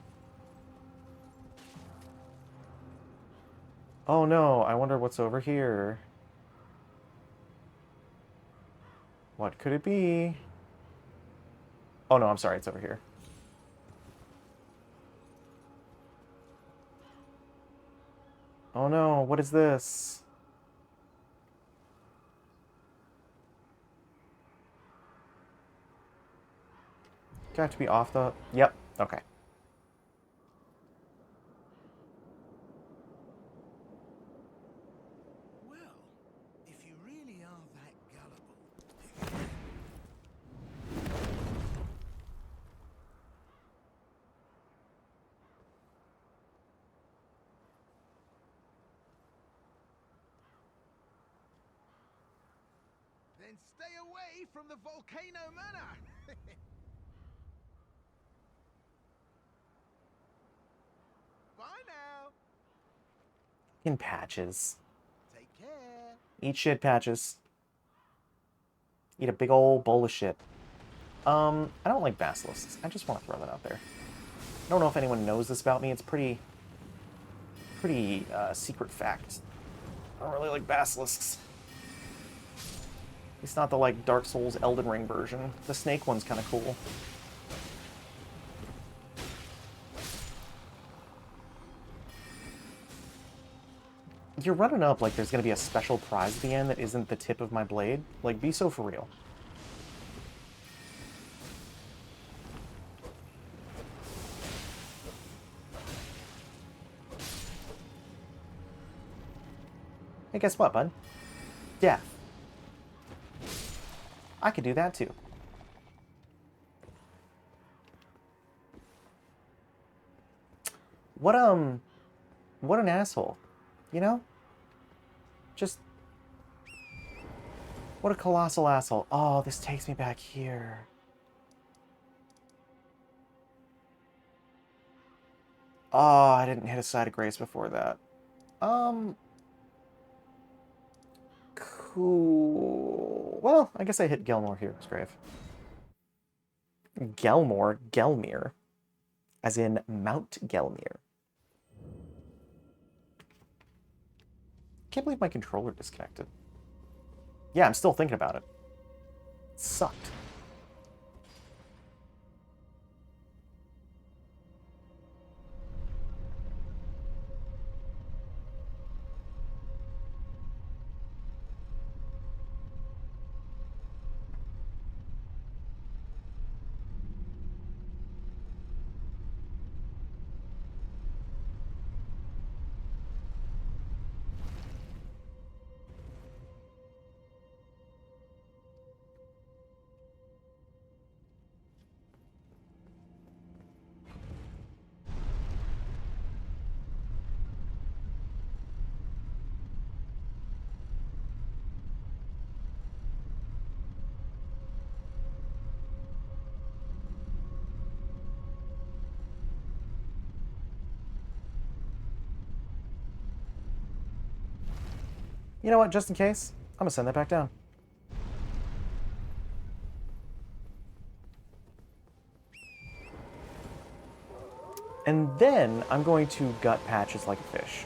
Oh no, I wonder what's over here. What could it be? Oh no, I'm sorry, it's over here. Oh no, what is this? Do I have to be off the... Yep, okay. Well, if you really are that gullible, then stay away from the volcano manor. Bye now. In Patches. Take care. Eat shit, Patches. Eat a big old bowl of shit. I don't like basilisks. I just want to throw that out there. I don't know if anyone knows this about me. It's pretty secret fact. I don't really like basilisks. It's not the, like, Dark Souls Elden Ring version. The snake one's kind of cool. You're running up like there's going to be a special prize at the end that isn't the tip of my blade. Like, be so for real. Hey, guess what, bud? Death. I could do that too. What an asshole. You know? Just... What a colossal asshole. Oh, this takes me back here. Oh, I didn't hit a side of grace before that. Cool. Well, I guess I hit Gilmore Hero's grave. Gelmir, as in Mount Gelmir. Can't believe my controller disconnected. Yeah, I'm still thinking about it. It sucked. You know what, just in case, I'm gonna send that back down. And then I'm going to gut Patches like a fish.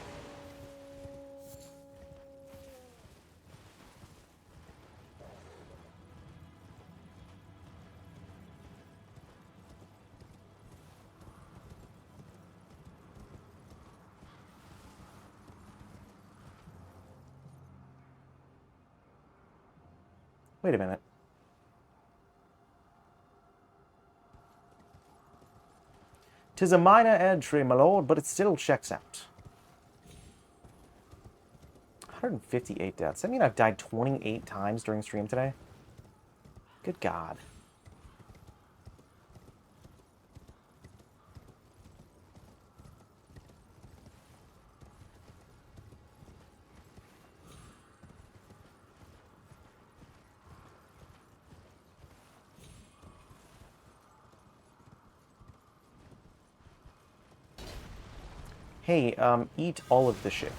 Wait a minute. "'Tis a minor entry, my lord, but it still checks out." 158 deaths. I mean, I've died 28 times during stream today. Good God. Hey, eat all of the shit.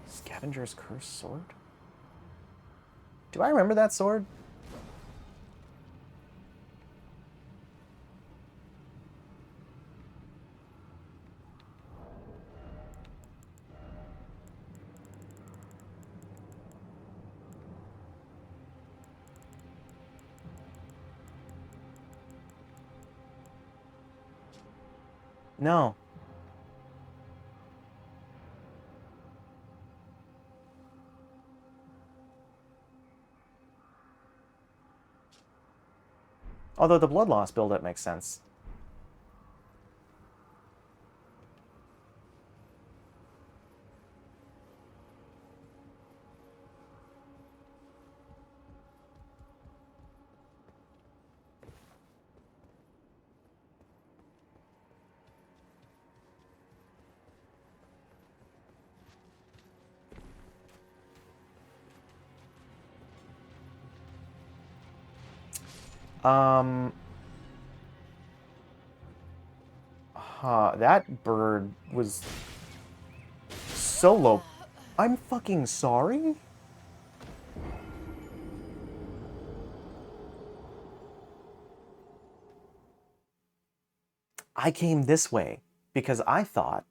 Scavenger's Curse Sword? Do I remember that sword? No. Although the blood loss build-up makes sense. That bird was so low. I'm fucking sorry? I came this way because I thought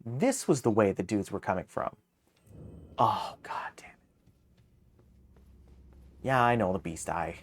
this was the way the dudes were coming from. Oh, god damn it. Yeah, I know the beast eye.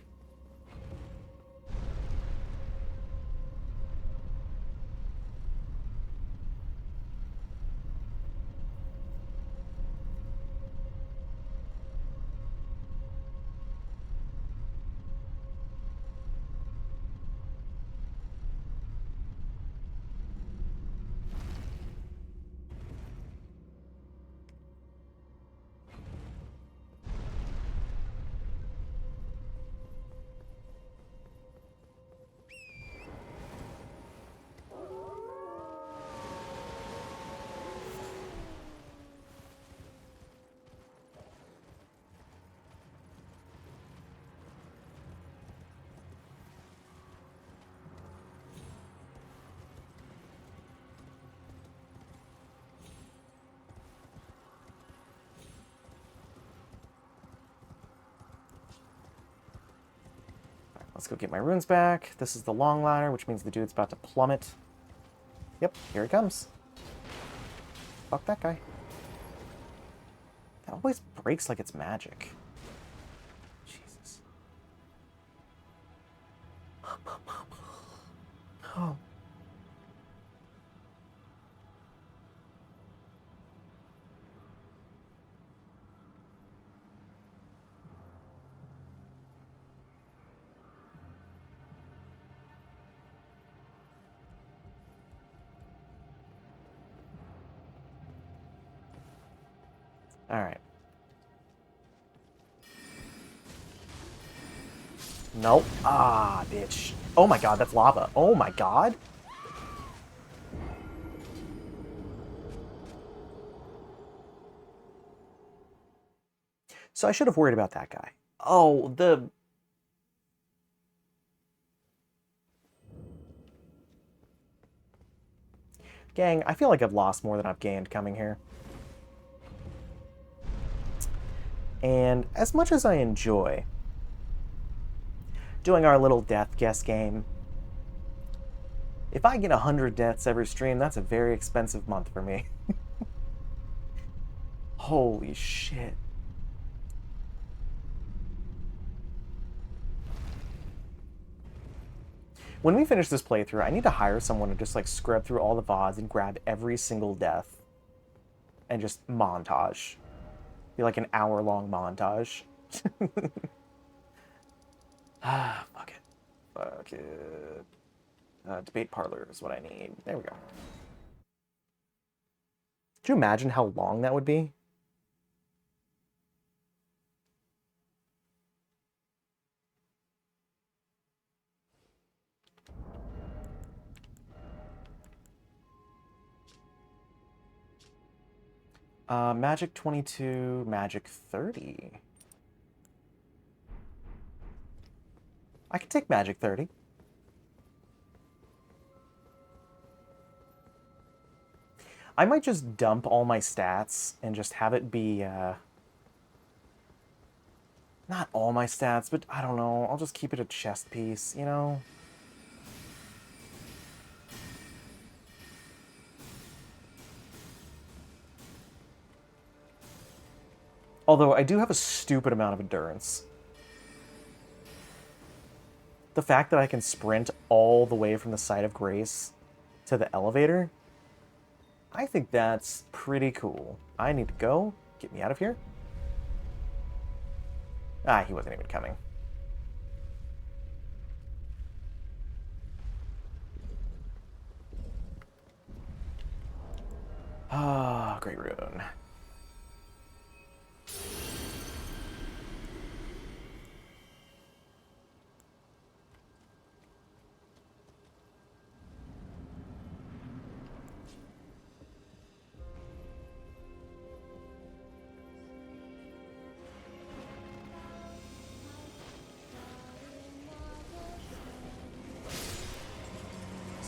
Let's go get my runes back. This is the long ladder, which means the dude's about to plummet. Yep, here he comes. Fuck that guy. That always breaks like it's magic. Jesus. Oh. All right. Nope. Ah, bitch. Oh my god, that's lava. Oh my god. So I should have worried about that guy. Oh, the... Gang, I feel like I've lost more than I've gained coming here. And as much as I enjoy doing our little death guess game, if I get 100 deaths every stream, that's a very expensive month for me. Holy shit. When we finish this playthrough, I need to hire someone to just like scrub through all the VODs and grab every single death and just montage. Be like an hour-long montage. Ah, fuck it. Fuck it. Debate parlor is what I need. There we go. Could you imagine how long that would be? Magic 22, Magic 30. I can take Magic 30. I might just dump all my stats and just have it be, not all my stats, but I don't know. I'll just keep it a chest piece, you know? Although I do have a stupid amount of endurance. The fact that I can sprint all the way from the site of grace to the elevator, I think that's pretty cool. I need to go. Get me out of here. Ah, he wasn't even coming. Ah, great rune.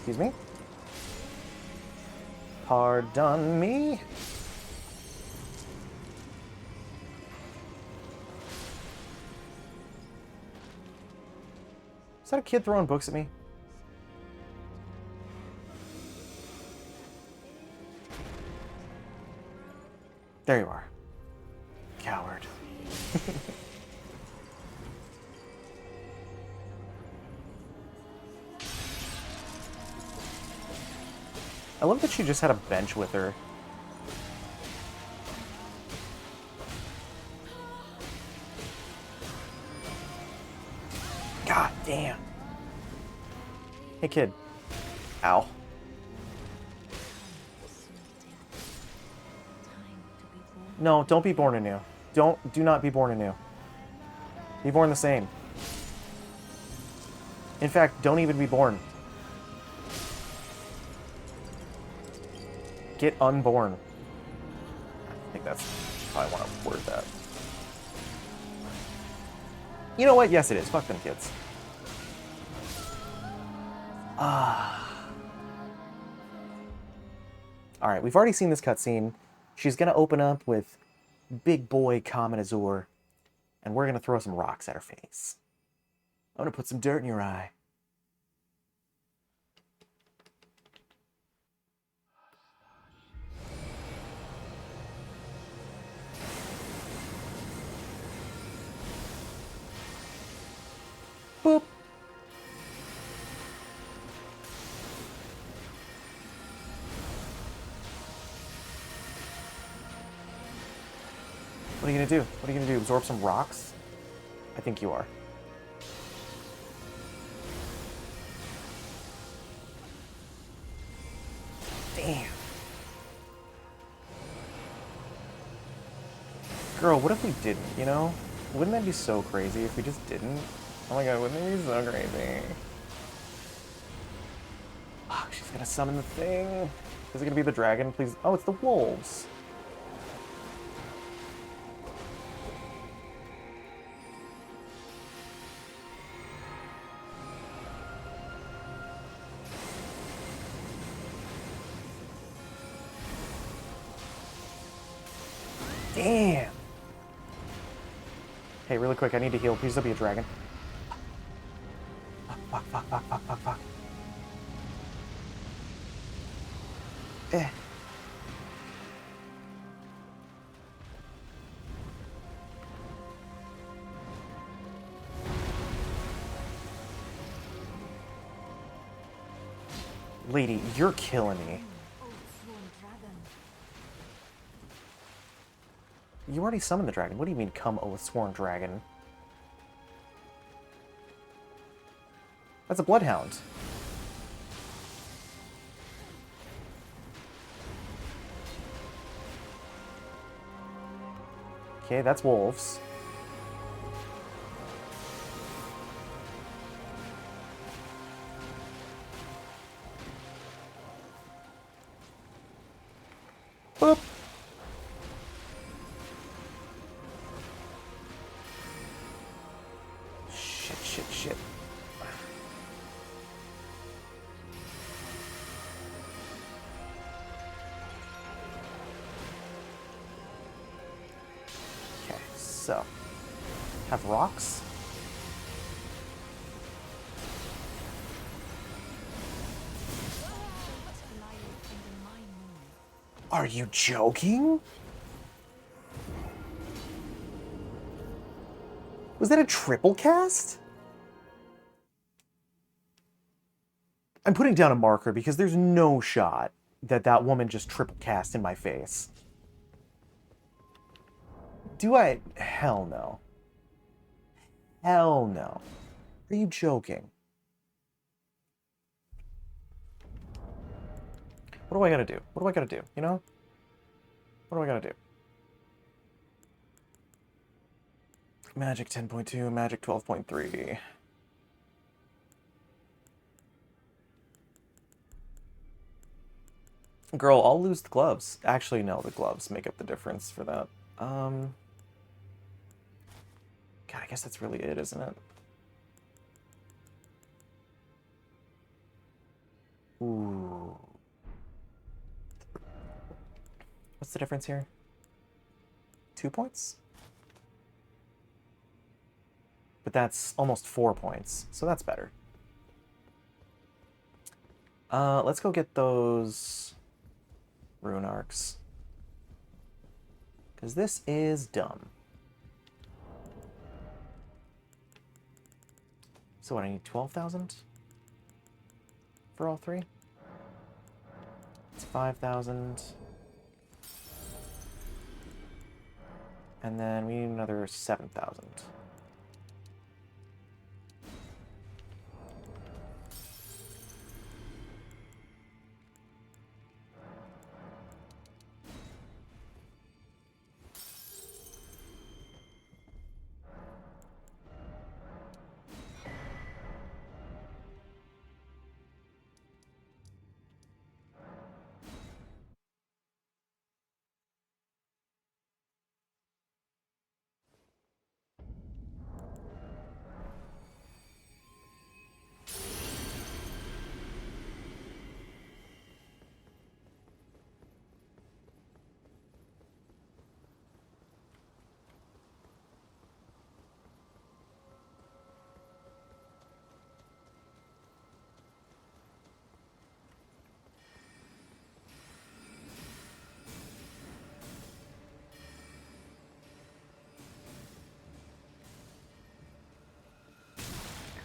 Excuse me. Pardon me. Is that a kid throwing books at me? There you are. Coward. I love that she just had a bench with her. God damn. Hey, kid. Ow. No, don't be born anew. Do not be born anew. Be born the same. In fact, don't even be born. Get unborn. I think that's how I want to word that. You know what? Yes, it is. Fuck them kids. Alright, we've already seen this cutscene. She's going to open up with Big Boy Comet Azure, and we're going to throw some rocks at her face. I'm gonna put some dirt in your eye. Boop. What are you gonna do? What are you gonna do? Absorb some rocks? I think you are. Damn. Girl, what if we didn't, you know? Wouldn't that be so crazy if we just didn't? Oh my god, wouldn't it be so crazy? Oh, she's gonna summon the thing. Is it gonna be the dragon, please? Oh, it's the wolves. Damn. Hey, really quick, I need to heal. Please don't be a dragon. Fuck, fuck, fuck, fuck, fuck, fuck. Eh. Lady, you're killing me. Old sworn dragon. You already summoned the dragon. What do you mean, come, O sworn dragon? That's a bloodhound. Okay, that's wolves. Boop. Shit, shit, shit. Okay, so. Have rocks? Are you joking? Was that a triple cast? I'm putting down a marker because there's no shot that that woman just triple cast in my face. Do I? Hell no. Hell no. Are you joking? What do I gotta do? What do I gotta do? You know? What do I gotta do? Magic 10.2, Magic 12.3. Girl, I'll lose the gloves. Actually, no, the gloves make up the difference for that. God, I guess that's really it, isn't it? Ooh. What's the difference here? 2 points? But that's almost 4 points, so that's better. Let's go get those rune arcs. Because this is dumb. So what, I need 12,000? For all three? It's 5,000. And then we need another 7,000.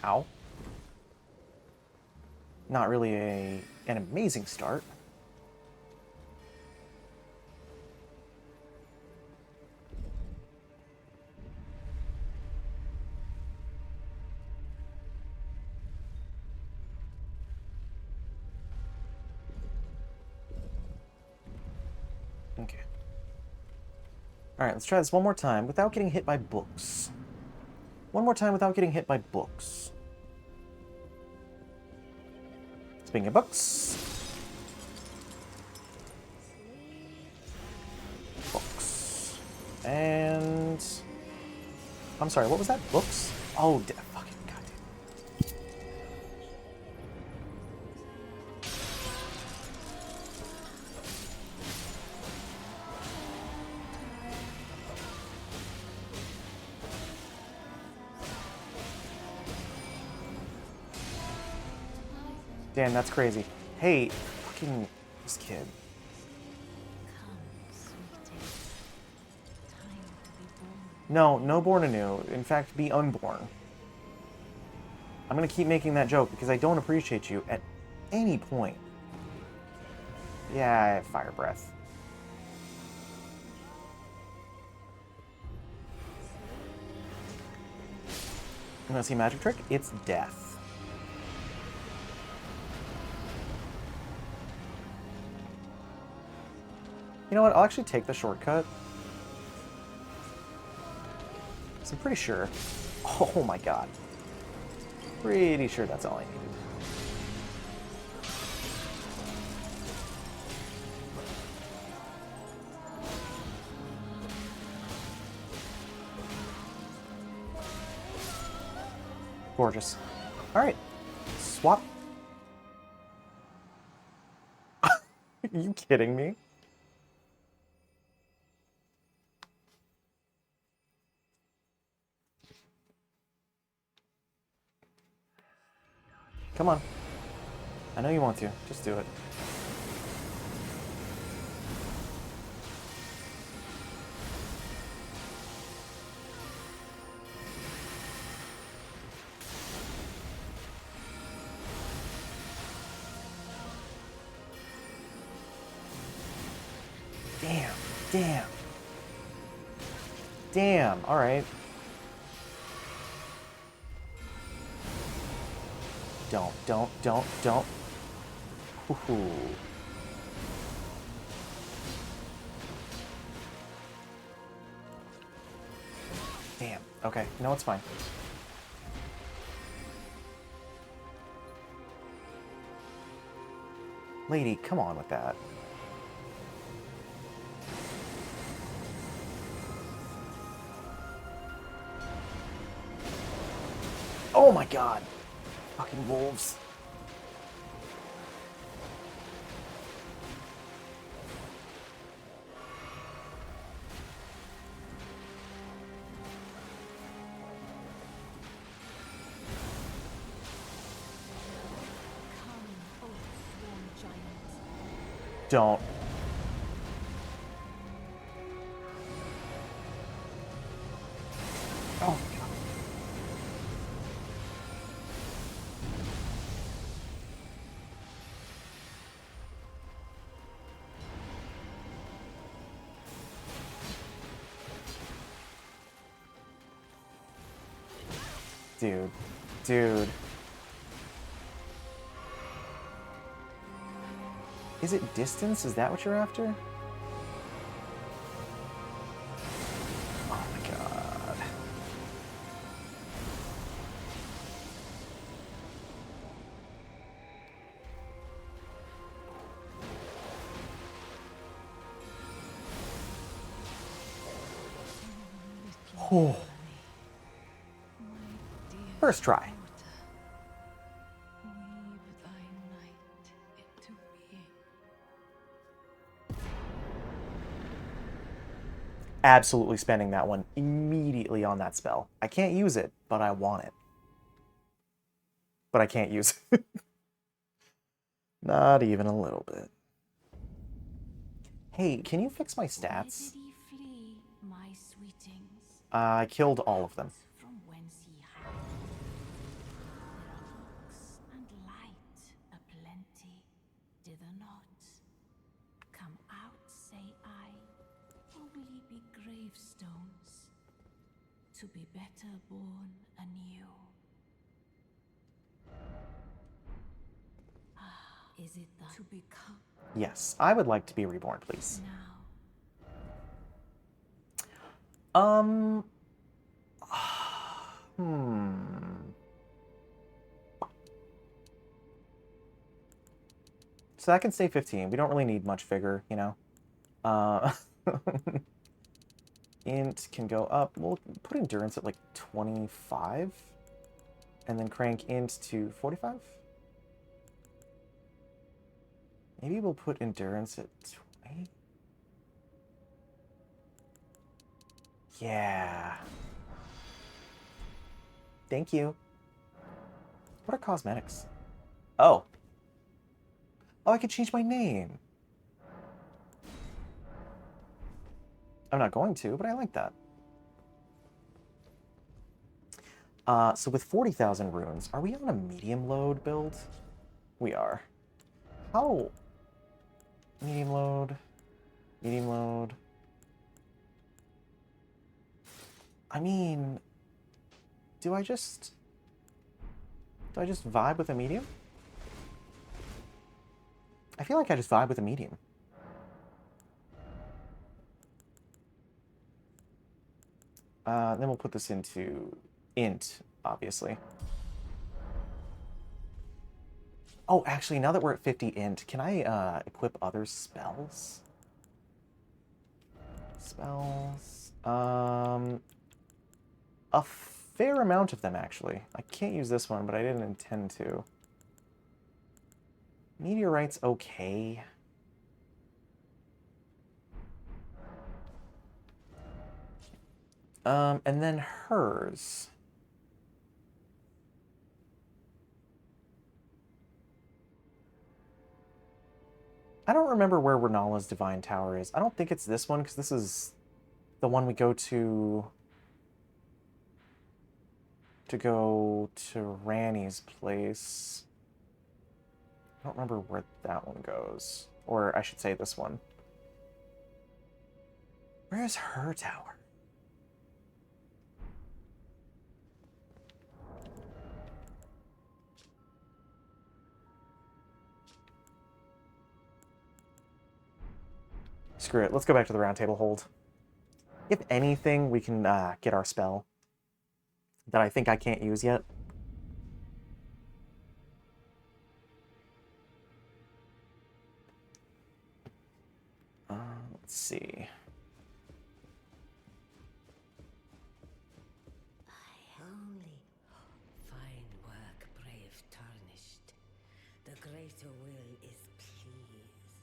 Ow. Not really an amazing start. Okay. Alright, let's try this one more time without getting hit by books. One more time without getting hit by books. Speaking of books. Books. And... I'm sorry, what was that? Books? Oh, fucking goddamn. Damn, that's crazy. Hey, fucking this kid. Come, sweetie. Time to be born. No, no born anew. In fact, be unborn. I'm gonna keep making that joke because I don't appreciate you at any point. Yeah, I have fire breath. You wanna see a magic trick? It's death. You know what? I'll actually take the shortcut. 'Cause I'm pretty sure. Oh my god. Pretty sure that's all I needed. Gorgeous. Alright. Swap. Are you kidding me? Come on. I know you want to. Just do it. Damn. Damn. Damn. All right. Don't. Ooh. Damn. Okay. No, it's fine. Lady, come on with that. Oh my god. Fucking wolves. Come, old sworn giant. Don't. Oh. Dude. Is it distance? Is that what you're after? Oh my god. Oh. First try. Weave thy night into being. Absolutely spending that one immediately on that spell. I can't use it, but I want it. But I can't use it. Not even a little bit. Hey, can you fix my stats? Where did he flee, my sweetings? I killed all of them. From whence he hides. gravestones to be better born anew. Is it that to become Yes, I would like to be reborn, please. now? So that can stay 15. We don't really need much vigor, you know. Int can go up. We'll put endurance at like 25. And then crank int to 45. Maybe we'll put endurance at 20. Yeah. Thank you. What are cosmetics? Oh. Oh, I could change my name. I'm not going to, but I like that. So with 40,000 runes, are we on a medium load build? We are. How? Medium load. Medium load. I mean, do I just vibe with a medium? I feel like I just vibe with a medium. Then we'll put this into int, obviously. Oh, actually, now that we're at 50 int, can I equip other spells? Spells. A fair amount of them, actually. I can't use this one, but I didn't intend to. Meteorite's okay. And then hers. I don't remember where Renala's Divine Tower is. I don't think it's this one, because this is the one we go to Ranny's place. I don't remember where that one goes. Or I should say this one. Where's her tower? Screw it. Let's go back to the round table hold. If anything, we can get our spell that I think I can't use yet. Let's see. Only fine work, brave tarnished. The greater will is pleased.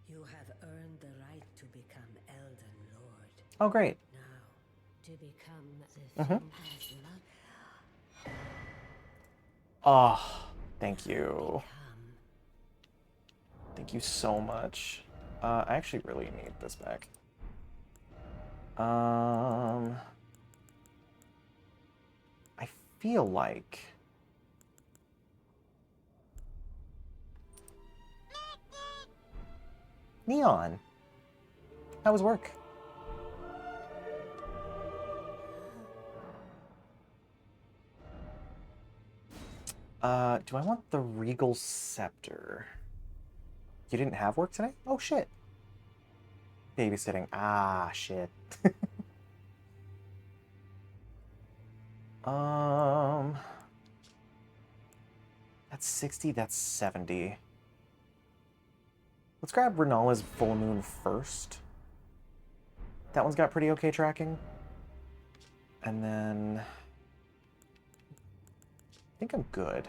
You have earned the right to become Elden Lord. Oh, great. Now, to become the thing has luck. Oh, thank you. Thank you so much. I actually really need this back. I feel like... Neon, how was work? Do I want the Regal Scepter? You didn't have work today? Oh, shit. Babysitting. Ah, shit. That's 60, that's 70. Let's grab Renala's Full Moon first. That one's got pretty okay tracking. And then... I think I'm good.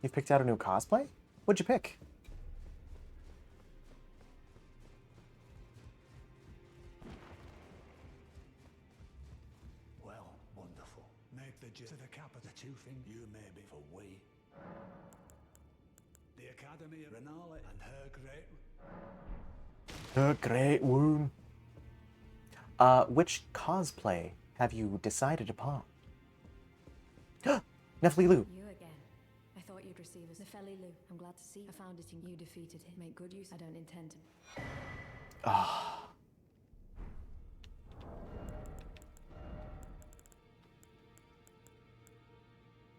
You've picked out a new cosplay? What'd you pick? Well, wonderful. Make the to the cap of the two things you may be for we. The Academy of Renala and her great wound. Which cosplay have you decided upon? Nefli Lu. You again. I thought you'd receivers. Nefeli Lu, I'm glad to see I found it in you defeated him. Make good use. I don't intend to. Ah.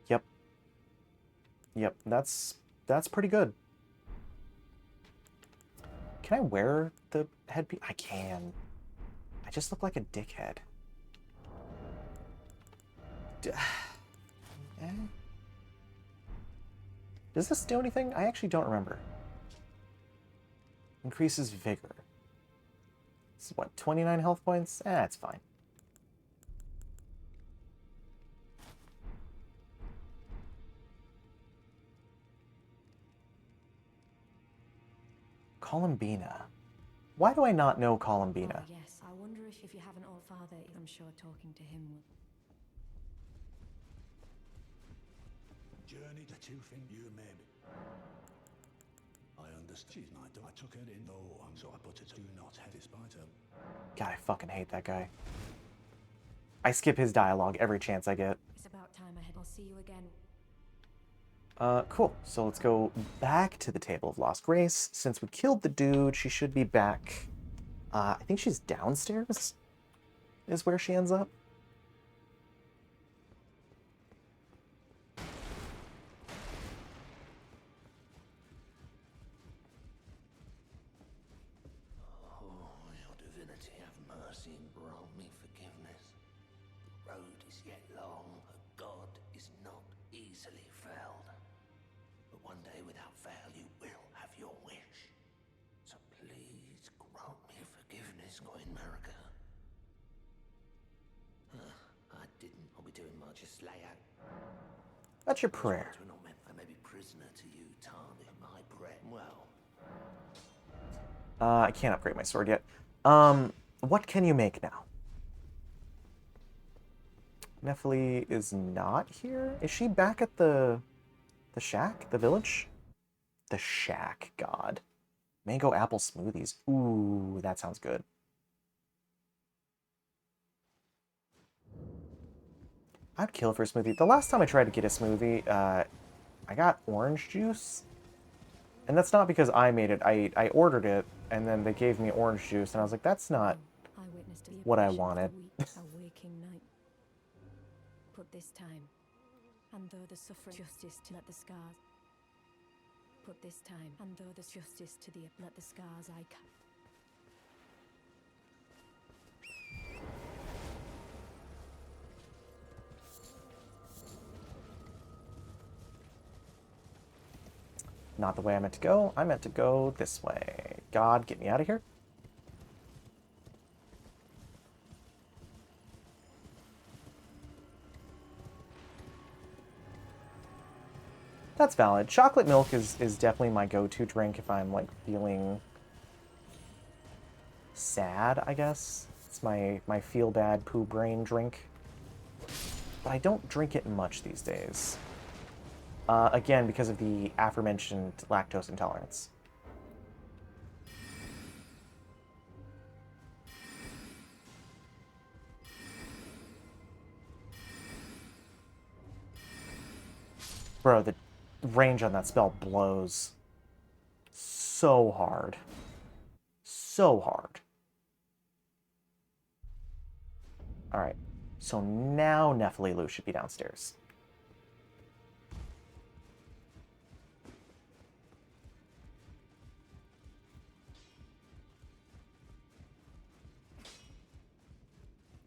Yep. Yep, that's pretty good. Can I wear the headpiece? I can. I just look like a dickhead. Eh? Does this do anything? I actually don't remember. Increases vigor. It's what, 29 health points? It's fine. Columbina. Why do I not know Columbina? Oh, yes. I wonder if you have an old father, I'm sure talking to him will. Journey to two things you maybe. I understand. She's my daughter. I took her in. Oh, so I put it do not have despite her. God, I fucking hate that guy. I skip his dialogue every chance I get. It's about time I head. I'll see you again. Cool. So let's go back to the Table of Lost Grace. Since we killed the dude, she should be back. I think she's downstairs is where she ends up. Oh, your divinity, have mercy and grant me forgiveness. The road is yet long, a god is not easily felled. But one day without fail you will have your wish. So please grant me forgiveness, Queen Marika. I didn't. I'll be doing much. Just lay out. That's your prayer. I may be prisoner to you, Tani. My prayer. Well. I can't upgrade my sword yet. What can you make now? Nefeli is not here? Is she back at the shack? The village? The shack, God. Mango apple smoothies. Ooh, that sounds good. I'd kill for a smoothie. The last time I tried to get a smoothie, I got orange juice. And that's not because I made it. I ordered it, and then they gave me orange juice, and I was like, that's not what I wanted. A waking night. Put this time, and though the suffering justice to let the scars. Put this time, and though the justice to the let the scars I cut. Not the way I meant to go. I meant to go this way. God, get me out of here. That's valid. Chocolate milk is definitely my go-to drink if I'm, like, feeling sad, I guess. It's my feel-bad poo brain drink. But I don't drink it much these days. Again, because of the aforementioned lactose intolerance. Bro, the range on that spell blows so hard. So hard. Alright, so now Nefeli Lu should be downstairs.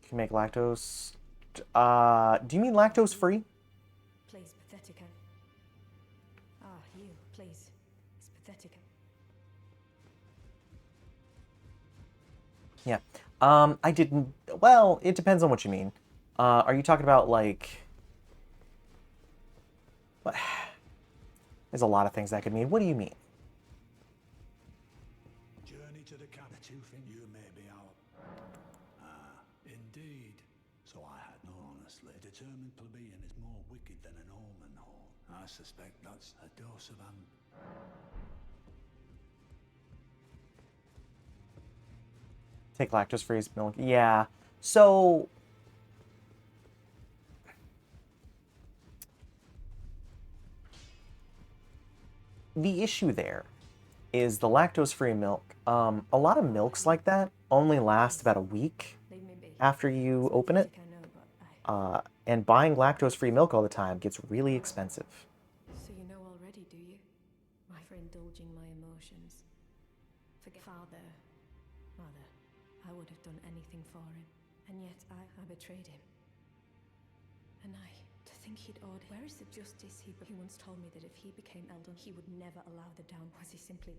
Can make lactose. Do you mean lactose free? Please, Pathetica. Ah, you, please. It's Pathetica. Yeah. I didn't. Well, it depends on what you mean. Are you talking about, like. What? There's a lot of things that could mean. What do you mean? Journey to the camp. Two things you may be out. Indeed. So I had no honestly. A determined plebeian is more wicked than an omen horn. I suspect that's a dose of Take lactose-free milk. Yeah. So... the issue there is the lactose-free milk. A lot of milks like that only last about a week after you open it. And buying lactose-free milk all the time gets really expensive. So you know already, do you? For indulging my emotions. Forget father, mother. I would have done anything for him. And yet I betrayed him. And to think he'd ordered. Where is the justice he once told me that if he became Eldon, he would never allow the down. Was he simply...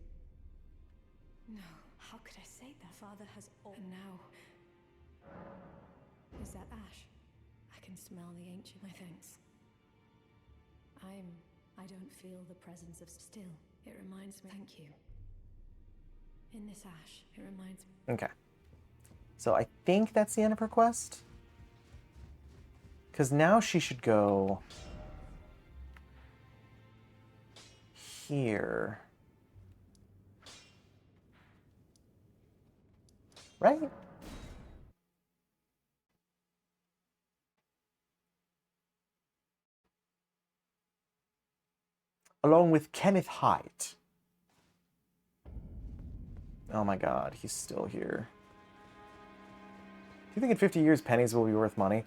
No, how could I say that? Father has all... And now... Is that ash? I can smell the ancient... My thanks. I don't feel the presence of still. It reminds me... Thank you. In this ash, it reminds me... Okay. So I think that's the end of her quest. Because now she should go... here. Right? Along with Kenneth Hyde. Oh my god, he's still here. Do you think in 50 years pennies will be worth money?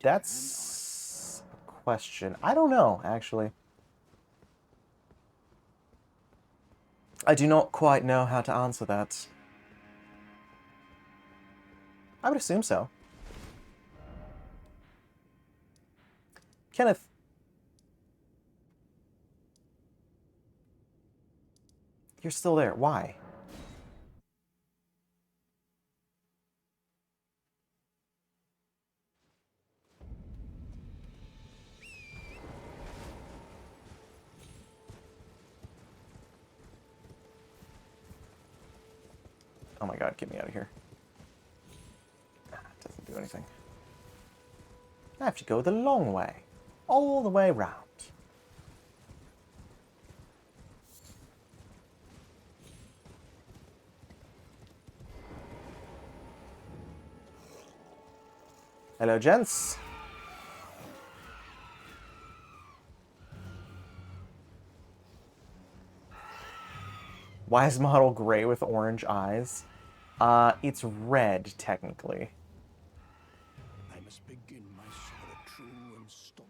That's a question. I don't know, actually. I do not quite know how to answer that. I would assume so. Kenneth. You're still there. Why? Oh my god, get me out of here. It doesn't do anything. I have to go the long way. All the way round. Hello, gents. Why is model gray with orange eyes? It's red, technically. I must begin my sorrow true and stop.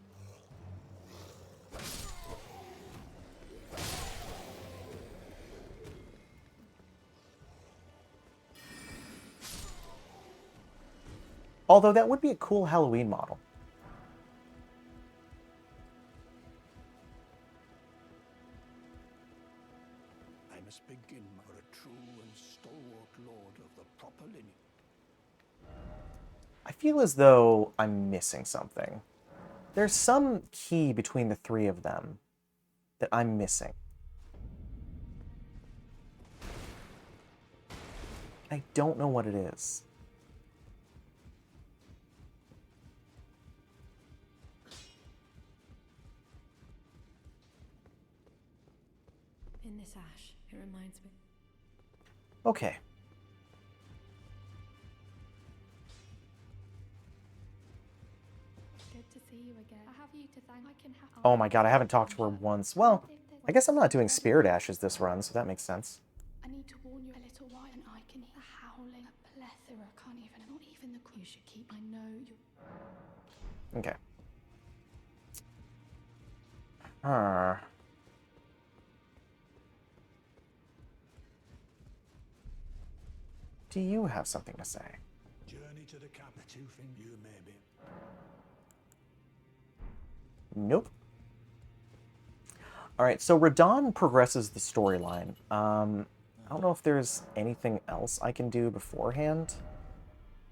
Although that would be a cool Halloween model. I must begin for a true and stalwart lord of the proper lineage. I feel as though I'm missing something. There's some key between the three of them that I'm missing. I don't know what it is. In this ash, it reminds me. Okay. Good to see you again. I have you to thank. I can have. Oh my god, I haven't talked to her once. Well, I guess I'm not doing Spirit Ashes this run, so that makes sense. I need to warn you a little while, and I can hear the howling, a plethora. Can't even, not even the. You should keep. I know you. Okay. Do you have something to say? Journey to the capital. Two things you maybe. Nope. Alright, so Radon progresses the storyline. I don't know if there's anything else I can do beforehand.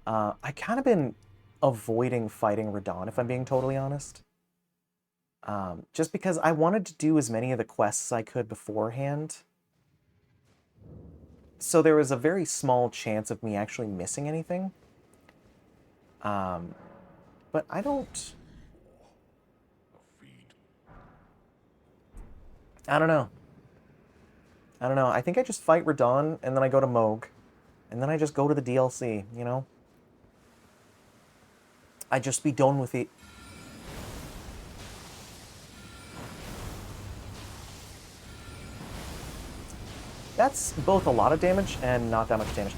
I kind of been avoiding fighting Radon, if I'm being totally honest. Just because I wanted to do as many of the quests as I could beforehand. So there was a very small chance of me actually missing anything. But I don't... I don't know. I don't know. I think I just fight Radon, and then I go to Moog. And then I just go to the DLC, you know? I just be done with it. That's both a lot of damage and not that much damage.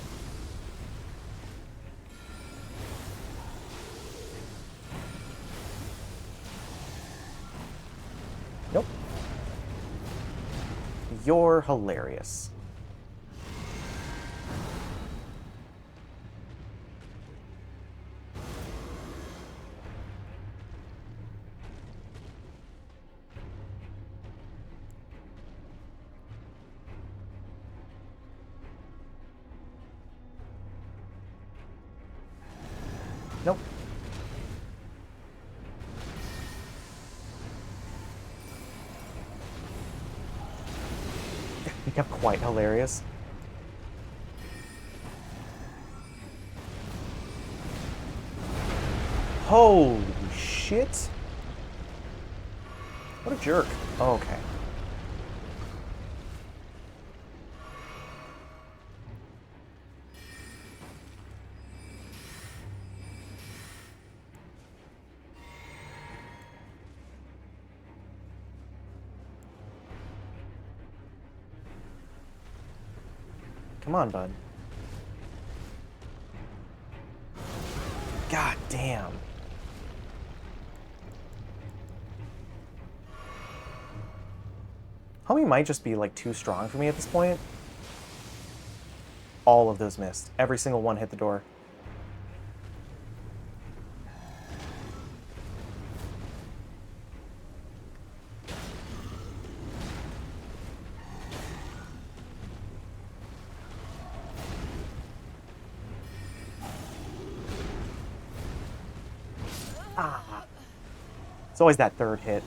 Nope. You're hilarious. Nope. They kept quite hilarious. Holy shit. What a jerk. Oh, okay. Come on, bud. God damn. Homie might just be, like, too strong for me at this point. All of those missed. Every single one hit the door. Ah. It's always that third hit.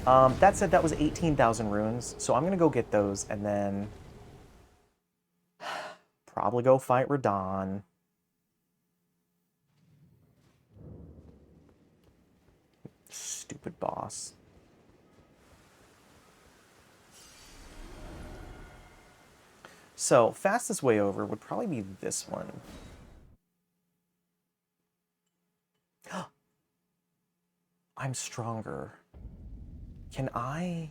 That said, that was 18,000 runes, so I'm gonna go get those and then probably go fight Radahn. Stupid boss. So, fastest way over would probably be this one. I'm stronger. Can I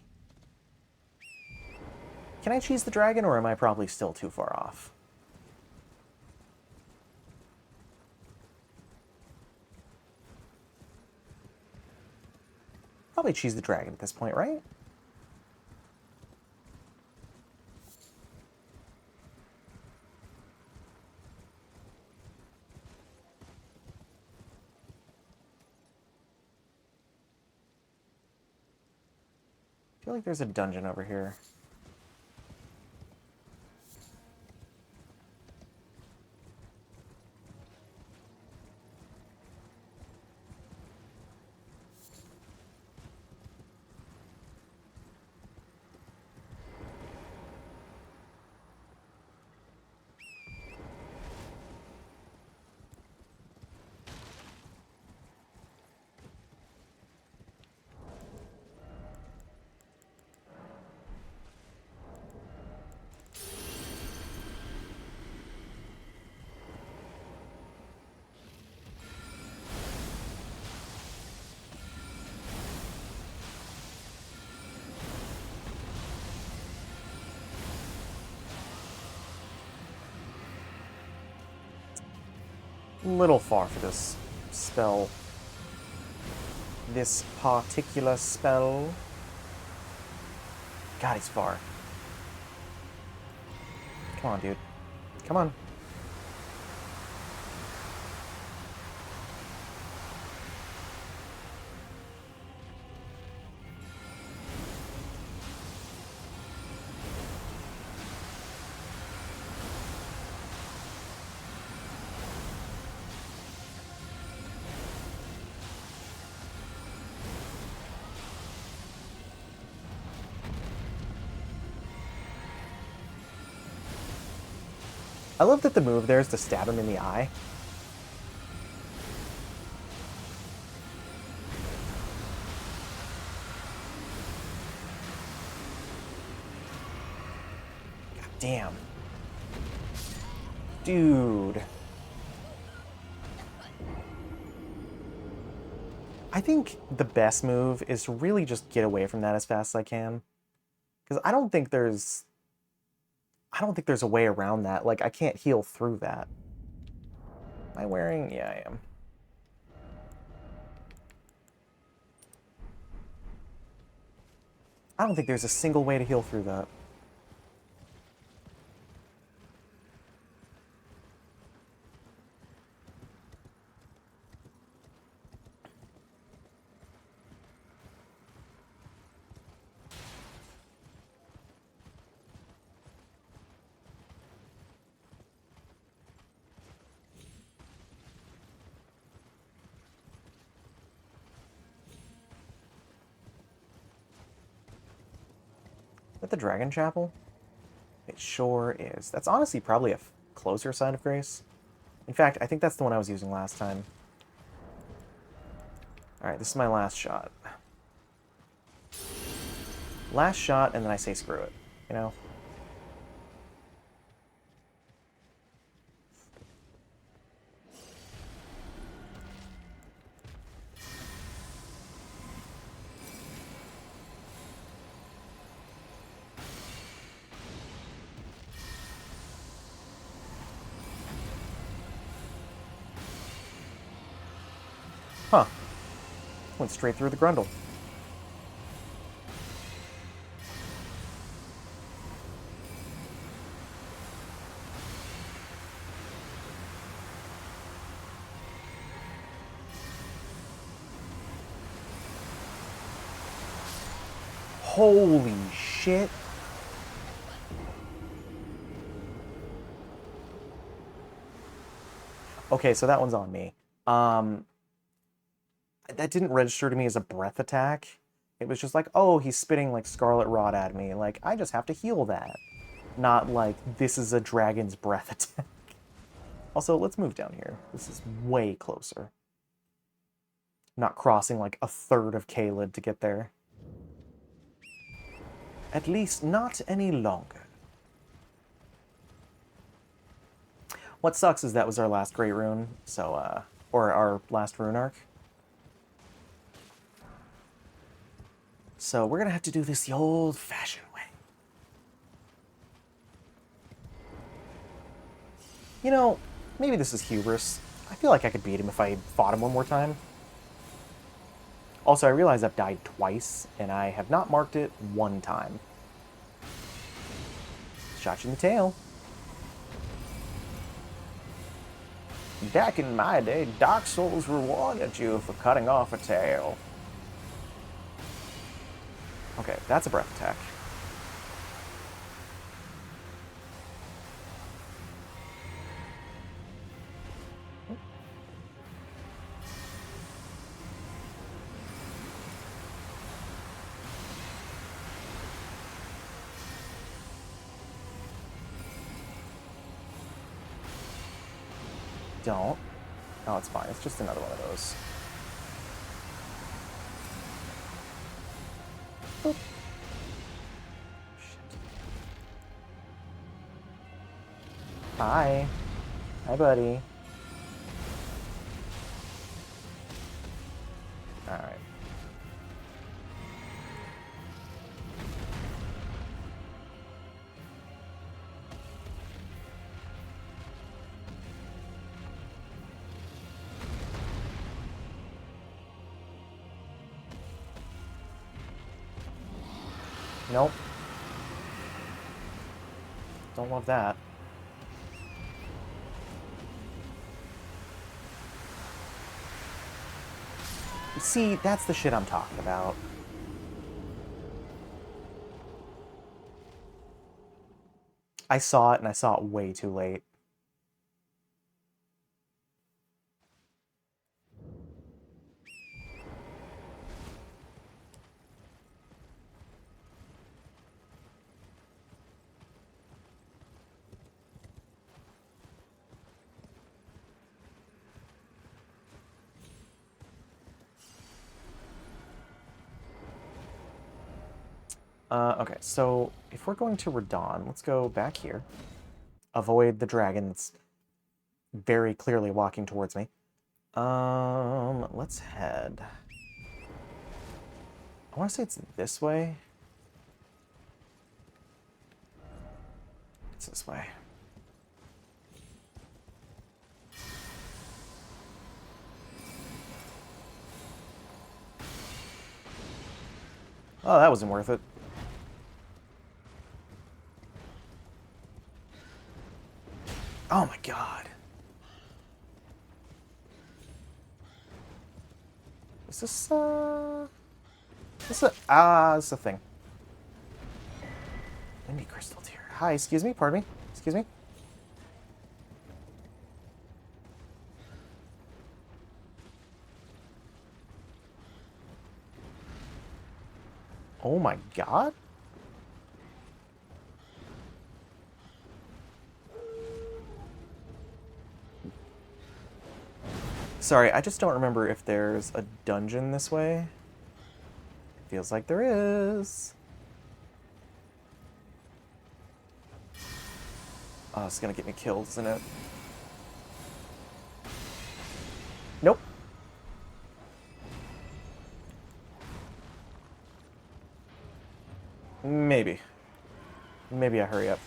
cheese the dragon, or am I probably still too far off? Probably cheese the dragon at this point, right? I feel like there's a dungeon over here. Little far for this spell. This particular spell. God, he's far. Come on, dude. Come on. I love that the move there is to stab him in the eye. God damn. Dude. I think the best move is to really just get away from that as fast as I can. Because I don't think there's I don't think there's a way around that. Like, I can't heal through that. Am I wearing? Yeah, I am. I don't think there's a single way to heal through that. Is that the Dragon Chapel? It sure is. That's honestly probably a closer sign of grace. In fact, I think that's the one I was using last time. Alright, this is my last shot. Last shot, and then I say screw it. You know? Huh. Went straight through the grundle. Holy shit. Okay, so that one's on me. That didn't register to me as a breath attack. It was just like, oh, he's spitting like Scarlet Rot at me. Like, I just have to heal that. Not like, this is a dragon's breath attack. Also, let's move down here. This is way closer. Not crossing like a third of Caelid to get there. At least not any longer. What sucks is that was our last Great Rune, so, or our last Rune Arc. So we're gonna have to do this the old-fashioned way. You know, maybe this is hubris. I feel like I could beat him if I fought him one more time. Also, I realize I've died twice, and I have not marked it one time. Shot you in the tail. Back in my day, Dark Souls rewarded you for cutting off a tail. Okay, that's a breath attack. Don't. Oh, it's fine. It's just another one of those. Boop. Shit. Hi. Hi, buddy. Alright. Nope. Don't love that. See, that's the shit I'm talking about. I saw it, and I saw it way too late. Okay, so if we're going to Radon, let's go back here. Avoid the dragon that's very clearly walking towards me. Let's head. I want to say it's this way. It's this way. Oh, that wasn't worth it. Oh my god. Is this, this is a thing. Windy crystal tear. Hi, excuse me, pardon me. Excuse me. Oh my god. Sorry, I just don't remember if there's a dungeon this way. It feels like there is. Oh, it's gonna get me killed, isn't it? Nope. Maybe. Maybe I hurry up.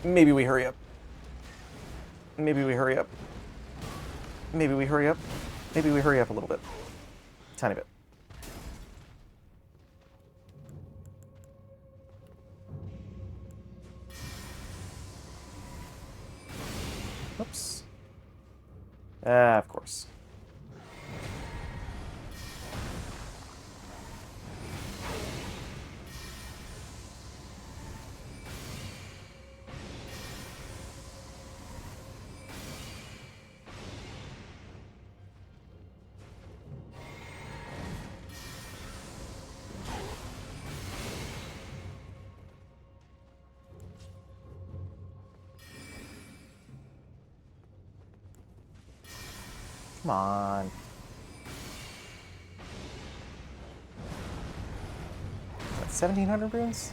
Maybe we hurry up. Maybe we hurry up. Maybe we hurry up. Maybe we hurry up a little bit. Tiny bit. Oops. Of course. Come on. Is that 1,700 runes?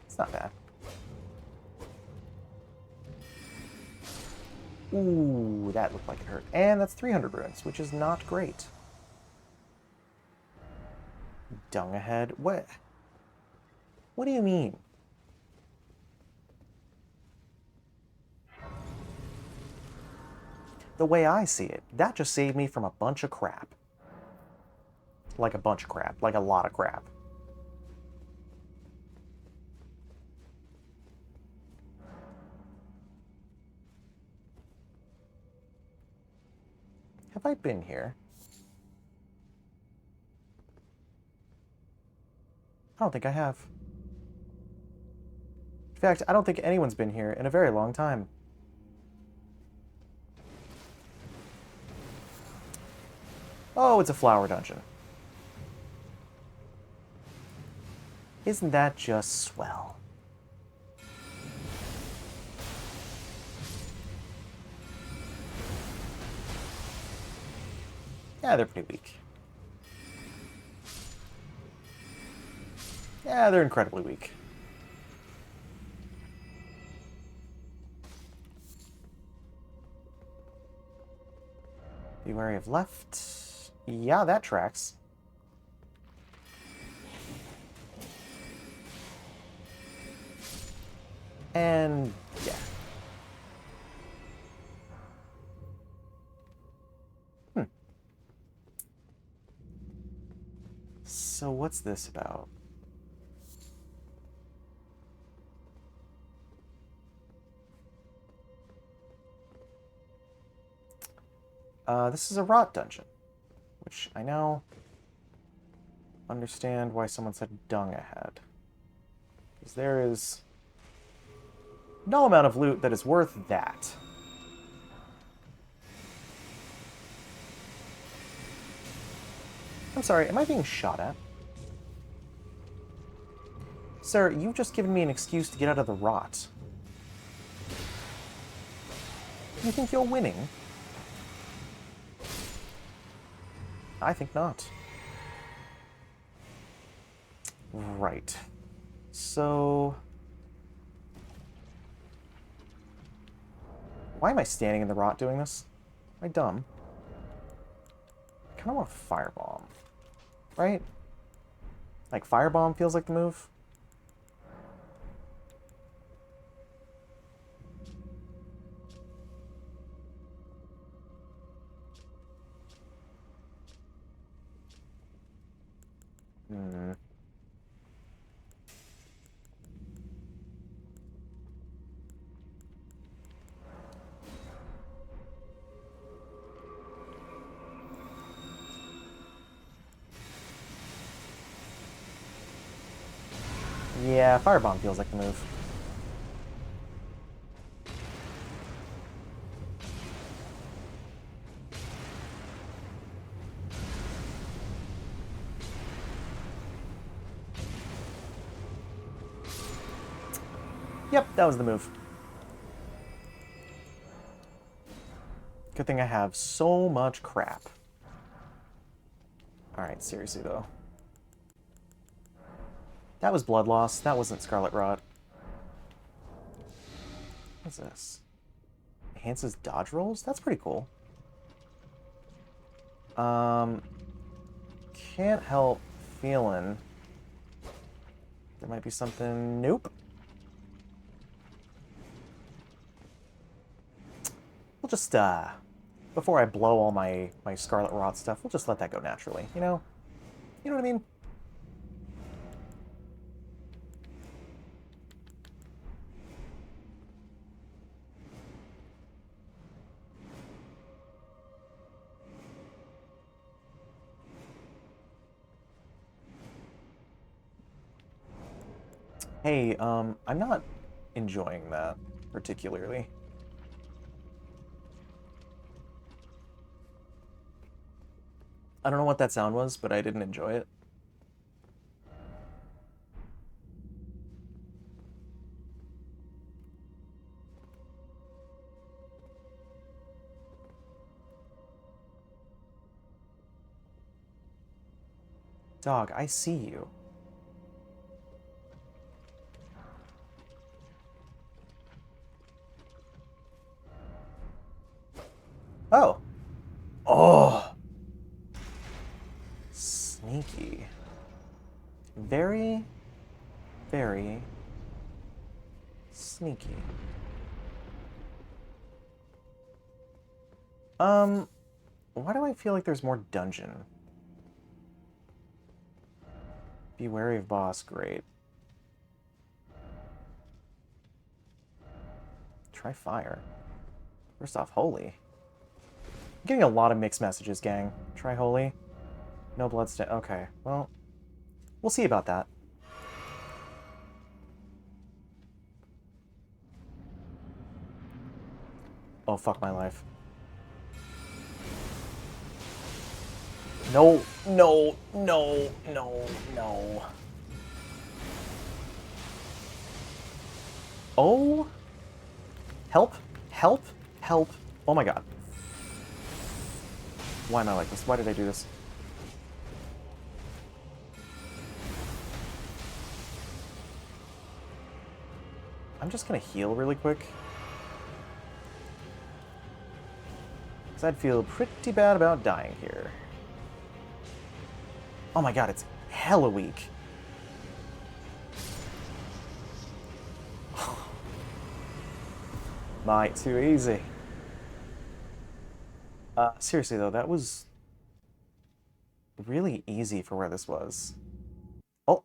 It's not bad. Ooh, that looked like it hurt. And that's 300 runes, which is not great. Dung ahead? What? What do you mean? The way I see it, that just saved me from a bunch of crap. Like a bunch of crap. Like a lot of crap. Have I been here? I don't think I have. In fact, I don't think anyone's been here in a very long time. Oh, it's a flower dungeon. Isn't that just swell? Yeah, they're pretty weak. Yeah, they're incredibly weak. Be wary of left. Yeah, that tracks. And yeah. So what's this about? This is a rot dungeon, which I now understand why someone said dung ahead. Because there is no amount of loot that is worth that. I'm sorry, am I being shot at? Sir, you've just given me an excuse to get out of the rot. You think you're winning? I think not. Right. So... why am I standing in the rot doing this? Am I dumb? I kind of want a firebomb. Right? Like, Firebomb feels like the move. Hmm. Yeah, Firebomb feels like the move. Yep, that was the move. Good thing I have so much crap. Alright, seriously though. That was blood loss. That wasn't Scarlet Rot. What's this? Enhances dodge rolls? That's pretty cool. Can't help feeling there might be something. Nope. We'll just, before I blow all my Scarlet Rot stuff, we'll just let that go naturally, you know? You know what I mean? Hey, I'm not enjoying that particularly. I don't know what that sound was, but I didn't enjoy it. Dog, I see you. Oh. Oh. Sneaky. Very, very sneaky. Why do I feel like there's more dungeon? Be wary of boss, great. Try fire. First off, holy. I'm getting a lot of mixed messages, gang. Try holy. No bloodstain. Okay, well, we'll see about that. Oh, fuck my life. No, no, no, no, no. Oh. Help, help, help. Oh my god. Why am I like this? Why did I do this? I'm just gonna heal really quick. Because I'd feel pretty bad about dying here. Oh my god, it's hella weak. Might too easy. Seriously though, that was really easy for where this was. Oh.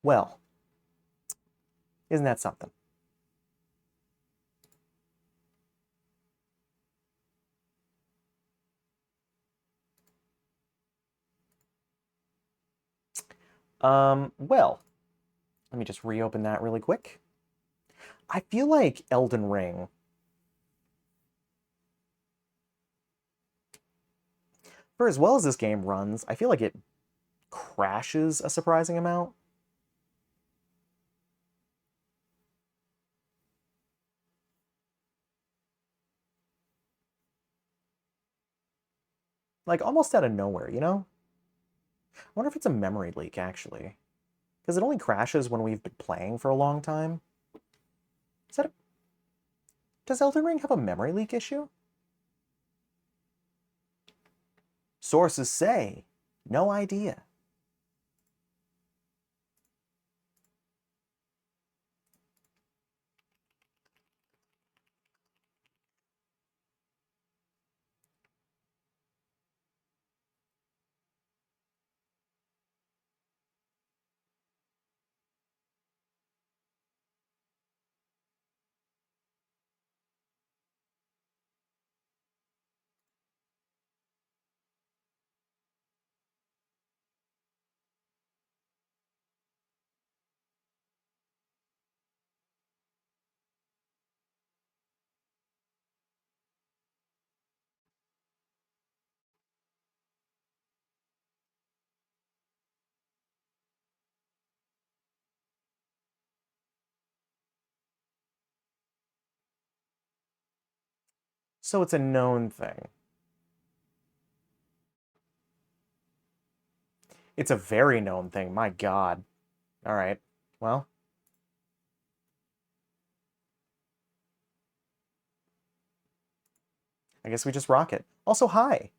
Well. Isn't that something? Well, let me just reopen that really quick. I feel like Elden Ring, for as well as this game runs, I feel like it crashes a surprising amount. Like, almost out of nowhere, you know? I wonder if it's a memory leak, actually. Because it only crashes when we've been playing for a long time. Is that a... Does Elden Ring have a memory leak issue? Sources say, no idea. So it's a known thing. It's a very known thing, my god. All right, well. I guess we just rock it. Also, hi.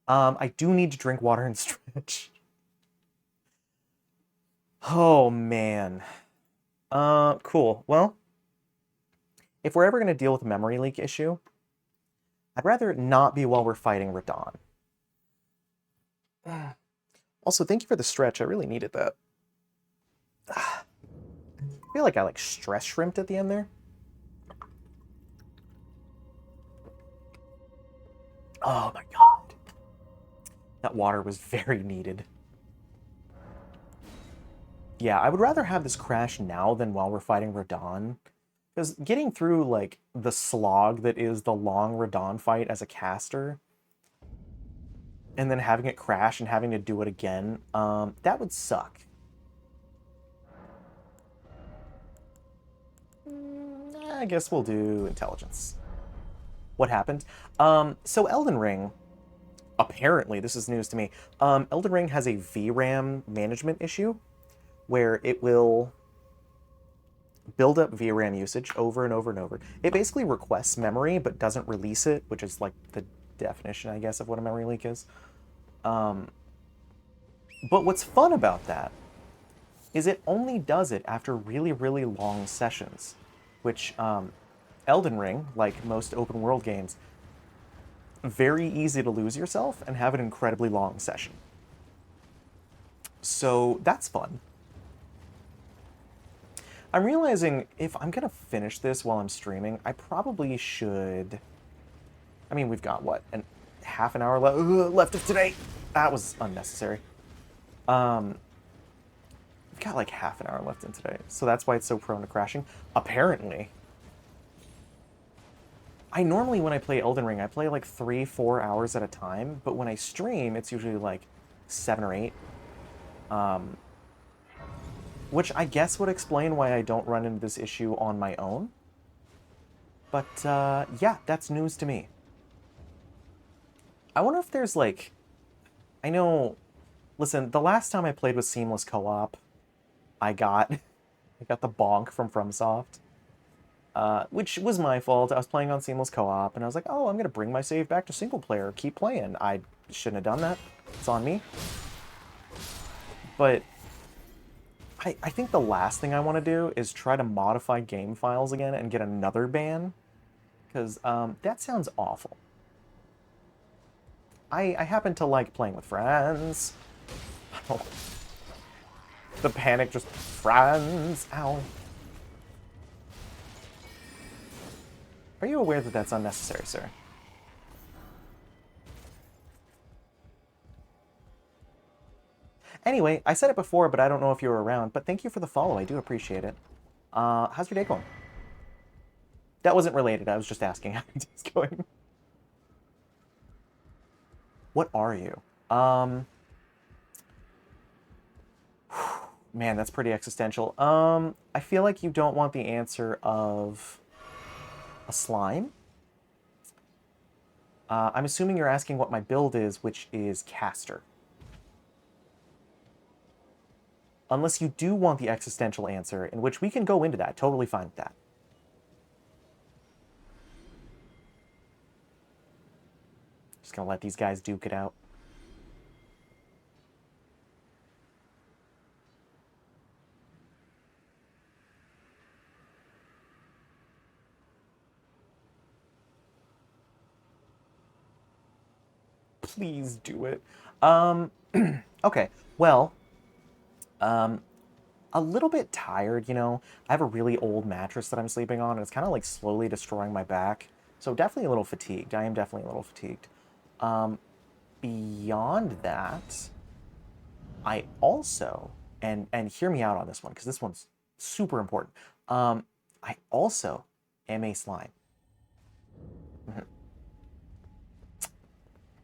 I do need to drink water and stretch. Oh, man. Cool. Well, if we're ever going to deal with a memory leak issue, I'd rather it not be while we're fighting Radahn. Also, thank you for the stretch. I really needed that. I feel like I stress shrimped at the end there. Oh my god. That water was very needed. Yeah, I would rather have this crash now than while we're fighting Radahn. Because getting through, the slog that is the long Radahn fight as a caster, and then having it crash and having to do it again, that would suck. I guess we'll do intelligence. What happened? So Elden Ring, apparently, this is news to me, Elden Ring has a VRAM management issue where it will build up VRAM usage over and over and over. It basically requests memory but doesn't release it, which is the definition, I guess, of what a memory leak is. But what's fun about that is it only does it after really, really long sessions, which Elden Ring, like most open world games, very easy to lose yourself and have an incredibly long session. So that's fun. I'm realizing if I'm going to finish this while I'm streaming, I probably should... I mean, we've got, what, half an hour left of today? That was unnecessary. We've got half an hour left in today, so that's why it's so prone to crashing. Apparently. I normally, when I play Elden Ring, I play 3-4 hours at a time, but when I stream, it's usually 7 or 8. Which I guess would explain why I don't run into this issue on my own. But, yeah, that's news to me. I wonder if there's, I know... Listen, the last time I played with Seamless Co-op, I got the bonk from FromSoft. Which was my fault. I was playing on Seamless Co-op, and I was like, oh, I'm going to bring my save back to single player. Keep playing. I shouldn't have done that. It's on me. But... I think the last thing I want to do is try to modify game files again and get another ban, because that sounds awful. I happen to like playing with friends. Oh. The panic just... Friends! Ow. Are you aware that that's unnecessary, sir? Anyway, I said it before, but I don't know if you were around, but thank you for the follow. I do appreciate it. How's your day going? That wasn't related. I was just asking how your day's going. What are you? Man, that's pretty existential. I feel like you don't want the answer of a slime. I'm assuming you're asking what my build is, which is caster. Unless you do want the existential answer, in which we can go into that. Totally fine with that. gonna let these guys duke it out. Please do it. Okay, well, a little bit tired, you know. I have a really old mattress that I'm sleeping on, and it's kind of like slowly destroying my back. So definitely a little fatigued. I am definitely a little fatigued. Beyond that, I also, and hear me out on this one, because this one's super important. I also am a slime.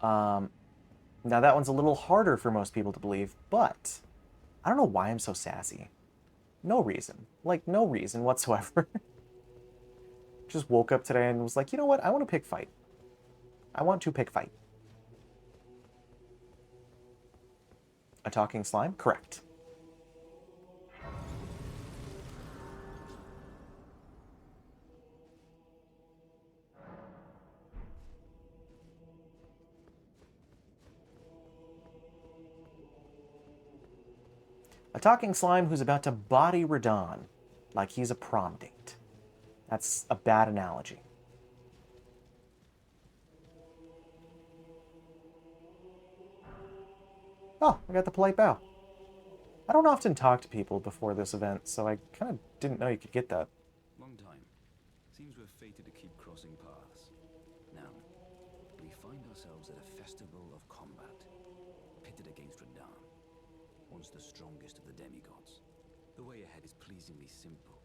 Now that one's a little harder for most people to believe, but I don't know why I'm so sassy. No reason. Like, no reason whatsoever. Just woke up today and was like, you know what? I want to pick fight. I want to pick fight. A talking slime? Correct. A talking slime who's about to body Radon like he's a prom date. That's a bad analogy. Oh, I got the polite bow. I don't often talk to people before this event, so I kind of didn't know you could get that. Long time. Seems we're fated to keep crossing paths. Now, we find ourselves at a festival of combat, pitted against Radon, once the strongest of the demigods. The way ahead is pleasingly simple.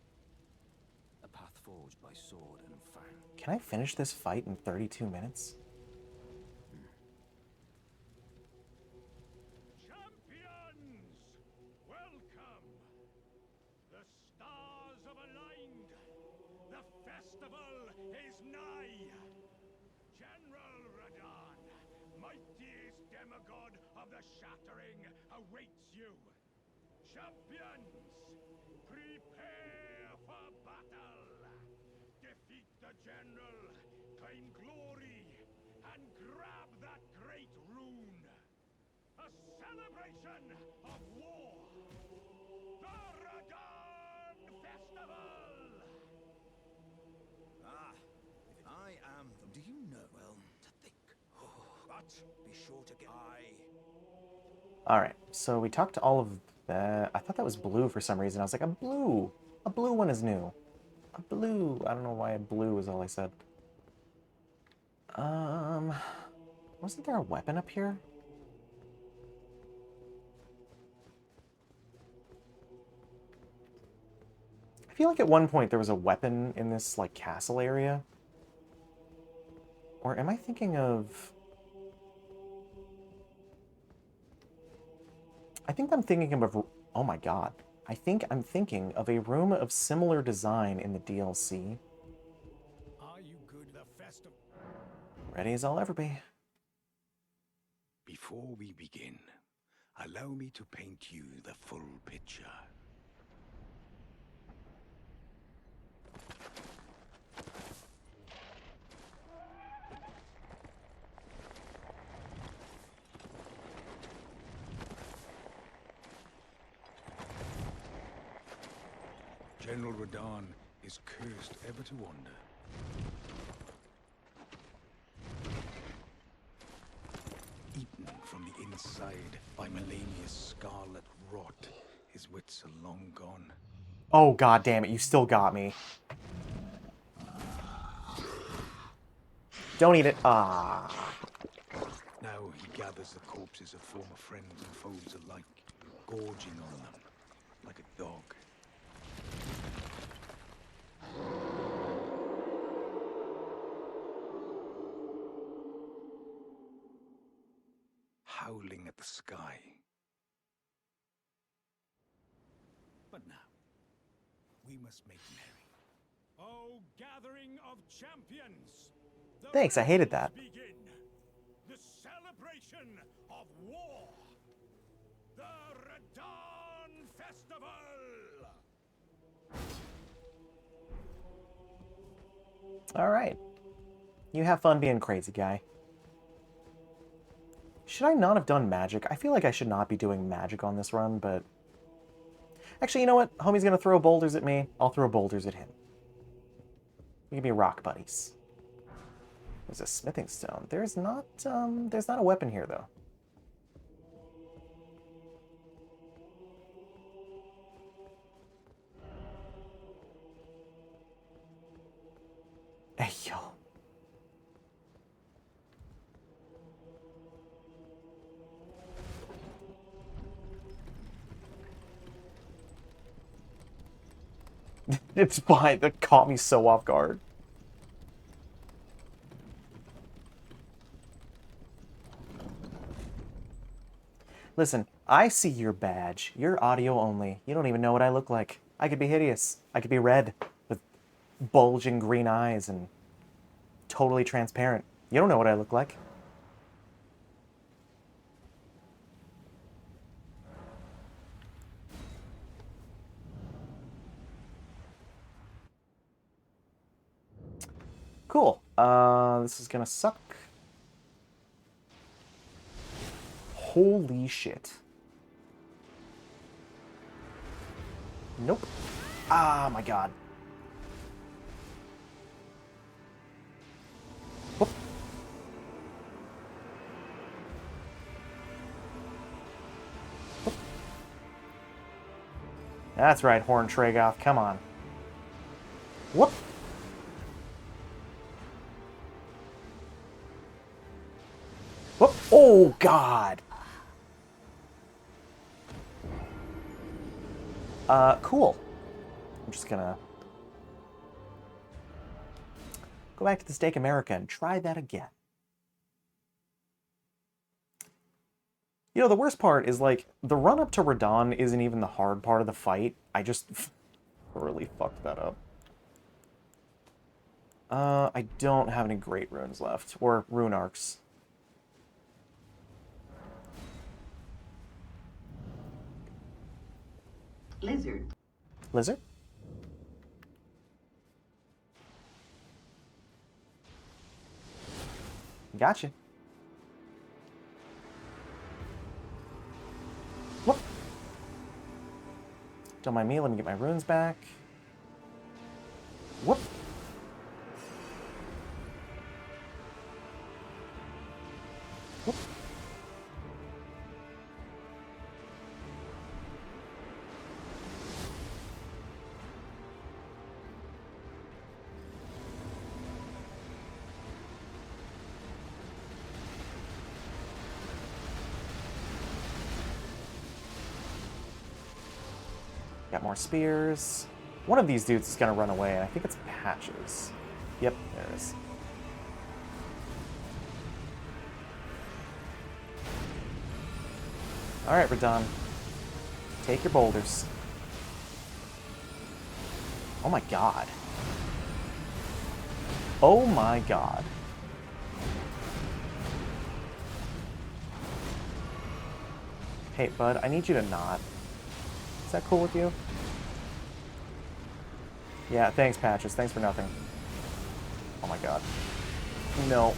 A path forged by sword and fang. Can I finish this fight in 32 minutes? Shattering awaits you. Champions, prepare for battle. Defeat the general, claim glory, and grab that great rune. A celebration of war. The Radon Festival. I am. Do you know? Well, to think. But be sure to get. Alright, so we talked to all of that. I thought that was blue for some reason. I was like, a blue one is new. A blue. I don't know why blue is all I said. Wasn't there a weapon up here? I feel like at one point there was a weapon in this, like, castle area. Or am I thinking of... I think I'm thinking of... Oh my god. I think I'm thinking of a room of similar design in the DLC. Are you good? The festival. Ready as I'll ever be. Before we begin, allow me to paint you the full picture. General Radon is cursed ever to wander. Eaten from the inside by Melania's scarlet rot, his wits are long gone. Oh god damn it, you still got me. Don't eat it. Ah. Now he gathers the corpses of former friends and foes alike, gorging on them like a dog. Howling at the sky. But now, we must make merry. Oh, gathering of champions! Thanks, I hated that. Begin. The celebration of war. The Radon Festival. Alright. You have fun being crazy, guy. Should I not have done magic? I feel like I should not be doing magic on this run, but... Actually, you know what? Homie's gonna throw boulders at me. I'll throw boulders at him. We can be rock buddies. There's a smithing stone. There's not a weapon here, though. Hey, yo. It's fine. That caught me so off guard. Listen, I see your badge. You're audio only. You don't even know what I look like. I could be hideous. I could be red with bulging green eyes and totally transparent. You don't know what I look like. Cool. This is gonna suck. Holy shit. Nope. Ah, my god. Whoop. Whoop. That's right, Horn Tragoth. Come on. Whoop. Whoop. Oh, God. Cool. I'm just gonna go back to the Steak America and try that again. You know, the worst part is, like, the run up to Radahn isn't even the hard part of the fight. I just really fucked that up. I don't have any great runes left, or rune arcs. Lizard. Lizard? Gotcha. Whoop. Don't mind me, let me get my runes back. Whoop. Whoop. Got more spears. One of these dudes is gonna run away, and I think it's Patches. Yep, there it is. Alright, Radahn. Take your boulders. Oh my god. Oh my god. Hey, bud, I need you to not. Is that cool with you? Yeah, thanks, Patches. Thanks for nothing. Oh my god. No.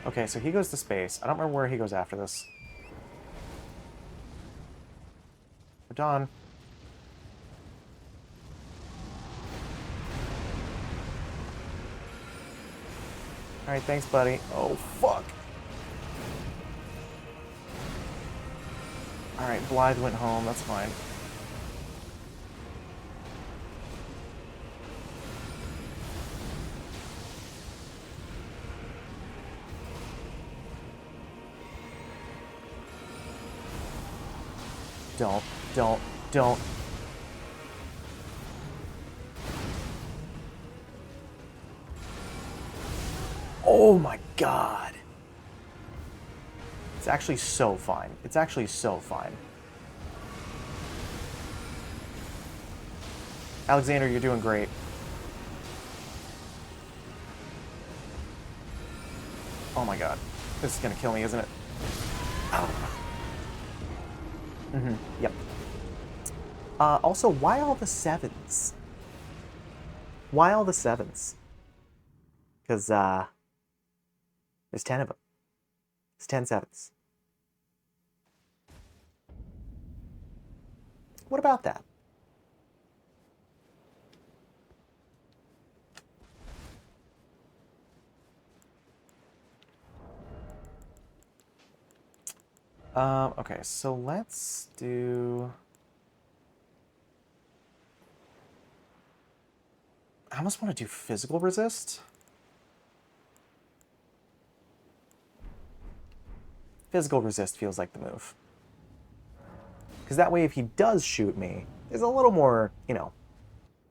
Okay, so he goes to space. I don't remember where he goes after this. Radahn. Alright, thanks, buddy. Oh, fuck. Alright, Blythe went home. That's fine. Don't. Oh my god. It's actually so fine. It's actually so fine. Alexander, you're doing great. Oh my god. This is gonna kill me, isn't it? Ow. Yep. Also, why all the 7s? Why all the 7s? Because, there's 10 of them. It's 10 7s. What about that? Okay, so let's do... I almost want to do physical resist. Physical resist feels like the move. Because that way, if he does shoot me, there's a little more, you know,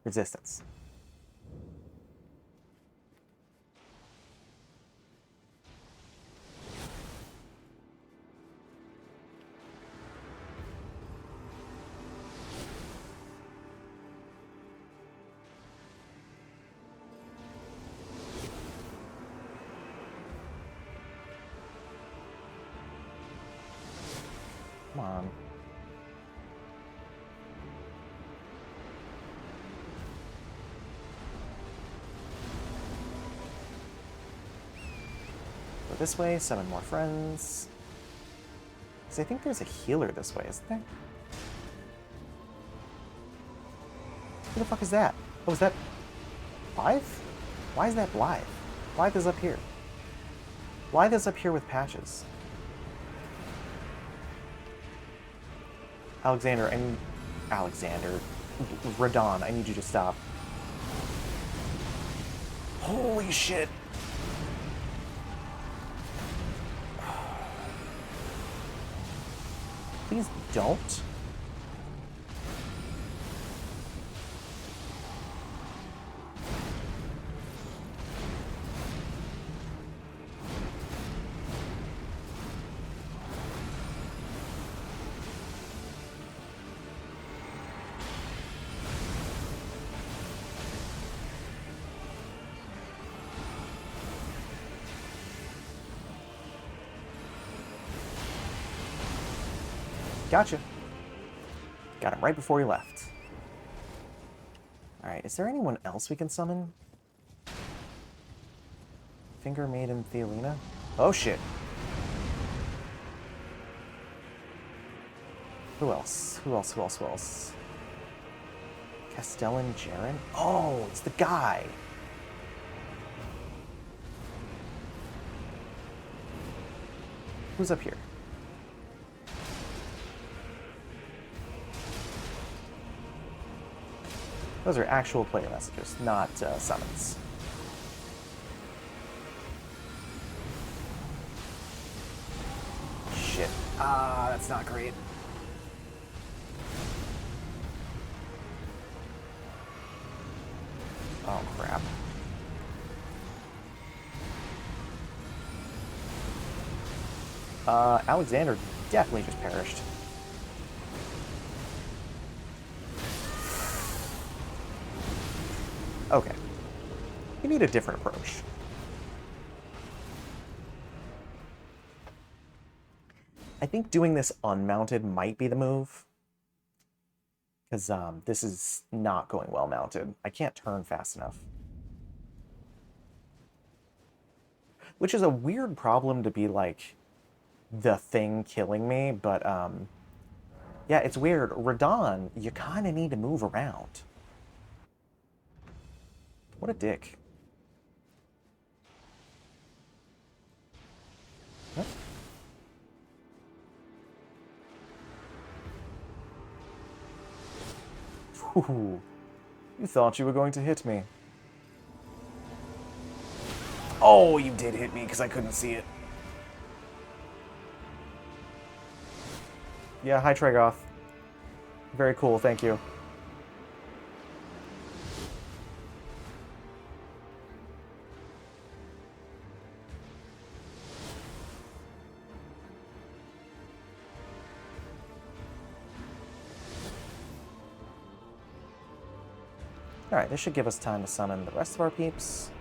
resistance. Come on. Go this way, summon more friends. Because I think there's a healer this way, isn't there? Who the fuck is that? Oh, is that... Blythe? Why is that Blythe? Blythe is up here. Blythe is up here with patches. Alexander, I need... Alexander. Radon, I need you to stop. Holy shit! Please don't. Gotcha. Got him right before he left. Alright, is there anyone else we can summon? Finger Maiden Thealina? Oh shit. Who else? Who else? Who else? Who else? Castellan Jaren? Oh, it's the guy. Who's up here? Those are actual player messages, not summons. Shit. That's not great. Oh, crap. Alexander definitely just perished. Okay. You need a different approach. I think doing this unmounted might be the move. Because this is not going well mounted. I can't turn fast enough. Which is a weird problem to be like the thing killing me, but yeah, it's weird. Radon, you kind of need to move around. What a dick. What? Ooh, you thought you were going to hit me. Oh, you did hit me because I couldn't see it. Yeah, hi Tragoth. Very cool, thank you. Alright, this should give us time to summon the rest of our peeps.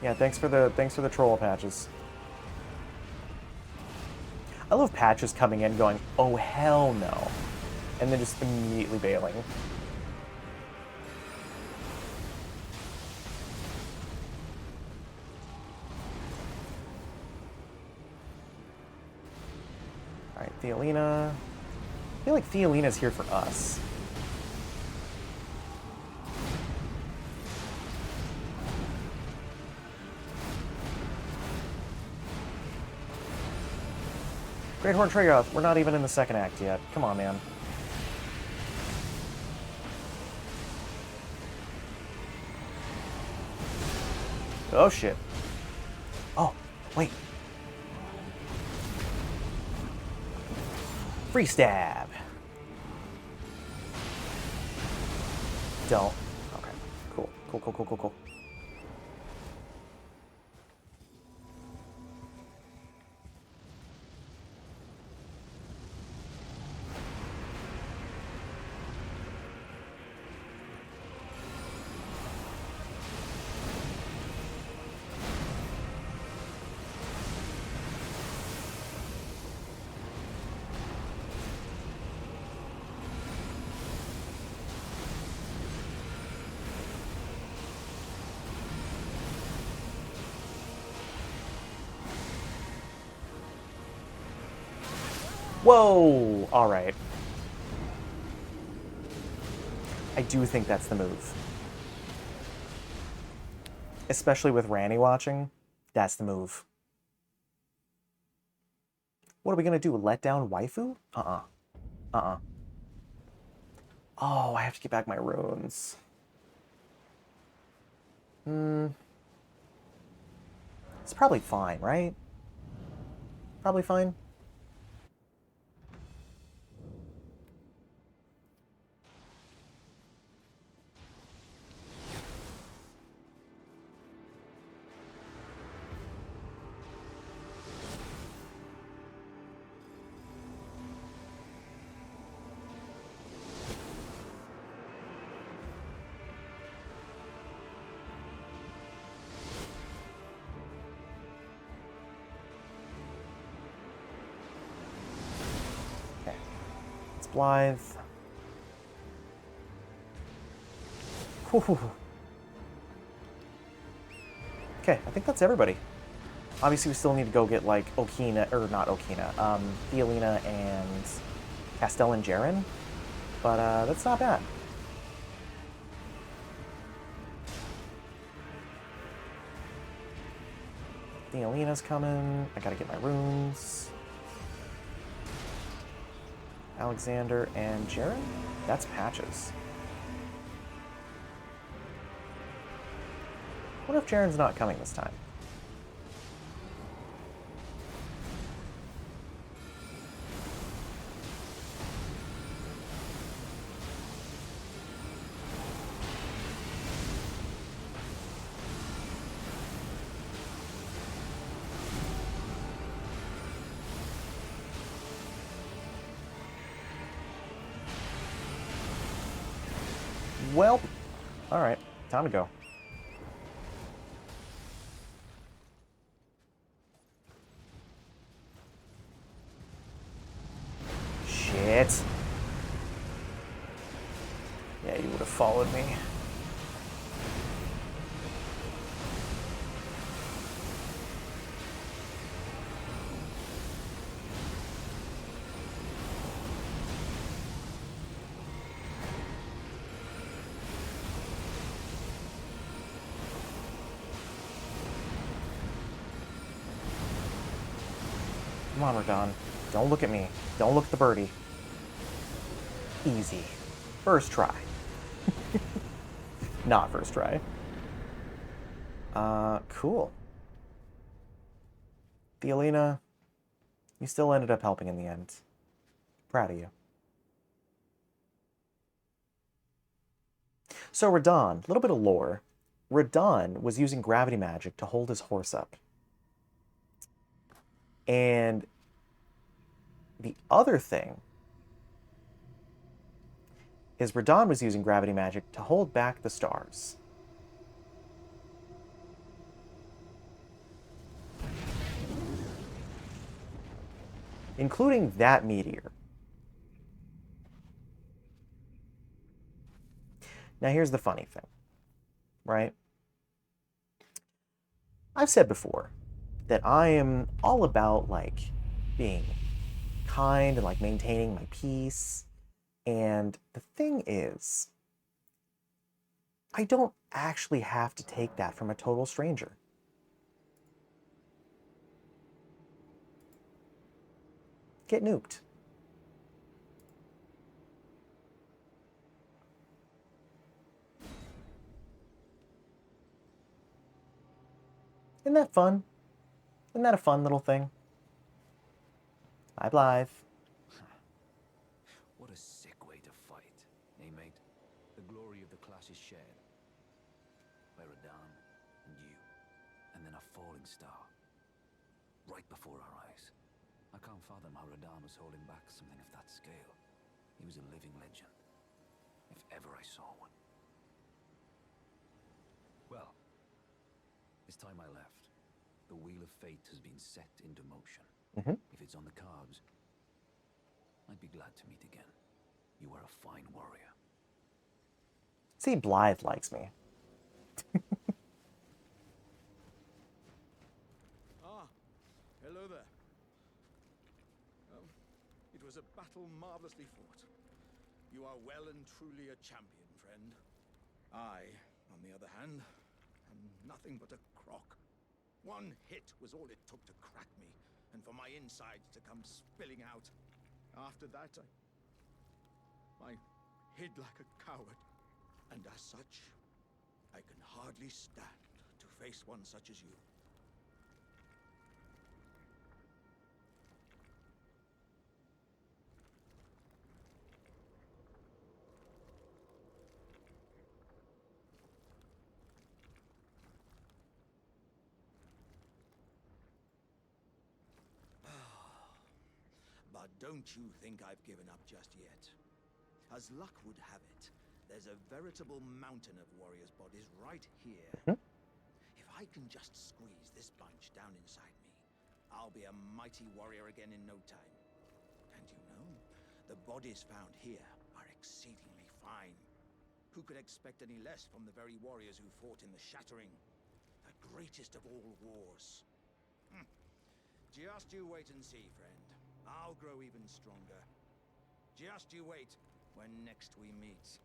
Yeah, thanks for the troll, Patches. I love Patches coming in going, oh hell no, and then just immediately bailing. Alright, Thealina. I feel like Thealina's here for us. Great Horn Trigoth, we're not even in the second act yet. Come on, man. Oh, shit. Oh, wait. Free stab. Don't. Okay, cool. Cool, cool, cool, cool, cool. Whoa! Alright. I do think that's the move. Especially with Ranny watching, that's the move. What are we gonna do? Let down waifu? Uh-uh. Uh-uh. Oh, I have to get back my runes. It's probably fine, right? Probably fine. Blythe. Whew. Okay, I think that's everybody. Obviously, we still need to go get, like, Okina, or not Okina, Thealina and Castell and Jaren, but that's not bad. Thealina's coming. I gotta get my runes. Alexander and Jaren? That's Patches. What if Jaren's not coming this time? Well, alright, time to go. Shit. Yeah, you would have followed me. Come on, Radon. Don't look at me. Don't look at the birdie. Easy. First try. Not first try. Cool. Thealina, you still ended up helping in the end. Proud of you. So Radon, a little bit of lore. Radon was using gravity magic to hold his horse up. And the other thing is Radon was using gravity magic to hold back the stars. including that meteor. Now here's the funny thing, right? I've said before that I am all about like being kind and like maintaining my peace. And the thing is, I don't actually have to take that from a total stranger. Get nuked. Isn't that fun? Isn't that a fun little thing? Bye, Blythe. What a sick way to fight, eh, mate? The glory of the clash is shared. By Radahn and you, and then a falling star. Right before our eyes. I can't fathom how Radahn was holding back something of that scale. He was a living legend. If ever I saw one. Well, it's time I left. The wheel of fate has been set into motion. If it's on the cards, I'd be glad to meet again. You are a fine warrior. See, Blythe likes me. Hello there. It was a battle marvelously fought. You are well and truly a champion, friend. I, on the other hand, am nothing but a crock. One hit was all it took to crack me, and for my insides to come spilling out. After that, I hid like a coward. And as such, I can hardly stand to face one such as you. But don't you think I've given up just yet. As luck would have it, there's a veritable mountain of warriors' bodies right here. If I can just squeeze this bunch down inside me, I'll be a mighty warrior again in no time. And you know, the bodies found here are exceedingly fine. Who could expect any less from the very warriors who fought in the Shattering? The greatest of all wars. Just you wait and see, friend. I'll grow even stronger. Just you wait when next we meet.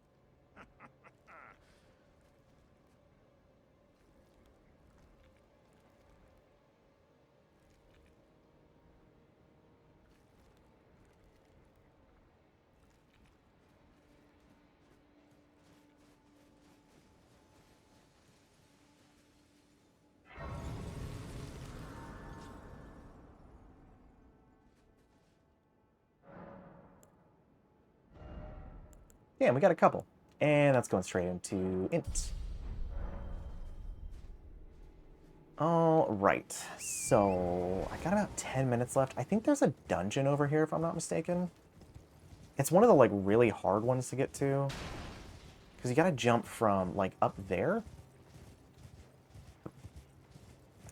Yeah, we got a couple. And that's going straight into int. All right, so I got about 10 minutes left. I think there's a dungeon over here, if I'm not mistaken. It's one of the like really hard ones to get to, because you gotta jump from like up there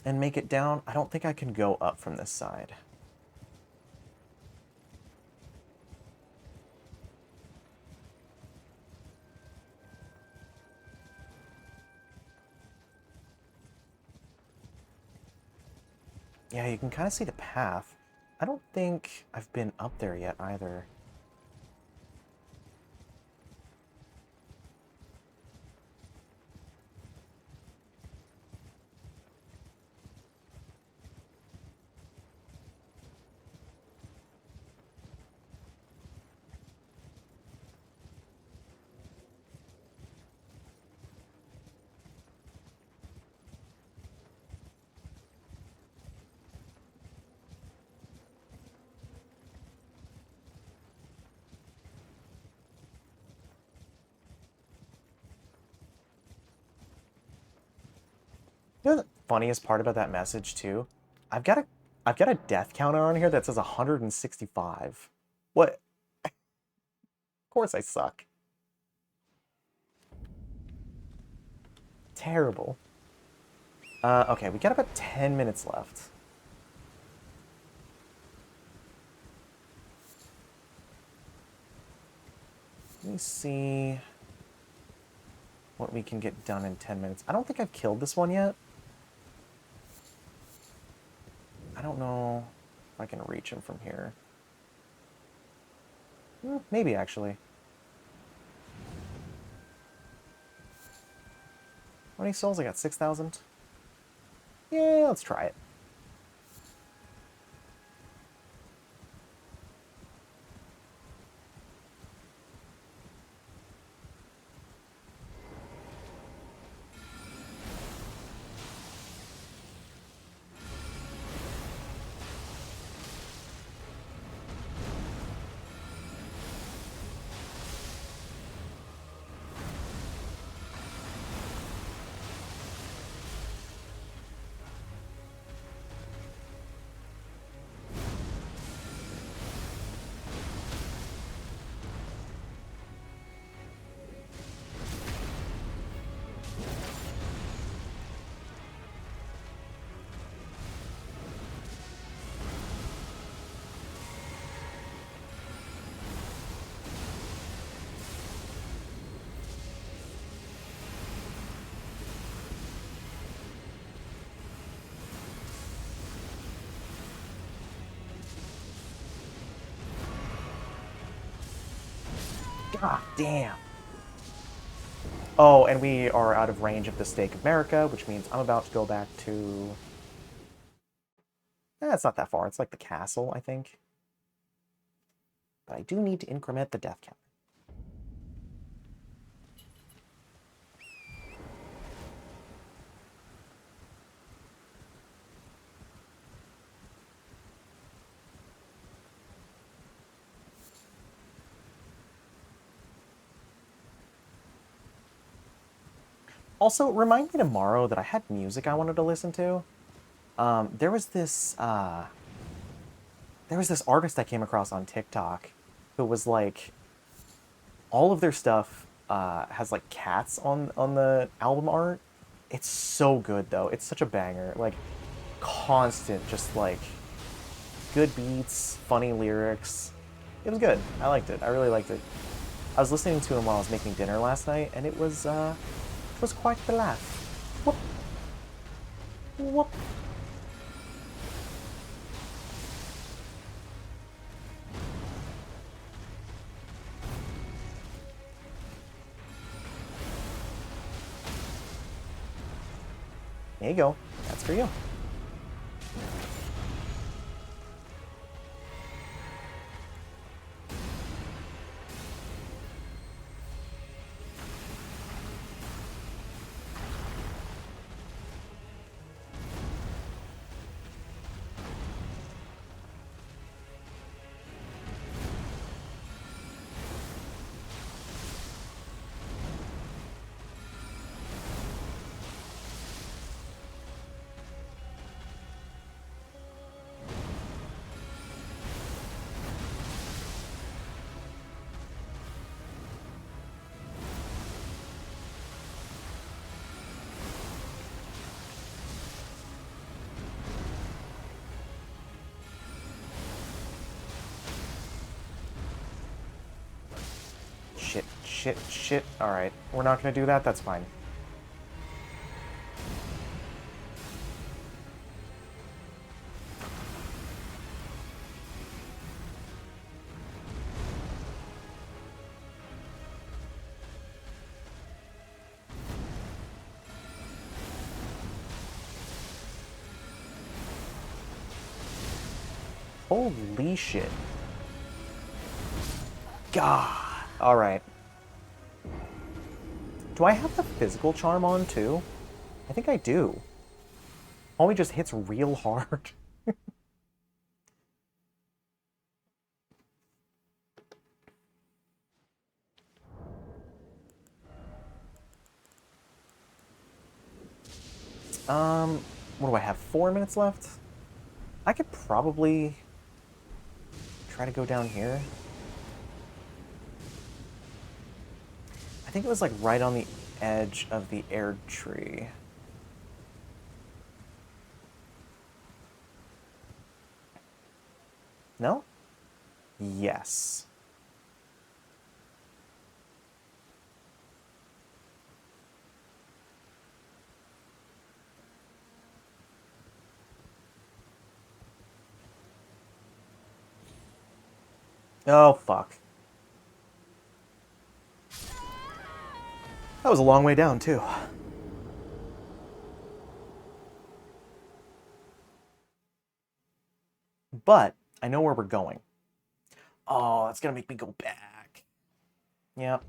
and make it down. I don't think I can go up from this side. Yeah, you can kind of see the path. I don't think I've been up there yet either. You know the funniest part about that message too? I've got a death counter on here that says 165. What? Of course I suck. Terrible. Okay, we got about 10 minutes left. Let me see what we can get done in 10 minutes. I don't think I've killed this one yet. I don't know if I can reach him from here. Maybe, actually. How many souls? I got 6,000. Yeah, let's try it. God damn. Oh, and we are out of range of the Stake of America, which means I'm about to go back to... it's not that far. It's like the castle, I think. But I do need to increment the death count. Also, remind me tomorrow that I had music I wanted to listen to. There was this artist I came across on TikTok who was like, all of their stuff has like cats on the album art. It's so good though. It's such a banger. Like constant, just like good beats, funny lyrics. It was good. I liked it. I really liked it. I was listening to him while I was making dinner last night, and it was quite the laugh. Whoop. Whoop. There you go. That's for you. Shit. Alright, we're not gonna do that, that's fine. Holy shit. God. Alright. Do I have the physical charm on, too? I think I do. Homie just hits real hard. What do I have? 4 minutes left? I could probably try to go down here. I think it was like right on the edge of the air tree. No? Yes. Oh, fuck. That was a long way down, too. But I know where we're going. Oh, that's gonna make me go back. Yep.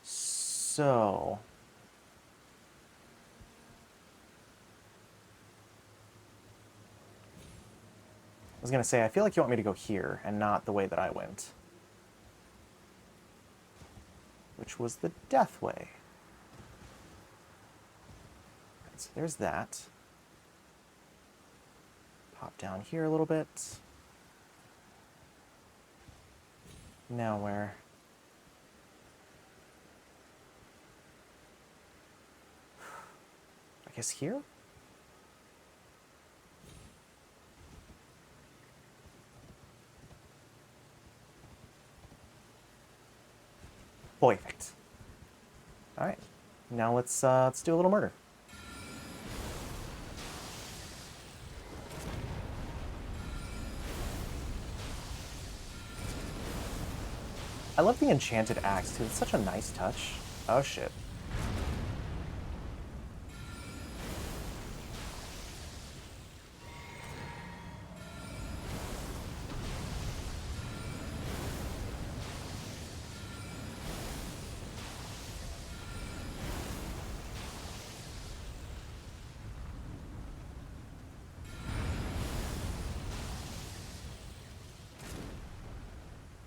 So... I was gonna say, I feel like you want me to go here, and not the way that I went. Which was the death way. Right, so there's that. Pop down here a little bit. Now where? I guess here? Perfect. All right, now let's do a little murder. I love the enchanted axe too. It's such a nice touch. Oh shit.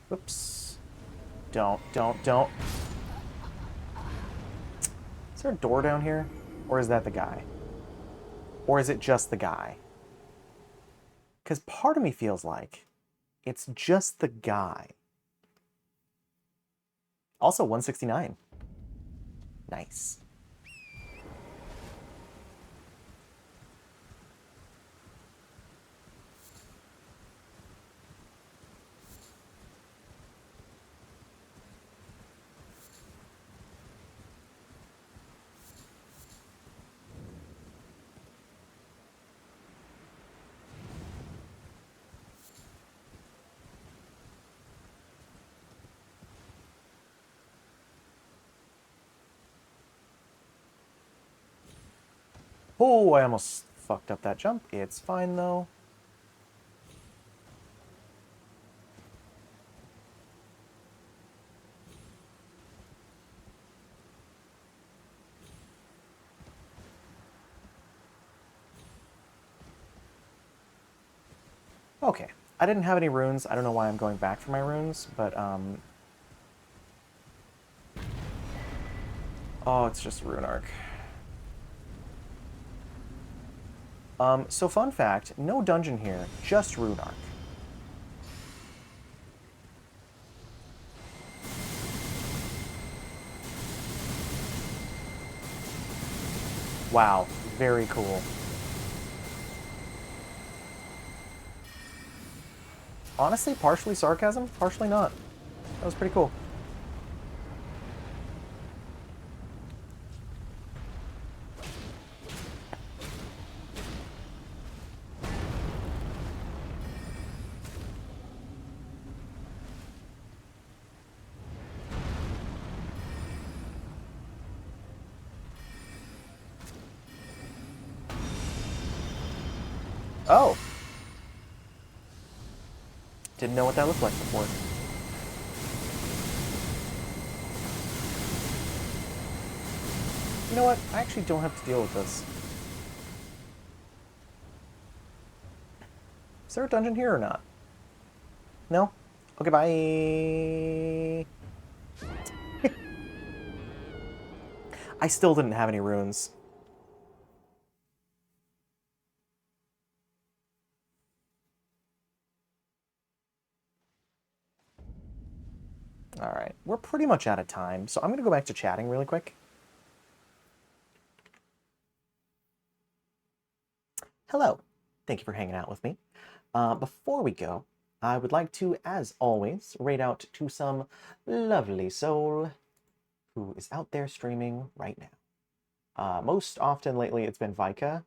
Whoops. Don't. Is there a door down here? Or is that the guy? Or is it just the guy? Because part of me feels like it's just the guy. Also, 169. Nice. Oh, I almost fucked up that jump. It's fine, though. Okay. I didn't have any runes. I don't know why I'm going back for my runes, but, oh, it's just Rune Arc. So fun fact, no dungeon here, just Rune Arc. Wow, very cool. Honestly, partially sarcasm, partially not. That was pretty cool. Oh. Didn't know what that looked like before. You know what? I actually don't have to deal with this. Is there a dungeon here or not? No? Okay, bye. I still didn't have any runes. All right, we're pretty much out of time, so I'm going to go back to chatting really quick. Hello, thank you for hanging out with me. Before we go, I would like to, as always, raid out to some lovely soul who is out there streaming right now. Most often lately it's been Vika,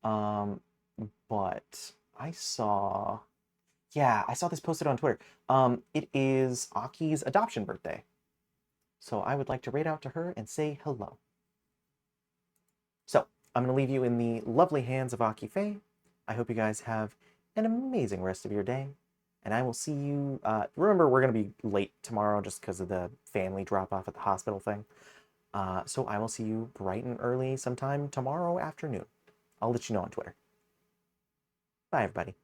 but I saw this posted on Twitter. It is Aki's adoption birthday. So I would like to raid out to her and say hello. So I'm going to leave you in the lovely hands of Aki Faye. I hope you guys have an amazing rest of your day. And I will see you. Remember, we're going to be late tomorrow just because of the family drop-off at the hospital thing. So I will see you bright and early sometime tomorrow afternoon. I'll let you know on Twitter. Bye, everybody.